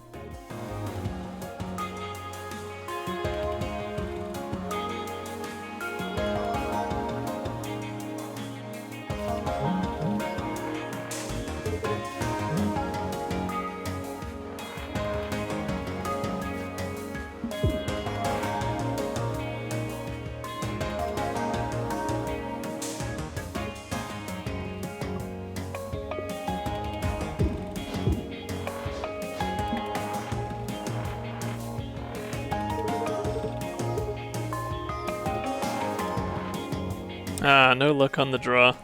Ah, no luck on the draw.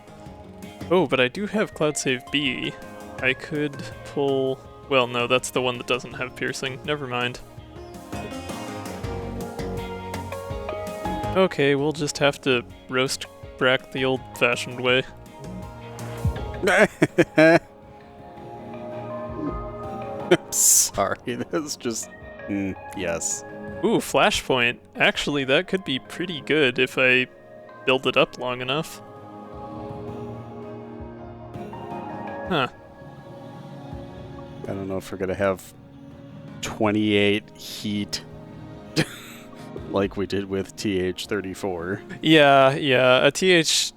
Oh, but I do have Cloud Save B. I could pull... Well, no, that's the one that doesn't have piercing. Never mind. Okay, we'll just have to roast Brack the old-fashioned way. Sorry, that's just... yes. Ooh, Flashpoint. Actually, that could be pretty good if I build it up long enough. Huh. I don't know if we're gonna have 28 heat like we did with TH34. Yeah, a TH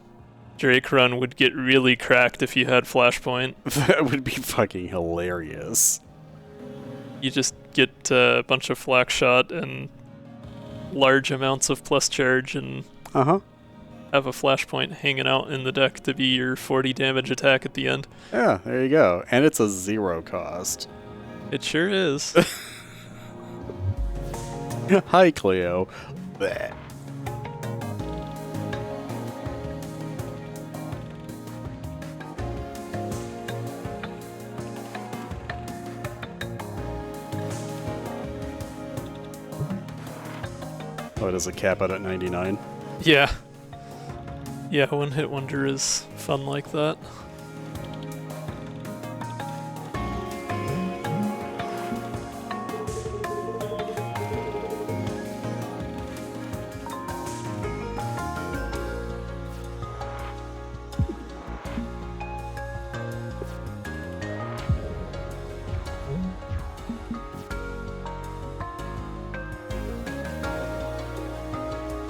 Drake run would get really cracked if you had Flashpoint. That would be fucking hilarious. You just get a bunch of flak shot and large amounts of plus charge and have a Flashpoint hanging out in the deck to be your 40 damage attack at the end. Yeah, there you go. And it's a 0 cost. It sure is. Hi, Cleo. Bleh. Oh, does it cap out at 99? Yeah. Yeah, One Hit Wonder is fun like that.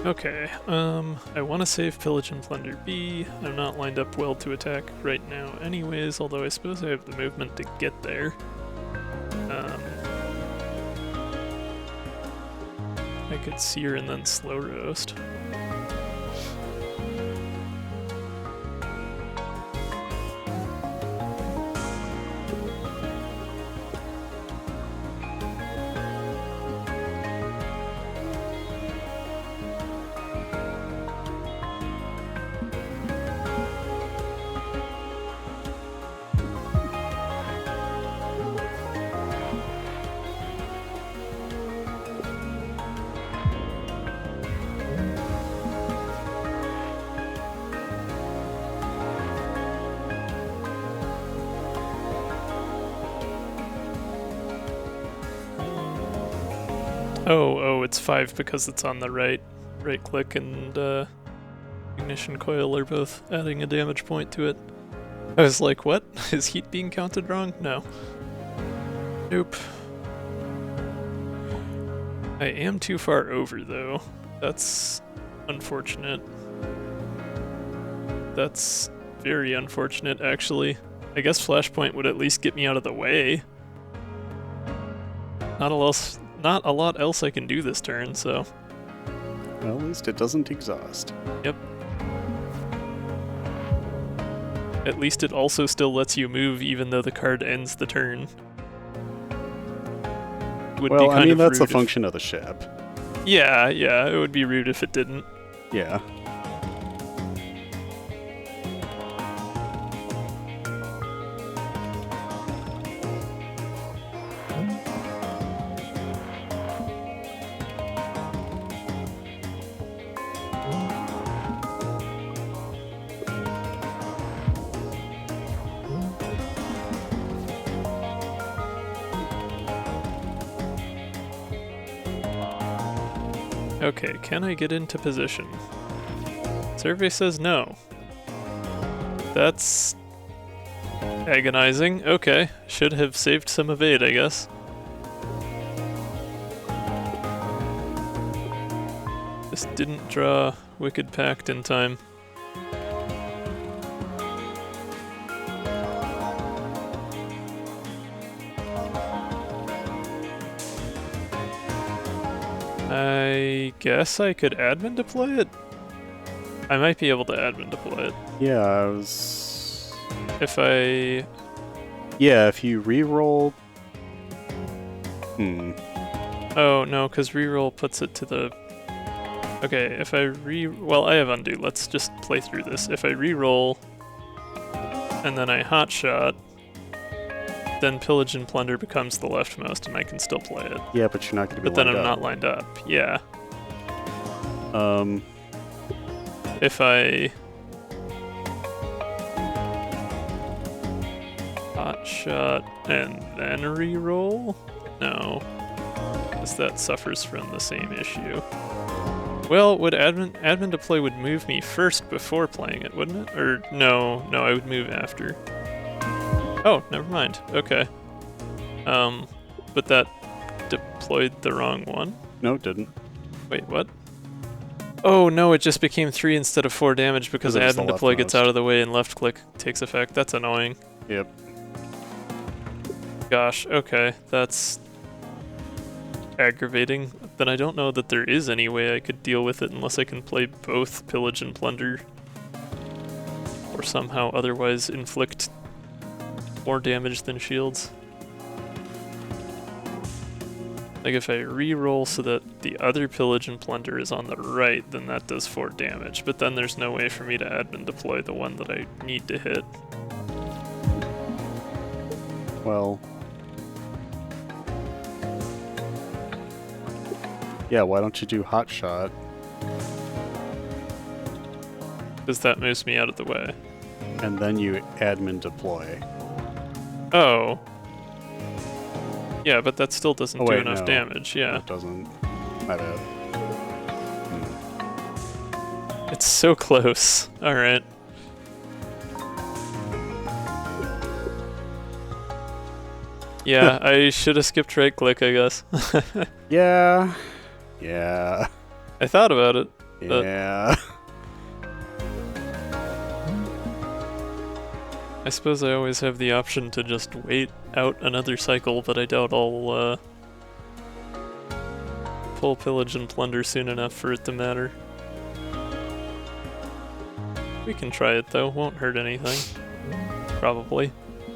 Okay, I want to save Pillage and Plunder B. I'm not lined up well to attack right now anyways, although I suppose I have the movement to get there. I could Sear and then Slow Roast. Oh, it's 5 because it's on the right click and Ignition Coil are both adding a damage point to it. I was like, what? Is heat being counted wrong? No. Nope. I am too far over though. That's unfortunate. That's very unfortunate actually. I guess Flashpoint would at least get me out of the way. Not a lot else I can do this turn, so... Well, at least it doesn't exhaust. Yep. At least it also still lets you move even though the card ends the turn. Well, I mean, that's a function of the ship. Yeah, it would be rude if it didn't. Yeah. Okay, can I get into position? Survey says no. That's agonizing. Okay, should have saved some evade, I guess. Just didn't draw Wicked Pact in time. I guess I could admin deploy it? I might be able to admin deploy it. Yeah, I was... If I... Yeah, if you reroll... Oh, no, because reroll puts it to the... Okay, if I well, I have undo. Let's just play through this. If I reroll, and then I hotshot, then Pillage and Plunder becomes the leftmost, and I can still play it. Yeah, but you're not going to be lined up. But then I'm up. not lined up. Yeah. If I hotshot and then reroll, no, because that suffers from the same issue. Well, would admin deploy would move me first before playing it, wouldn't it? Or no, I would move after. Oh, never mind. Okay. But that deployed the wrong one? No, it didn't. Wait, what? Oh no, it just became 3 instead of 4 damage because admin deploy gets out of the way and left click takes effect. That's annoying. Yep. Gosh, okay, that's aggravating. Then I don't know that there is any way I could deal with it unless I can play both Pillage and Plunder. Or somehow otherwise inflict more damage than shields. Like if I re-roll so that the other Pillage and Plunder is on the right, then that does 4 damage. But then there's no way for me to admin deploy the one that I need to hit. Well... Yeah, why don't you do Hotshot? Because that moves me out of the way. And then you admin deploy. Oh. Yeah, but that still doesn't do enough damage, yeah. It doesn't. My bad. It's so close. Alright. Yeah, I should have skipped right click, I guess. Yeah. Yeah. I thought about it. Yeah. I suppose I always have the option to just wait out another cycle, but I doubt I'll pull Pillage and Plunder soon enough for it to matter. We can try it though, won't hurt anything. Probably.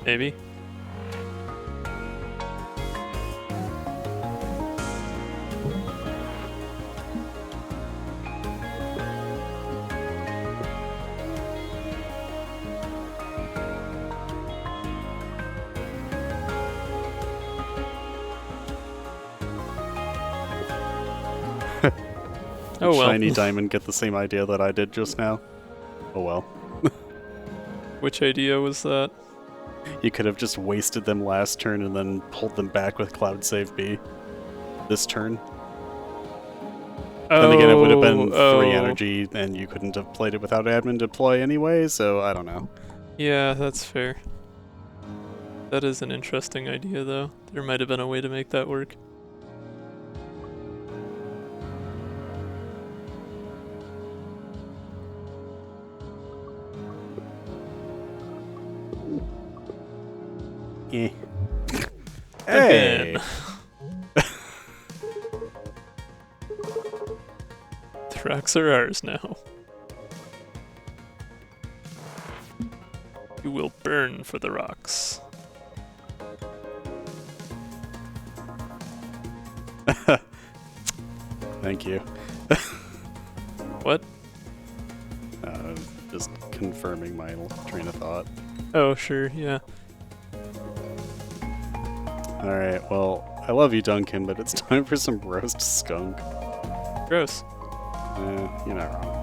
Maybe. Oh well. Shiny Diamond get the same idea that I did just now. Oh well. Which idea was that? You could have just wasted them last turn and then pulled them back with Cloud Save B this turn. Then again, it would have been 3 energy, and you couldn't have played it without admin deploy anyway, so I don't know. Yeah, that's fair. That is an interesting idea, though. There might have been a way to make that work. Yeah. Hey! The rocks are ours now. You will burn for the rocks. Thank you. What? Just confirming my train of thought. Oh, sure, yeah. Alright, well, I love you, Duncan, but it's time for some roast skunk. Gross. You're not wrong.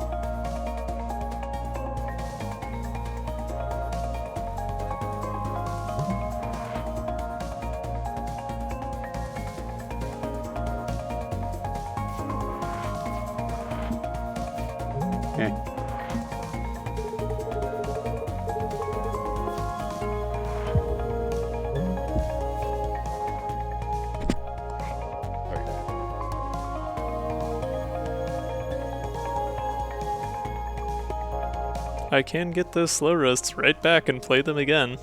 I can get those slow roasts right back and play them again.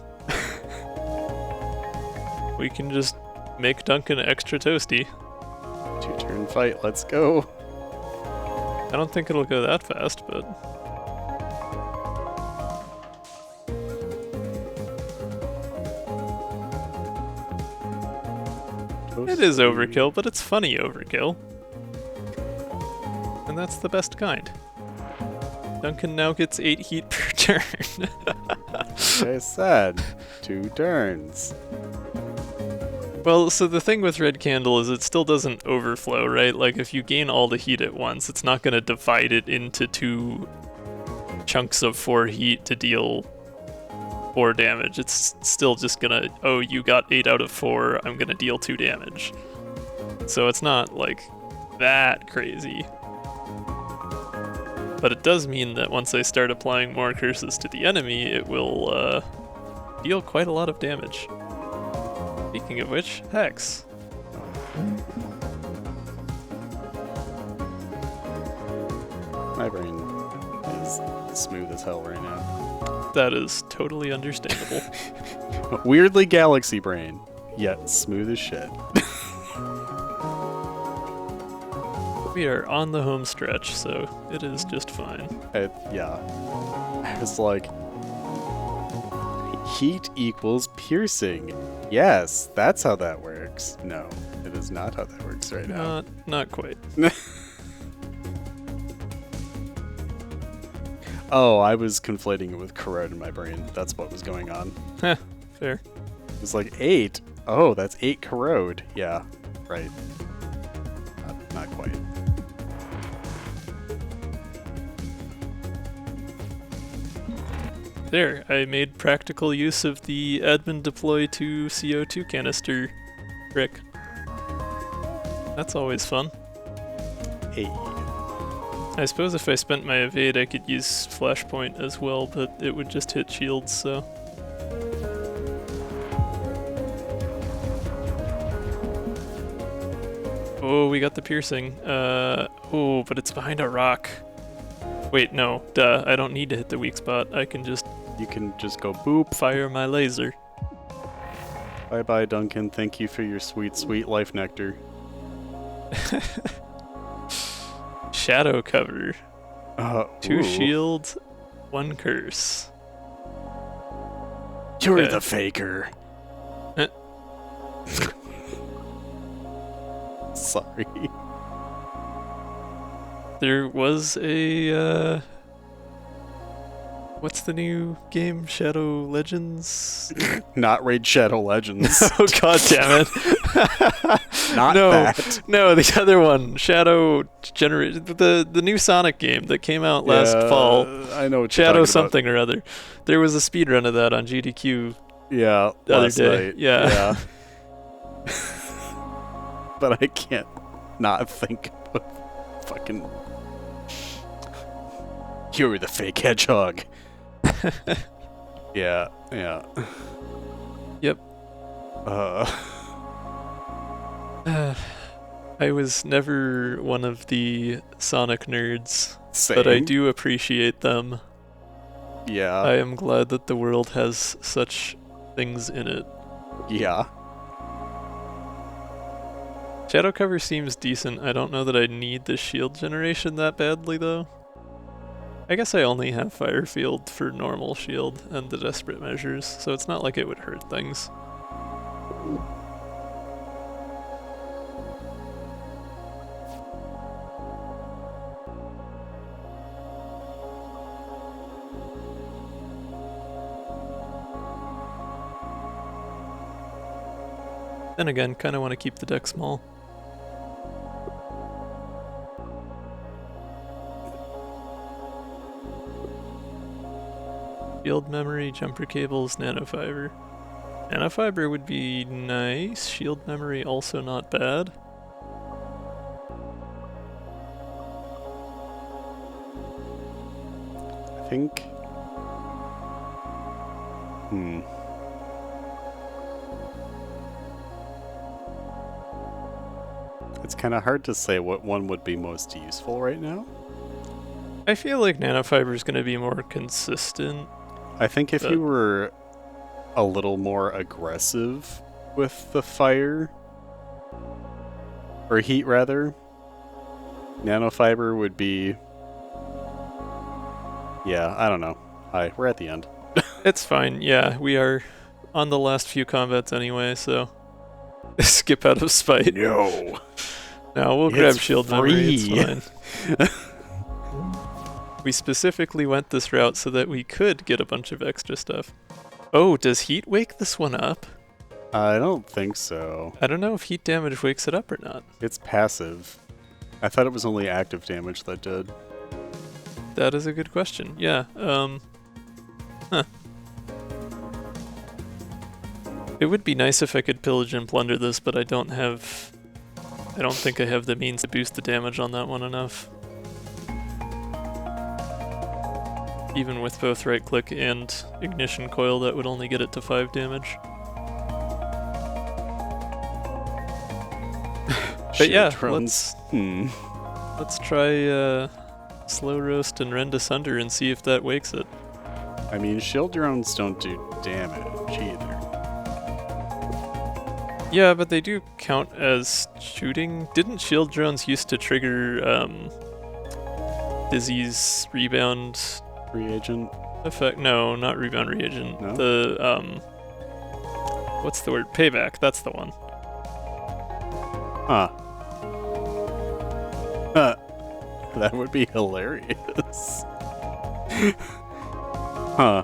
We can just make Duncan extra toasty. 2-turn fight, let's go. I don't think it'll go that fast, but... It is overkill, but it's funny overkill. And that's the best kind. Duncan now gets 8 heat per turn. Like I said, 2 turns. Well, so the thing with Red Candle is it still doesn't overflow, right? Like, if you gain all the heat at once, it's not going to divide it into 2 chunks of 4 heat to deal 4 damage. It's still just going to, oh, you got 8 out of 4, I'm going to deal 2 damage. So it's not, like, that crazy. But it does mean that once I start applying more curses to the enemy, it will deal quite a lot of damage. Speaking of which, Hex. My brain is smooth as hell right now. That is totally understandable. Weirdly galaxy brain, yet smooth as shit. We are on the home stretch, so it is just fine. Yeah. I was like, heat equals piercing. Yes, that's how that works. No, it is not how that works right now. Not quite. Oh, I was conflating it with corrode in my brain. That's what was going on. Heh, fair. It was like 8. Oh, that's 8 corrode. Yeah, right. Not quite. There, I made practical use of the admin deploy to CO2 canister trick. That's always fun. Hey. I suppose if I spent my evade I could use flashpoint as well, but it would just hit shields, so... Oh, we got the piercing. Oh, but it's behind a rock. Wait, no, duh, I don't need to hit the weak spot. I can just... You can just go boop. Fire my laser. Bye-bye, Duncan. Thank you for your sweet, sweet life nectar. Shadow cover. 2 ooh. shields, 1 curse. You're the faker. Sorry. There was a, what's the new game? Shadow Legends? Not Raid Shadow Legends. Oh, god damn it. Not that. No, the other one. Shadow the new Sonic game that came out last fall. I know what Shadow you're talking something or other. There was a speedrun of that on GDQ Yeah, the other last day. night. Yeah. But I can't not think of fucking... You're the fake hedgehog. Yeah. Yep. I was never one of the Sonic nerds, Same. but I do appreciate them. Yeah. I am glad that the world has such things in it. Yeah. Shadow cover seems decent. I don't know that I need the shield generation that badly, though. I guess I only have Fire Field for normal shield and the Desperate Measures, so it's not like it would hurt things. Then again, kinda want to keep the deck small. Shield memory, jumper cables, nanofiber. Nanofiber would be nice. Shield memory also not bad. I think... It's kind of hard to say what one would be most useful right now. I feel like nanofiber is going to be more consistent. I think if you were a little more aggressive with the fire, or heat rather, nanofiber would be... Yeah, I don't know. Hi, we're at the end. It's fine. Yeah, we are on the last few combats anyway, so skip out of spite. No. No, we'll grab It's shield memory. free. It's fine. We specifically went this route so that we could get a bunch of extra stuff. Oh, does heat wake this one up? I don't think so. I don't know if heat damage wakes it up or not. It's passive. I thought it was only active damage that did. That is a good question. Yeah, huh. It would be nice if I could pillage and plunder this, but I don't think I have the means to boost the damage on that one enough. Even with both right click and ignition coil, that would only get it to 5 damage. But yeah, let's try slow roast and rend asunder and see if that wakes it. I mean, shield drones don't do damage either. Yeah, but they do count as shooting. Didn't shield drones used to trigger disease rebound Reagent? effect? No, not rebound reagent. No? The what's the word? Payback. That's the one. Huh. That would be hilarious. Huh.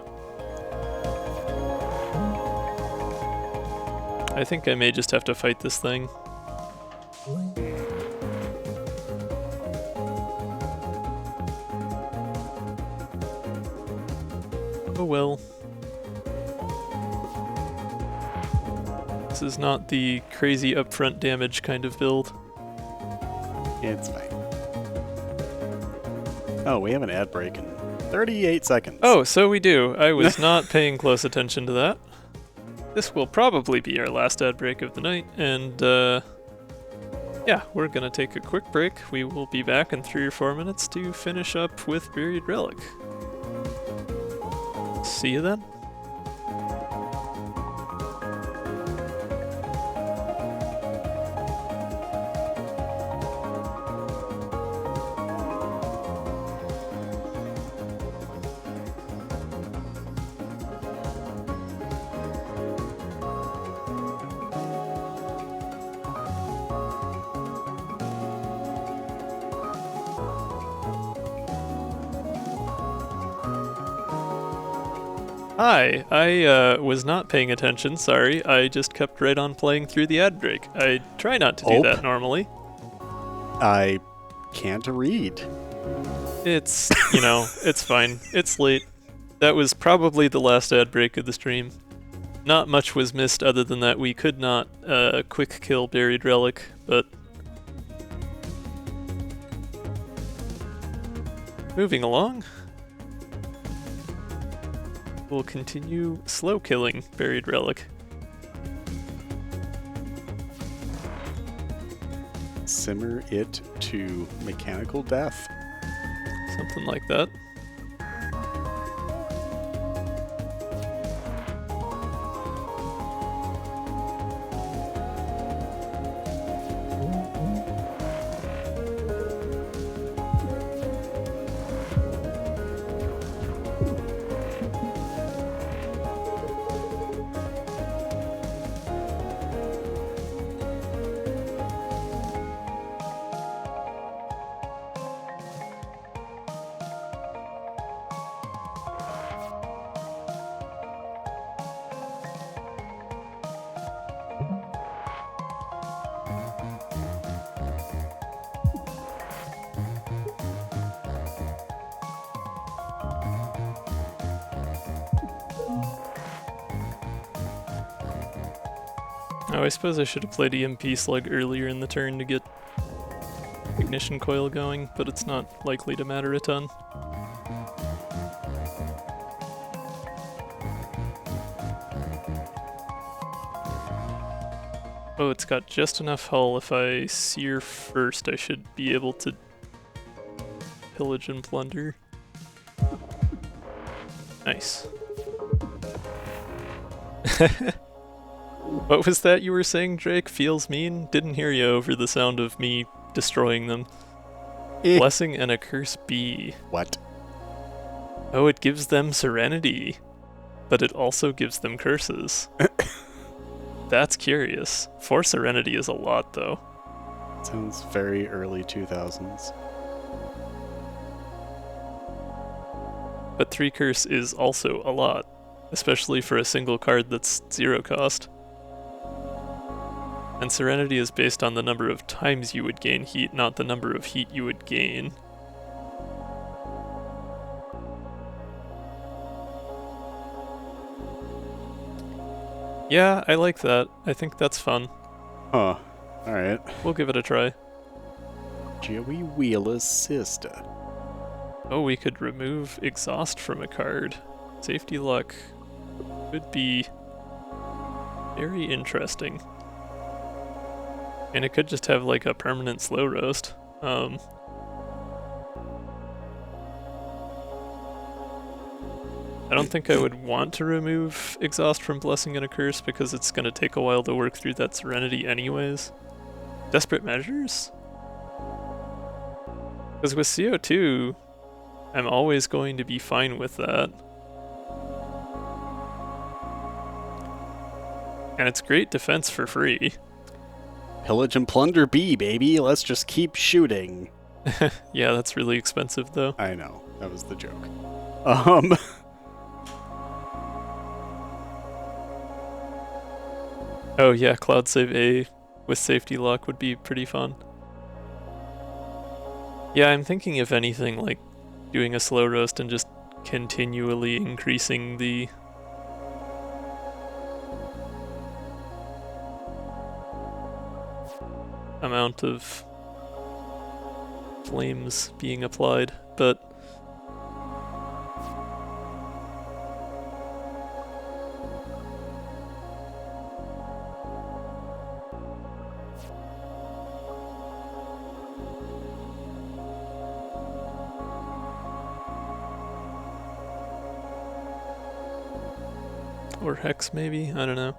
I think I may just have to fight this thing. Oh well. This is not the crazy upfront damage kind of build. It's fine. Oh, we have an ad break in 38 seconds. Oh, so we do. I was not paying close attention to that. This will probably be our last ad break of the night, and yeah, we're gonna take a quick break. We will be back in 3 or 4 minutes to finish up with Buried Relic. See you then. Hi, I was not paying attention, sorry. I just kept right on playing through the ad break. I try not to do that normally. I can't read. It's, you know, it's fine. It's late. That was probably the last ad break of the stream. Not much was missed other than that we could not quick kill Buried Relic, but... Moving along. We'll continue slow killing Buried Relic. Simmer it to mechanical death. Something like that. Oh, I suppose I should have played EMP Slug earlier in the turn to get ignition coil going, but it's not likely to matter a ton. Oh, it's got just enough hull. If I sear first, I should be able to pillage and plunder. Nice. What was that you were saying, Drake? Feels mean? Didn't hear you over the sound of me destroying them. Blessing and a curse be. What? Oh, it gives them serenity, but it also gives them curses. That's curious. 4 serenity is a lot, though. Sounds very early 2000s. But 3 curse is also a lot, especially for a single card that's 0 cost. And serenity is based on the number of times you would gain heat, not the number of heat you would gain. Yeah, I like that. I think that's fun. Huh. Alright. We'll give it a try. Joey Wheeler's sister. Oh, we could remove exhaust from a card. Safety luck could be very interesting. And it could just have like a permanent slow roast. I don't think I would want to remove exhaust from Blessing and a Curse because it's going to take a while to work through that Serenity anyways. Desperate Measures? Because with CO2, I'm always going to be fine with that. And it's great defense for free. Pillage and plunder B, baby. Let's just keep shooting. Yeah, that's really expensive though. I know. That was the joke. Oh yeah, Cloud Save A with safety lock would be pretty fun. Yeah, I'm thinking if anything, like doing a slow roast and just continually increasing the amount of flames being applied, but or Hex maybe? I don't know.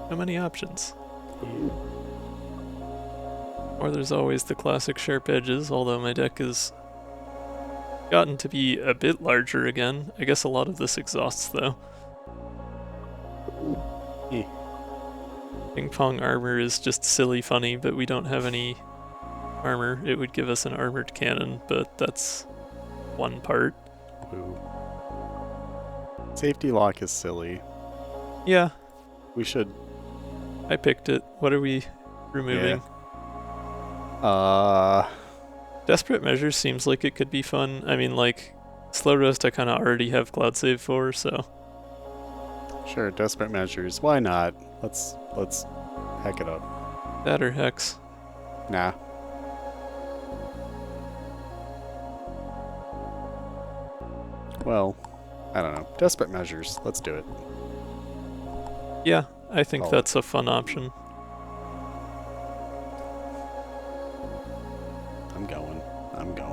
So many options. Or there's always the classic Sharp Edges, although my deck has gotten to be a bit larger again. I guess a lot of this exhausts though. Ping Pong armor is just silly funny, but we don't have any armor. It would give us an armored cannon, but that's one part. Ooh. Safety lock is silly. Yeah. We should... I picked it. What are we removing? Yeah. Desperate Measures seems like it could be fun. I mean, like, Slow Roast I kind of already have Cloud Save for, so... Sure, Desperate Measures. Why not? Let's hack it up. That or Hex. Nah. Well, I don't know. Desperate Measures. Let's do it. Yeah, I think Solid. that's a fun option. I'm going.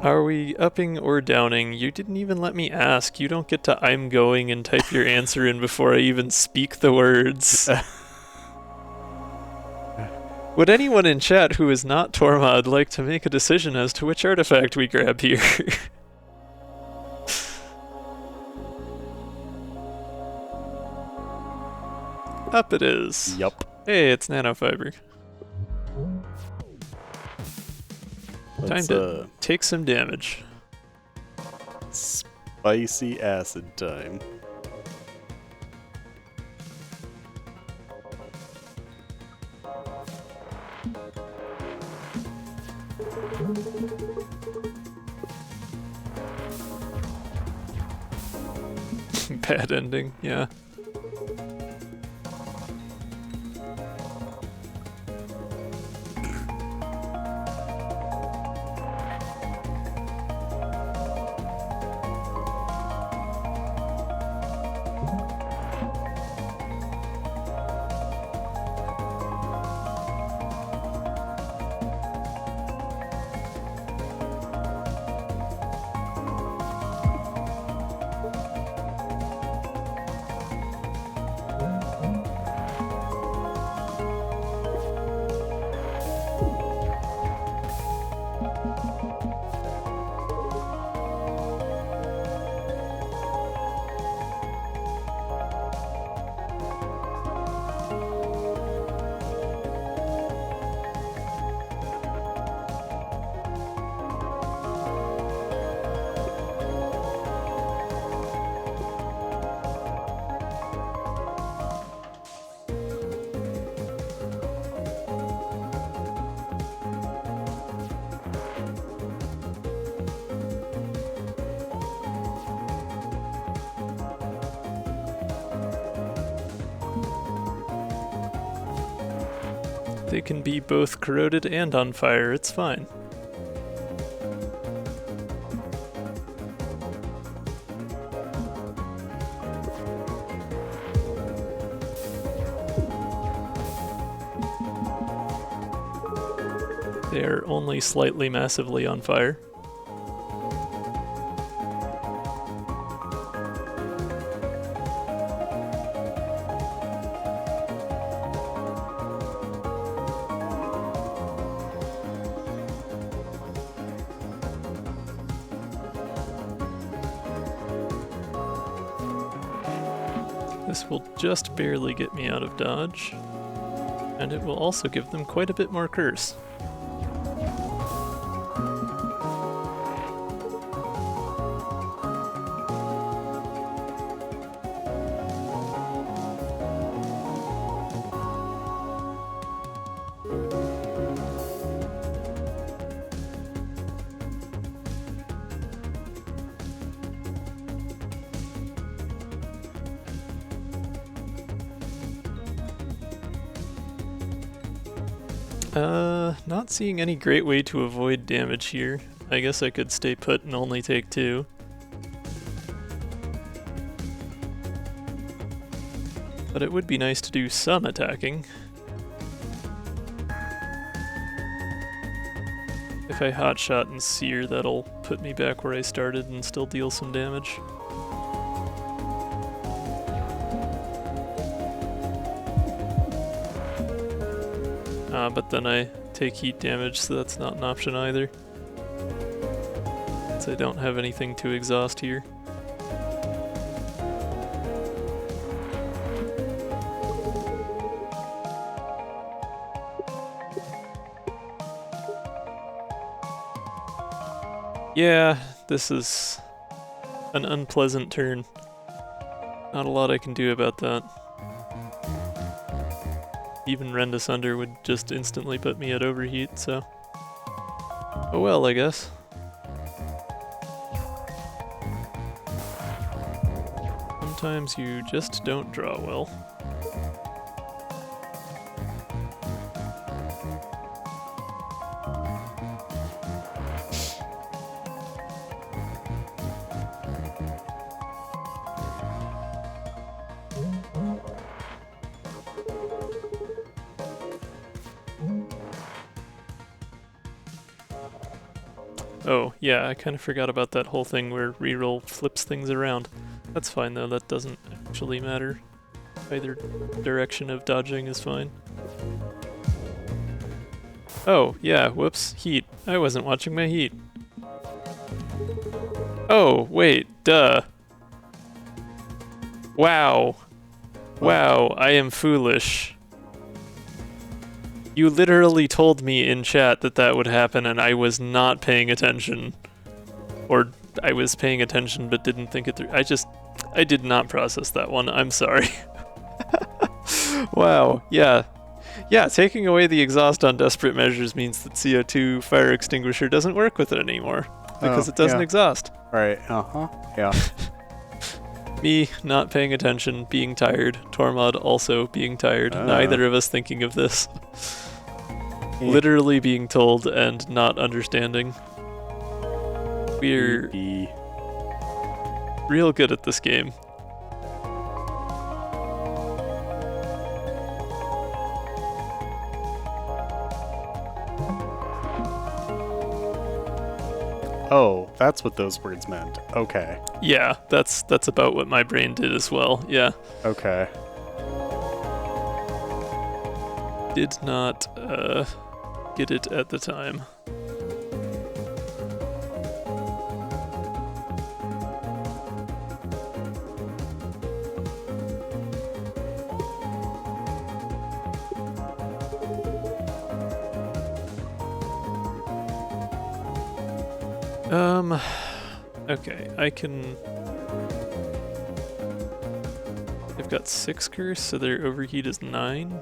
Are we upping or downing? You didn't even let me ask. You don't get to I'm going and type your answer in before I even speak the words. Would anyone in chat who is not Tormod like to make a decision as to which artifact we grab here? Up it is. Yup. Hey, it's nanofiber. Time Let's, to take some damage. Spicy acid time. Bad ending, yeah. They can be both corroded and on fire, it's fine. They are only slightly massively on fire. This will just barely get me out of dodge, and it will also give them quite a bit more curse. Not seeing any great way to avoid damage here. I guess I could stay put and only take 2. But it would be nice to do some attacking. If I hotshot and sear, that'll put me back where I started and still deal some damage. But then I take heat damage, so that's not an option either. Since I don't have anything to exhaust here. Yeah, this is an unpleasant turn. Not a lot I can do about that. Even Rend Asunder would just instantly put me at overheat, so... oh well, I guess. Sometimes you just don't draw well. Oh, yeah, I kind of forgot about that whole thing where reroll flips things around. That's fine though, that doesn't actually matter. Either direction of dodging is fine. Oh, yeah, whoops, heat. I wasn't watching my heat. Oh, wait, duh. Wow. Wow, I am foolish. You literally told me in chat that that would happen and I was not paying attention. Or I was paying attention but didn't think it through. I did not process that one. I'm sorry. Wow, yeah. Yeah, taking away the exhaust on desperate measures means that CO2 fire extinguisher doesn't work with it anymore. Because it doesn't exhaust. Right, yeah. Me not paying attention, being tired. Tormod also being tired. Neither of us thinking of this. Literally being told and not understanding. We're real good at this game. Oh, that's what those words meant. Okay. Yeah, that's about what my brain did as well. Yeah. Okay. Did not get it at the time. Okay, I can... I've got 6 curse, so their overheat is 9.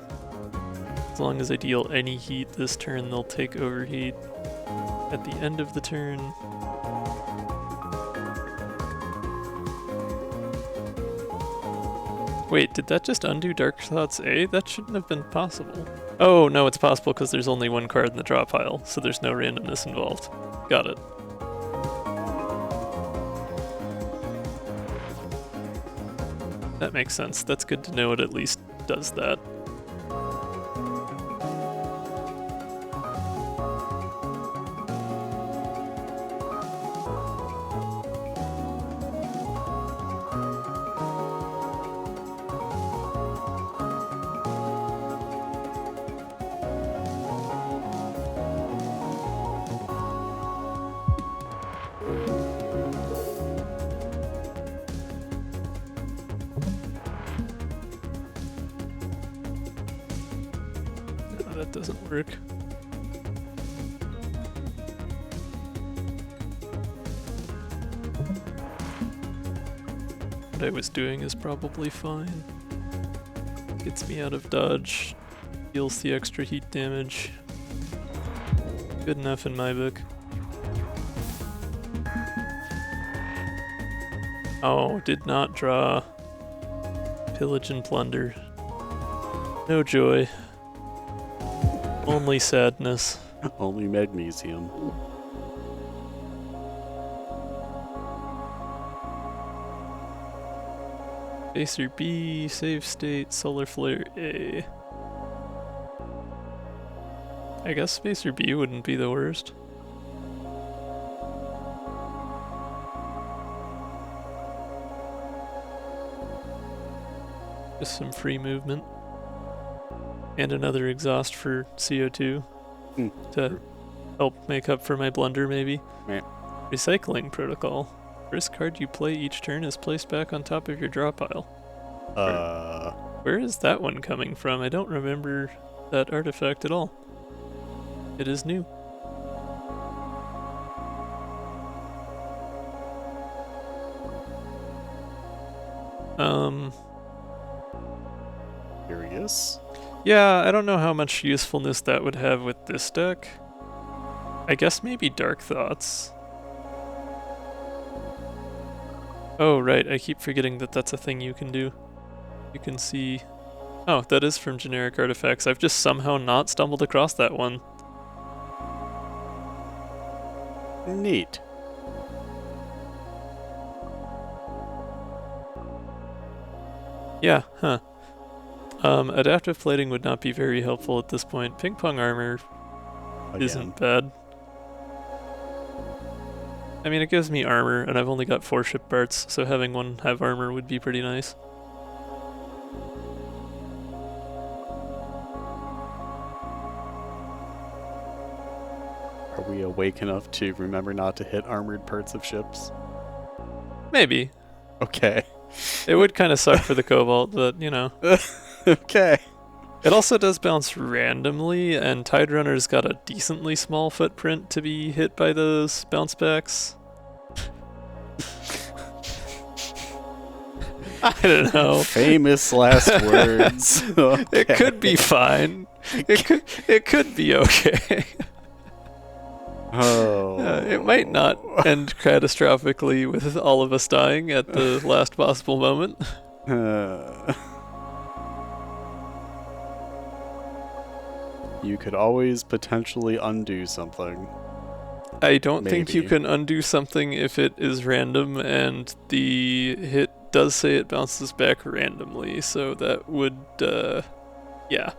As long as I deal any heat this turn, they'll take overheat. At the end of the turn... Wait, did that just undo Dark Thoughts A? That shouldn't have been possible. Oh, no, it's possible because there's only one card in the draw pile, so there's no randomness involved. Got it. That makes sense. That's good to know it at least does that. That doesn't work. What I was doing is probably fine. Gets me out of dodge, deals the extra heat damage. Good enough in my book. Oh, did not draw. Pillage and plunder. No joy. Only sadness. Only magnesium. Spacer B, save state, solar flare A. I guess Spacer B wouldn't be the worst. Just some free movement. And another exhaust for CO2 to help make up for my blunder, maybe. Yeah. Recycling protocol. First card you play each turn is placed back on top of your draw pile. Where is that one coming from? I don't remember that artifact at all. It is new. Curious. Yeah, I don't know how much usefulness that would have with this deck. I guess maybe Dark Thoughts. Oh, right, I keep forgetting that that's a thing you can do. You can see... Oh, that is from generic artifacts. I've just somehow not stumbled across that one. Neat. Yeah, huh. Adaptive plating would not be very helpful at this point. Ping pong armor isn't bad. I mean, it gives me armor, and I've only got 4 ship parts, so having one have armor would be pretty nice. Are we awake enough to remember not to hit armored parts of ships? Maybe. Okay. It would kind of suck for the Cobalt, but, you know. Okay. It also does bounce randomly, and Tiderunner's got a decently small footprint to be hit by those bounce backs. I don't know. Famous last words. Okay. It could be fine. It could be okay. Oh. It might not end catastrophically with all of us dying at the last possible moment. You could always potentially undo something. I don't think you Maybe. can undo something if it is random, and the hit does say it bounces back randomly, so that would, yeah.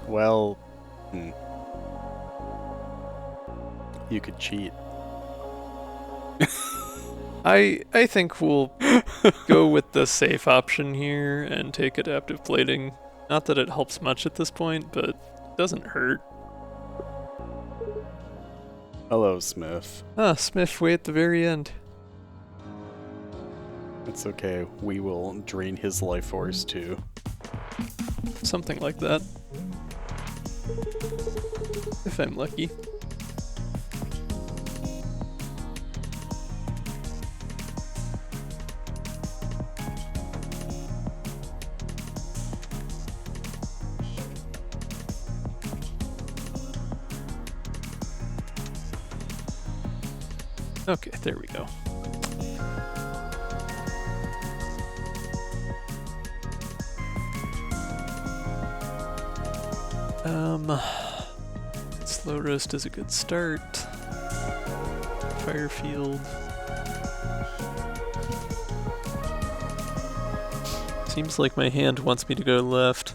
Well, you could cheat. I think we'll go with the safe option here and take adaptive plating. Not that it helps much at this point, but it doesn't hurt. Hello, Smith. Ah, Smith way at the very end. It's okay. We will drain his life force too. Something like that. If I'm lucky. Okay, there we go. Slow roast is a good start. Fire field. Seems like my hand wants me to go left.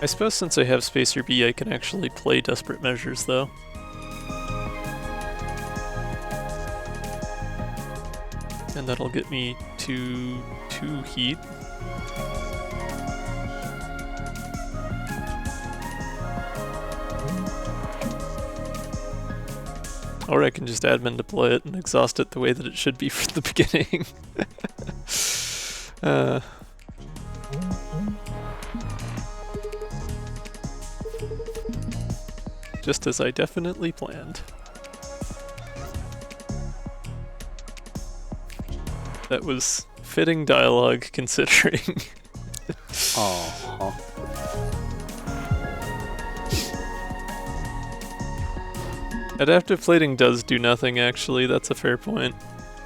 I suppose since I have Spacer B, I can actually play Desperate Measures, though. And that'll get me to 2 heat. Or I can just admin deploy it and exhaust it the way that it should be from the beginning. Just as I definitely planned. That was fitting dialogue considering. Oh. Adaptive plating does do nothing, actually. That's a fair point.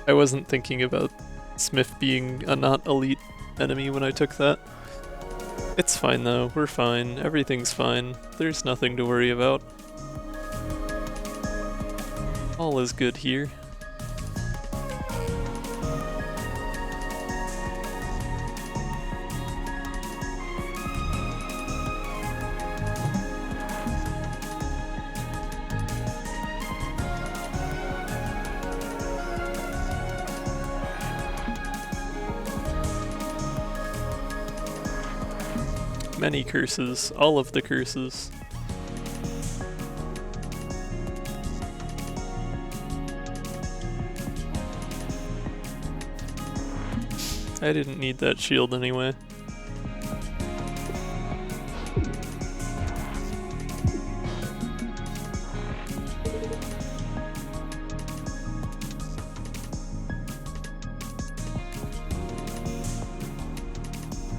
I wasn't thinking about Smith being a not elite enemy when I took that. It's fine though, we're fine, everything's fine. There's nothing to worry about. All is good here. Many curses, all of the curses. I didn't need that shield anyway.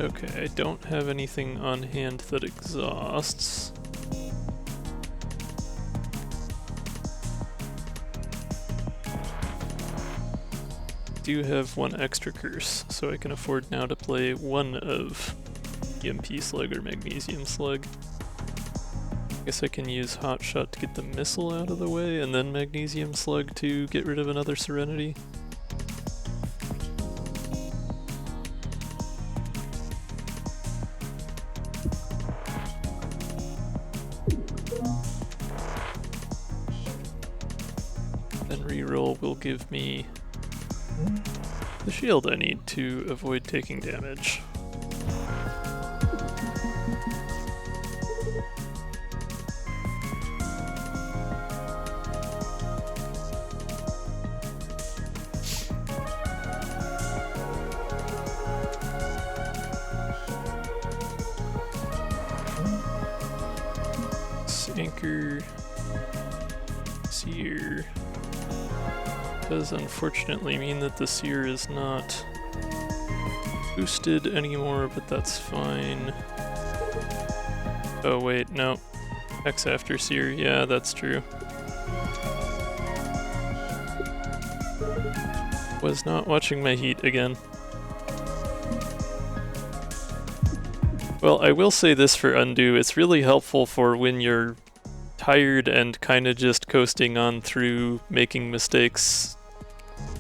Okay, I don't have anything on hand that exhausts. Do have one extra curse, so I can afford now to play one of EMP Slug or Magnesium Slug. Guess I can use Hot Shot to get the missile out of the way, and then Magnesium Slug to get rid of another Serenity. Then reroll will give me the shield I need to avoid taking damage. Anchor, Seer. Does unfortunately mean that the Seer is not boosted anymore, but that's fine. Oh wait, no. X after Seer, yeah, that's true. Was not watching my heat again. Well, I will say this for Undo, it's really helpful for when you're tired and kinda just coasting on through making mistakes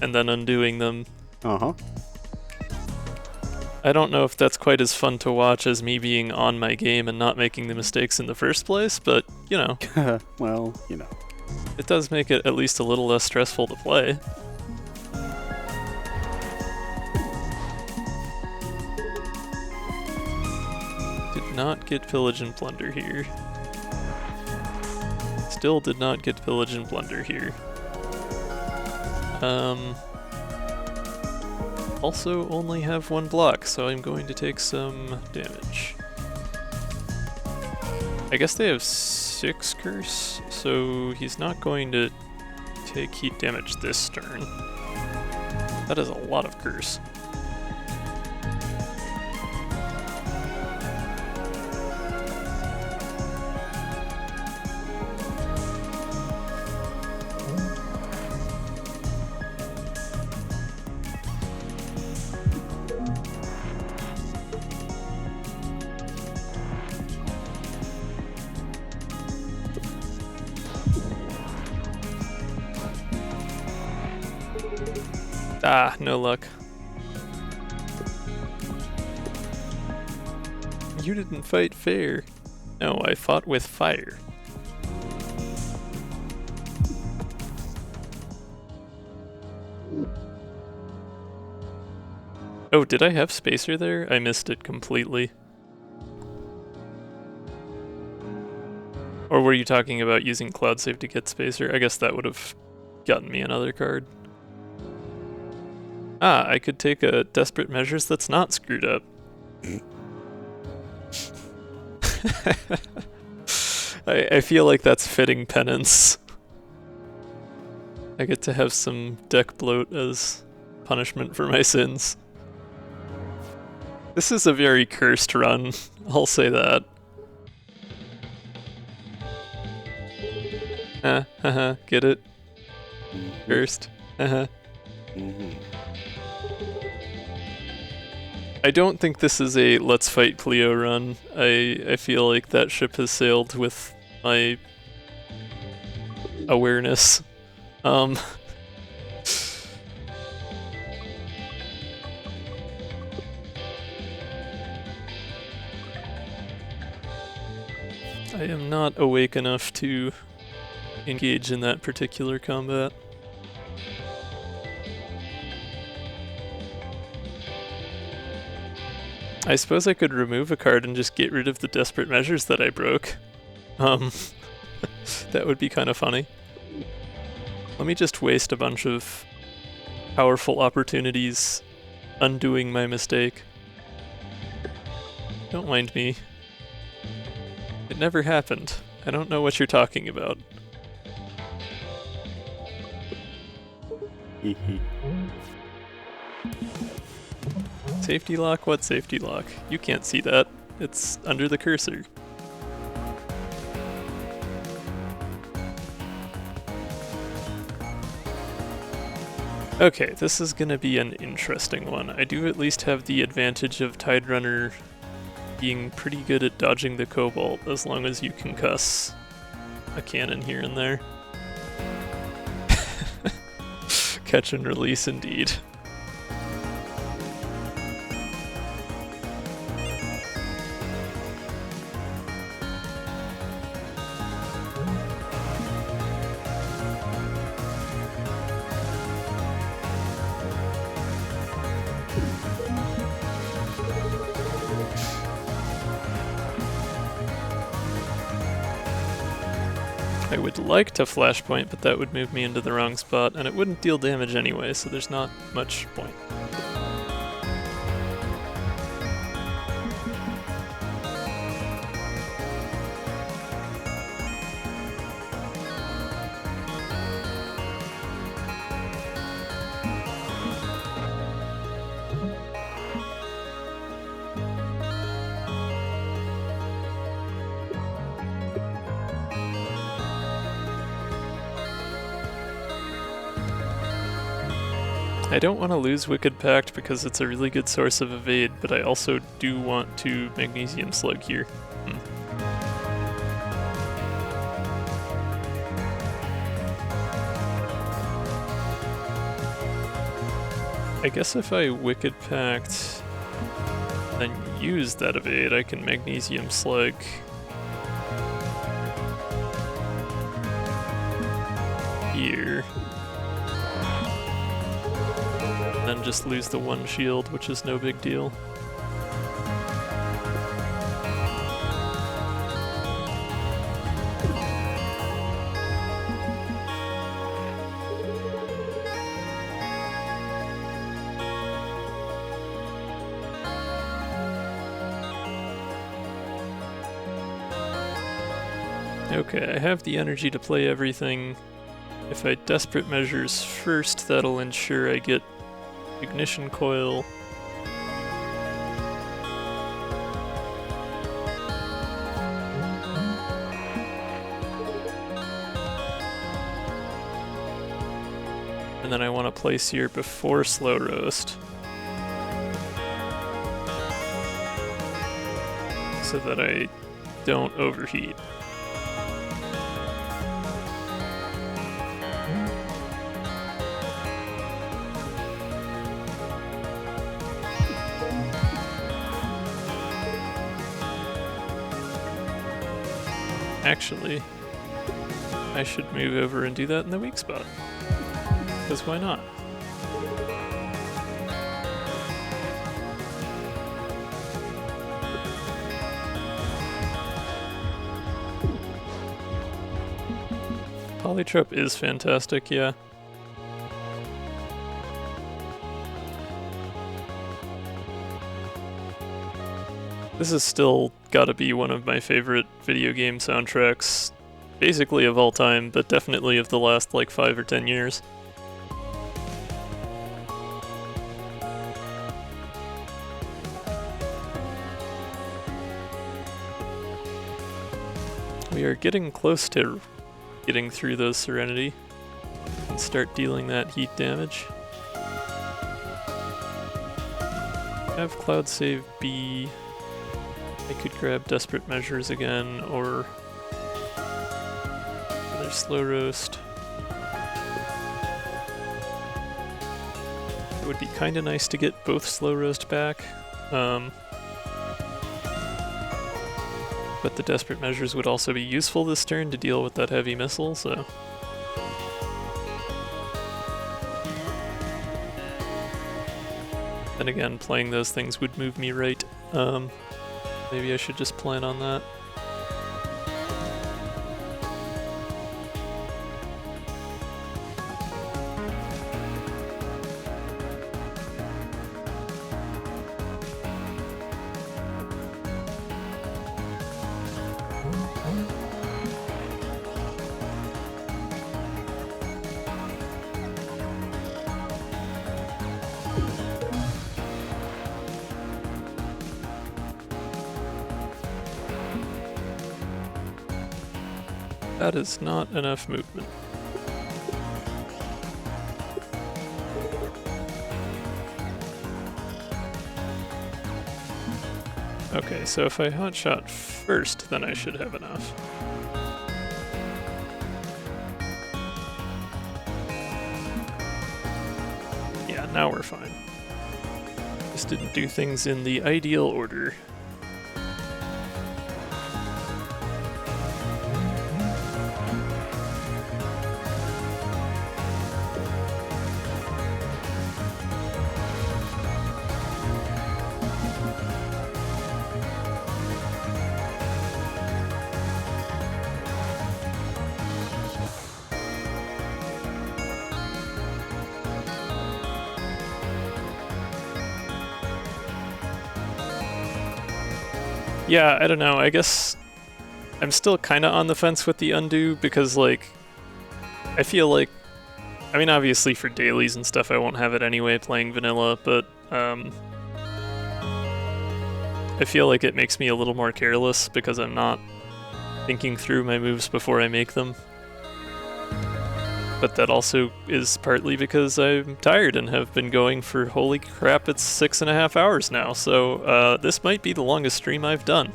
and then undoing them. Uh-huh. I don't know if that's quite as fun to watch as me being on my game and not making the mistakes in the first place, but, you know. Well, you know. It does make it at least a little less stressful to play. Did not get Pillage and Plunder here. Still did not get Pillage and Plunder here. Also only have one block, so I'm going to take some damage. I guess they have 6 curse, so he's not going to take heat damage this turn. That is a lot of curse. Ah, no luck. You didn't fight fair. No, I fought with fire. Oh, did I have spacer there? I missed it completely. Or were you talking about using cloud save to get spacer? I guess that would have gotten me another card. Ah, I could take a desperate measures that's not screwed up. I feel like that's fitting penance. I get to have some deck bloat as punishment for my sins. This is a very cursed run, I'll say that. Get it? Cursed. I don't think this is a let's fight Cleo run. I feel like that ship has sailed with my awareness. I am not awake enough to engage in that particular combat. I suppose I could remove a card and just get rid of the desperate measures that I broke. That would be kind of funny. Let me just waste a bunch of powerful opportunities undoing my mistake. Don't mind me. It never happened. I don't know what you're talking about. Safety lock? What safety lock? You can't see that. It's under the cursor. Okay, this is gonna be an interesting one. I do at least have the advantage of Tiderunner being pretty good at dodging the Cobalt, as long as you concuss a cannon here and there. Catch and release indeed. I would like to flashpoint, but that would move me into the wrong spot, and it wouldn't deal damage anyway, so there's not much point. I don't want to lose Wicked Pact because it's a really good source of evade, but I also do want to Magnesium Slug here. I guess if I Wicked Pact and use that evade, I can Magnesium Slug here. Then just lose the one shield, which is no big deal. Okay, I have the energy to play everything. If I Desperate Measures first, that'll ensure I get Ignition Coil. And then I want to place here before Slow Roast, so that I don't overheat. Actually, I should move over and do that in the weak spot. Because why not? Polytrope is fantastic, yeah. This is still gotta be one of my favorite video game soundtracks, basically of all time, but definitely of the last like 5 or 10 years. We are getting close to getting through those Serenity and start dealing that heat damage. Have Cloud Save be... I could grab Desperate Measures again, or another Slow Roast. It would be kinda nice to get both Slow Roast back. But the Desperate Measures would also be useful this turn to deal with that heavy missile, so... Then again, playing those things would move me right. Maybe I should just plan on that. That is not enough movement. Okay, so if I hotshot first, then I should have enough. Yeah, now we're fine. Just didn't do things in the ideal order. Yeah, I don't know, I guess I'm still kinda on the fence with the undo because, like, I feel like, I mean, obviously for dailies and stuff I won't have it anyway playing vanilla, but I feel like it makes me a little more careless because I'm not thinking through my moves before I make them. But that also is partly because I'm tired and have been going for, holy crap, it's 6.5 hours now, so this might be the longest stream I've done.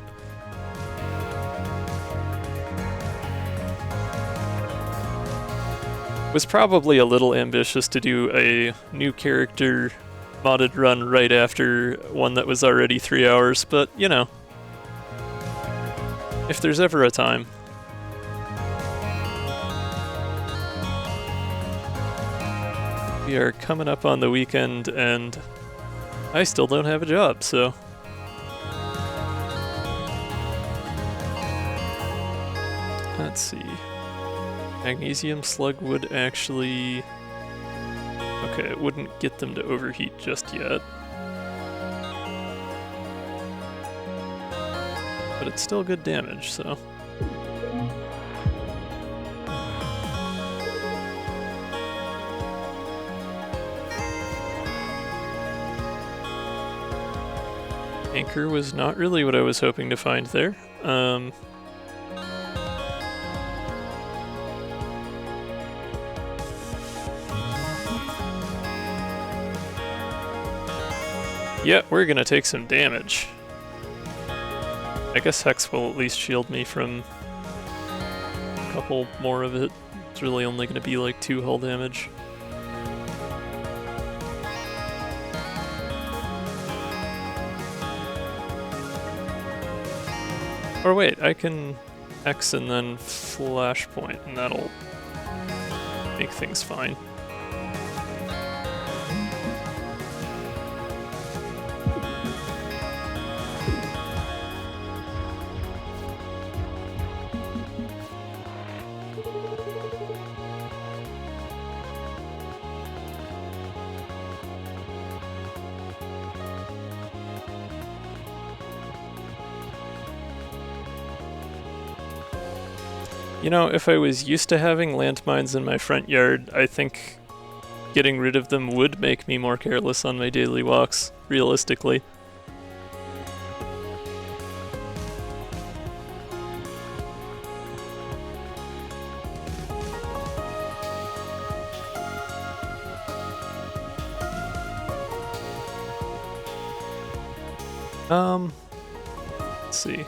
It was probably a little ambitious to do a new character modded run right after one that was already 3 hours, but you know, if there's ever a time. We are coming up on the weekend, and I still don't have a job, so... Let's see... Magnesium Slug would actually... Okay, it wouldn't get them to overheat just yet. But it's still good damage, so... Anchor was not really what I was hoping to find there. Yeah, we're gonna take some damage. I guess Hex will at least shield me from a couple more of it. It's really only gonna be like 2 hull damage. Or wait, I can... X and then flashpoint, and that'll make things fine. You know, if I was used to having landmines in my front yard, I think getting rid of them would make me more careless on my daily walks, realistically. Let's see.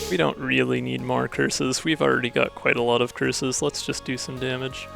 We don't really need more curses. We've already got quite a lot of curses. Let's just do some damage.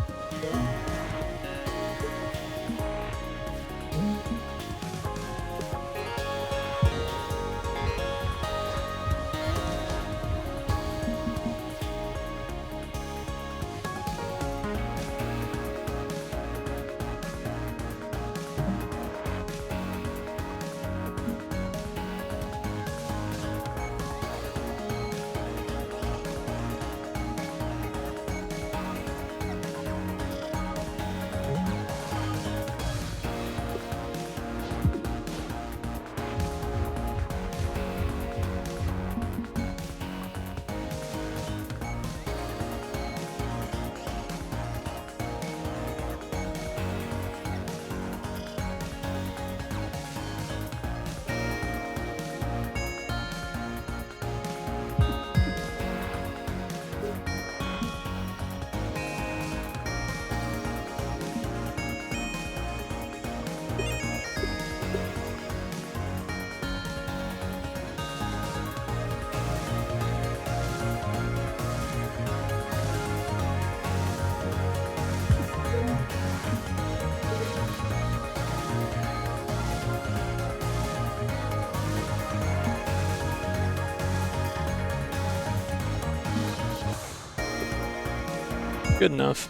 Good enough.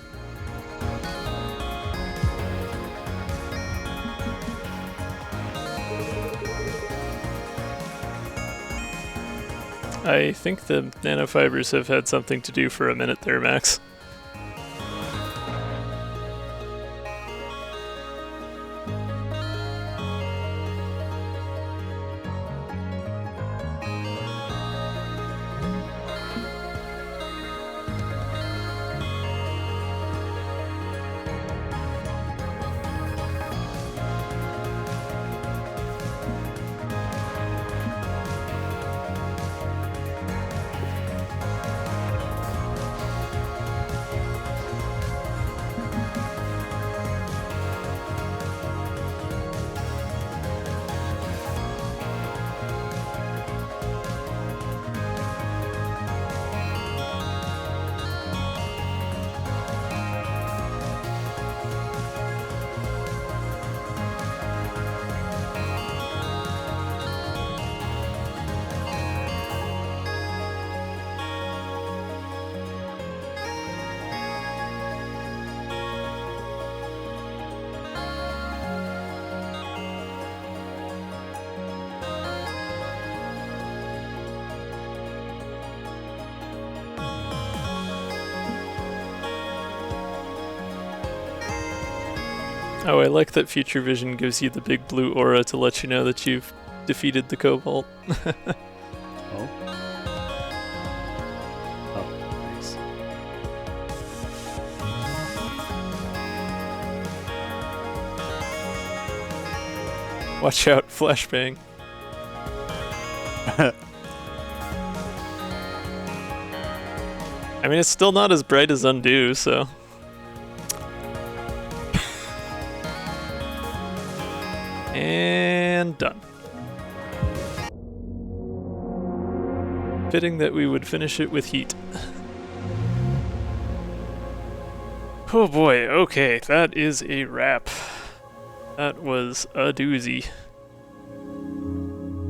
I think the nanofibers have had something to do for a minute there, Max. Oh, I like that Future Vision gives you the big blue aura to let you know that you've defeated the Cobalt. Oh. Oh, nice. Watch out, flashbang. I mean, it's still not as bright as Undo, so... And done. Fitting that we would finish it with heat. Oh boy, okay, that is a wrap. That was a doozy.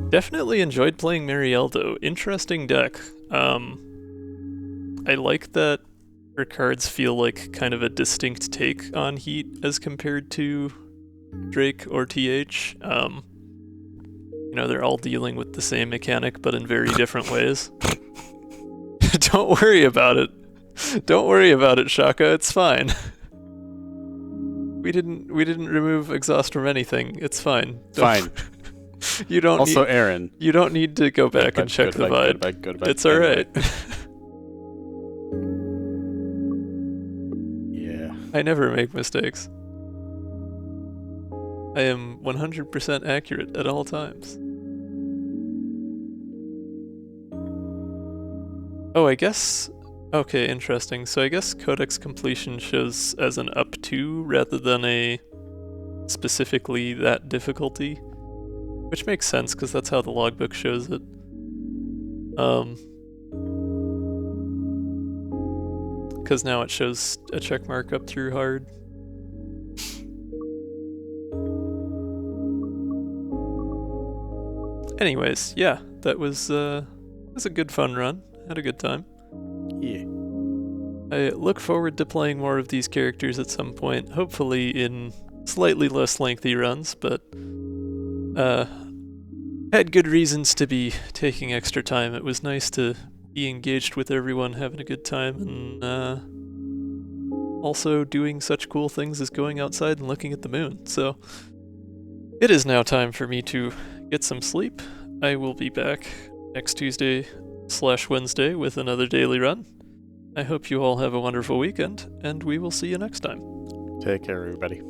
Definitely enjoyed playing Marielle though. Interesting deck. I like that her cards feel like kind of a distinct take on heat as compared to Drake or TH. You know, they're all dealing with the same mechanic but in very different ways. Don't worry about it. Don't worry about it, Shaka, it's fine. We didn't remove exhaust from anything. It's fine. Fine. You don't also, need, Aaron. You don't need to go back and check the VOD. Go to bed. It's alright. Yeah. I never make mistakes. I am 100% accurate at all times. Oh, I guess... Okay, interesting. So I guess Codex Completion shows as an up to rather than a specifically that difficulty. Which makes sense, because that's how the logbook shows it. Because now it shows a check mark up through hard. Anyways, yeah, that was a good fun run. Had a good time. Yeah. I look forward to playing more of these characters at some point, hopefully in slightly less lengthy runs, but had good reasons to be taking extra time. It was nice to be engaged with everyone, having a good time, and also doing such cool things as going outside and looking at the moon. So it is now time for me to get some sleep. I will be back next Tuesday/Wednesday with another daily run. I hope you all have a wonderful weekend, and we will see you next time. Take care, everybody.